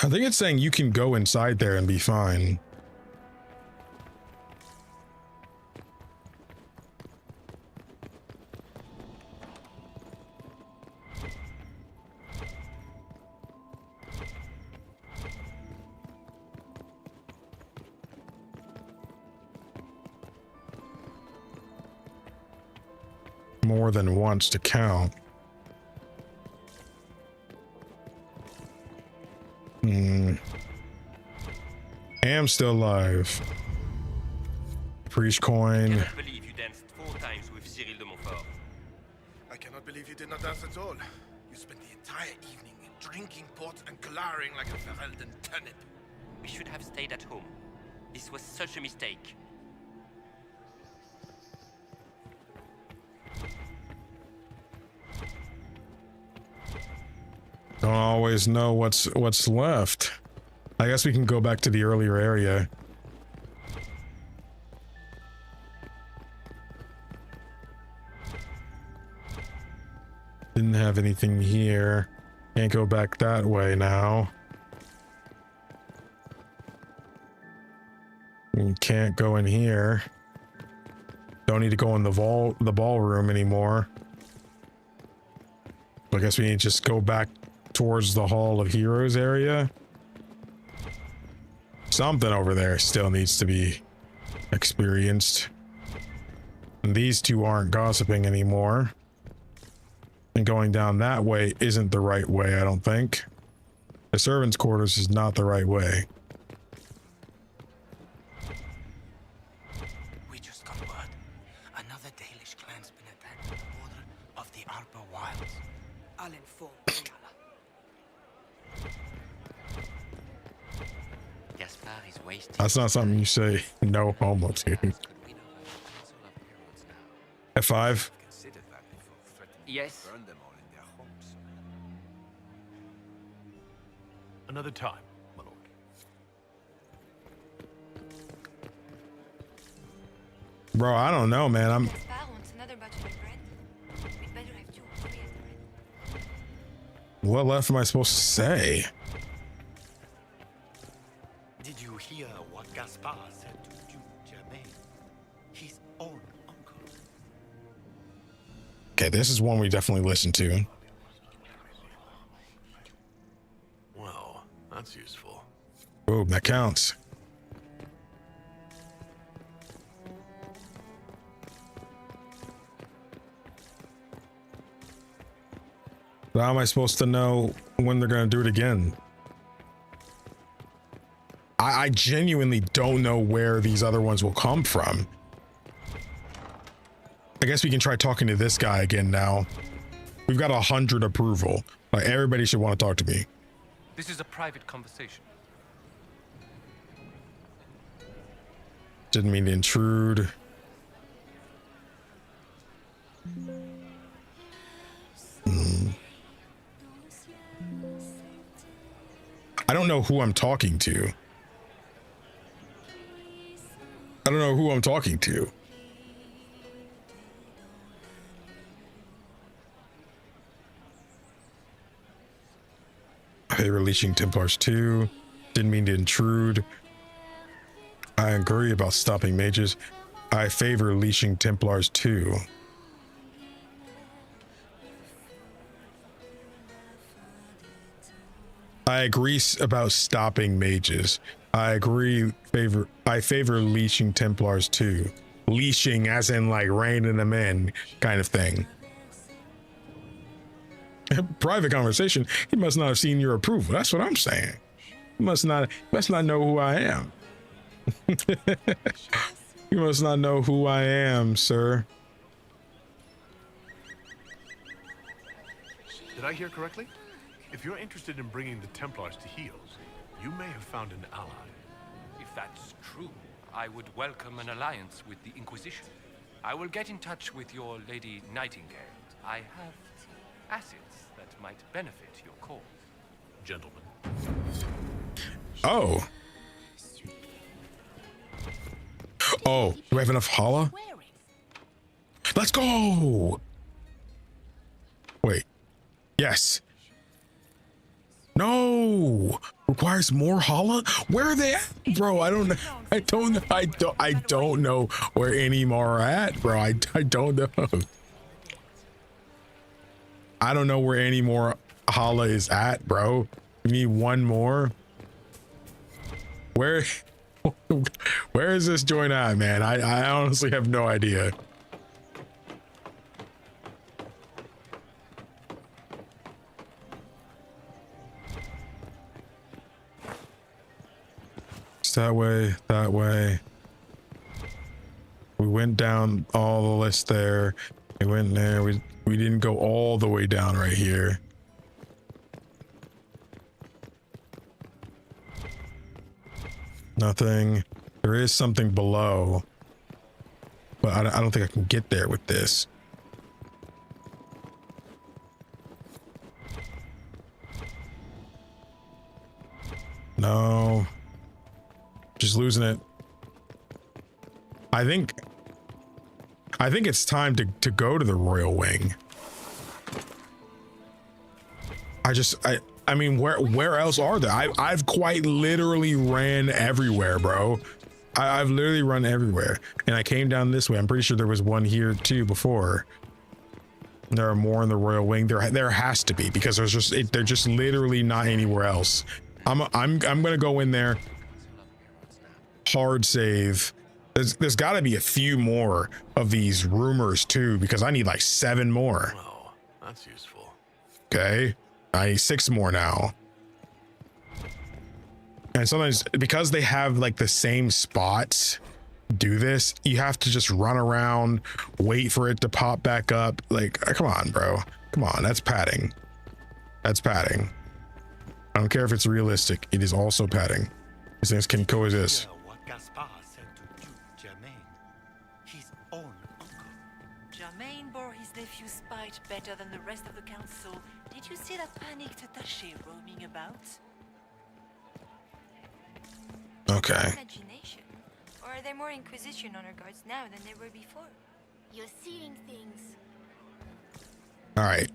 I think it's saying you can go inside there and be fine. More than once to count. Am still alive. Priest coin. I cannot believe you danced 4 times with Cyril de Montfort. I cannot believe you did not dance at all. You spent the entire evening drinking port and glowering like a Ferelden turnip. We should have stayed at home. This was such a mistake. Don't always know what's left. I guess we can go back to the earlier area. Didn't have anything here. Can't go back that way now. We can't go in here. Don't need to go in the ballroom anymore. I guess we need to just go back towards the Hall of Heroes area. Something over there still needs to be experienced. And these two aren't gossiping anymore. And going down that way isn't the right way, I don't think. The servants' quarters is not the right way. We just got word. Another Dalish clan's been attacked at the border of the Arbor Wilds. I'll inform Yala. Gaspard is wasting. That's not something you say no homo to. F5. Yes. Burn them all in their homes. Another time, my lord. Bro, I don't know, man. I'm. Gaspard wants another batch of bread. We'd better have 2 or 3 of the bread. What left am I supposed to say? Did you hear what Gaspard said to Duke Germain? His own uncle. Okay, this is one we definitely listen to. Well, that's useful. Boom, that counts. But how am I supposed to know when they're going to do it again? I genuinely don't know where these other ones will come from. I guess we can try talking to this guy again now. We've got 100 approval. Like, everybody should want to talk to me. This is a private conversation. Didn't mean to intrude. I don't know who I'm talking to. I don't know who I'm talking to. Hey, releasing Templars 2. Didn't mean to intrude. I agree about stopping mages. I favor leashing Templars 2. I agree about stopping mages. I favor leashing Templars 2. Leashing as in like reining them in kind of thing. Private conversation. He must not have seen your approval. That's what I'm saying. He must not know who I am. You must not know who I am, sir. Did I hear correctly? If you're interested in bringing the Templars to heels, you may have found an ally. If that's true, I would welcome an alliance with the Inquisition. I will get in touch with your Lady Nightingale. I have assets that might benefit your cause. Gentlemen. Oh. Oh, do we have enough holla? Let's go. Wait. Yes. No. Requires more holla? Where are they at, bro? I don't know where any more are at, bro. I don't know. I don't know where any more holla is at, bro. We need one more. Where is this joint at, man? I honestly have no idea. It's that way, that way. We went down all the list there. We went there. We didn't go all the way down right here. Nothing. There is something below, but I don't think I can get there with this. No. Just losing it. I think it's time to go to the Royal Wing. I mean, where else are there? I've quite literally ran everywhere, bro. I've literally run everywhere, and I came down this way. I'm pretty sure there was one here too before. There are more in the Royal Wing. There has to be, because they're just literally not anywhere else. I'm gonna go in there. Hard save. There's got to be a few more of these rumors too, because I need like 7 more. Oh, that's useful. Okay, I need 6 more now. And sometimes, because they have like the same spots do this, you have to just run around, wait for it to pop back up. Like, come on, bro. Come on, that's padding. That's padding. I don't care if it's realistic. It is also padding. These things can coexist. Germain bore his nephew's spite better than the rest of the council. Did you see that panicked attaché roaming about? Okay. Imagination. Or are there more Inquisition honor guards now than there were before? You're seeing things. All right.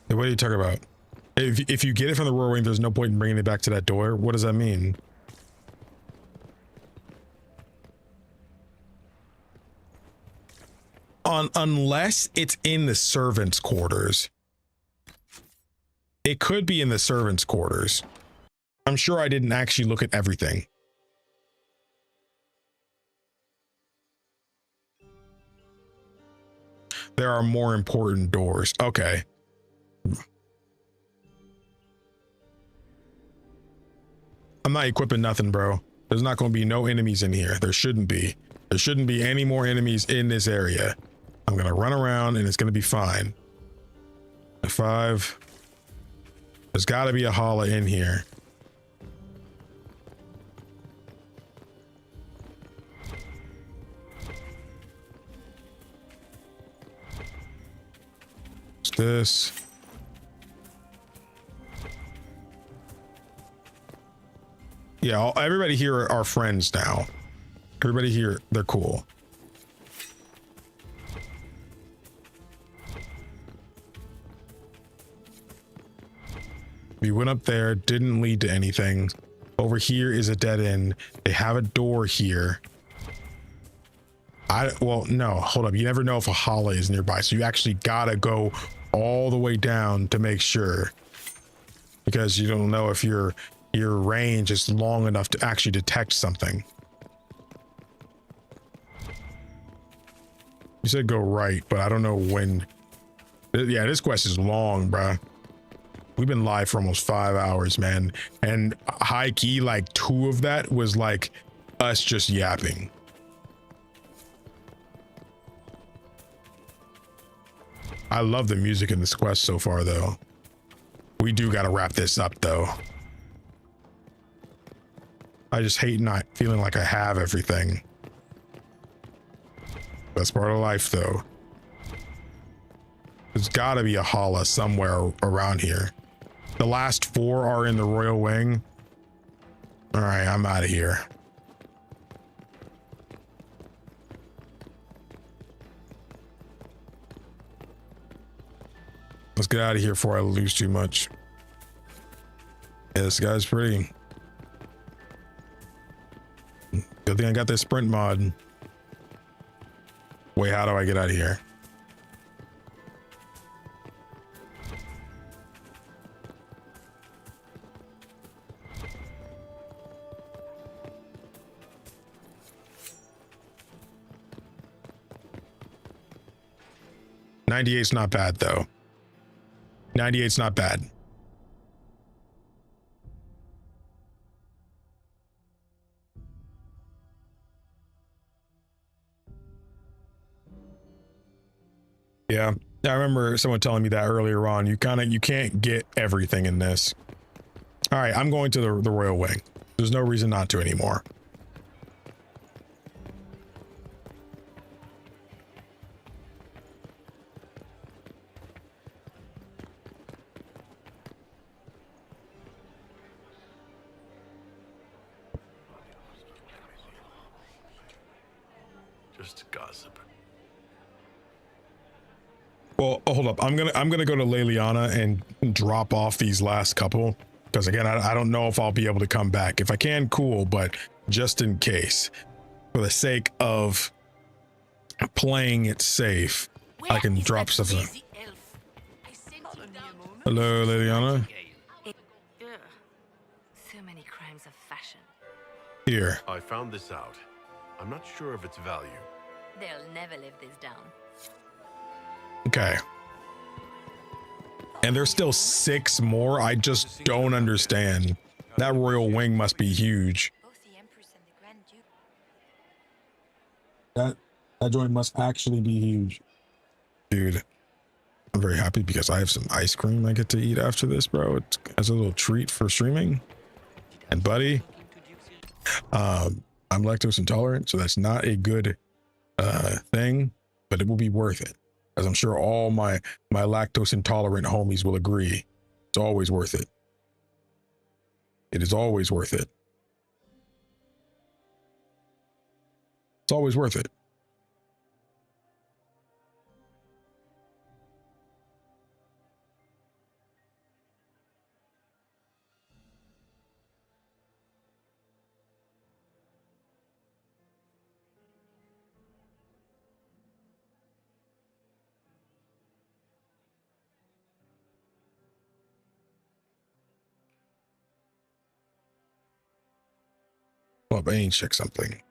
Hey, what are you talking about? If you get it from the Royal Wing, there's no point in bringing it back to that door. What does that mean? Unless it's in the servants' quarters. It could be in the servants' quarters. I'm sure I didn't actually look at everything. There are more important doors. Okay. I'm not equipping nothing, bro. There's not going to be no enemies in here. There shouldn't be. There shouldn't be any more enemies in this area. I'm going to run around and it's going to be fine. 5. There's got to be a holla in here. What's this? Yeah, everybody here are friends now. Everybody here, they're cool. We went up there, didn't lead to anything. Over here is a dead end. They have a door here. Well, no, hold up. You never know if a holla is nearby. So you actually gotta go all the way down to make sure. Because you don't know if your range is long enough to actually detect something. You said go right, but I don't know when. Yeah, this quest is long, bruh. We've been live for almost 5 hours, man. And high key, like 2 of that was like us just yapping. I love the music in this quest so far, though. We do got to wrap this up, though. I just hate not feeling like I have everything. That's part of life, though. There's got to be a holla somewhere around here. The last 4 are in the Royal Wing. All right, I'm out of here. Let's get out of here before I lose too much. Yeah, this guy's pretty. Good thing I got this sprint mod. Wait, how do I get out of here? .98's not bad, though. 98's not bad. Yeah, I remember someone telling me that earlier on. You can't get everything in this. All right, I'm going to the Royal Wing. There's no reason not to anymore. Just gossip. Well, hold up. I'm gonna go to Leliana and drop off these last couple, because again, I don't know if I'll be able to come back. If I can, cool, but just in case, for the sake of playing it safe, I can drop something. Hello, Leliana. So many crimes of fashion. Here. I found this out. I'm not sure of its value. They'll never live this down. Okay. And there's still 6 more. I just don't understand. That Royal Wing must be huge. That joint must actually be huge. Dude, I'm very happy because I have some ice cream I get to eat after this, bro. It's as a little treat for streaming. And buddy, I'm lactose intolerant, so that's not a good thing, but it will be worth it. As I'm sure all my lactose intolerant homies will agree. It's always worth it. It is always worth it. It's always worth it. Well, I ain't check something.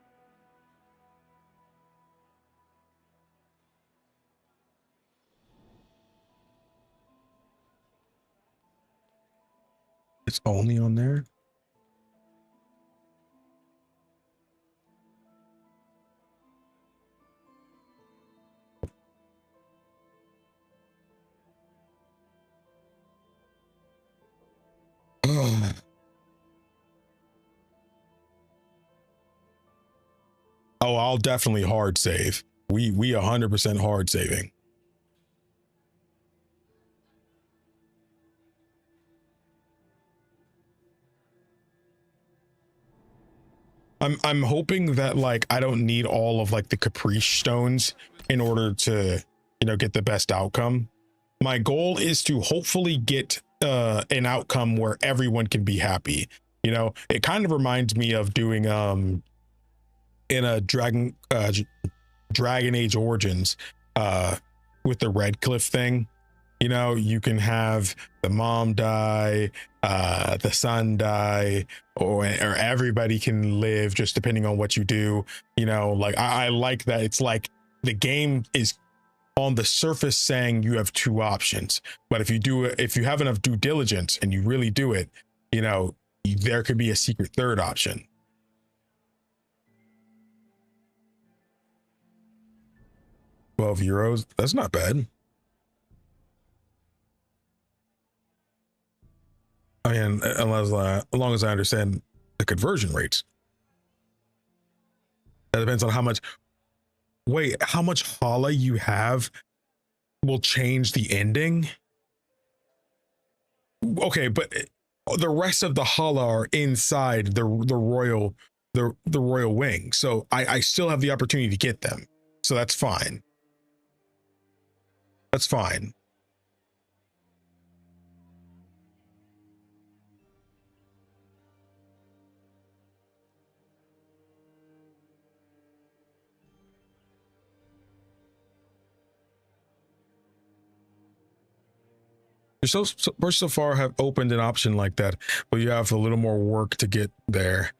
It's only on there? Oh, I'll definitely hard save. We 100% hard saving. I'm hoping that like I don't need all of like the caprice stones in order to, you know, get the best outcome. My goal is to hopefully get an outcome where everyone can be happy. You know, it kind of reminds me of doing in a Dragon Age Origins with the Red Cliff thing. You know, you can have the mom die, the son die, or everybody can live just depending on what you do. You know, like I like that. It's like the game is on the surface saying you have two options, but if you have enough due diligence and you really do it, you know, there could be a secret third option. €12. That's not bad. I mean, as long as I understand the conversion rates. That depends on how much. Wait, how much Hala you have will change the ending? Okay, but the rest of the Hala are inside the royal wing, so I still have the opportunity to get them, so that's fine. That's fine. We're so far have opened an option like that, but you have a little more work to get there.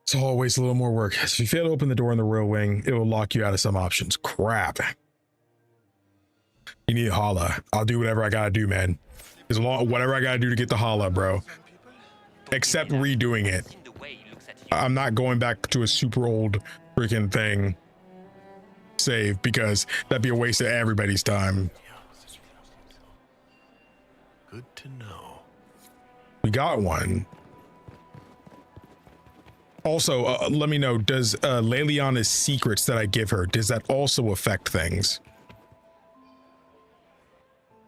It's always a little more work. If you fail to open the door in the royal wing, it will lock you out of some options. Crap. You need Hala. I'll do whatever I gotta do, man. Whatever I gotta do to get the Hala, bro. Except redoing it. I'm not going back to a super old freaking thing save, because that'd be a waste of everybody's time. Good to know. We got one. Also, let me know, does Leliana's secrets that I give her, does that also affect things?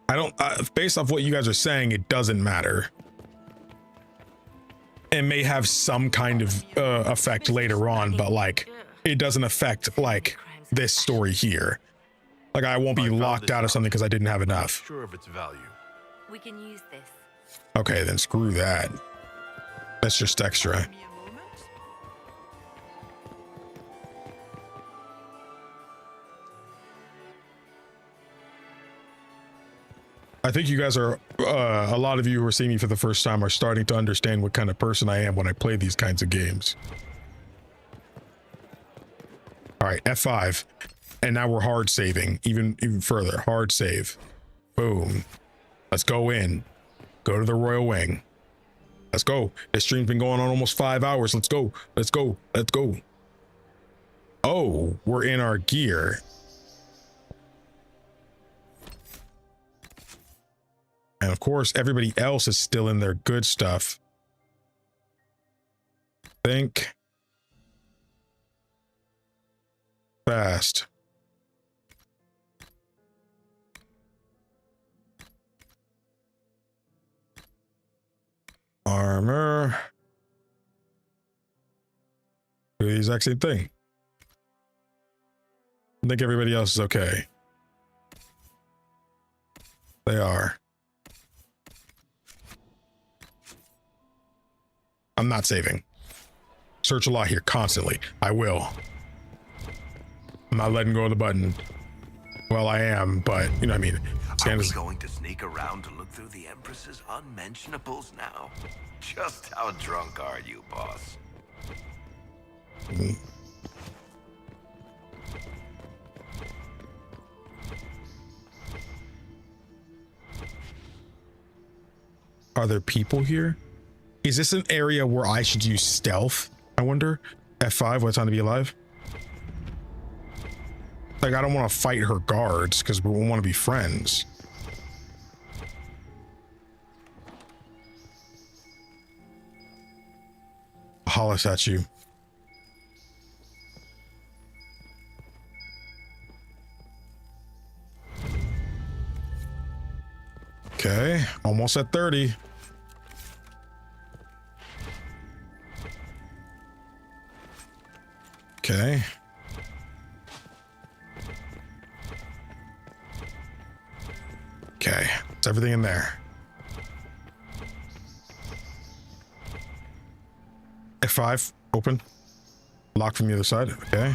I don't, based off what you guys are saying, it doesn't matter. It may have some kind of effect later on, but like, it doesn't affect like this story here. Like, I won't be locked out of something because I didn't have enough. Sure of its value. We can use this. Okay, then screw that. That's just extra. I think you guys are, a lot of you who are seeing me for the first time are starting to understand what kind of person I am when I play these kinds of games. All right, F5. And now we're hard saving, even further. Hard save. Boom. Let's go in. Go to the royal wing. Let's go. This stream's been going on almost 5 hours. Let's go. Let's go. Let's go. Oh, we're in our gear. And of course, everybody else is still in their good stuff. Think fast. Armor. Do the exact same thing. I think everybody else is okay. They are. I'm not saving. Search a lot here constantly. I will. I'm not letting go of the button. Well, I am, but you know what I mean. Are we going to sneak around to look through the Empress's unmentionables now? Just how drunk are you, boss? Are there people here? Is this an area where I should use stealth? I wonder. F5, what's on to be alive? Like, I don't want to fight her guards because we want to be friends. Hala statue. Okay, almost at 30. Okay. Okay, it's everything in there. F5, open. Lock from the other side, okay.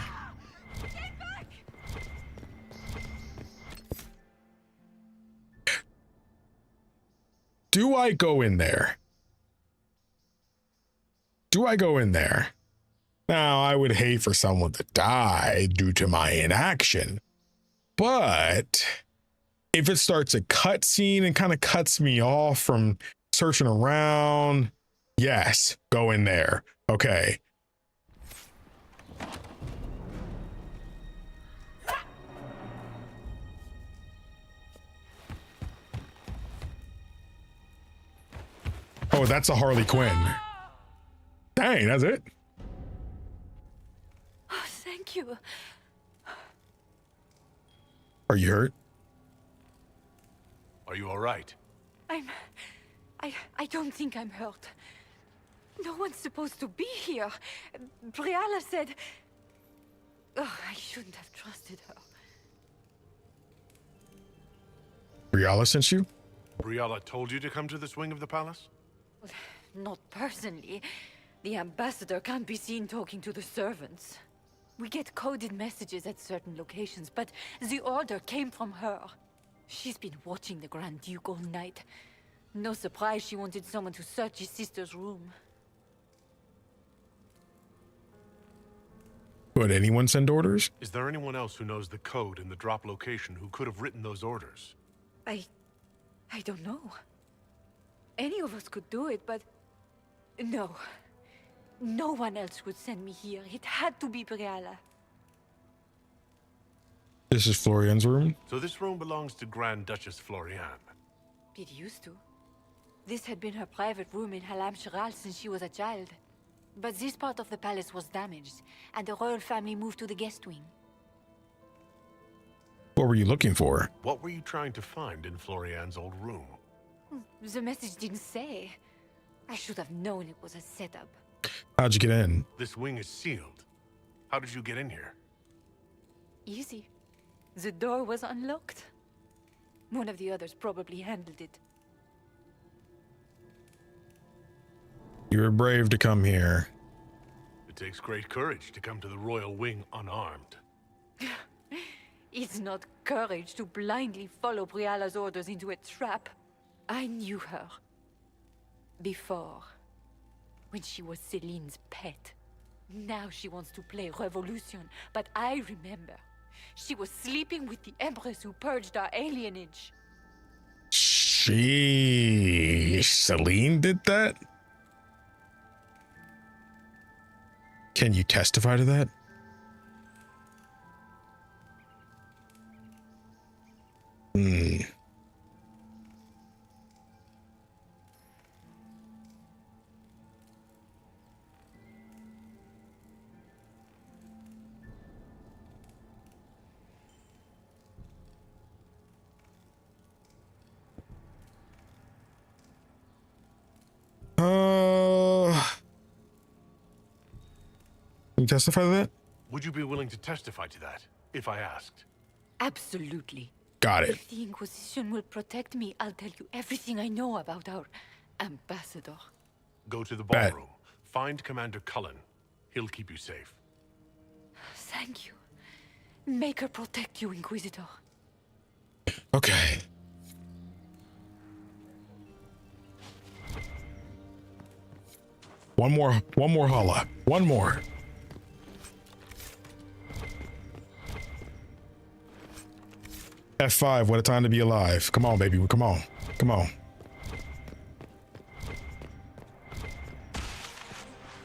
Do I go in there? Do I go in there? Now, I would hate for someone to die due to my inaction, but if it starts a cutscene and kind of cuts me off from searching around, yes, go in there. Okay. Oh, that's a Harley Quinn. Dang, that's it. Oh, thank you. Are you hurt? Are you all right? I don't think I'm hurt. No one's supposed to be here. Briala said... Oh, I shouldn't have trusted her. Briala sent you? Briala told you to come to this wing of the palace? Not personally. The ambassador can't be seen talking to the servants. We get coded messages at certain locations, but the order came from her. She's been watching the Grand Duke all night. No surprise she wanted someone to search his sister's room. Would anyone send orders? Is there anyone else who knows the code and the drop location who could have written those orders? I don't know. Any of us could do it, but... No. No one else would send me here. It had to be Briala. This is Florian's room? So this room belongs to Grand Duchess Florian. It used to. This had been her private room in Halam Shiral since she was a child. But this part of the palace was damaged, and the royal family moved to the guest wing. What were you looking for? What were you trying to find in Florian's old room? The message didn't say. I should have known it was a setup. How'd you get in? This wing is sealed. How did you get in here? Easy. The door was unlocked. One of the others probably handled it. You were brave to come here. It takes great courage to come to the royal wing unarmed. It's not courage to blindly follow Briala's orders into a trap. I knew her. Before. When she was Celine's pet. Now she wants to play revolution, but I remember. She was sleeping with the Empress who purged our alienage. Celine did that? Can you testify to that? Can you testify to that? Would you be willing to testify to that, if I asked? Absolutely. Got it. If the Inquisition will protect me, I'll tell you everything I know about our ambassador. Go to the ballroom. Find Commander Cullen. He'll keep you safe. Thank you. Make her protect you, Inquisitor. Okay. One more holla. One more. F5, what a time to be alive. Come on, baby. Come on. Come on.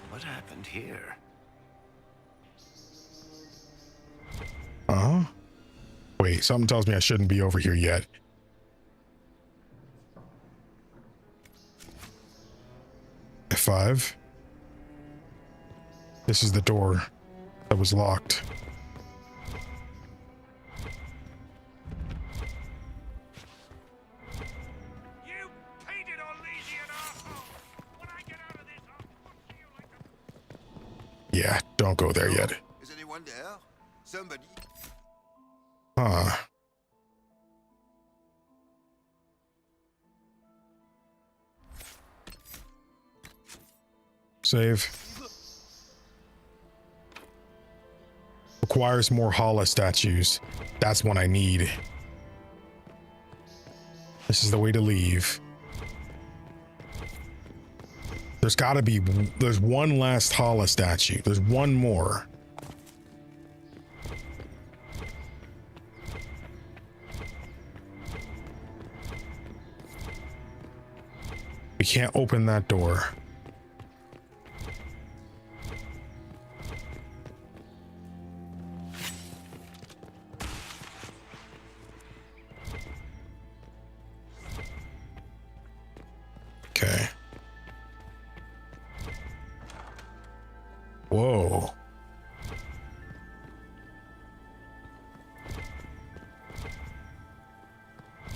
What happened here? Uh-huh. Wait, something tells me I shouldn't be over here yet. F5. This is the door that was locked. Yeah, don't go there yet. Is anyone there? Somebody? Huh. Save. Requires more Hala statues. That's what I need. This is the way to leave. There's one last Hala statue. There's one more. We can't open that door. Okay. Whoa.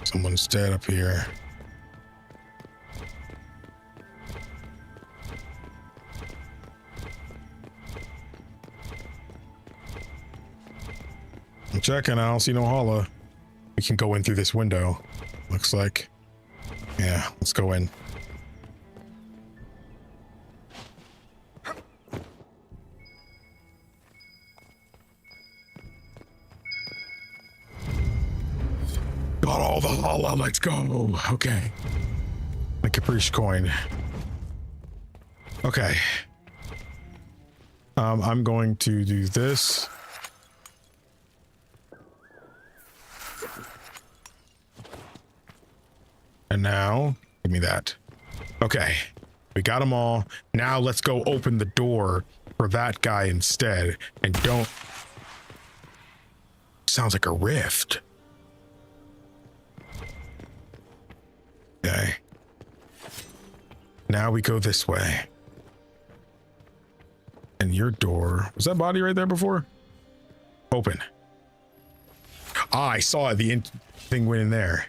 Someone's dead up here. I'm checking. I don't see no Hala. We can go in through this window. Looks like. Yeah, let's go in. Got all the Hala. Let's go. Okay. The Caprice coin. Okay. I'm going to do this. And now, give me that. Okay, we got them all. Now let's go open the door for that guy instead. And don't... Sounds like a rift. Okay. Now we go this way. And your door... Was that body right there before? Open. Ah, I saw it. The thing went in there.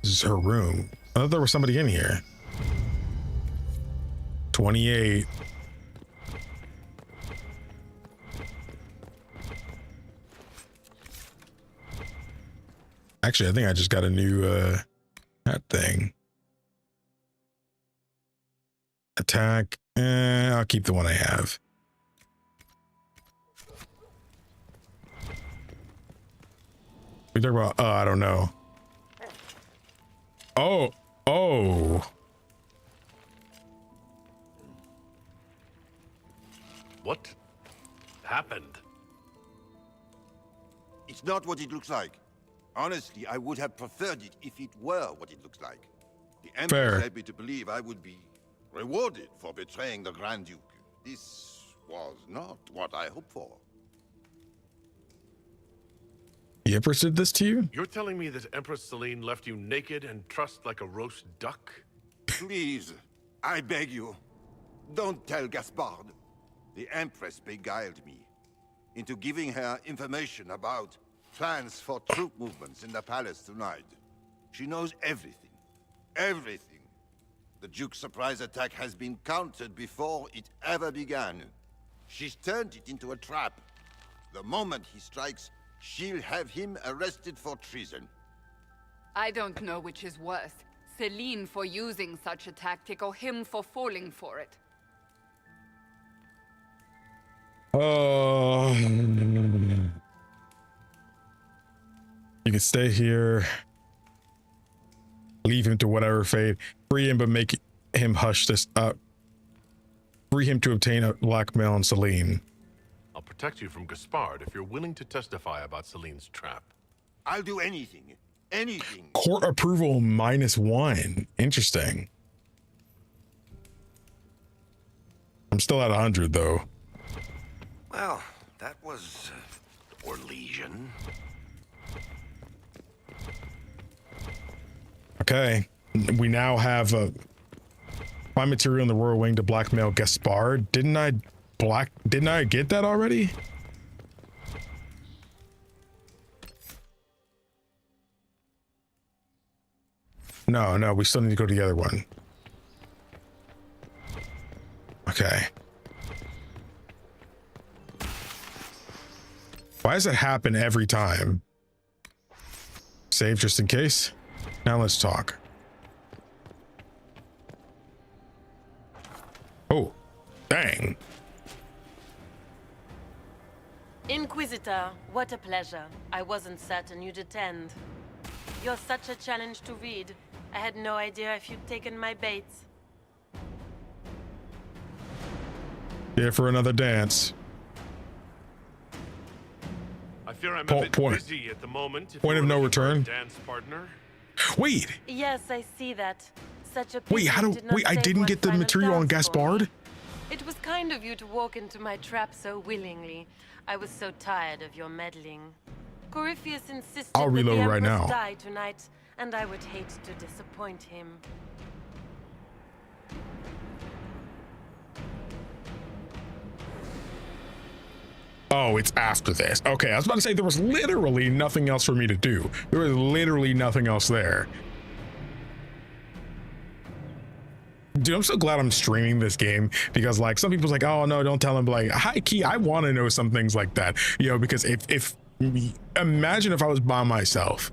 This is her room. I thought there was somebody in here. 28. Actually, I think I just got a new hat thing. Attack. I'll keep the one I have. We talk about I don't know. Oh. What happened? It's not what it looks like. Honestly, I would have preferred it if it were what it looks like. The Empress led me to believe I would be rewarded for betraying the Grand Duke. This was not what I hoped for. The Empress did this to you? You're telling me that Empress Celine left you naked and trussed like a roast duck? Please, I beg you, don't tell Gaspard. The Empress beguiled me into giving her information about plans for troop movements in the palace tonight. She knows everything. Everything. The Duke's surprise attack has been countered before it ever began. She's turned it into a trap. The moment he strikes, she'll have him arrested for treason. I don't know which is worse. Celine for using such a tactic or him for falling for it. Oh. You can stay here. Leave him to whatever fate. Free him, but make him hush this up. Free him to obtain a blackmail on Celine. I'll protect you from Gaspard if you're willing to testify about Celine's trap. I'll do anything. Anything. Court approval -1. Interesting. I'm still at 100 though. Well, that was Orlesian. Okay, we now have find material in the royal wing to blackmail Gaspard. Didn't I get that already? No, we still need to go to the other one. Okay. Why does it happen every time? Save just in case. Now let's talk. Oh, dang. Inquisitor, what a pleasure. I wasn't certain you'd attend. You're such a challenge to read. I had no idea if you'd taken my bait. Here for another dance. I fear I'm a bit busy at the moment. Point of no return. Dance partner. Wait. Yes, I see that. Such a Wait, how do I didn't get the material on Gaspard? It was kind of you to walk into my trap so willingly. I was so tired of your meddling. Corypheus insisted I'll reload that the right Empress now. die tonight, and I would hate to disappoint him. Oh, it's after this. Okay, I was about to say there was literally nothing else for me to do. There was literally nothing else there. Dude, I'm so glad I'm streaming this game because like some people's like, oh no, don't tell him. But like, high key, I want to know some things like that, you know, because if imagine if I was by myself,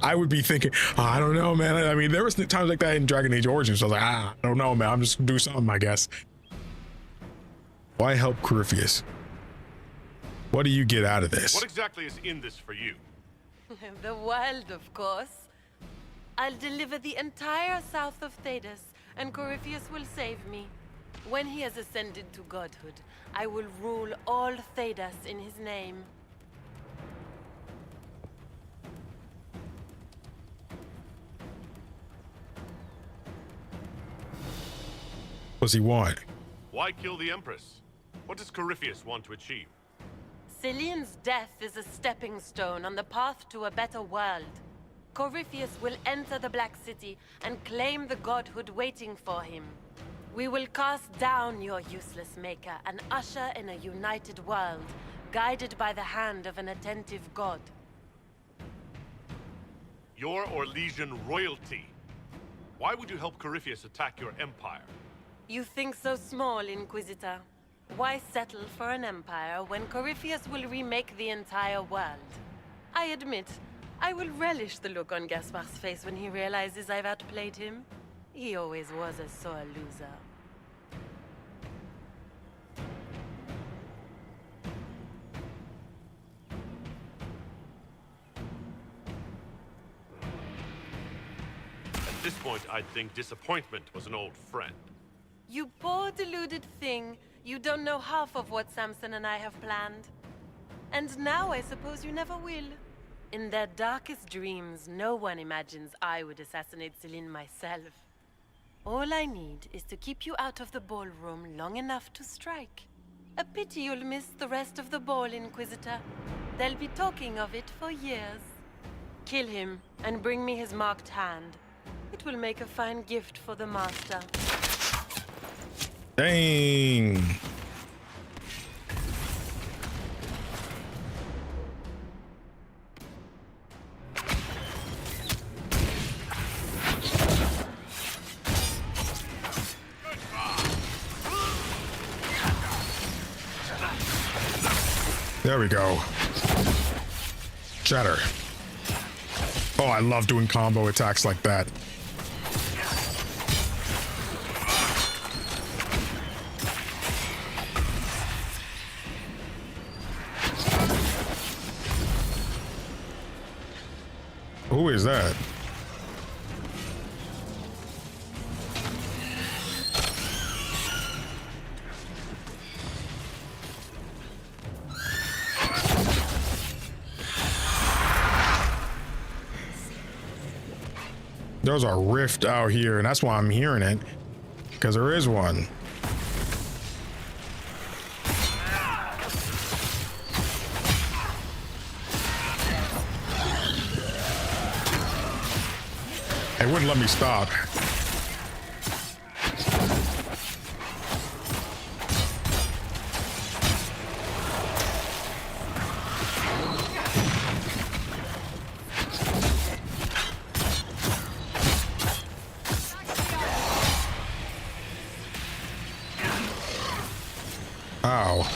I would be thinking, oh, I don't know, man. I mean, there was times like that in Dragon Age Origins. So I was like, I don't know, man. I'm just gonna do something, I guess. Why help Corypheus? What do you get out of this? What exactly is in this for you? The wild, of course. I'll deliver the entire south of Thedas, and Corypheus will save me. When he has ascended to godhood, I will rule all Thedas in his name. What does he want? Why kill the Empress? What does Corypheus want to achieve? Celine's death is a stepping stone on the path to a better world. Corypheus will enter the Black City and claim the godhood waiting for him. We will cast down your useless maker and usher in a united world, guided by the hand of an attentive god. Your Orlesian royalty. Why would you help Corypheus attack your empire? You think so small, Inquisitor. Why settle for an empire when Corypheus will remake the entire world? I admit, I will relish the look on Gaspard's face when he realizes I've outplayed him. He always was a sore loser. At this point, I'd think disappointment was an old friend. You poor deluded thing. You don't know half of what Samson and I have planned. And now I suppose you never will. In their darkest dreams, no one imagines I would assassinate Celine myself. All I need is to keep you out of the ballroom long enough to strike. A pity you'll miss the rest of the ball, Inquisitor. They'll be talking of it for years. Kill him and bring me his marked hand. It will make a fine gift for the Master. Dang. There we go. Shatter. Oh, I love doing combo attacks like that. Who is that? There's a rift out here, and that's why I'm hearing it, because there is one. It wouldn't let me stop. Ow.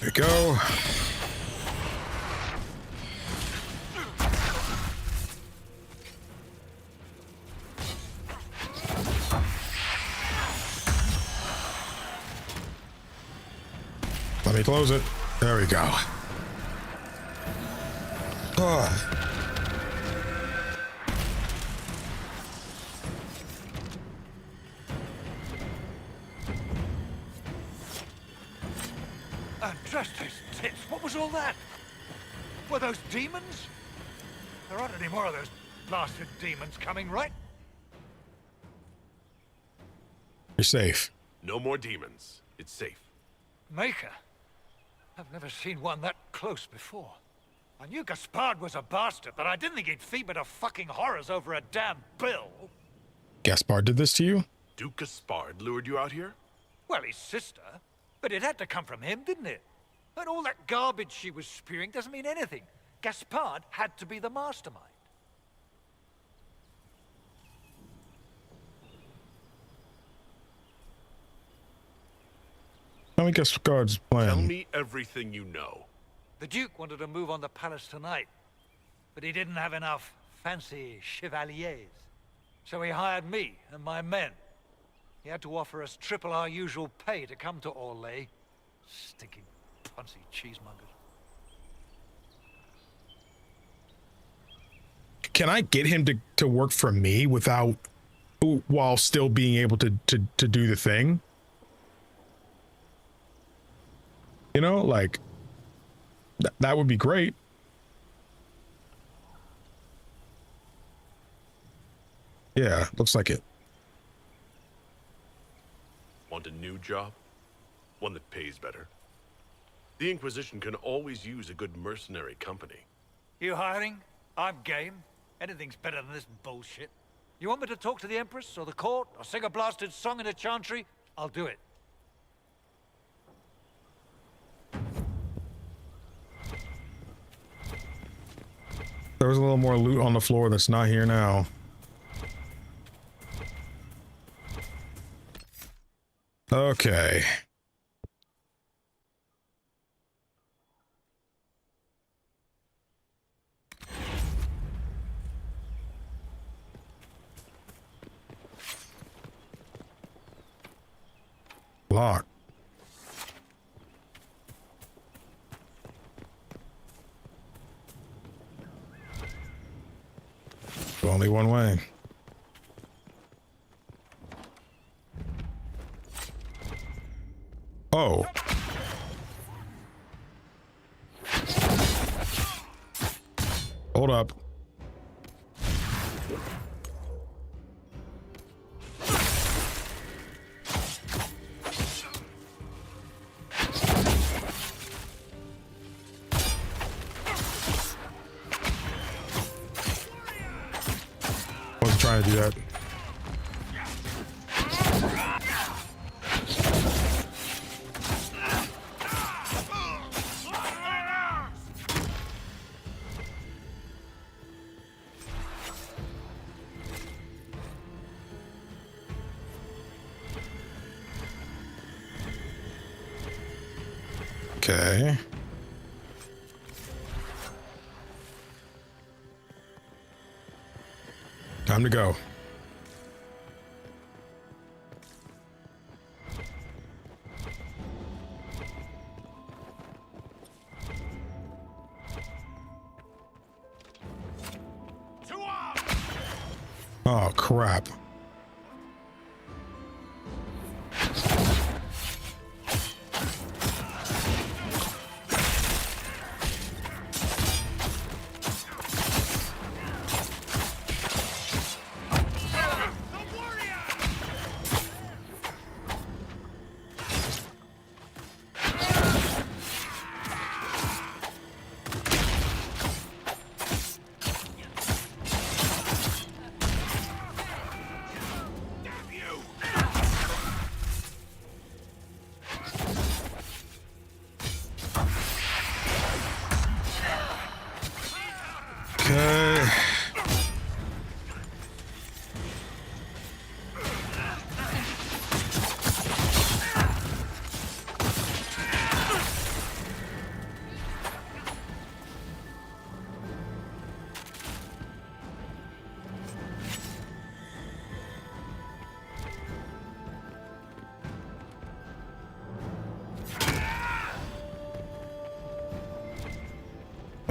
There we go. Let me close it. There we go. Oh. Just his tits. What was all that? Were those demons? There aren't any more of those blasted demons coming, right? You're safe. No more demons. It's safe. Maker? I've never seen one that close before. I knew Gaspard was a bastard, but I didn't think he'd feed me to fucking horrors over a damn bill. Gaspard did this to you? Duke Gaspard lured you out here? Well, his sister. But it had to come from him, didn't it? And all that garbage she was spewing doesn't mean anything. Gaspard had to be the mastermind. Tell me Gaspard's plan. Tell me everything you know. The Duke wanted to move on the palace tonight, but he didn't have enough fancy chevaliers. So he hired me and my men. He had to offer us triple our usual pay to come to Orlais. Stinking punsy cheesemongers. Can I get him to work for me without, while still being able to do the thing? You know, like, that would be great. Yeah, looks like it. Want a new job? One that pays better? The Inquisition can always use a good mercenary company. You hiring? I'm game. Anything's better than this bullshit. You want me to talk to the Empress or the court or sing a blasted song in a chantry? I'll do it. There was a little more loot on the floor that's not here now. Okay. Lock. Only one way. Oh. Hold up. Wasn't trying to do that. Okay. Time to go. Oh, crap.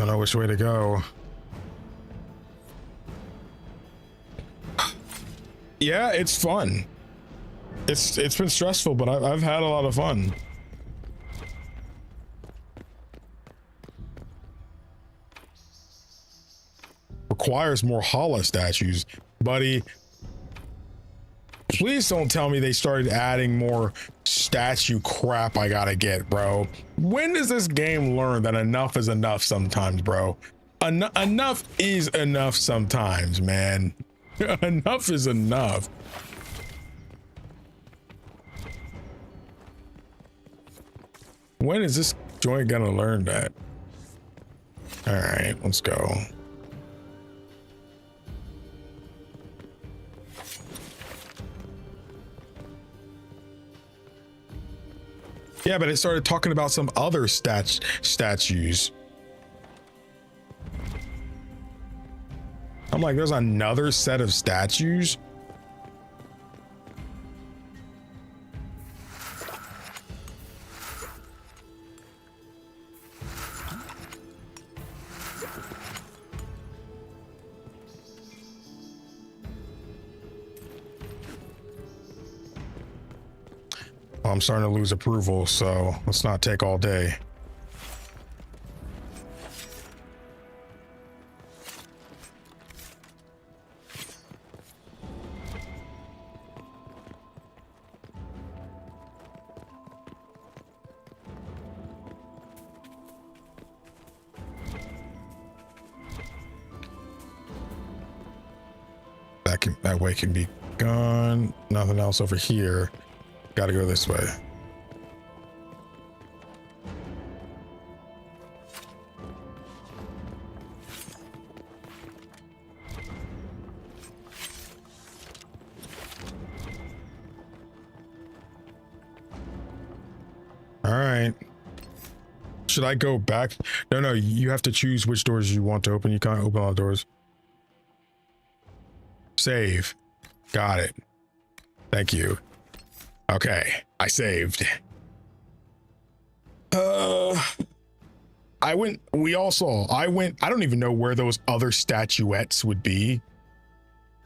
don't know which way to go. Yeah, it's fun. It's been stressful, but I've had a lot of fun. Requires more Hala statues, buddy. Please don't tell me they started adding more statue crap I gotta get, bro. When does this game learn that enough is enough sometimes, bro? Enough is enough sometimes, man. Enough is enough. When is this joint gonna learn that? All right, let's go. Yeah, but it started talking about some other statues. I'm like, there's another set of statues? Well, I'm starting to lose approval, so let's not take all day. That way can be gone. Nothing else over here. Gotta go this way. All right. Should I go back? No, you have to choose which doors you want to open. You can't open all the doors. Save. Got it. Thank you. Okay, I saved. I went, I don't even know where those other statuettes would be.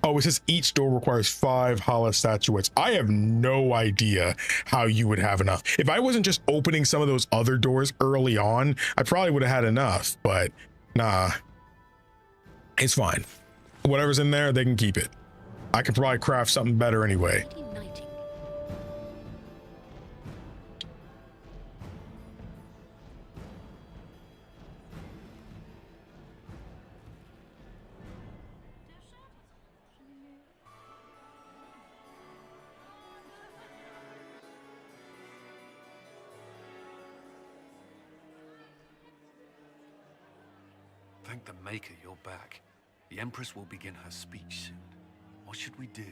Oh, it says each door requires 5 Hala statuettes. I have no idea how you would have enough. If I wasn't just opening some of those other doors early on, I probably would have had enough, but nah, it's fine. Whatever's in there, they can keep it. I could probably craft something better anyway. Thank the Maker you're back. The Empress will begin her speech soon. What should we do?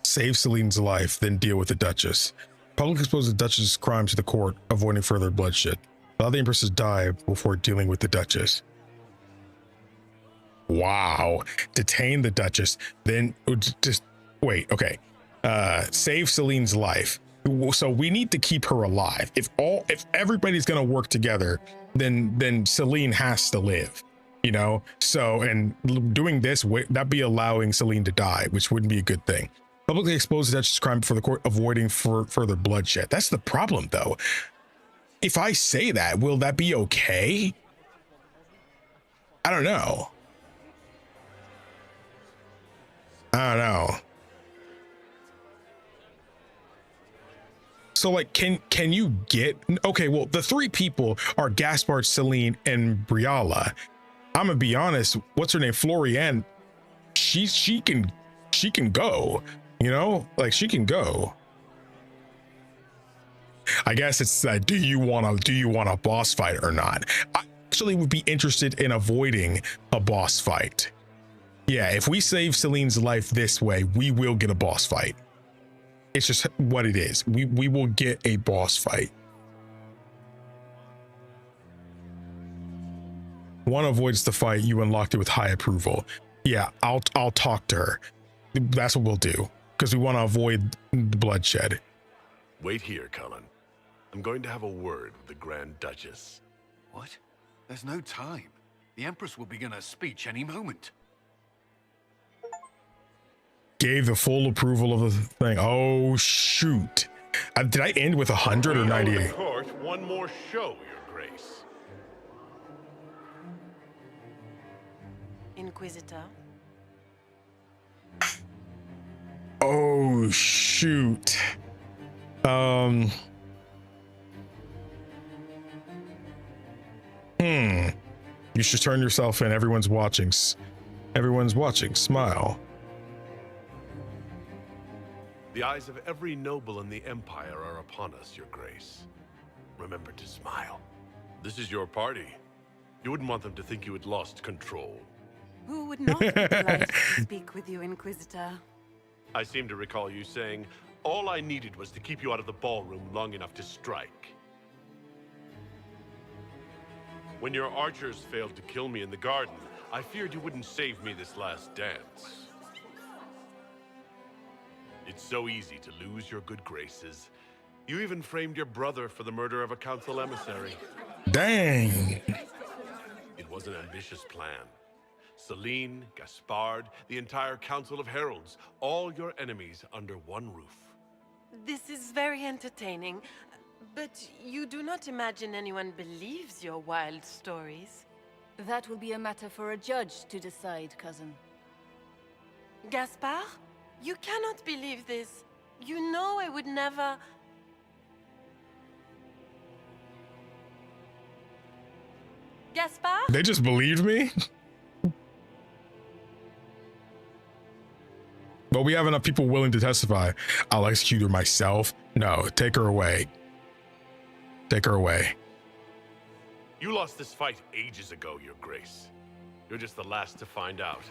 Save Celine's life, then deal with the Duchess. Public expose the Duchess's crime to the court, avoiding further bloodshed. Allow the Empress to die before dealing with the Duchess. Wow. Detain the Duchess, then just wait. Okay. Save Celine's life. So we need to keep her alive. If everybody's gonna work together, then Celine has to live. You know. So and doing this, that'd be allowing Celine to die, which wouldn't be a good thing. Publicly expose the Duchess' crime before the court, avoiding further bloodshed. That's the problem, though. If I say that, will that be okay? I don't know. So like, can you get, okay, well, the 3 people are Gaspard, Celine, and Briala. I'm gonna be honest, what's her name? Floriane, she can go, you know, like she can go. I guess it's that, do you want a boss fight or not? I actually would be interested in avoiding a boss fight. Yeah, if we save Celine's life this way, we will get a boss fight. It's just what it is. We will get a boss fight. One avoids the fight. You unlocked it with high approval. Yeah, I'll talk to her. That's what we'll do, because we want to avoid the bloodshed. Wait here, Cullen. I'm going to have a word with the Grand Duchess. What? There's no time. The Empress will begin her speech any moment. Gave the full approval of the thing. Oh, shoot. Did I end with 100 or 98? Court, one more show, Your Grace. Inquisitor. Oh, shoot. You should turn yourself in. Everyone's watching. Everyone's watching. Smile. The eyes of every noble in the Empire are upon us, Your Grace. Remember to smile. This is your party. You wouldn't want them to think you had lost control. Who would not be delighted to speak with you, Inquisitor? I seem to recall you saying, all I needed was to keep you out of the ballroom long enough to strike. When your archers failed to kill me in the garden, I feared you wouldn't save me this last dance. It's so easy to lose your good graces. You even framed your brother for the murder of a council emissary. Dang. It was an ambitious plan. Celine, Gaspard, the entire Council of Heralds, all your enemies under one roof. This is very entertaining, but you do not imagine anyone believes your wild stories. That will be a matter for a judge to decide, cousin. Gaspard? You cannot believe this. You know I would never... Gaspard? They just believed me? But we have enough people willing to testify. I'll execute her myself. No, take her away. Take her away. You lost this fight ages ago, Your Grace. You're just the last to find out.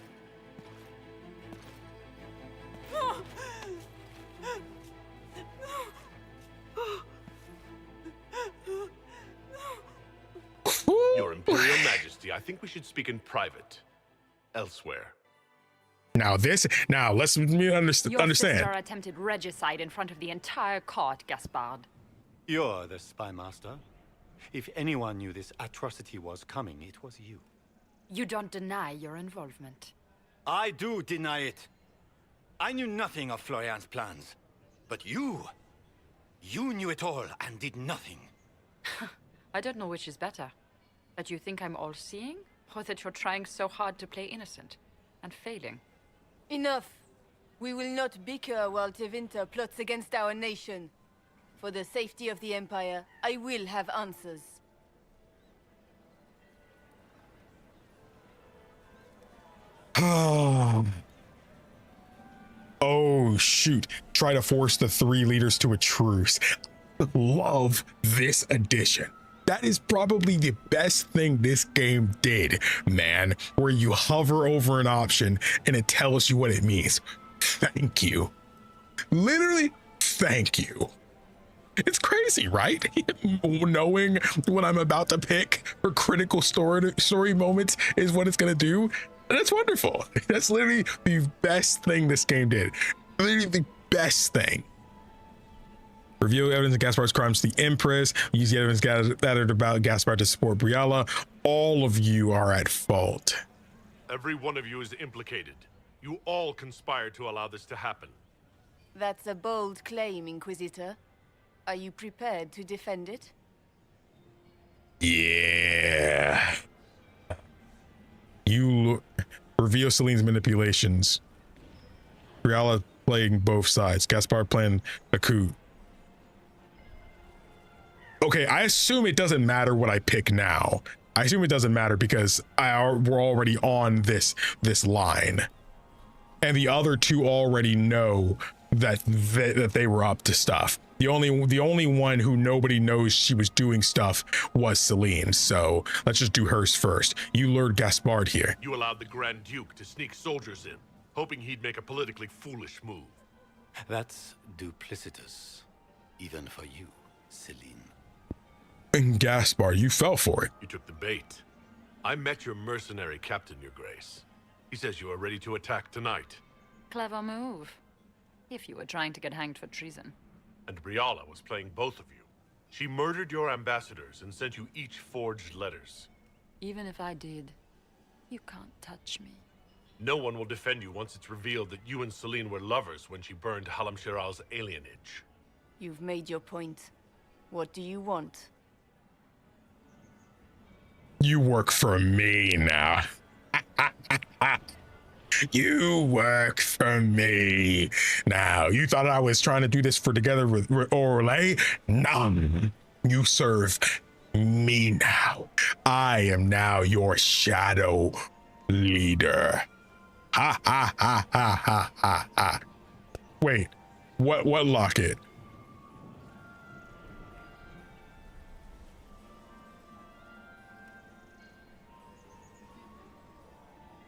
Your Imperial Majesty, I think we should speak in private. Elsewhere. Now let's understand. Your sister attempted regicide in front of the entire court, Gaspard. You're the spy master. If anyone knew this atrocity was coming, it was you. You don't deny your involvement. I do deny it. I knew nothing of Florian's plans. But you knew it all and did nothing. I don't know which is better. That you think I'm all-seeing, or that you're trying so hard to play innocent and failing. Enough. We will not bicker while Tevinter plots against our nation. For the safety of the Empire, I will have answers. Oh, shoot. Try to force the 3 leaders to a truce. Love this addition. That is probably the best thing this game did, man, where you hover over an option and it tells you what it means. Thank you. Literally, thank you. It's crazy, right? Knowing what I'm about to pick for critical story moments is what it's going to do. And that's wonderful. That's literally the best thing this game did. Literally the best thing. Reveal evidence of Gaspard's crimes to the Empress. Use the evidence gathered about Gaspard to support Briella. All of you are at fault. Every one of you is implicated. You all conspired to allow this to happen. That's a bold claim, Inquisitor. Are you prepared to defend it? Yeah. You reveal Celine's manipulations. Briella playing both sides. Gaspard playing a coup. Okay, I assume it doesn't matter what I pick now. I assume it doesn't matter because we're already on this line. And the other 2 already know that they were up to stuff. The only one who nobody knows she was doing stuff was Celine. So let's just do hers first. You lured Gaspard here. You allowed the Grand Duke to sneak soldiers in, hoping he'd make a politically foolish move. That's duplicitous, even for you, Celine. And Gaspard, you fell for it. You took the bait. I met your mercenary captain, Your Grace. He says you are ready to attack tonight. Clever move. If you were trying to get hanged for treason. And Briala was playing both of you. She murdered your ambassadors and sent you each forged letters. Even if I did, you can't touch me. No one will defend you once it's revealed that you and Celine were lovers when she burned Halam Shiral's alienage. You've made your point. What do you want? You work for me now. You work for me now. You thought I was trying to do this for together with Orlais? No. You serve me now. I am now your shadow leader. Ha ha ha ha ha ha ha. Wait, what locket?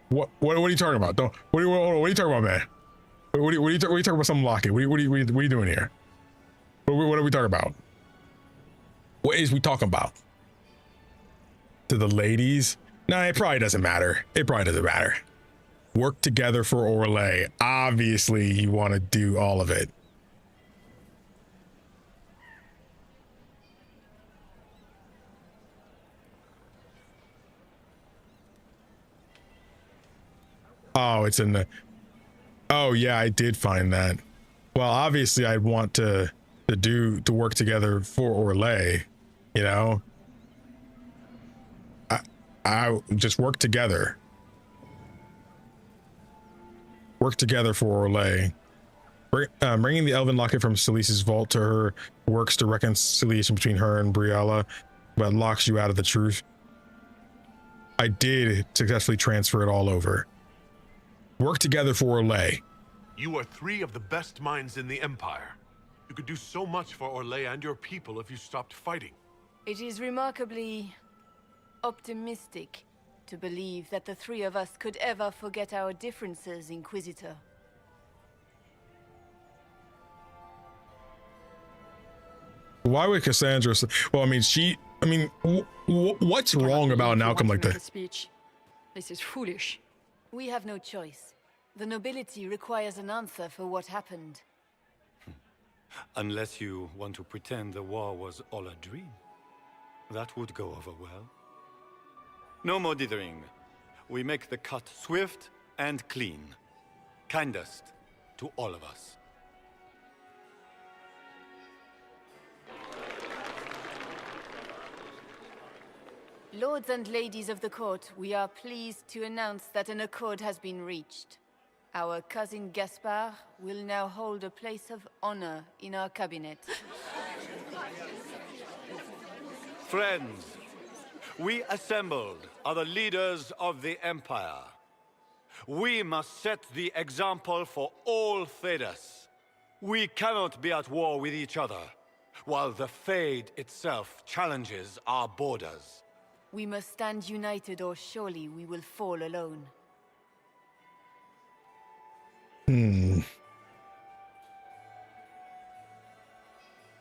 What are you talking about? What are you talking about, man? What are you talking about? Some locket? What are you doing here? What are we talking about? What is we talking about? To the ladies? Nah, it probably doesn't matter. It probably doesn't matter. Work together for Orlais. Obviously, you want to do all of it. Oh, it's in the... Oh, yeah, I did find that. Well, obviously, I'd want to work together for Orlais, you know? I just work together. Work together for Orlais. Bringing the Elven Locket from Celise's vault to her works to reconciliation between her and Briala, but locks you out of the truth. I did successfully transfer it all over. Work together for Orlais. You are 3 of the best minds in the Empire. You could do so much for Orlais and your people if you stopped fighting. It is remarkably optimistic to believe that the 3 of us could ever forget our differences, Inquisitor. Why would Cassandra... Well, I mean, what's wrong about an outcome like that? Speech. This is foolish. We have no choice. The nobility requires an answer for what happened. Unless you want to pretend the war was all a dream. That would go over well. No more dithering. We make the cut swift and clean. Kindest to all of us. Lords and ladies of the court, we are pleased to announce that an accord has been reached. Our cousin Gaspard will now hold a place of honor in our cabinet. Friends, we assembled are the leaders of the Empire. We must set the example for all Thedas. We cannot be at war with each other, while the Fade itself challenges our borders. We must stand united, or surely we will fall alone.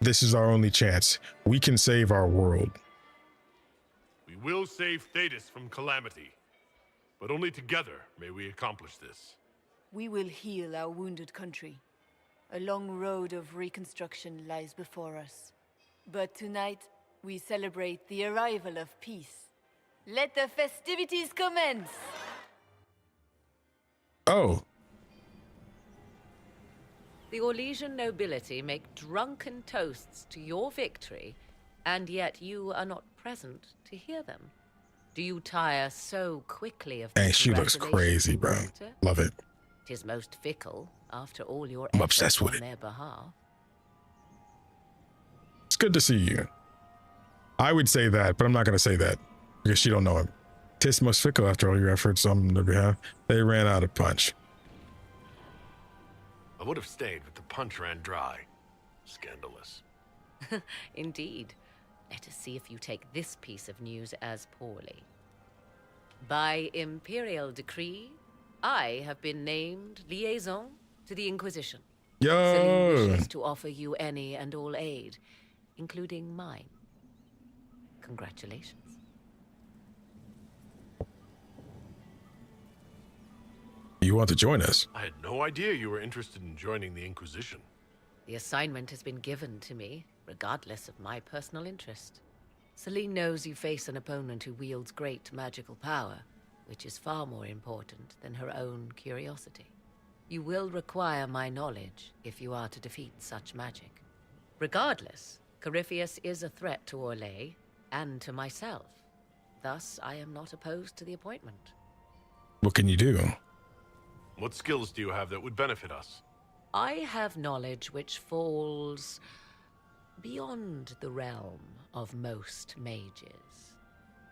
This is our only chance. We can save our world. We will save Thedas from calamity. But only together may we accomplish this. We will heal our wounded country. A long road of reconstruction lies before us. But tonight, we celebrate the arrival of peace. Let the festivities commence! Oh. The Orlesian nobility make drunken toasts to your victory, and yet you are not present to hear them. Do you tire so quickly of... Hey, she looks crazy, bro. Love it. 'Tis most fickle, after all your I'm obsessed with on it. their behalf. It's good to see you. I would say that, but I'm not going to say that because she don't know him. 'Tis most fickle after all your efforts on their behalf. They ran out of punch. I would have stayed, but the punch ran dry. Scandalous. Indeed. Let us see if you take this piece of news as poorly. By imperial decree, I have been named liaison to the Inquisition. Yo! Celine wishes to offer you any and all aid, including mine. Congratulations. You want to join us? I had no idea you were interested in joining the Inquisition. The assignment has been given to me, regardless of my personal interest. Celine knows you face an opponent who wields great magical power, which is far more important than her own curiosity. You will require my knowledge if you are to defeat such magic. Regardless, Corypheus is a threat to Orlais and to myself. Thus, I am not opposed to the appointment. What can you do? What skills do you have that would benefit us? I have knowledge which falls beyond the realm of most mages.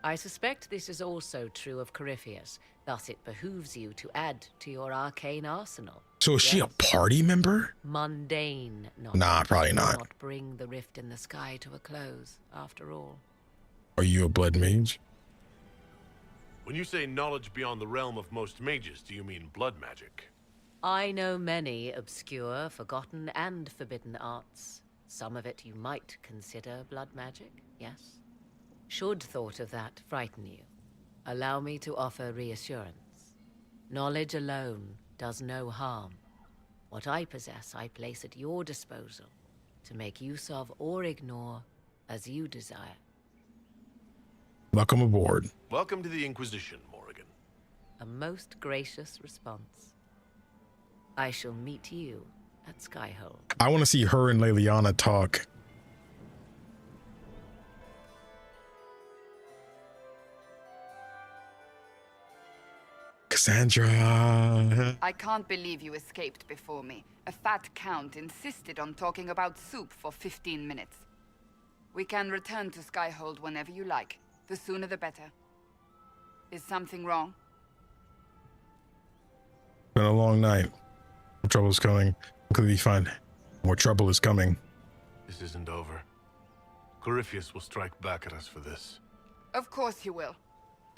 I suspect this is also true of Corypheus, thus it behooves you to add to your arcane arsenal. So is she a party member? Mundane knowledge. Nah, probably will not. not bring the rift in the sky to a close, after all. Are you a blood mage? When you say knowledge beyond the realm of most mages, do you mean blood magic? I know many obscure, forgotten, and forbidden arts. Some of it you might consider blood magic, yes? Should thought of that frighten you, allow me to offer reassurance. Knowledge alone does no harm. What I possess, I place at your disposal to make use of or ignore as you desire. Welcome aboard. Welcome to the Inquisition, Morrigan. A most gracious response. I shall meet you at Skyhold. I want to see her and Leliana talk. Cassandra. I can't believe you escaped before me. A fat count insisted on talking about soup for 15 minutes. We can return to Skyhold whenever you like. The sooner the better. Is something wrong? Been a long night. More trouble's coming. Could be fine. More trouble is coming. This isn't over. Corypheus will strike back at us for this. Of course he will.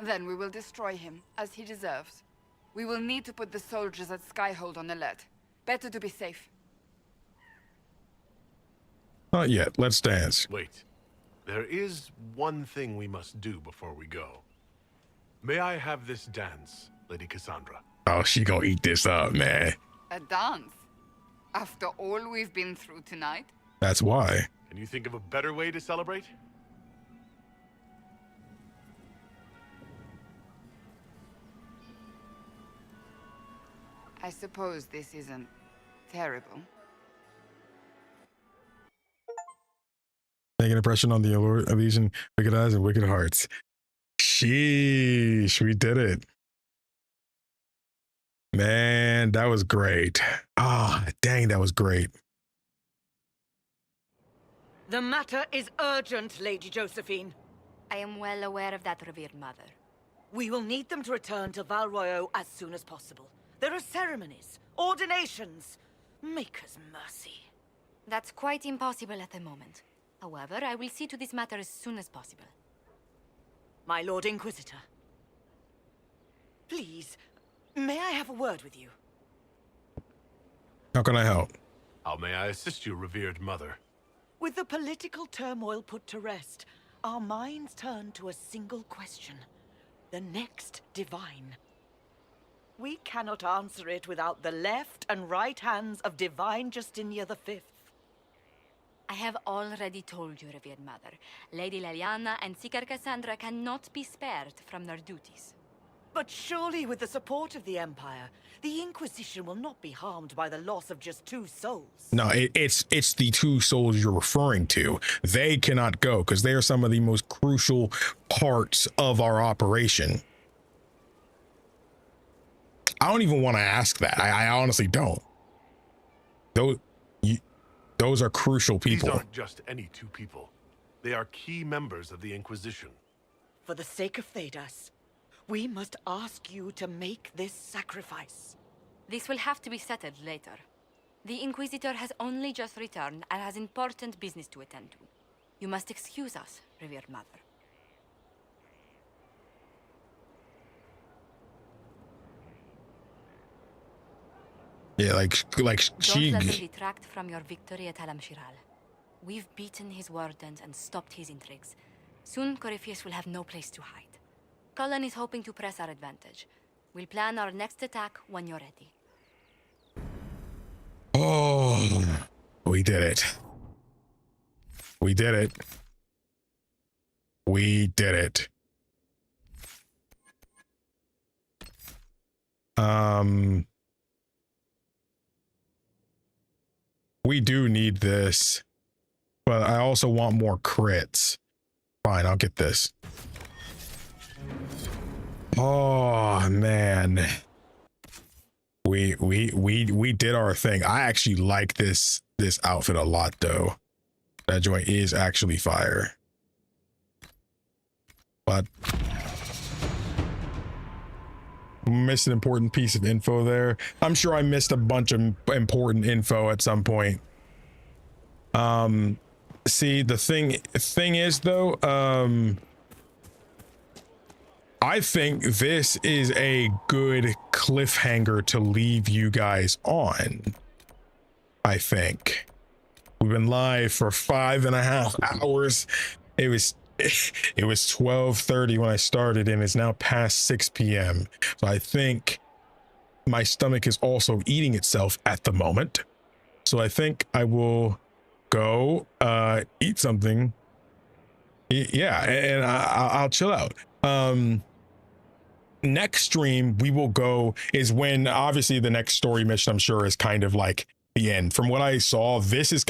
Then we will destroy him, as he deserves. We will need to put the soldiers at Skyhold on alert. Better to be safe. Not yet. Let's dance. Wait. There is one thing we must do before we go. May I have this dance, Lady Cassandra? Oh, she gonna eat this up, man. A dance? After all we've been through tonight? That's why. Can you think of a better way to celebrate? I suppose this isn't terrible. Making an impression on the allure of these wicked eyes and wicked hearts. Sheesh, we did it. Man, that was great. Ah, dang, that was great. The matter is urgent, Lady Josephine. I am well aware of that, revered mother. We will need them to return to Val Royeaux as soon as possible. There are ceremonies, ordinations. Make us mercy. That's quite impossible at the moment. However, I will see to this matter as soon as possible. My Lord Inquisitor. Please, may I have a word with you? How can I help? How may I assist you, revered mother? With the political turmoil put to rest, our minds turn to a single question. The next divine. We cannot answer it without the left and right hands of Divine Justinia V. I have already told you, revered mother. Lady Leliana and Seeker Cassandra cannot be spared from their duties. But surely with the support of the Empire, the Inquisition will not be harmed by the loss of just 2 souls. No, it's the 2 souls you're referring to. They cannot go because they are some of the most crucial parts of our operation. I don't even want to ask that. I honestly don't. Those are crucial people. These aren't just any 2 people. They are key members of the Inquisition. For the sake of Thedas, we must ask you to make this sacrifice. This will have to be settled later. The Inquisitor has only just returned and has important business to attend to. You must excuse us, revered mother. Yeah, like she. Don't let me detract from your victory at Alam-Shiral. We've beaten his wardens and stopped his intrigues. Soon, Corypheus will have no place to hide. Cullen is hoping to press our advantage. We'll plan our next attack when you're ready. Oh, we did it. We did it. We did it. We do need this, but I also want more crits. Fine, I'll get this. Oh man. We did our thing. I actually like this outfit a lot though. That joint is actually fire. But missed an important piece of info there. I'm sure I missed a bunch of important info at some point. See, the thing is though, I think this is a good cliffhanger to leave you guys on. I think we've been live for 5.5 hours. It was 12:30 when I started, and it's now past 6 p.m. So I think my stomach is also eating itself at the moment. So I think I will go eat something. Yeah, and I'll chill out. Next stream we will go is when obviously the next story mission, I'm sure, is kind of like the end. From what I saw, this is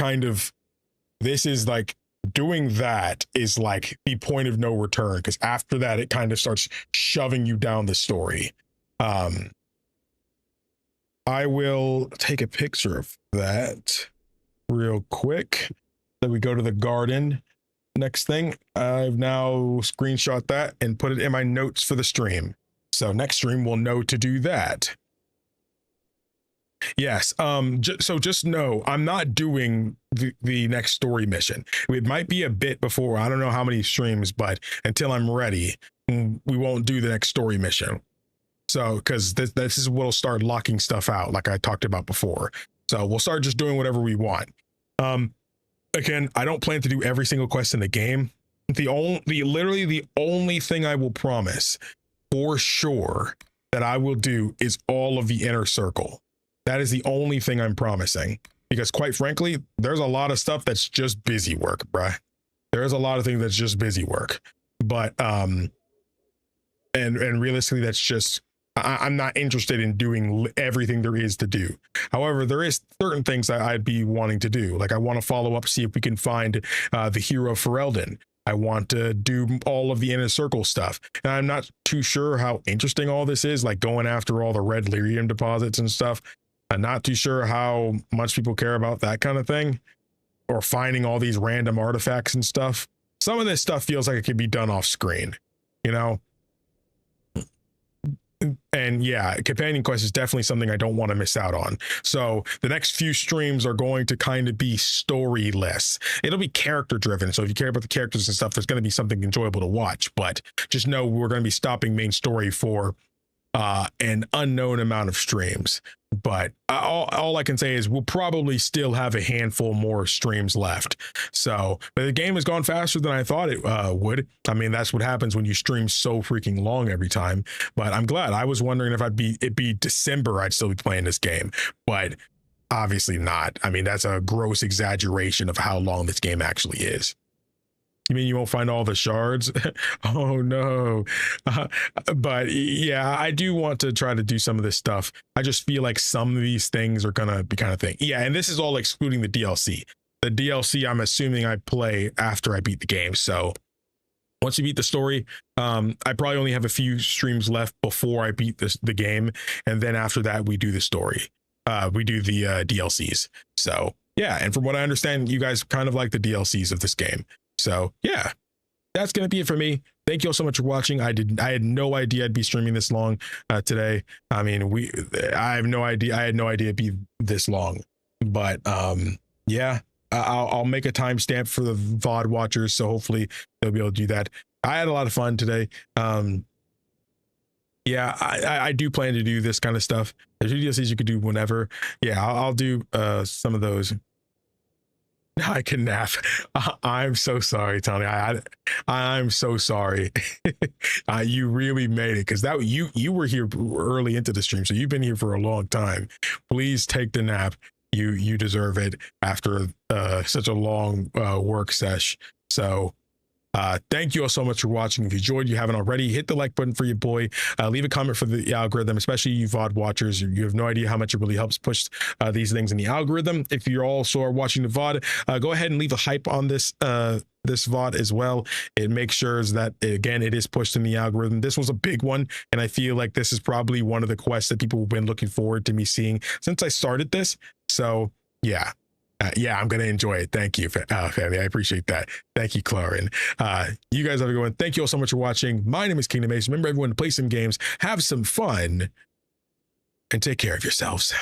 like doing that is like the point of no return, because after that it kind of starts shoving you down the story. I will take a picture of that real quick. Then we go to the garden. Next thing, I've now screenshot that and put it in my notes for the stream. So next stream we'll know to do that. Yes, so just know I'm not doing the next story mission. It might be a bit before, I don't know how many streams, but until I'm ready, we won't do the next story mission. So, because this is what'll start locking stuff out, like I talked about before. So we'll start just doing whatever we want. Again, I don't plan to do every single quest in the game. Literally the only thing I will promise for sure that I will do is all of the inner circle. That is the only thing I'm promising, because quite frankly, there's a lot of stuff that's just busy work, bruh. There's a lot of things that's just busy work, but and realistically, that's just, I'm not interested in doing everything there is to do. However, there is certain things that I'd be wanting to do. Like I want to follow up, see if we can find the hero of Ferelden. I want to do all of the inner circle stuff. And I'm not too sure how interesting all this is, like going after all the red lyrium deposits and stuff. I'm not too sure how much people care about that kind of thing, or finding all these random artifacts and stuff. Some of this stuff feels like it could be done off screen, you know? And yeah, companion quest is definitely something I don't want to miss out on. So the next few streams are going to kind of be storyless. It'll be character driven. So if you care about the characters and stuff, there's going to be something enjoyable to watch. But just know we're going to be stopping main story for an unknown amount of streams. But all I can say is we'll probably still have a handful more streams left. So, but the game has gone faster than I thought it would. I mean, that's what happens when you stream so freaking long every time. But I'm glad. I was wondering if it'd be December, I'd still be playing this game, but obviously not. I mean, that's a gross exaggeration of how long this game actually is. You mean you won't find all the shards? Oh no. But yeah, I do want to try to do some of this stuff. I just feel like some of these things are gonna be kind of thing. Yeah, and this is all excluding the DLC. The DLC, I'm assuming I play after I beat the game. So once you beat the story, I probably only have a few streams left before I beat the game. And then after that, we do the story. We do the DLCs. So yeah, and from what I understand, you guys kind of like the DLCs of this game. So yeah, that's going to be it for me. Thank you all so much for watching. I had no idea I'd be streaming this long today. I mean, I had no idea it'd be this long, but yeah, I'll make a timestamp for the VOD watchers. So hopefully they'll be able to do that. I had a lot of fun today. Yeah, I do plan to do this kind of stuff. There's DLCs you could do whenever. Yeah, I'll do some of those. I can nap. I'm so sorry, Tony. I'm so sorry. You really made it, because that you were here early into the stream, so you've been here for a long time. Please take the nap. You deserve it after such a long work sesh. So thank you all so much for watching. If you enjoyed, you haven't already, hit the like button for your boy. Leave a comment for the algorithm, especially you VOD watchers. You have no idea how much it really helps push these things in the algorithm. If you're also watching the VOD, go ahead and leave a hype on this this VOD as well. It makes sure that, again, it is pushed in the algorithm. This was a big one, and I feel like this is probably one of the quests that people have been looking forward to me seeing since I started this. So yeah. I'm going to enjoy it. Thank you, family. I appreciate that. Thank you, Clarin. You guys have a good one. Thank you all so much for watching. My name is KingdomAce. Remember, everyone, to play some games, have some fun, and take care of yourselves.